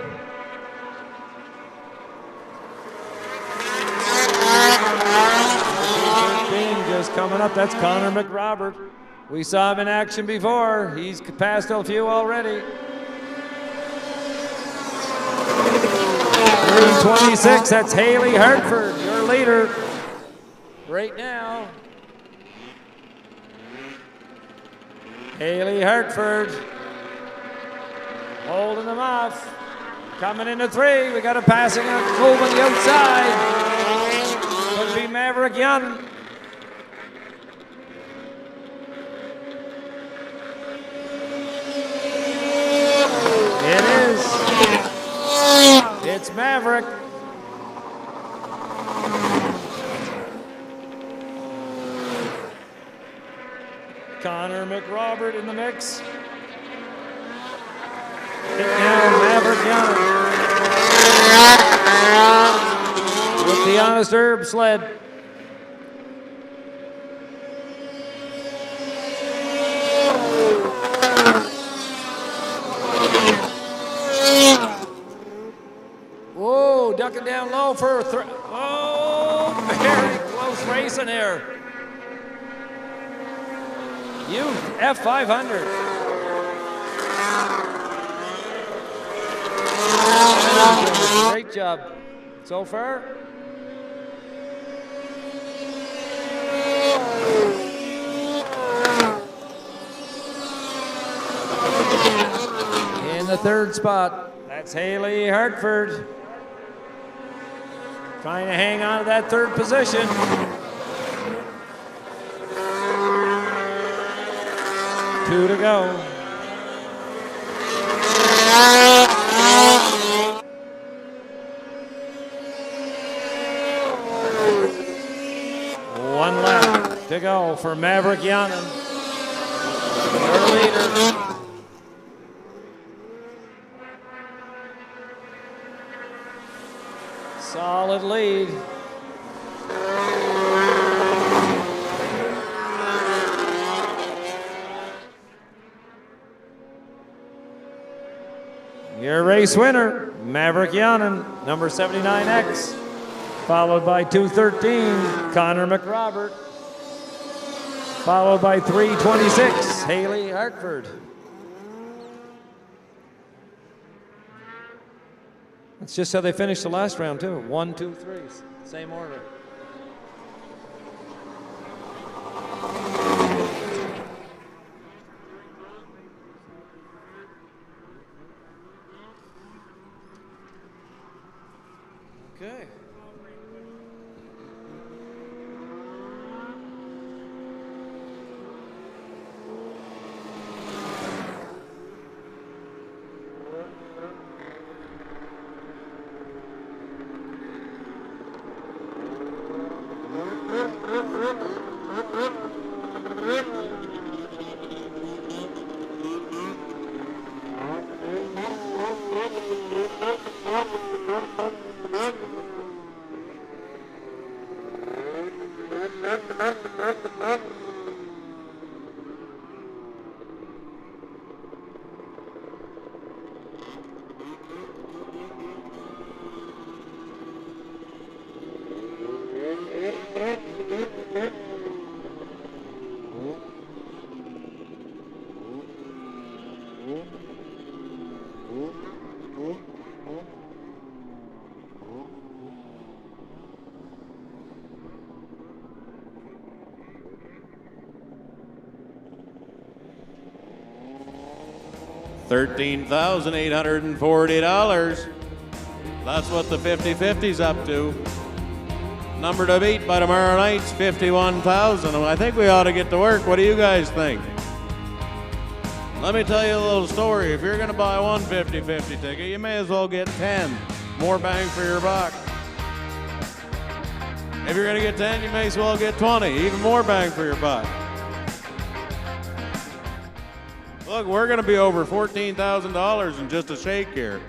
Just coming up, that's Connor McRobert. We saw him in action before. He's passed a few already. 326, that's Haley Hartford, your leader right now. Haley Hartford holding them off. Coming into 3, we got a passing move on the outside. Could be Maverick Young. It is. It's Maverick. Connor McRobert in the mix. Now Maverick Young with the Honest Herb sled. Whoa, ducking down low for a oh, very close racing here. Youth F500. Great job so far. In the 3rd spot, that's Haley Hartford. Trying to hang on to that 3rd position. Two to go. One lap to go for Maverick Yanin, your leader. Solid lead. Your race winner, Maverick Yanin, number 79X, followed by 213, Connor McRobert, followed by 326, Haley Hartford. That's just how they finished the last round, too. 1, 2, 3, same order. Okay. $13,840. That's what the 50-50's up to. Number to beat by tomorrow night's 51,000. I think we ought to get to work. What do you guys think? Let me tell you a little story. If you're going to buy one 50-50 ticket, you may as well get 10. More bang for your buck. If you're going to get 10, you may as well get 20. Even more bang for your buck. Look, we're going to be over $14,000 in just a shake here.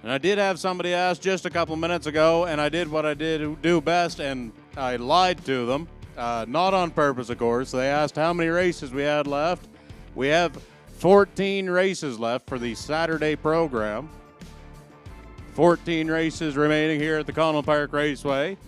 And I did have somebody ask just a couple minutes ago, and I did what I did do best, and I lied to them. Not on purpose, of course. They asked how many races we had left. We have 14 races left for the Saturday program. 14 races remaining here at the Connell Park Raceway.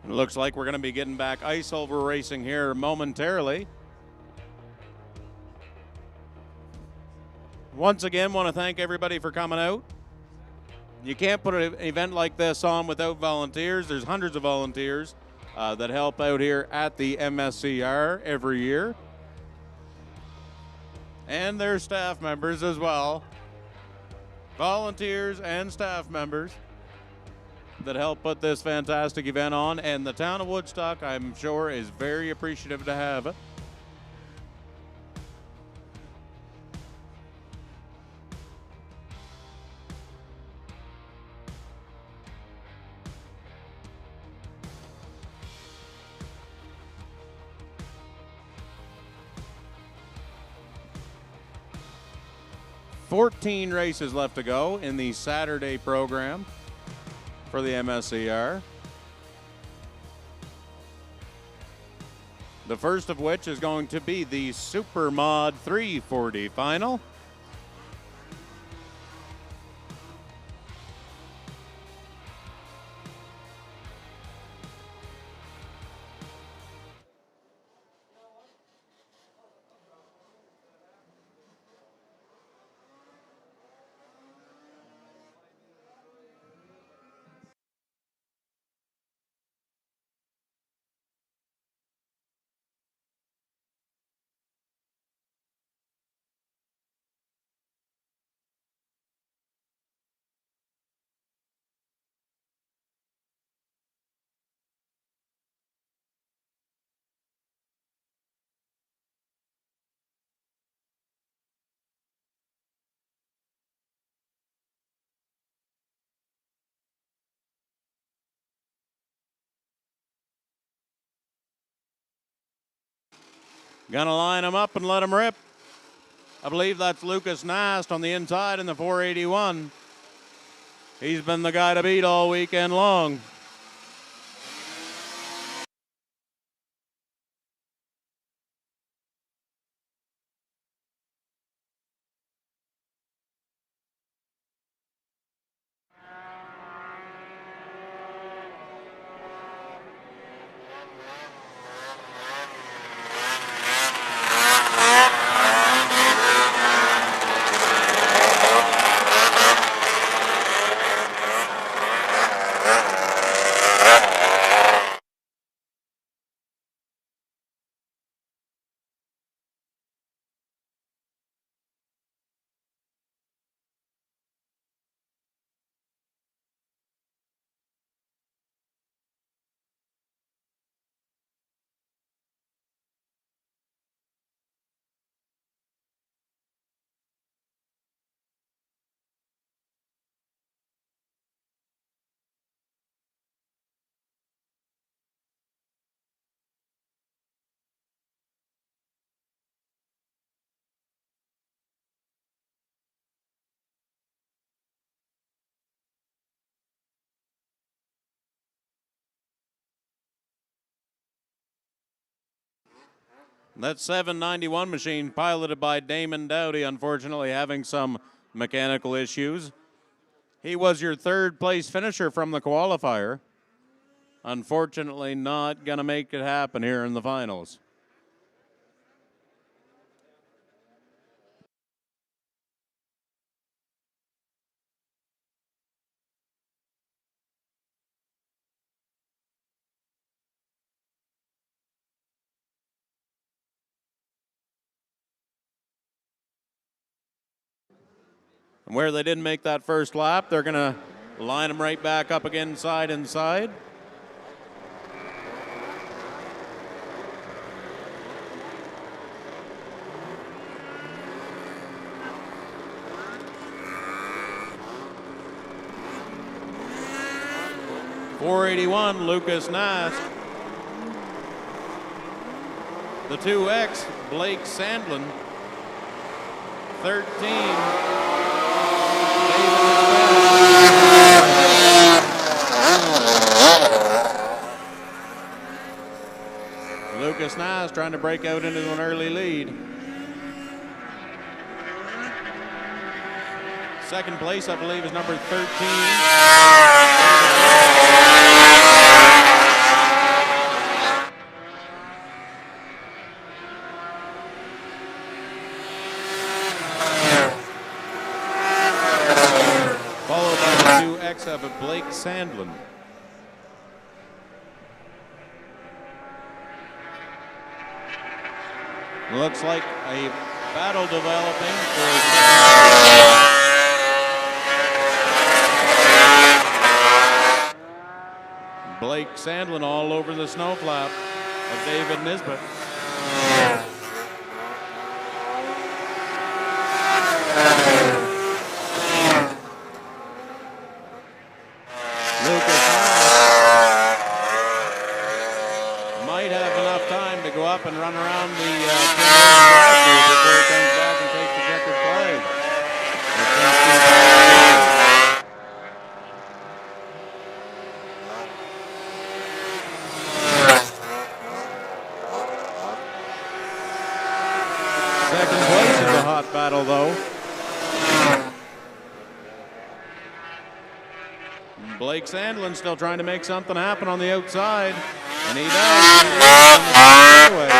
It looks like we're going to be getting back ice over racing here momentarily. Once again, want to thank everybody for coming out. You can't put an event like this on without volunteers. There's hundreds of volunteers that help out here at the MSCR every year. And their staff members as well. Volunteers and staff members that help put this fantastic event on. And the town of Woodstock, I'm sure, is very appreciative to have it. $14 races left to go in the Saturday program for the MSCR. The first of which is going to be the Super Mod 340 final. Gonna line them up and let them rip. I believe that's Lucas Nast on the inside in the 481. He's been the guy to beat all weekend long. That 791 machine piloted by Damon Dowdy, unfortunately having some mechanical issues. He was your third place finisher from the qualifier. Unfortunately not gonna make it happen here in the finals. And where they didn't make that first lap, they're going to line them right back up again side and side. .481, Lucas Nast. The 2X, Blake Sandlin. 13. Lucas Nast trying to break out into an early lead. Second place, I believe, is number 13. next have a Blake Sandlin. Looks like a battle developing for Blake Sandlin all over the snow flap of David Nisbet. Might have enough time to go up and run around the before he comes back and takes the checkered flag. Second place is a hot battle, though. Blake Sandlin still trying to make something happen on the outside, and he does. He leads on the straightaway.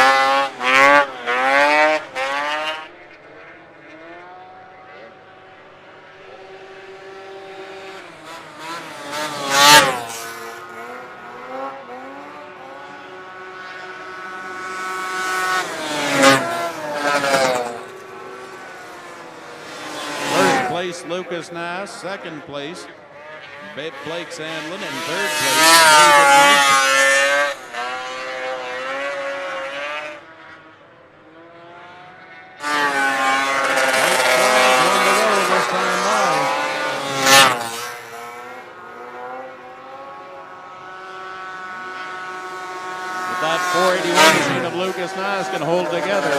First place, Lucas Nass. Second place, Blake Sandlin, and third place, David Nisbet. One to go this time by. If that 481 machine of Lucas Nass can hold together,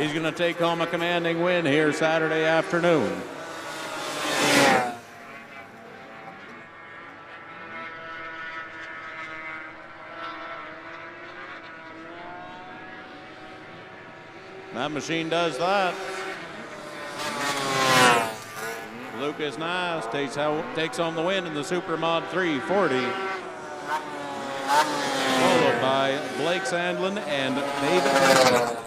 he's going to take home a commanding win here Saturday afternoon. That machine does that. Lucas Nass takes home the win in the Super Mod 340. Followed by Blake Sandlin and David Nisbet.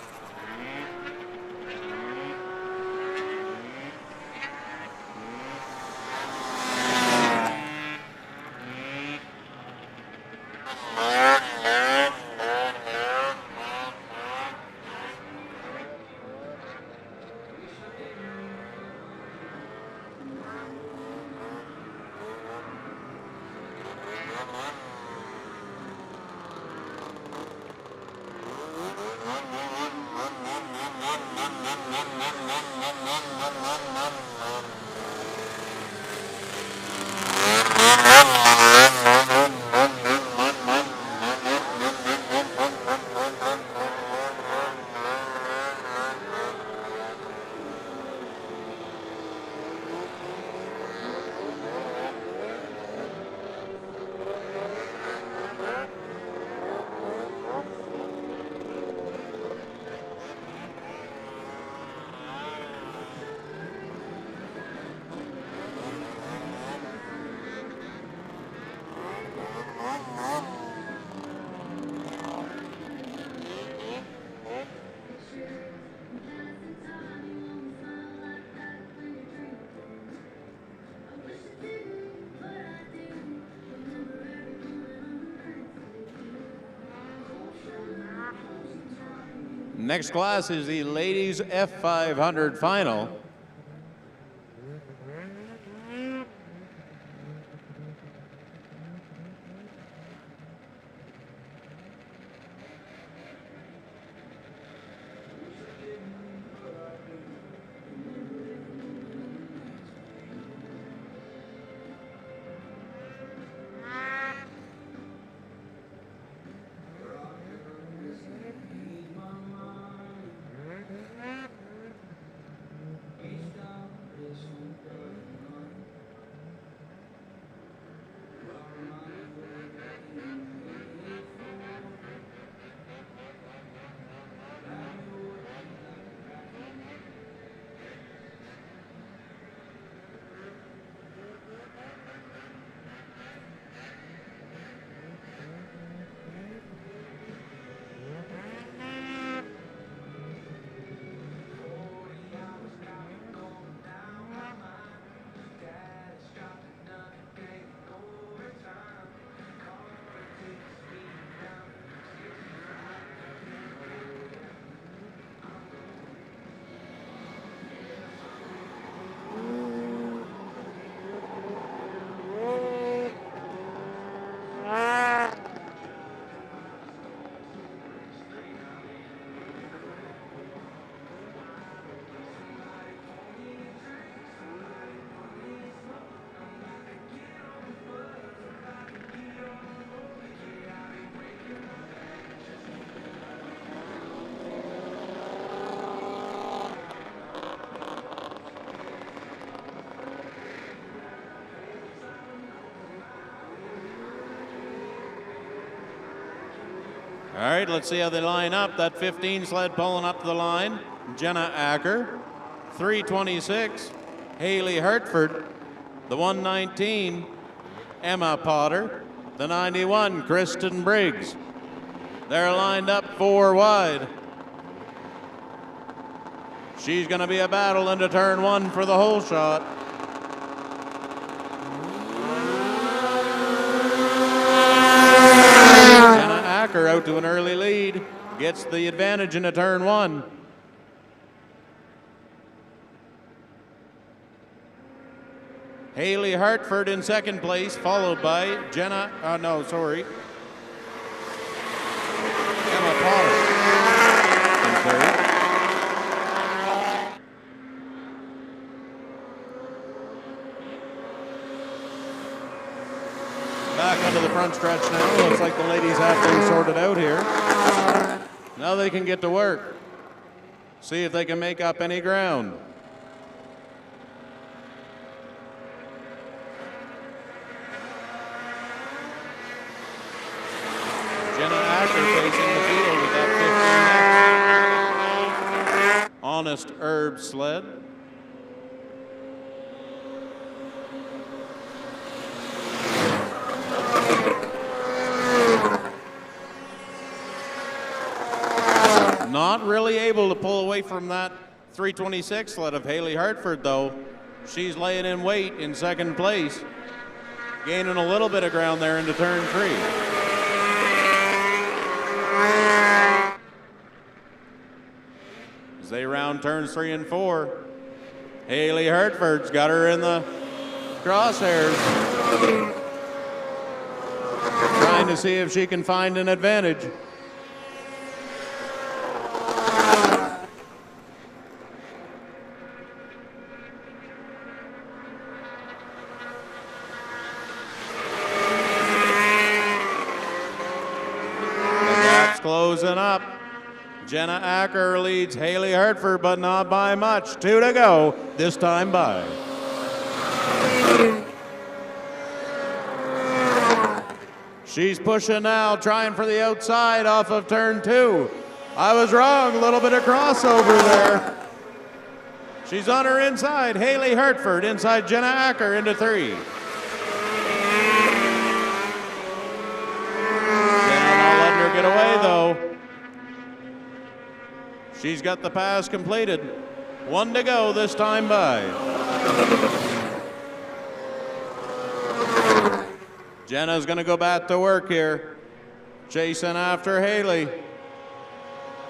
Next class is the ladies F500 final. All right, let's see how they line up. That 15 sled pulling up to the line. Jenna Acker. 326, Haley Hartford. The 119, Emma Potter. The 91, Kristen Briggs. They're lined up 4 wide. She's going to be a battle into turn 1 for the whole shot. Jenna Acker out to an early lead. Gets the advantage into turn 1. Haley Hartford in second place, followed by Emma Potter in third. Back onto the front stretch now. Looks like the ladies have things sorted out here. Now they can get to work. See if they can make up any ground. Jenna Acker facing the field with that 15. Honest Herb sled. Not really able to pull away from that 326 sled of Haley Hartford, though. She's laying in weight in second place, gaining a little bit of ground there into turn 3. As they round turns 3 and 4, Haley Hartford's got her in the crosshairs, trying to see if she can find an advantage. Closing up. Jenna Acker leads Haley Hartford, but not by much. 2 to go, this time by. She's pushing now, trying for the outside off of turn 2. I was wrong, a little bit of crossover there. She's on her inside. Haley Hartford inside Jenna Acker into 3. Get away though. She's got the pass completed. 1 to go, this time by. Jenna's gonna go back to work here. Chasing after Haley.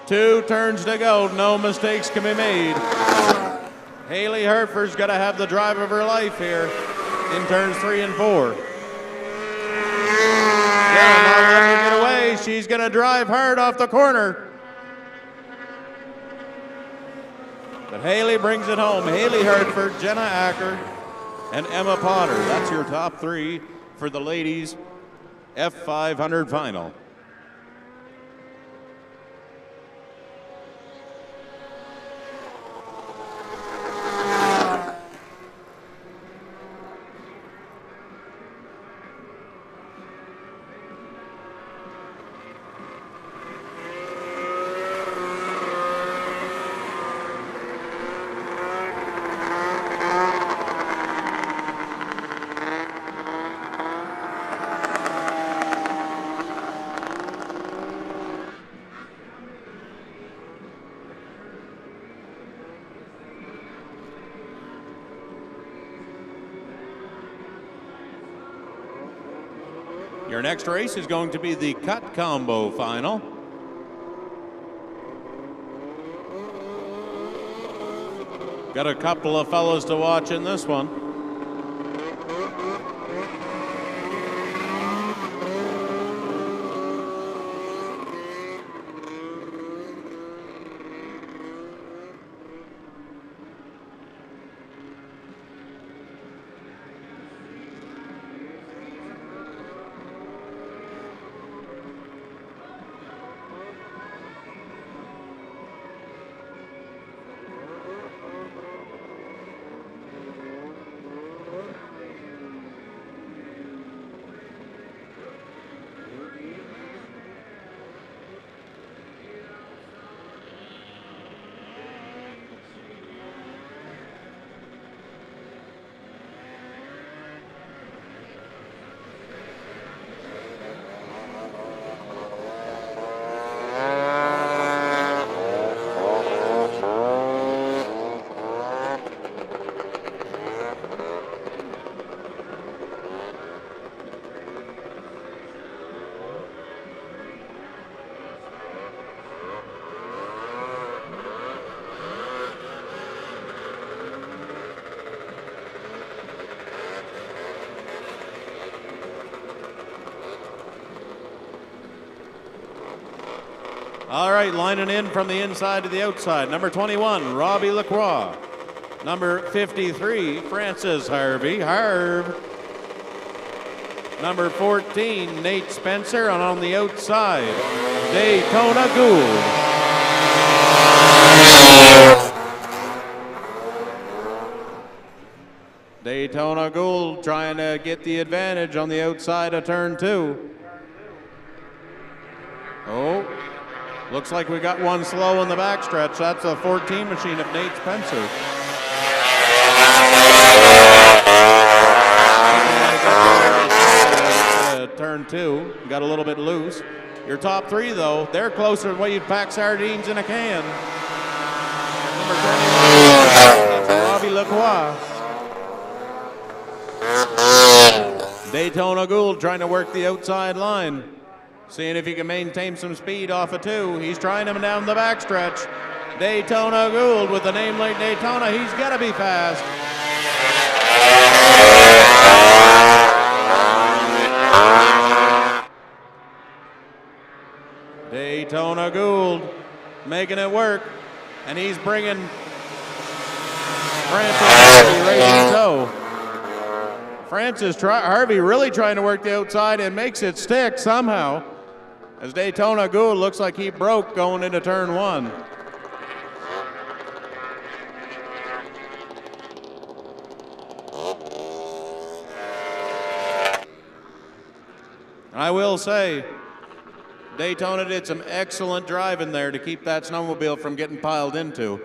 2 turns to go, no mistakes can be made. Haley Hartford's gotta have the drive of her life here in turns 3 and 4. Jenna not letting her get away. She's going to drive hard off the corner. But Haley brings it home. Haley Hartford, Jenna Acker, and Emma Potter. That's your top 3 for the ladies' F500 final. Your next race is going to be the cut combo final. Got a couple of fellows to watch in this one. All right, lining in from the inside to the outside. Number 21, Robbie Lacroix. Number 53, Francis Harvey. Harv. Number 14, Nate Spencer. And on the outside, Daytona Gould. Daytona Gould trying to get the advantage on the outside of turn 2. Oh, looks like we got one slow in the backstretch. That's a 14 machine of Nate Spencer. Turn 2, got a little bit loose. Your top 3, though, they're closer than what you'd pack sardines in a can. Number 21, that's Robbie Lacroix. Daytona Gould trying to work the outside line. Seeing if he can maintain some speed off of 2. He's trying him down the backstretch. Daytona Gould with a name like Daytona, he's got to be fast. Daytona Gould making it work, and he's bringing Francis Harvey right in tow. Francis Harvey really trying to work the outside and makes it stick somehow, as Daytona Gould looks like he broke going into turn 1. I will say, Daytona did some excellent driving there to keep that snowmobile from getting piled into.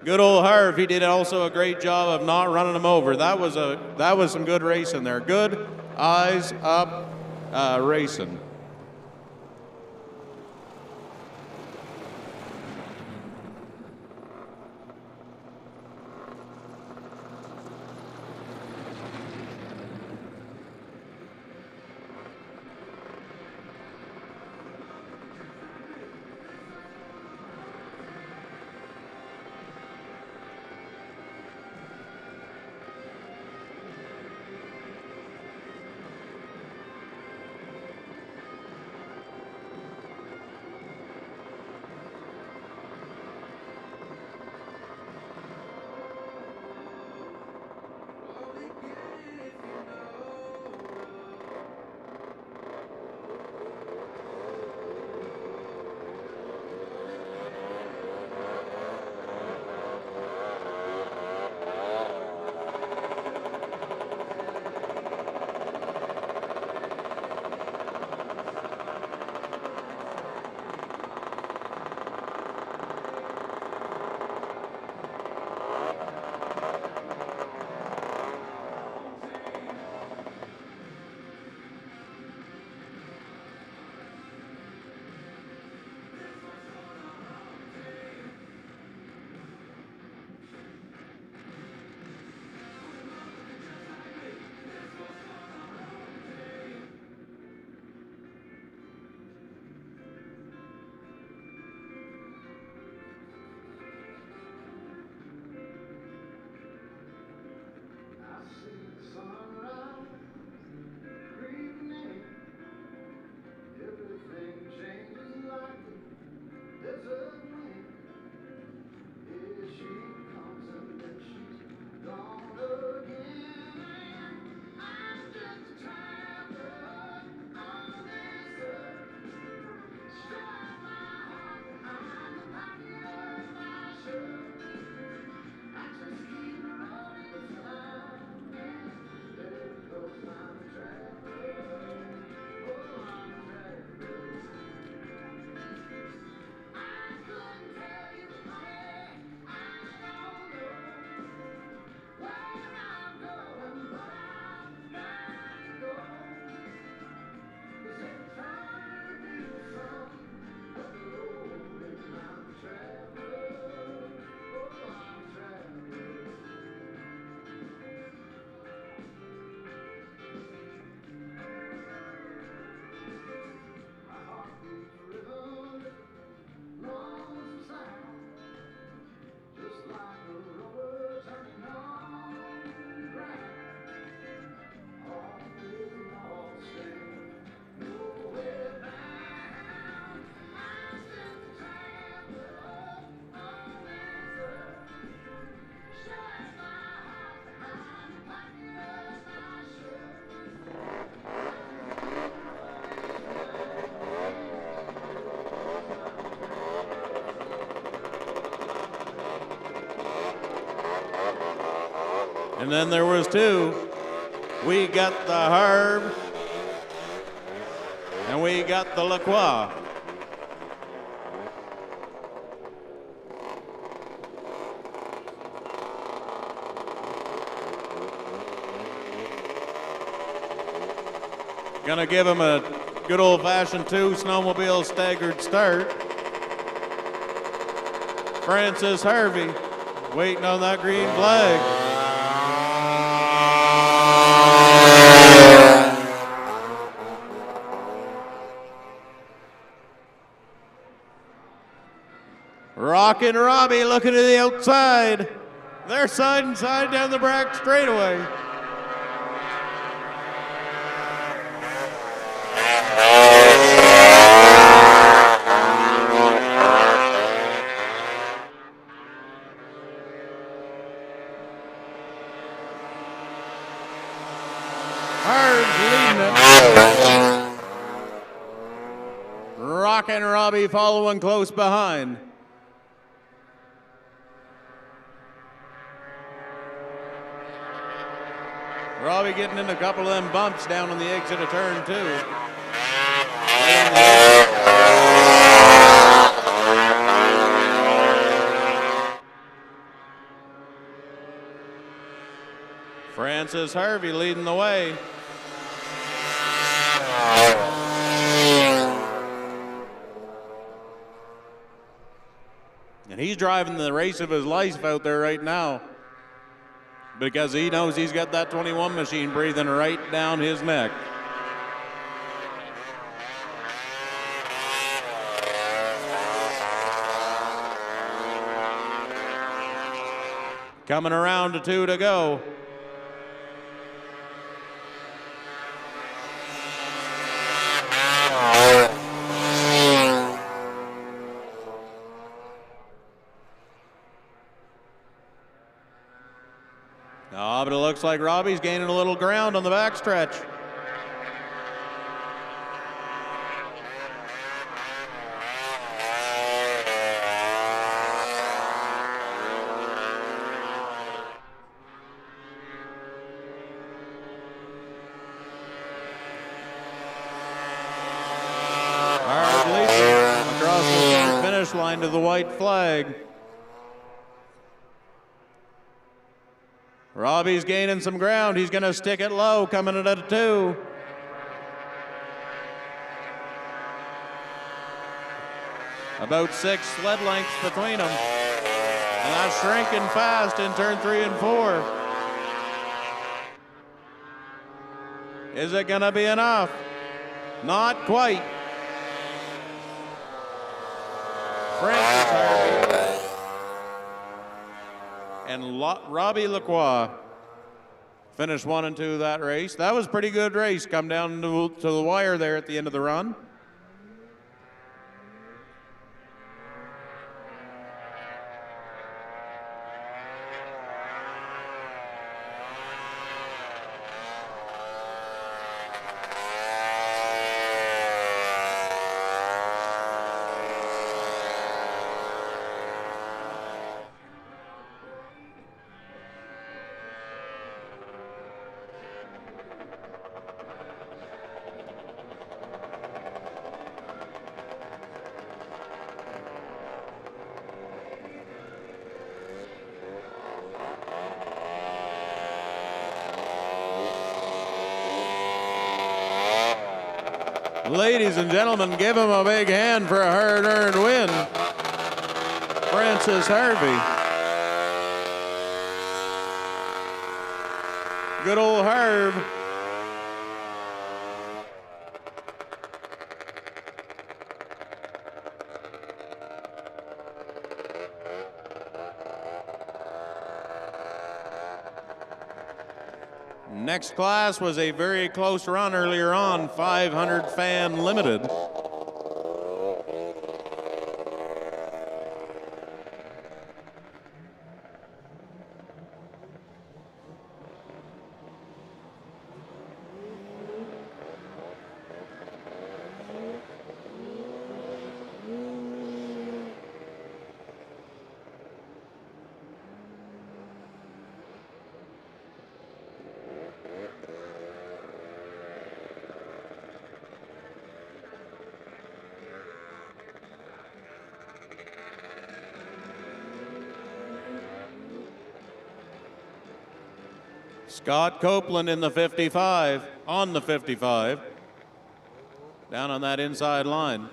Good old Harv, he did also a great job of not running him over. That was some good racing there. Good eyes up racing. And then there was two. We got the Harb, and we got the Lacroix. Gonna give him a good old-fashioned 2 snowmobile staggered start. Francis Harvey waiting on that green flag. Rockin' Robbie looking to the outside. They're side and side down the back straightaway. Rockin' Robbie following close behind. Robbie getting in a couple of them bumps down on the exit of turn 2. Francis Harvey leading the way. And he's driving the race of his life out there right now because he knows he's got that 21 machine breathing right down his neck. Coming around to 2 to go. Oh, but it looks like Robbie's gaining a little ground on the backstretch. Across the finish line to the white flag. Robbie's gaining some ground. He's going to stick it low, coming in at a 2. About 6 sled lengths between them. And that's shrinking fast in turn 3 and 4. Is it going to be enough? Not quite. Francis Harvey and Robbie Lacroix finished 1 and 2 that race. That was a pretty good race. Come down to the wire there at the end of the run. Ladies and gentlemen, give him a big hand for a hard-earned win. Francis Harvey. Good old Harv. Next class was a very close run earlier on, 500 fan limited. Scott Copeland in the 55, on the 55, down on that inside line.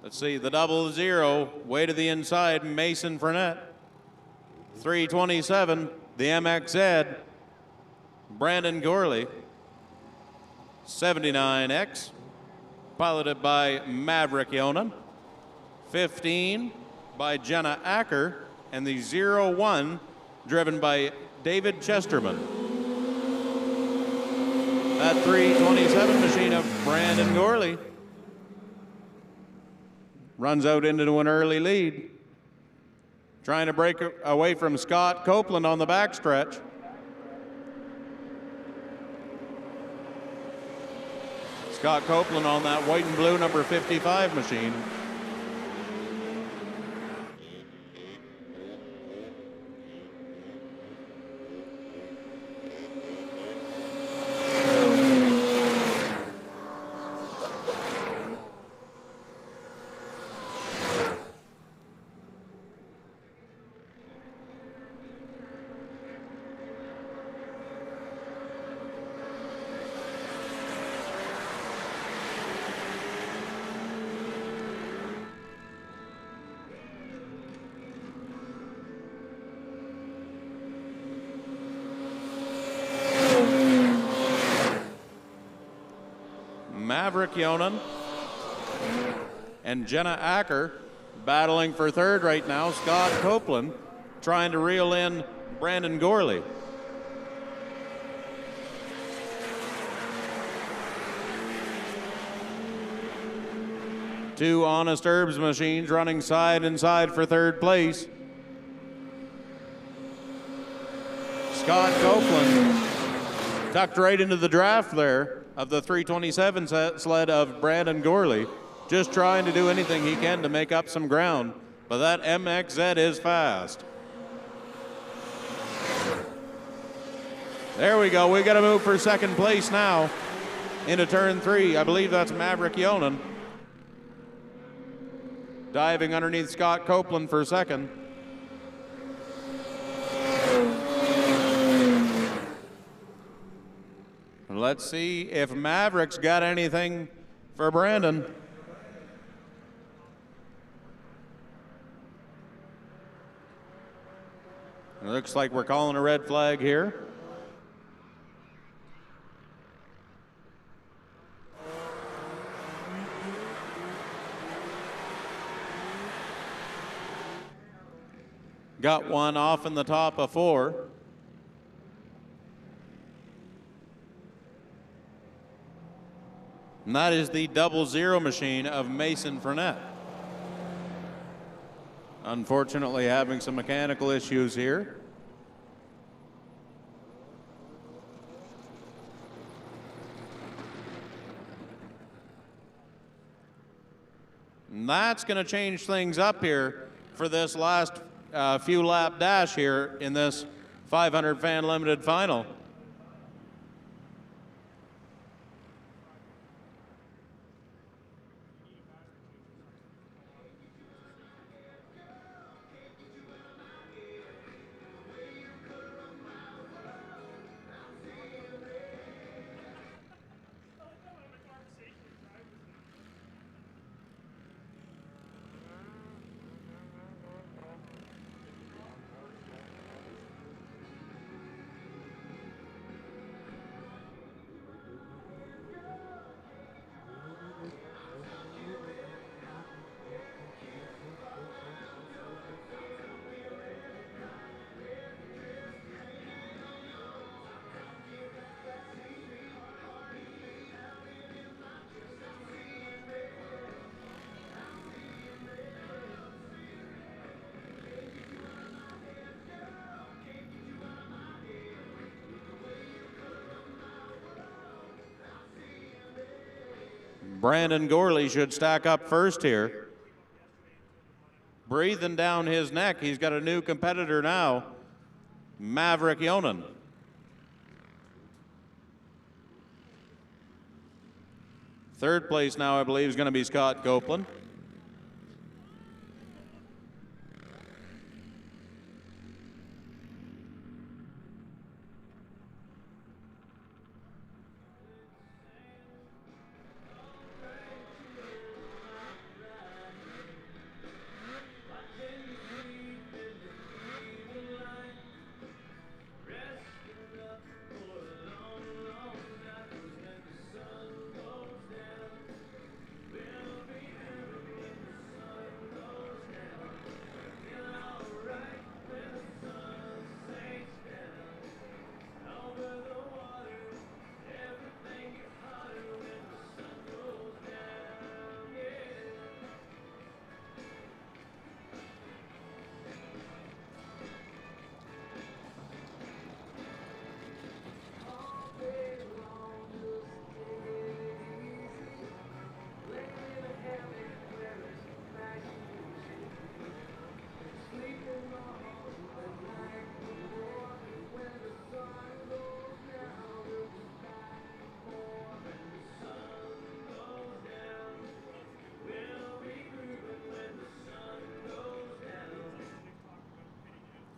Let's see, the 00, way to the inside, Mason Fournette. 327, the MXZ, Brandon Gorley. 79X, piloted by Maverick Yonan. 15 by Jenna Acker, and the 01 driven by David Chesterman. That 327 machine of Brandon Gorley runs out into an early lead, trying to break away from Scott Copeland on the backstretch. Scott Copeland on that white and blue number 55 machine. Maverick Yonan and Jenna Acker battling for third right now. Scott Copeland trying to reel in Brandon Gorley. Two Honest Herbs machines running side and side for third place. Scott Copeland tucked right into the draft there of the 327 sled of Brandon Gorley, just trying to do anything he can to make up some ground. But that MXZ is fast. There we go. We got to move for second place now into turn 3. I believe that's Maverick Yonan diving underneath Scott Copeland for second. Let's see if Maverick's got anything for Brandon. It looks like we're calling a red flag here. Got one off in the top of 4. And that is the 00 machine of Mason Fournette. Unfortunately having some mechanical issues here. And that's going to change things up here for this last few lap dash here in this 500 fan limited final. Brandon Gorley should stack up first here. Breathing down his neck, he's got a new competitor now, Maverick Yonan. Third place now, I believe, is going to be Scott Copeland.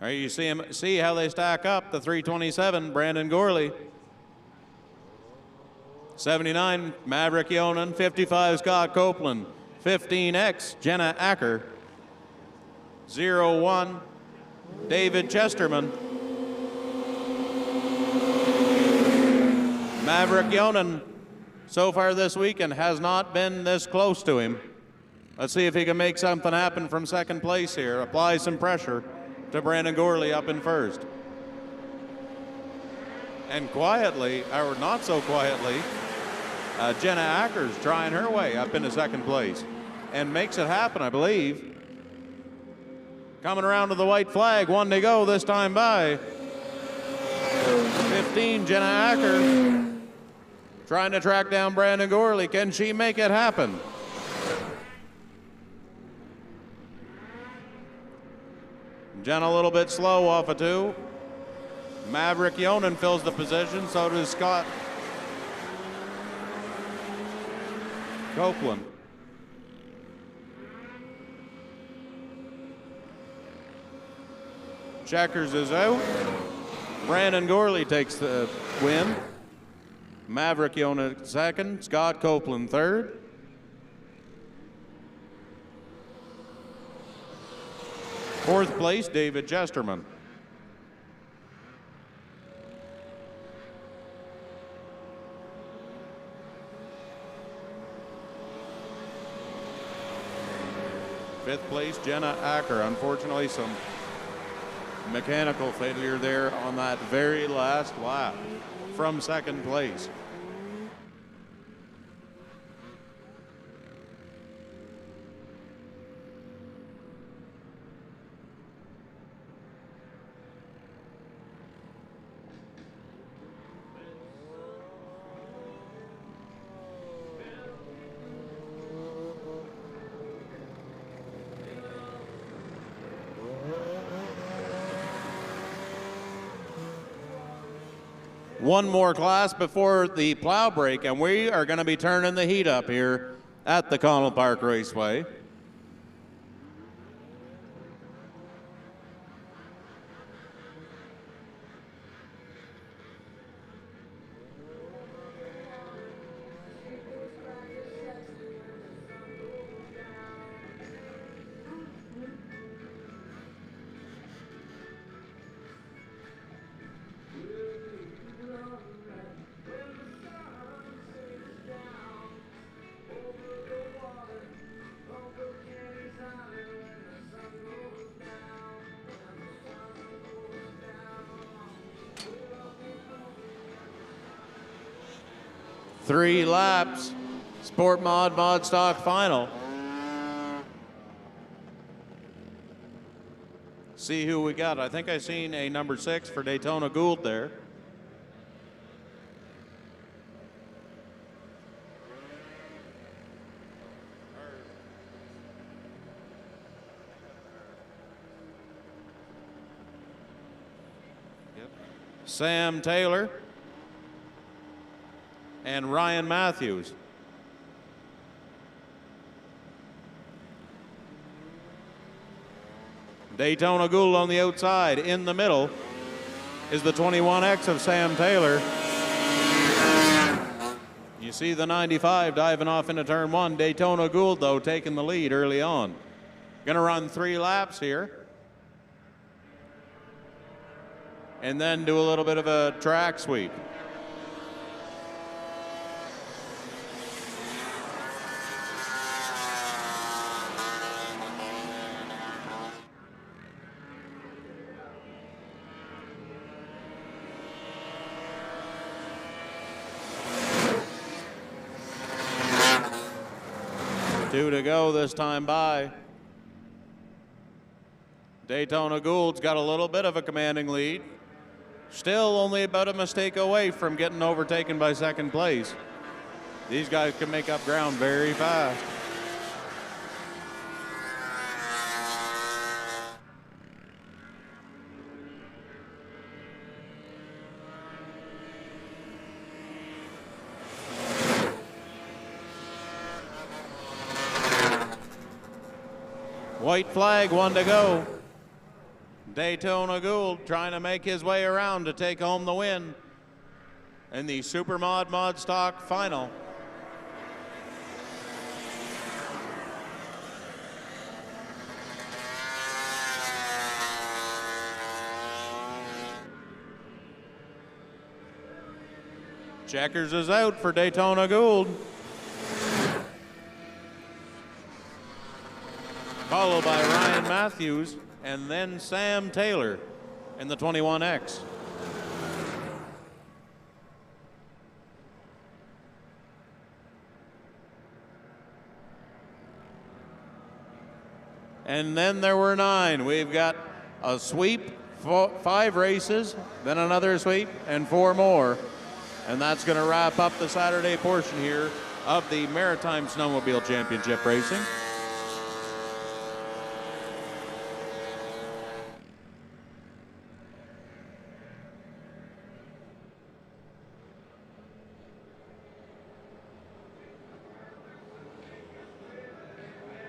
All right, you see how they stack up. The 327, Brandon Gorley. 79, Maverick Yonan. 55, Scott Copeland. 15X, Jenna Acker. 01, David Chesterman. Maverick Yonan, so far this weekend, has not been this close to him. Let's see if he can make something happen from second place here. Apply some pressure to Brandon Gorley up in first. And quietly, or not so quietly, Jenna Acker's trying her way up into second place and makes it happen, I believe. Coming around to the white flag, 1 to go this time by. 15, Jenna Acker. Trying to track down Brandon Gorley. Can she make it happen? Jenna a little bit slow off of 2. Maverick Yonan fills the position, so does Scott Copeland. Checkers is out. Brandon Gorley takes the win. Maverick Yonan second, Scott Copeland third. Fourth place, David Chesterman. Fifth place, Jenna Acker. Unfortunately, some mechanical failure there on that very last lap from second place. One more class before the plow break, and we are going to be turning the heat up here at the Connell Park Raceway. Three laps, Sport Mod Stock final. See who we got. I think I seen a number 6 for Daytona Gould there. Sam Taylor and Ryan Matthews. Daytona Gould on the outside. In the middle is the 21X of Sam Taylor. You see the 95 diving off into turn 1. Daytona Gould, though, taking the lead early on. Gonna run 3 laps here. And then do a little bit of a track sweep. Two to go this time by. Daytona Gould's got a little bit of a commanding lead. Still only about a mistake away from getting overtaken by second place. These guys can make up ground very fast. White flag, 1 to go. Daytona Gould trying to make his way around to take home the win in the Super Mod Stock Final. Checkers is out for Daytona Gould. Followed by Ryan Matthews and then Sam Taylor in the 21X. And then there were 9. We've got a sweep, 5 races, then another sweep, and 4 more. And that's going to wrap up the Saturday portion here of the Maritime Snowmobile Championship Racing.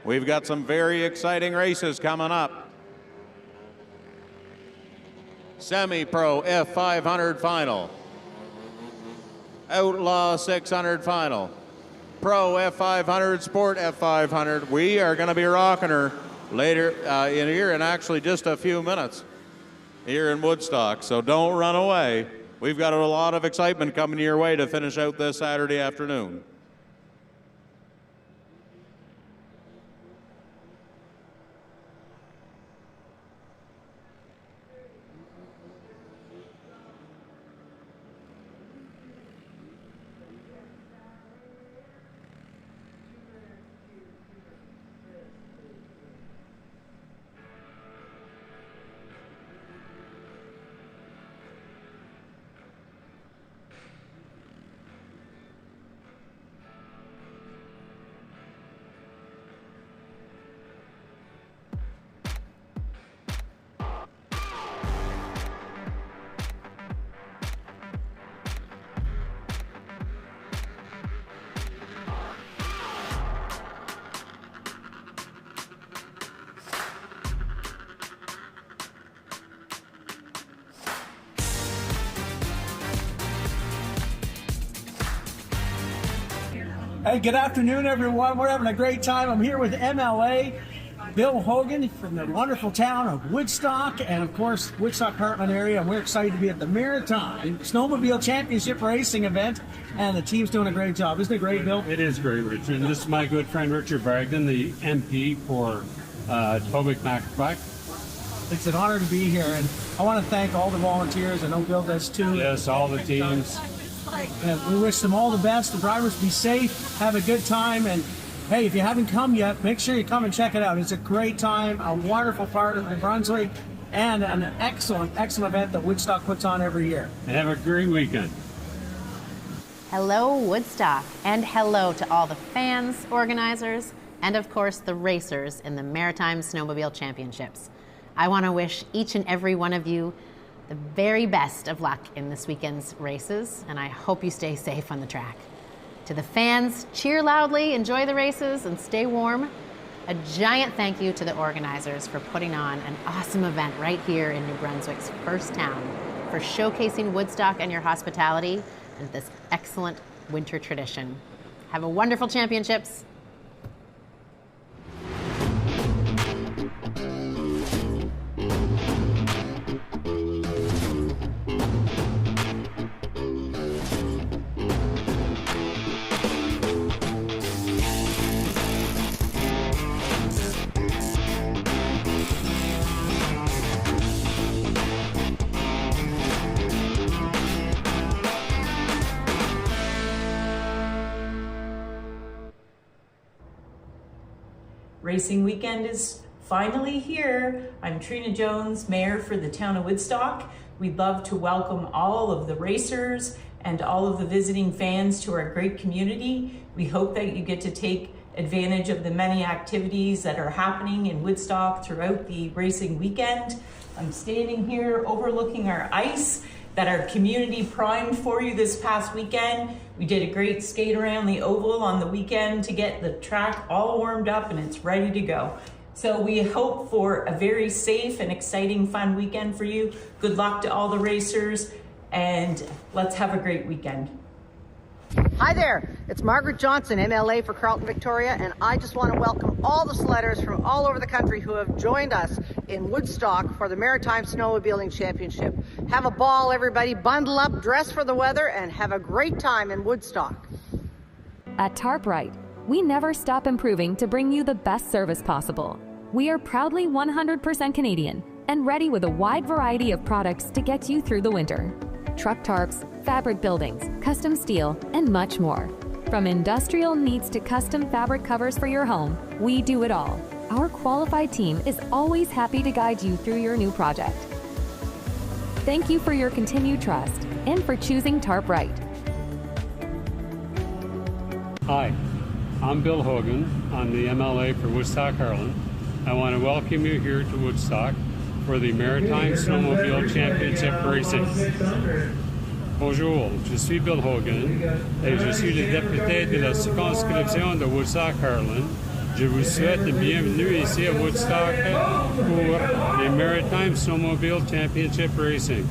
We've got some very exciting races coming up. Semi-Pro F500 Final. Outlaw 600 Final. Pro F500, Sport F500. We are going to be rocking her later in here in actually just a few minutes here in Woodstock, so don't run away. We've got a lot of excitement coming your way to finish out this Saturday afternoon. Hey, good afternoon, everyone. We're having a great time. I'm here with MLA Bill Hogan from the wonderful town of Woodstock and, of course, Woodstock Heartland area. And we're excited to be at the Maritime Snowmobile Championship Racing event. And the team's doing a great job. Isn't it great, Bill? It is great, Richard. And this is my good friend Richard Bragdon, the MP for Tobic-Macbuck. It's an honor to be here. And I want to thank all the volunteers. I know Bill does too. Yes, all the teams. And we wish them all the best. The drivers be safe, have a good time, and hey, if you haven't come yet, make sure you come and check it out. It's a great time, a wonderful part of New Brunswick, and an excellent event that Woodstock puts on every year. And have a great weekend. Hello, Woodstock, and hello to all the fans, organizers, and of course the racers in the Maritime Snowmobile Championships. I want to wish each and every one of you the very best of luck in this weekend's races, and I hope you stay safe on the track. To the fans, cheer loudly, enjoy the races, and stay warm. A giant thank you to the organizers for putting on an awesome event right here in New Brunswick's first town, for showcasing Woodstock and your hospitality and this excellent winter tradition. Have a wonderful championships. Racing weekend is finally here. I'm Trina Jones, Mayor for the town of Woodstock. We'd love to welcome all of the racers and all of the visiting fans to our great community. We hope that you get to take advantage of the many activities that are happening in Woodstock throughout the racing weekend. I'm standing here overlooking our ice that our community primed for you this past weekend. We did a great skate around the oval on the weekend to get the track all warmed up and it's ready to go. So we hope for a very safe and exciting, fun weekend for you. Good luck to all the racers, and let's have a great weekend. Hi there, it's Margaret Johnson, MLA for Carleton, Victoria, and I just want to welcome all the sledders from all over the country who have joined us in Woodstock for the Maritime Snowmobiling Championship. Have a ball, everybody. Bundle up, dress for the weather, and have a great time in Woodstock. At TarpRite, we never stop improving to bring you the best service possible. We are proudly 100% Canadian and ready with a wide variety of products to get you through the winter. Truck tarps, fabric buildings, custom steel, and much more. From industrial needs to custom fabric covers for your home, we do it all. Our qualified team is always happy to guide you through your new project. Thank you for your continued trust and for choosing TarpRite. Hi, I'm Bill Hogan. I'm the MLA for Woodstock, Harlan. I want to welcome you here to Woodstock for the Maritime Snowmobile Championship Racing. Bonjour, je suis Bill Hogan et je suis le député de la circonscription de Woodstock-Harlan. Je vous souhaite la bienvenue ici à Woodstock pour les Maritime Snowmobile Championship Racing.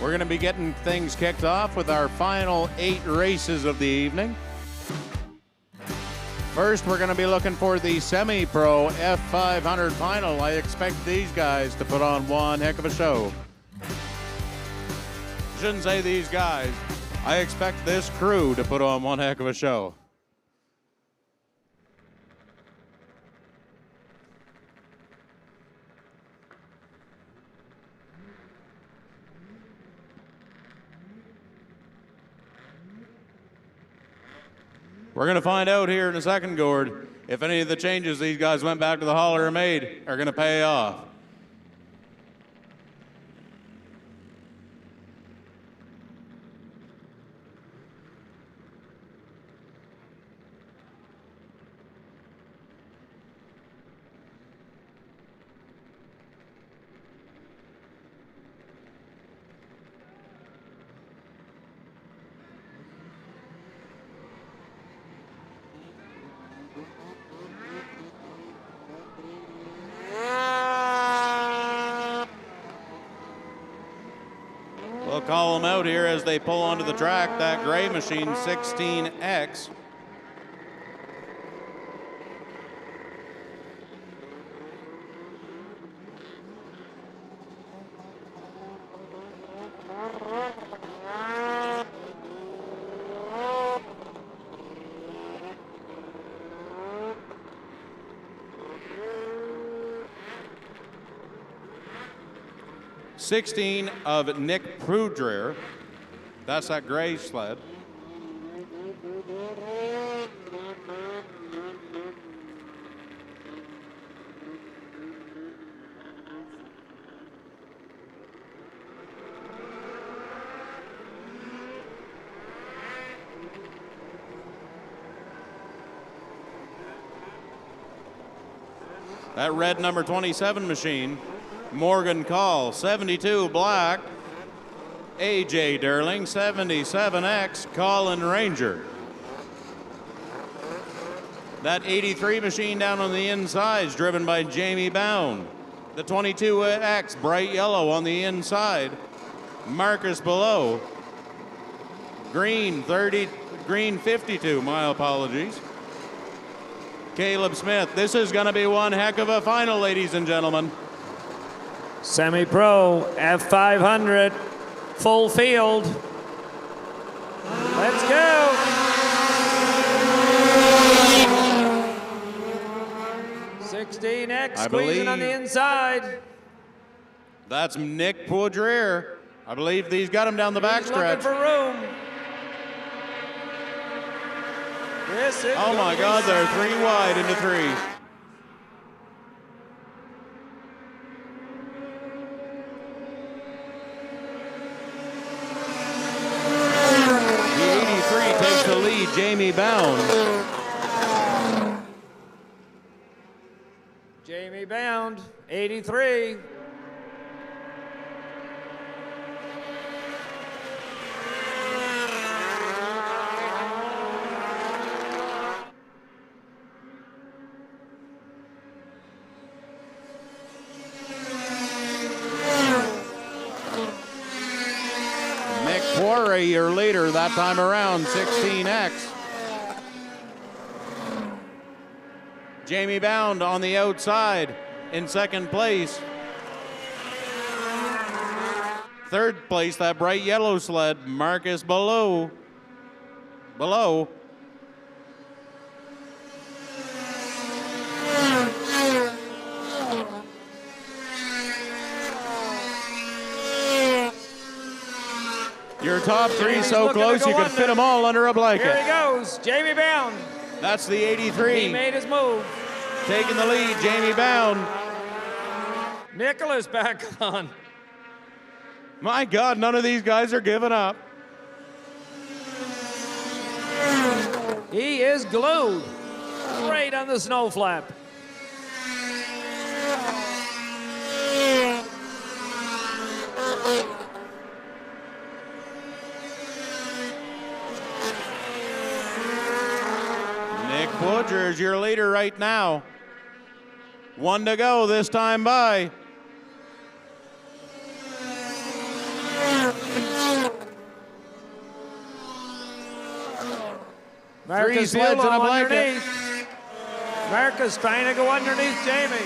We're going to be getting things kicked off with our final 8 races of the evening. First, we're going to be looking for the semi-pro F500 final. I expect these guys to put on one heck of a show. Shouldn't say these guys. I expect this crew to put on one heck of a show. We're going to find out here in a second, Gord, if any of the changes these guys went back to the hauler and made are going to pay off. We'll call them out here as they pull onto the track. That gray machine, 16X. '16 of Nick Prudreer. That's that gray sled. That red number 27 machine, Morgan Call, 72 black, AJ Derling, 77X, Colin Ranger. That 83 machine down on the inside is driven by Jamie Bound. The 22X, bright yellow on the inside, Marcus Below. Green 52, my apologies. Caleb Smith. This is going to be one heck of a final, ladies and gentlemen. Semi-pro F500, full field. Let's go. $16X squeezing on the inside. That's Nick Poudrier. I believe he's got him down the backstretch. Looking for room. Oh my God, they're 3 wide into 3. Takes the lead, Jamie Bound. Jamie Bound, 83. Poirier, your leader that time around, 16X. Jamie Bound on the outside in second place. Third place, that bright yellow sled, Marcus Below. Your top 3 so close you could fit them all under a blanket. Here he goes, Jamie Bound. That's the 83. He made his move. Taking the lead, Jamie Bound. Nicholas back on. My God, none of these guys are giving up. He is glued right on the snow flap. Nick Poudrier is your leader right now. 1 to go this time by. Marcus sleds will and a go blanket. underneath. Marcus trying to go underneath Jamie.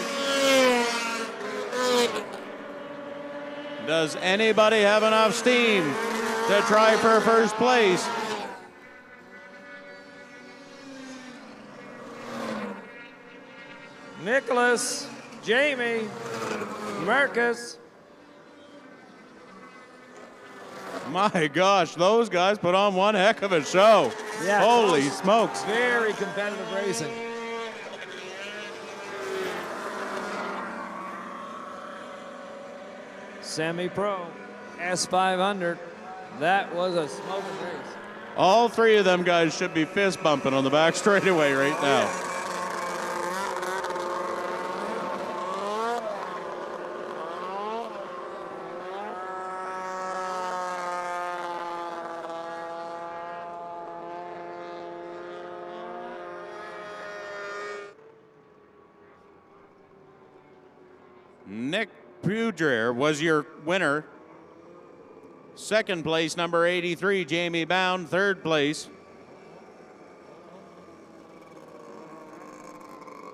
Does anybody have enough steam to try for first place? Nicholas, Jamie, Marcus. My gosh, those guys put on one heck of a show. Yeah, Holy smokes. Very competitive racing. Semi-pro, S500. That was a smoking race. All three of them guys should be fist bumping on the back straightaway right now. Nick Pudrer was your winner. Second place, number 83, Jamie Bound. Third place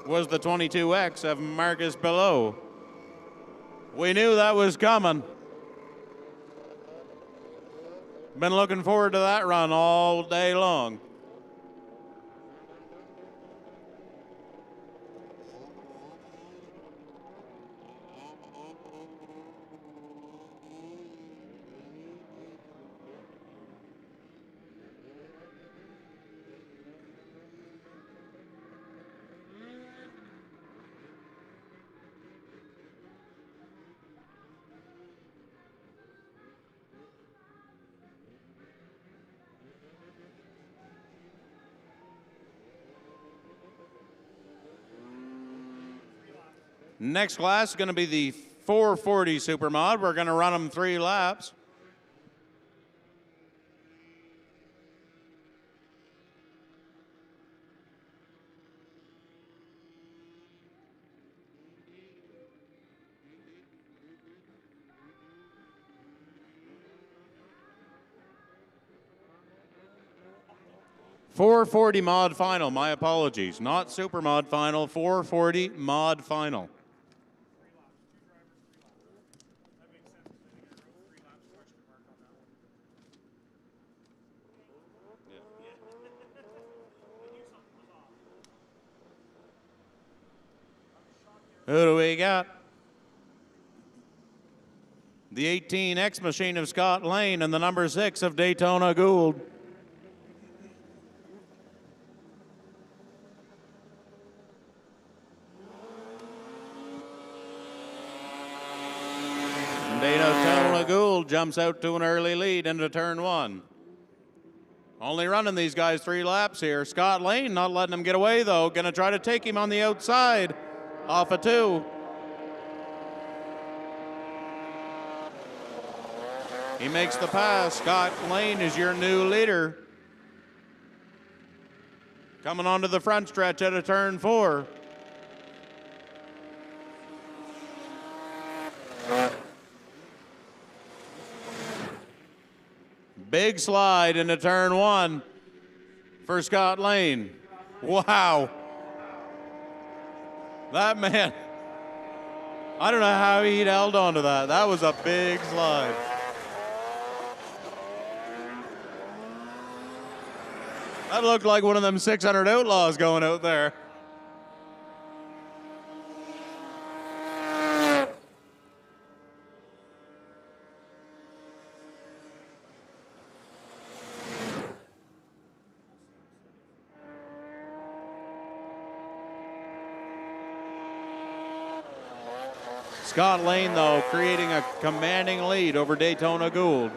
was the 22X of Marcus Below. We knew that was coming. Been looking forward to that run all day long. Next class is going to be the 440 Supermod. We're going to run them 3 laps. .440 mod final, my apologies. Not super mod final, 440 mod final. Who do we got? The 18X machine of Scott Lane and the number 6 of Daytona Gould. Daytona Gould jumps out to an early lead into turn 1. Only running these guys 3 laps here. Scott Lane not letting him get away though. Gonna try to take him on the outside off of 2. He makes the pass. Scott Lane is your new leader. Coming onto the front stretch out of turn 4. Big slide into turn 1 for Scott Lane. Wow. That man, I don't know how he held on to that. That was a big slide. That looked like one of them 600 Outlaws going out there. Scott Lane, though, creating a commanding lead over Daytona Gould.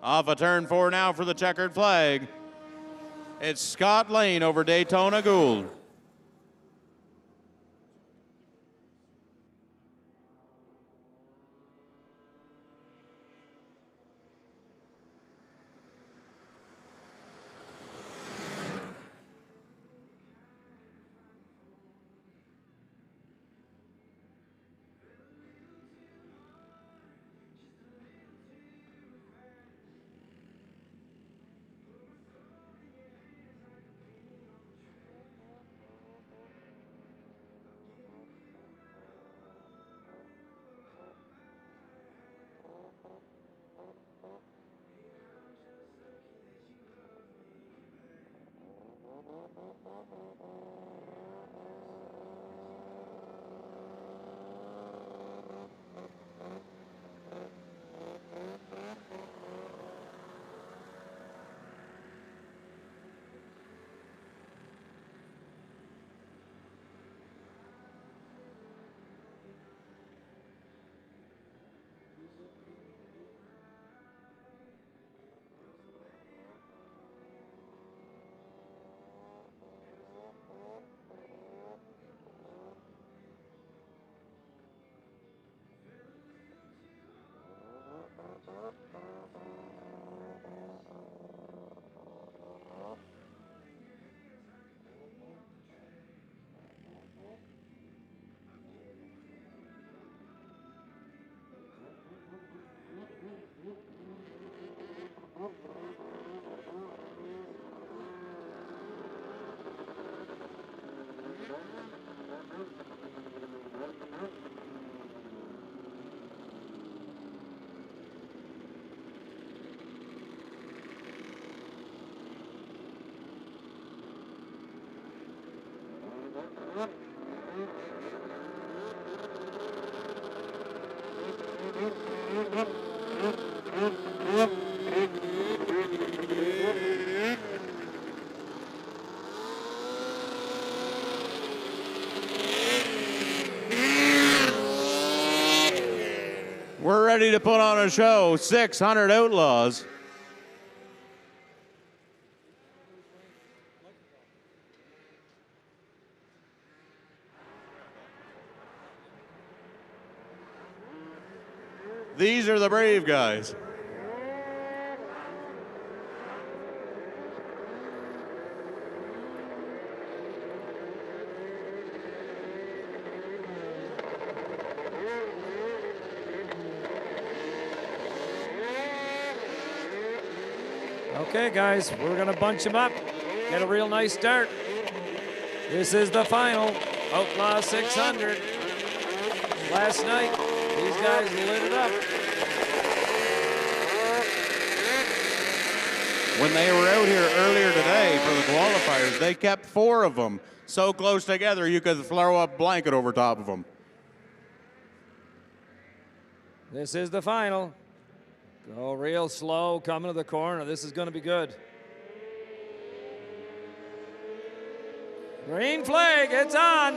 Off of turn 4 now for the checkered flag. It's Scott Lane over Daytona Gould. We're ready to put on a show. 600 Outlaws. These are the brave guys. Okay, guys, we're going to bunch them up, get a real nice start. This is the final Outlaw 600. Last night, these guys lit it up. When they were out here earlier today for the qualifiers, they kept 4 of them so close together you could throw a blanket over top of them. This is the final. Go real slow, coming to the corner. This is going to be good. Green flag, it's on.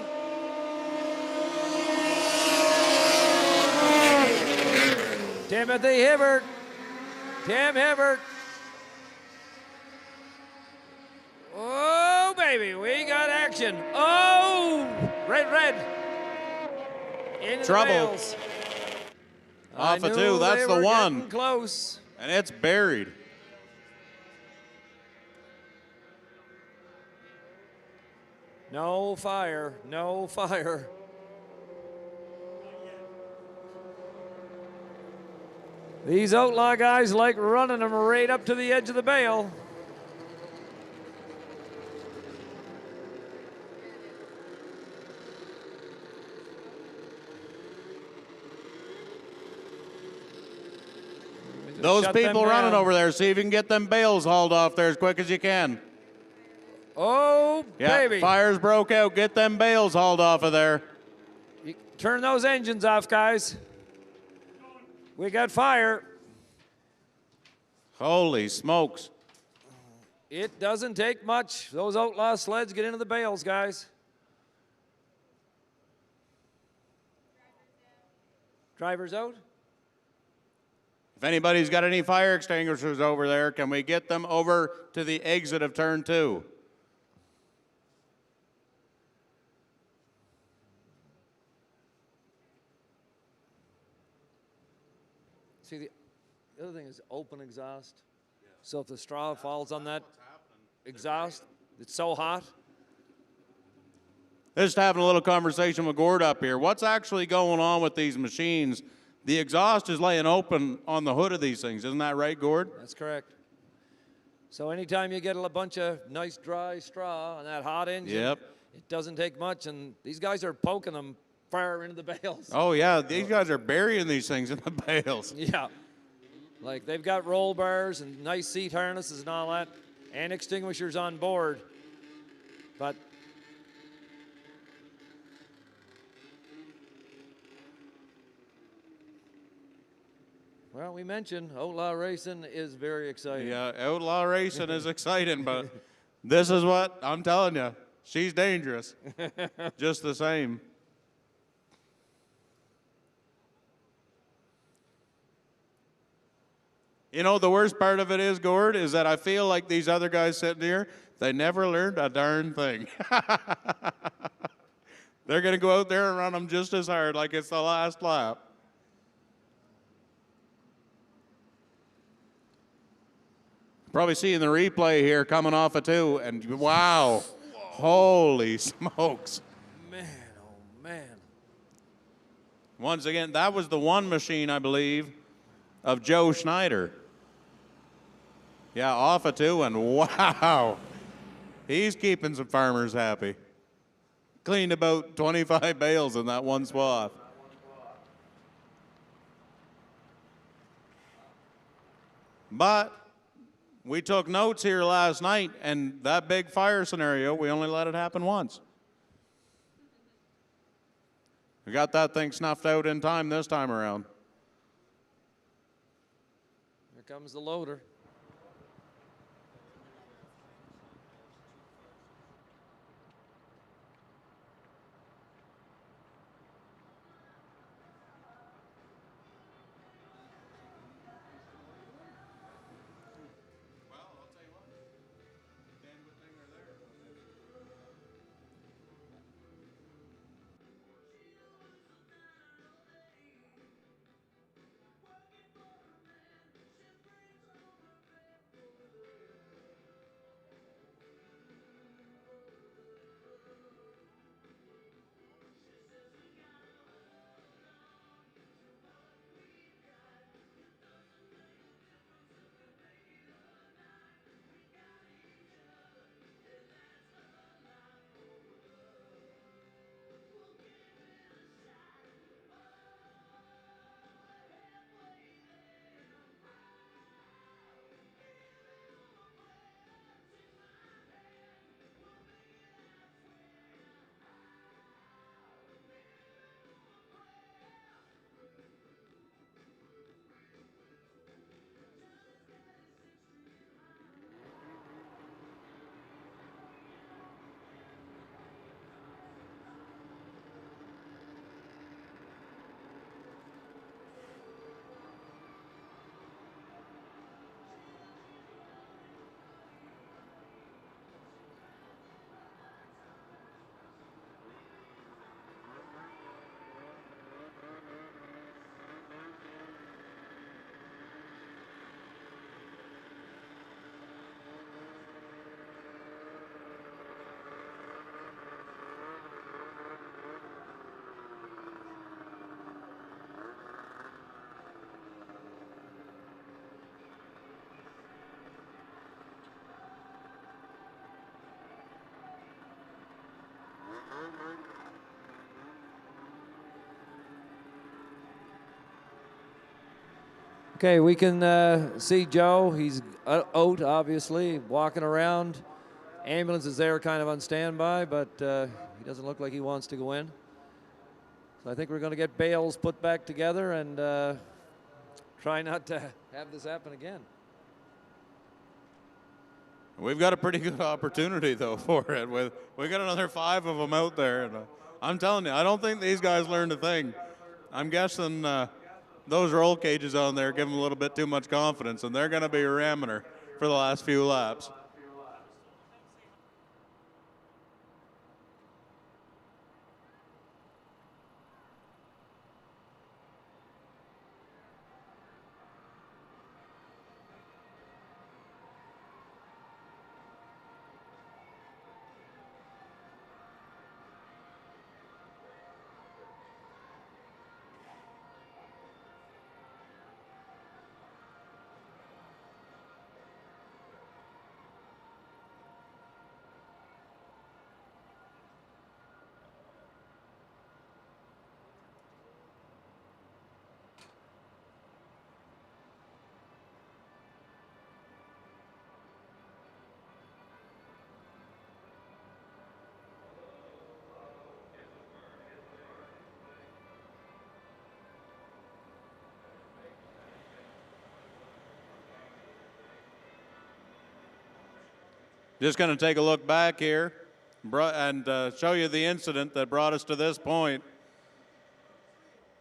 Timothy Hibbert. Tim Hibbert. Oh, baby, we got action. Oh, red. Into Trouble. the rails. Off of 2, that's the one. Close. And it's buried. No fire, no fire. These Outlaw guys like running them right up to the edge of the bale. Those Shut them people running down. over there, see if you can get them bales hauled off there as quick as you can. Oh, Yeah, baby. fires broke out. Get them bales hauled off of there. Turn those engines off, guys. We got fire. Holy smokes. It doesn't take much. Those Outlaw sleds get into the bales, guys. Drivers out? If anybody's got any fire extinguishers over there, can we get them over to the exit of turn 2? See, the other thing is open exhaust. So if the straw falls on that exhaust, it's so hot. Just having a little conversation with Gord up here. What's actually going on with these machines? The exhaust is laying open on the hood of these things. Isn't that right, Gord? That's correct. So anytime you get a bunch of nice dry straw on that hot engine, Yep. it doesn't take much, and these guys are poking them fire into the bales. Oh, yeah. These guys are burying these things in the bales. Yeah. Like they've got roll bars and nice seat harnesses and all that, and extinguishers on board. But well, we mentioned Outlaw Racing is very exciting. Yeah, Outlaw Racing is exciting, but this is what I'm telling you. She's dangerous. Just the same. You know, the worst part of it is, Gord, is that I feel like these other guys sitting here, they never learned a darn thing. They're going to go out there and run them just as hard like it's the last lap. Probably seeing the replay here coming off of 2, and wow, holy smokes. Man, oh man. Once again, that was the one machine, I believe, of Joe Schneider. Yeah, off of 2, and wow, he's keeping some farmers happy. Cleaned about 25 bales in that one swath. But we took notes here last night, and that big fire scenario, we only let it happen once. We got that thing snuffed out in time this time around. comes the loader. Okay, we can see Joe. He's out, obviously, walking around. Ambulance is there kind of on standby, but he doesn't look like he wants to go in. So I think we're going to get bales put back together and try not to have this happen again. We've got a pretty good opportunity, though, for it. We got another 5 of them out there. And, I'm telling you, I don't think these guys learned a thing. I'm guessing those roll cages on there give them a little bit too much confidence, and they're going to be ramming her for the last few laps. Just going to take a look back here and show you the incident that brought us to this point.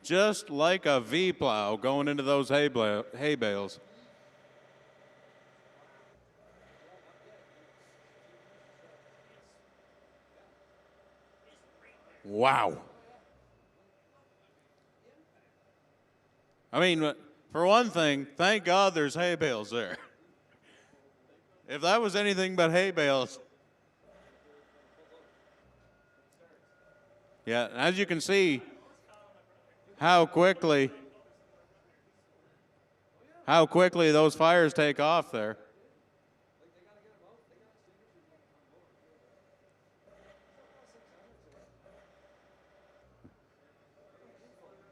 Just like a V-plow going into those hay bales. Wow. I mean, for one thing, thank God there's hay bales there. If that was anything but hay bales. Yeah, as you can see, how quickly those fires take off there.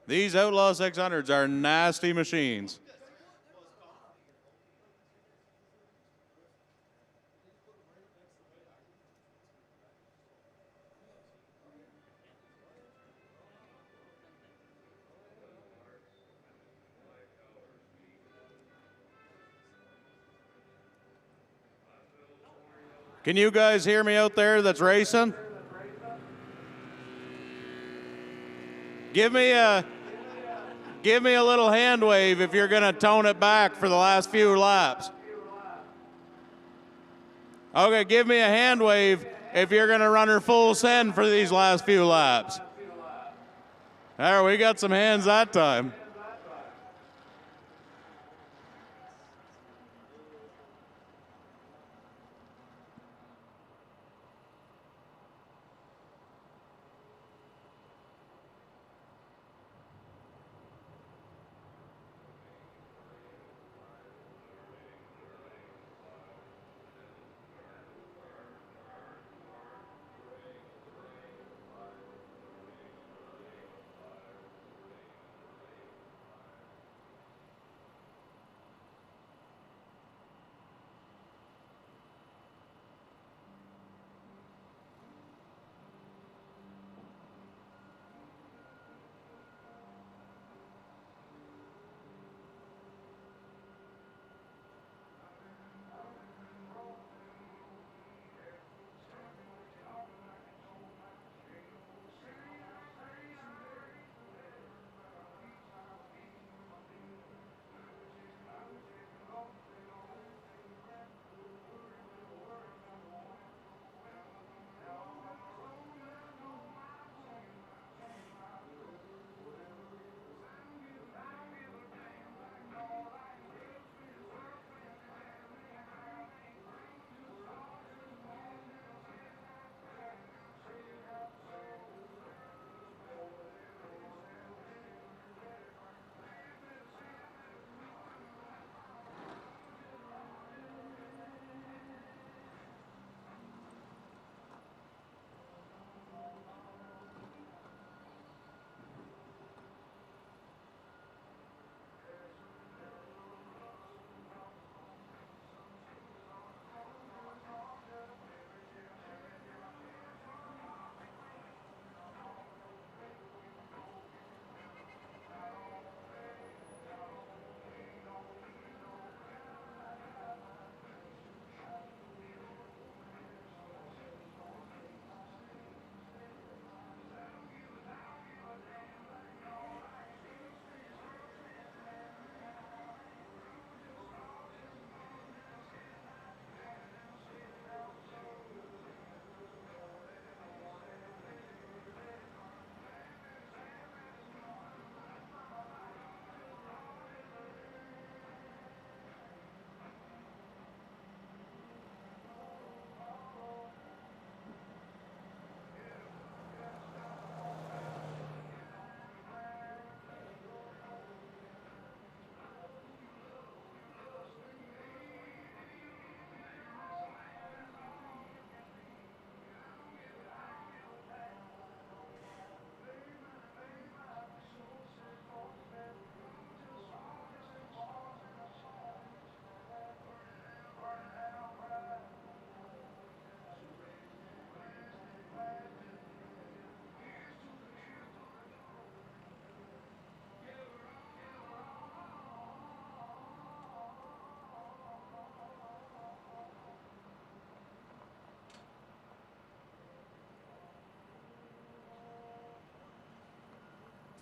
These Outlaw 600s are nasty machines. Can you guys hear me out there that's racing? Give me a little hand wave if you're going to tone it back for the last few laps. Okay, give me a hand wave if you're going to run her full send for these last few laps. There, we got some hands that time.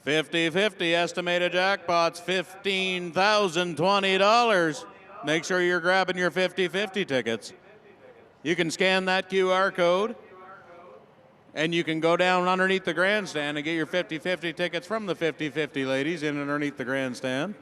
$50-50 estimated jackpots, $15,020. Make sure you're grabbing your 50-50 tickets. You can scan that QR code, and you can go down underneath the grandstand and get your 50-50 tickets from the 50-50 ladies in underneath the grandstand.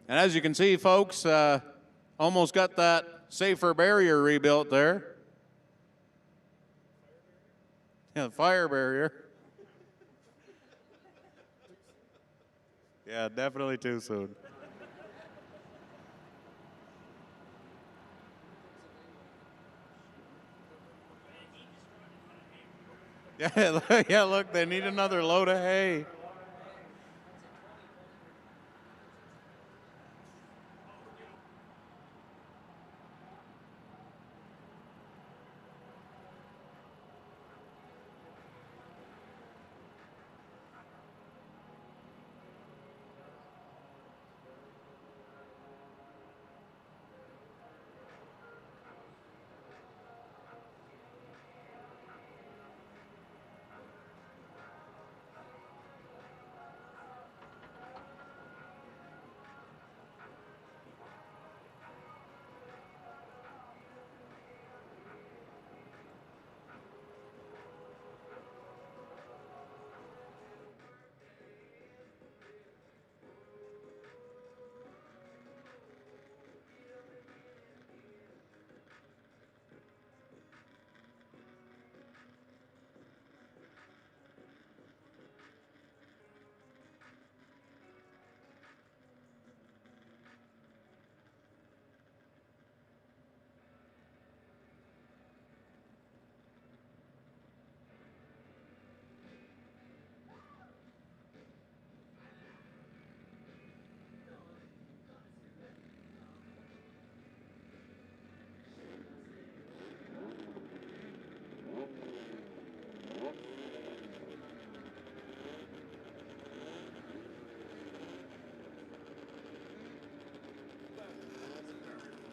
And as you can see, folks, almost got that safer barrier rebuilt there. Yeah, the fire barrier. Yeah, definitely too soon. Yeah, yeah, look, they need another load of hay.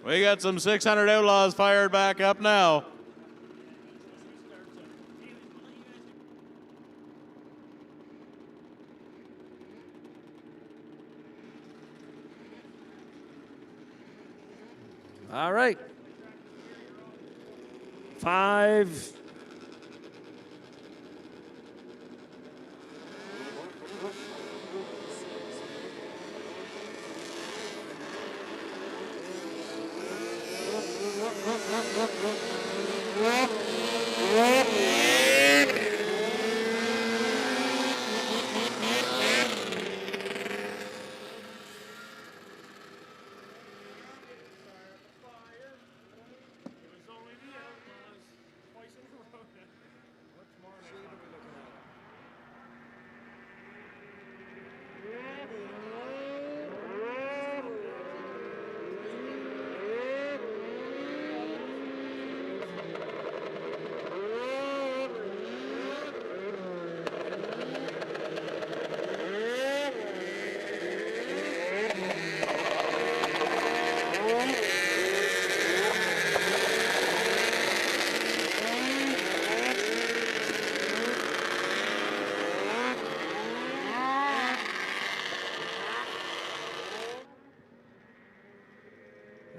We got some 600 Outlaws fired back up now. All right. 5.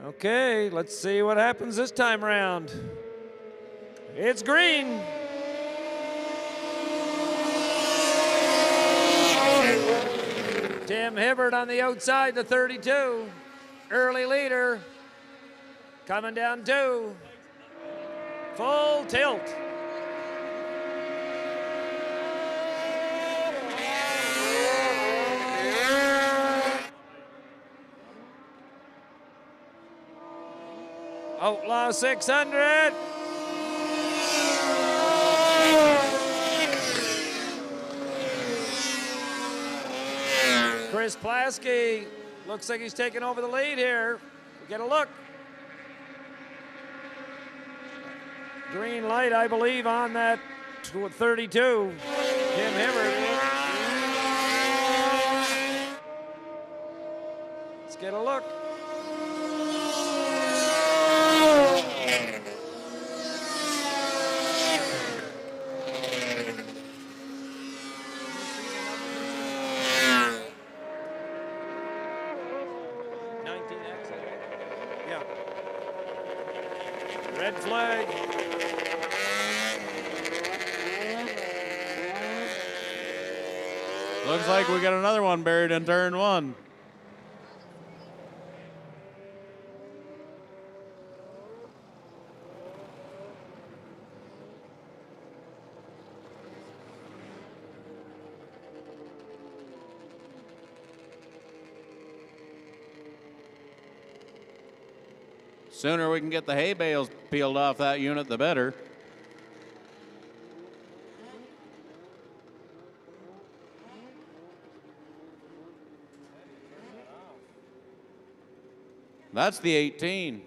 Okay, let's see what happens this time around. It's green. Tim Hibbert on the outside, the 32. Early leader. Coming down 2. Full tilt. Outlaw 600. Chris Plasky looks like he's taking over the lead here. We get a look. Green light, I believe, on that 32. Tim Hibbert. Let's get a look. Red flag. Looks like we got another one buried in turn 1. Sooner we can get the hay bales peeled off that unit, the better. That's the 18.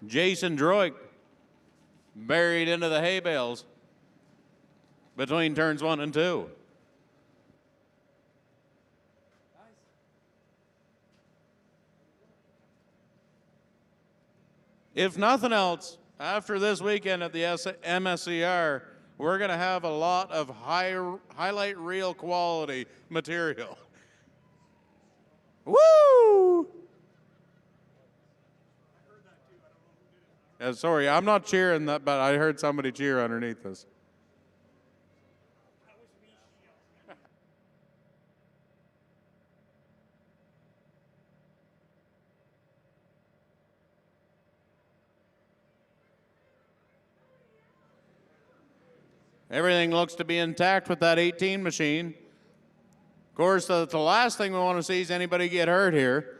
Jason Droik buried into the hay bales between turns 1 and 2. If nothing else, after this weekend at the MSCR, we're going to have a lot of highlight reel quality material. Woo! Sorry, I'm not cheering that, but I heard somebody cheer underneath us. Everything looks to be intact with that 18 machine. Of course, the last thing we want to see is anybody get hurt here,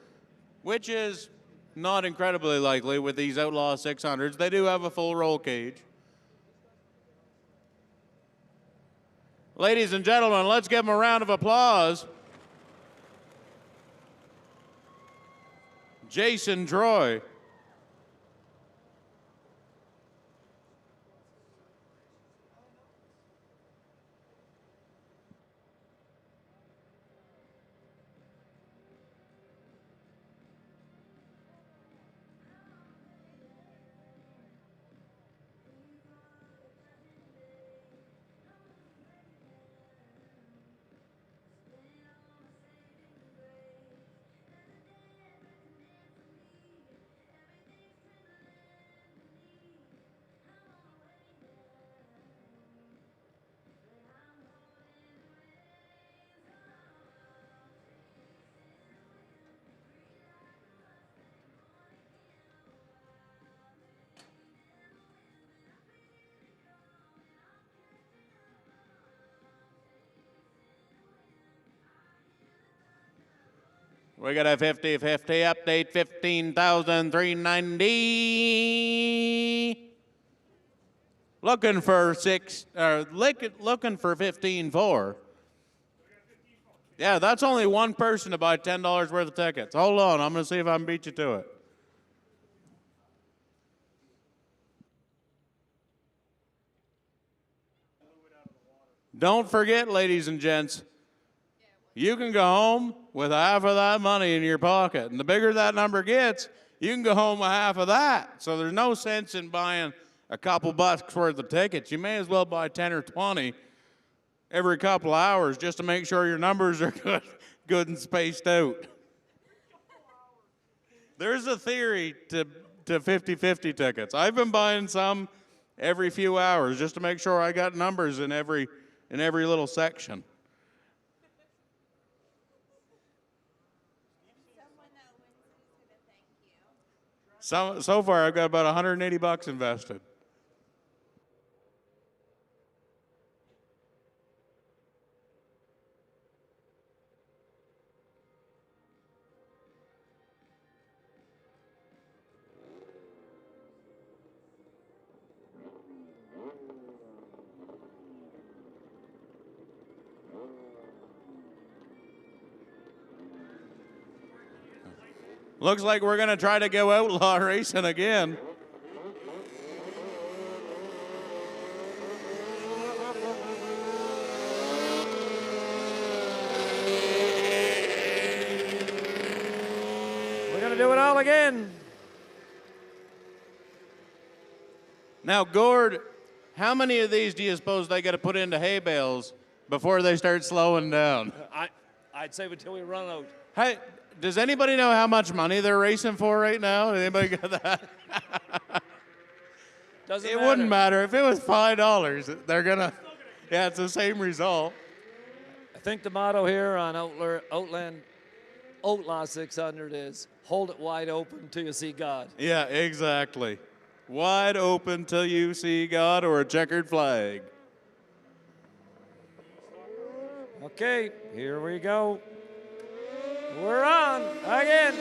which is not incredibly likely with these Outlaw 600s. They do have a full roll cage. Ladies and gentlemen, let's give them a round of applause. Jason Troy. We got a 50-50 update, 15,390. Looking for looking for 15.4. Yeah, that's only one person to buy $10 worth of tickets. Hold on, I'm going to see if I can beat you to it. Don't forget, ladies and gents, you can go home with half of that money in your pocket. And the bigger that number gets, you can go home with half of that. So there's no sense in buying a couple bucks worth of tickets. You may as well buy 10 or 20 every couple hours just to make sure your numbers are good and spaced out. There's a theory to 50-50 tickets. I've been buying some every few hours just to make sure I got numbers in every little section. So far, I've got about 180 bucks invested. Looks like we're going to try to go outlaw racing again. We're going to do it all again. Now, Gord, how many of these do you suppose they got to put into hay bales before they start slowing down? I'd say until we run out. Hey, does anybody know how much money they're racing for right now? Did anybody get that? Doesn't wouldn't matter. If it was $5, they're going to, yeah, it's the same result. I think the motto here on Outlaw 600 is, hold it wide open till you see God. Yeah, exactly. Wide open till you see God or a checkered flag. Okay, here we go. We're on again.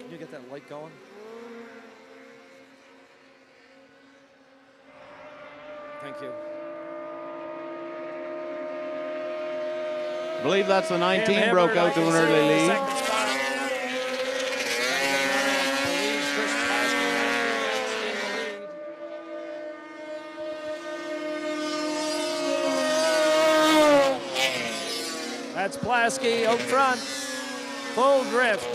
Can you get that light going? Thank you. I believe that's the 19 Tim broke Hibbert, out to I an can early see lead. second spot. Believes Chris Plasky in the lead. That's Plasky out front. Full drift.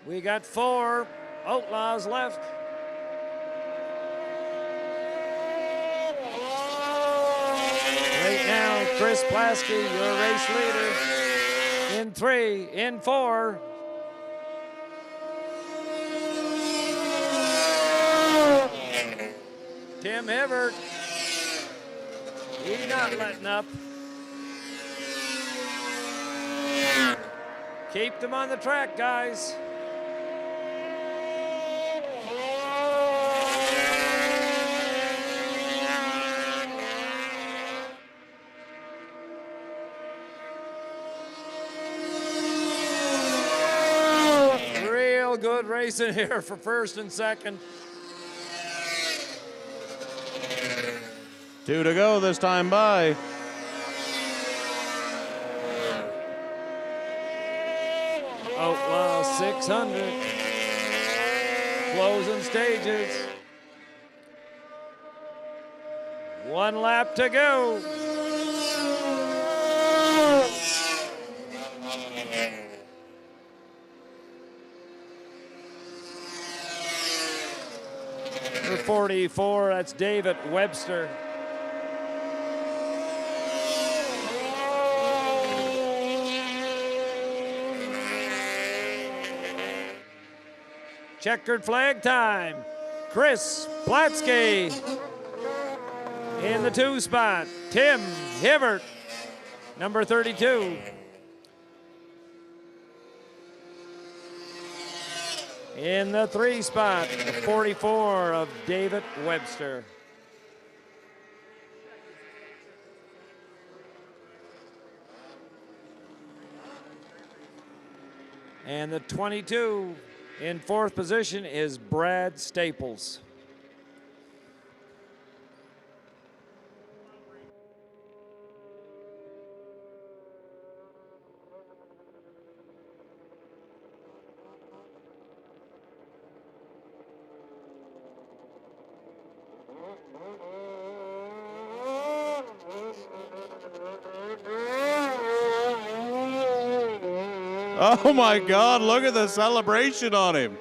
We got 4 Outlaws left. Right now, Chris Plasky, your race leader. In 3, in 4. Tim Hibbert, he's not letting up. Keep them on the track, guys. Real good racing here for first and second. 2 to go this time by. Outlaw 600. Closing stages. 1 lap to go. For 44, that's David Webster. Checkered flag time. Chris Platsky in the 2 spot. Tim Hibbert, number 32. In the 3 spot, the 44 of David Webster. And the 22 in 4th position is Brad Staples. Oh my God, look at the celebration on him.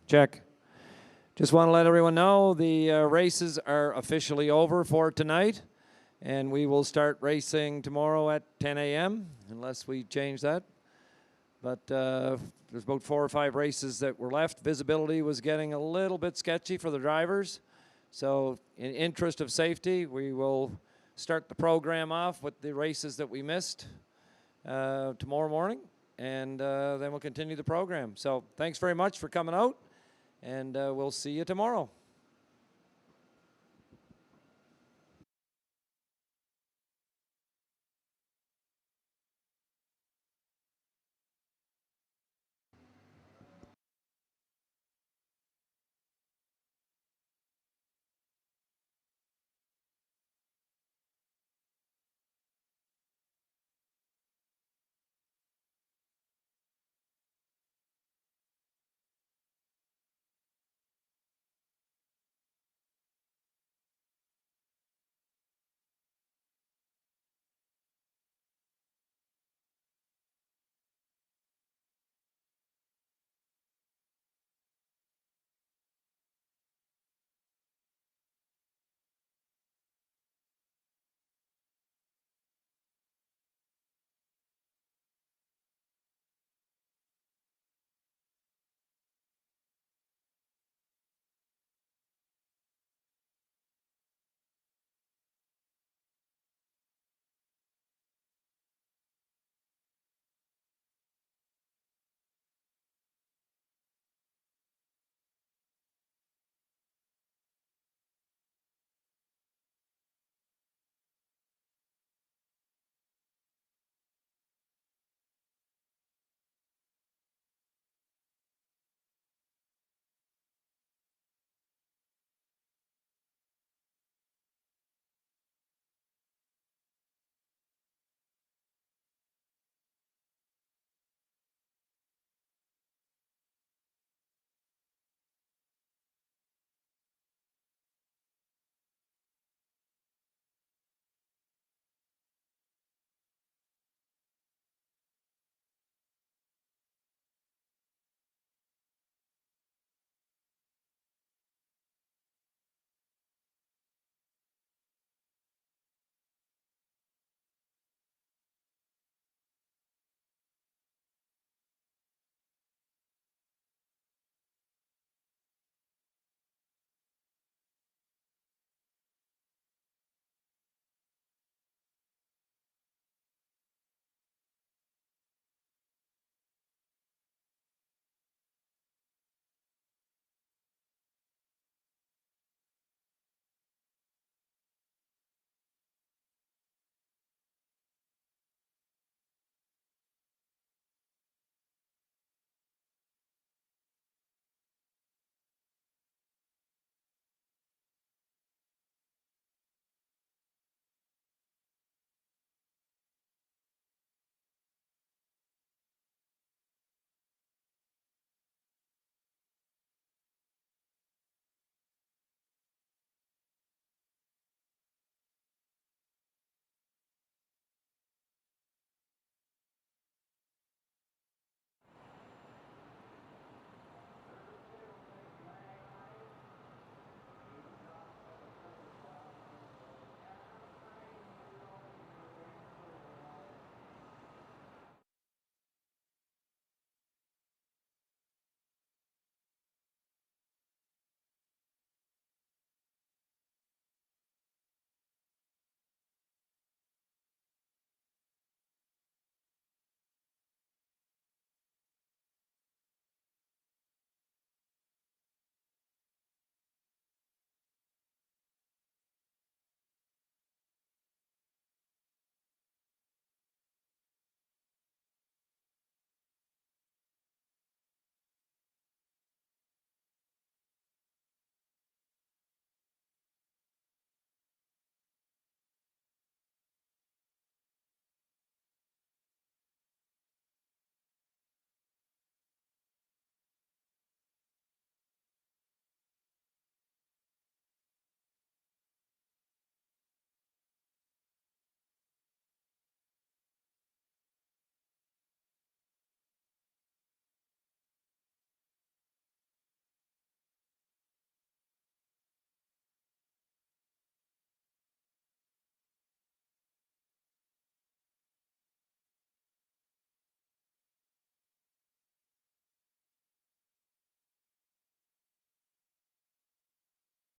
Check. Just want to let everyone know the races are officially over for tonight, and we will start racing tomorrow at 10 a.m. unless we change that. But there's about 4 or 5 races that were left. Visibility was getting a little bit sketchy for the drivers. So in interest of safety, we will start the program off with the races that we missed tomorrow morning, and then we'll continue the program. So thanks very much for coming out, and we'll see you tomorrow.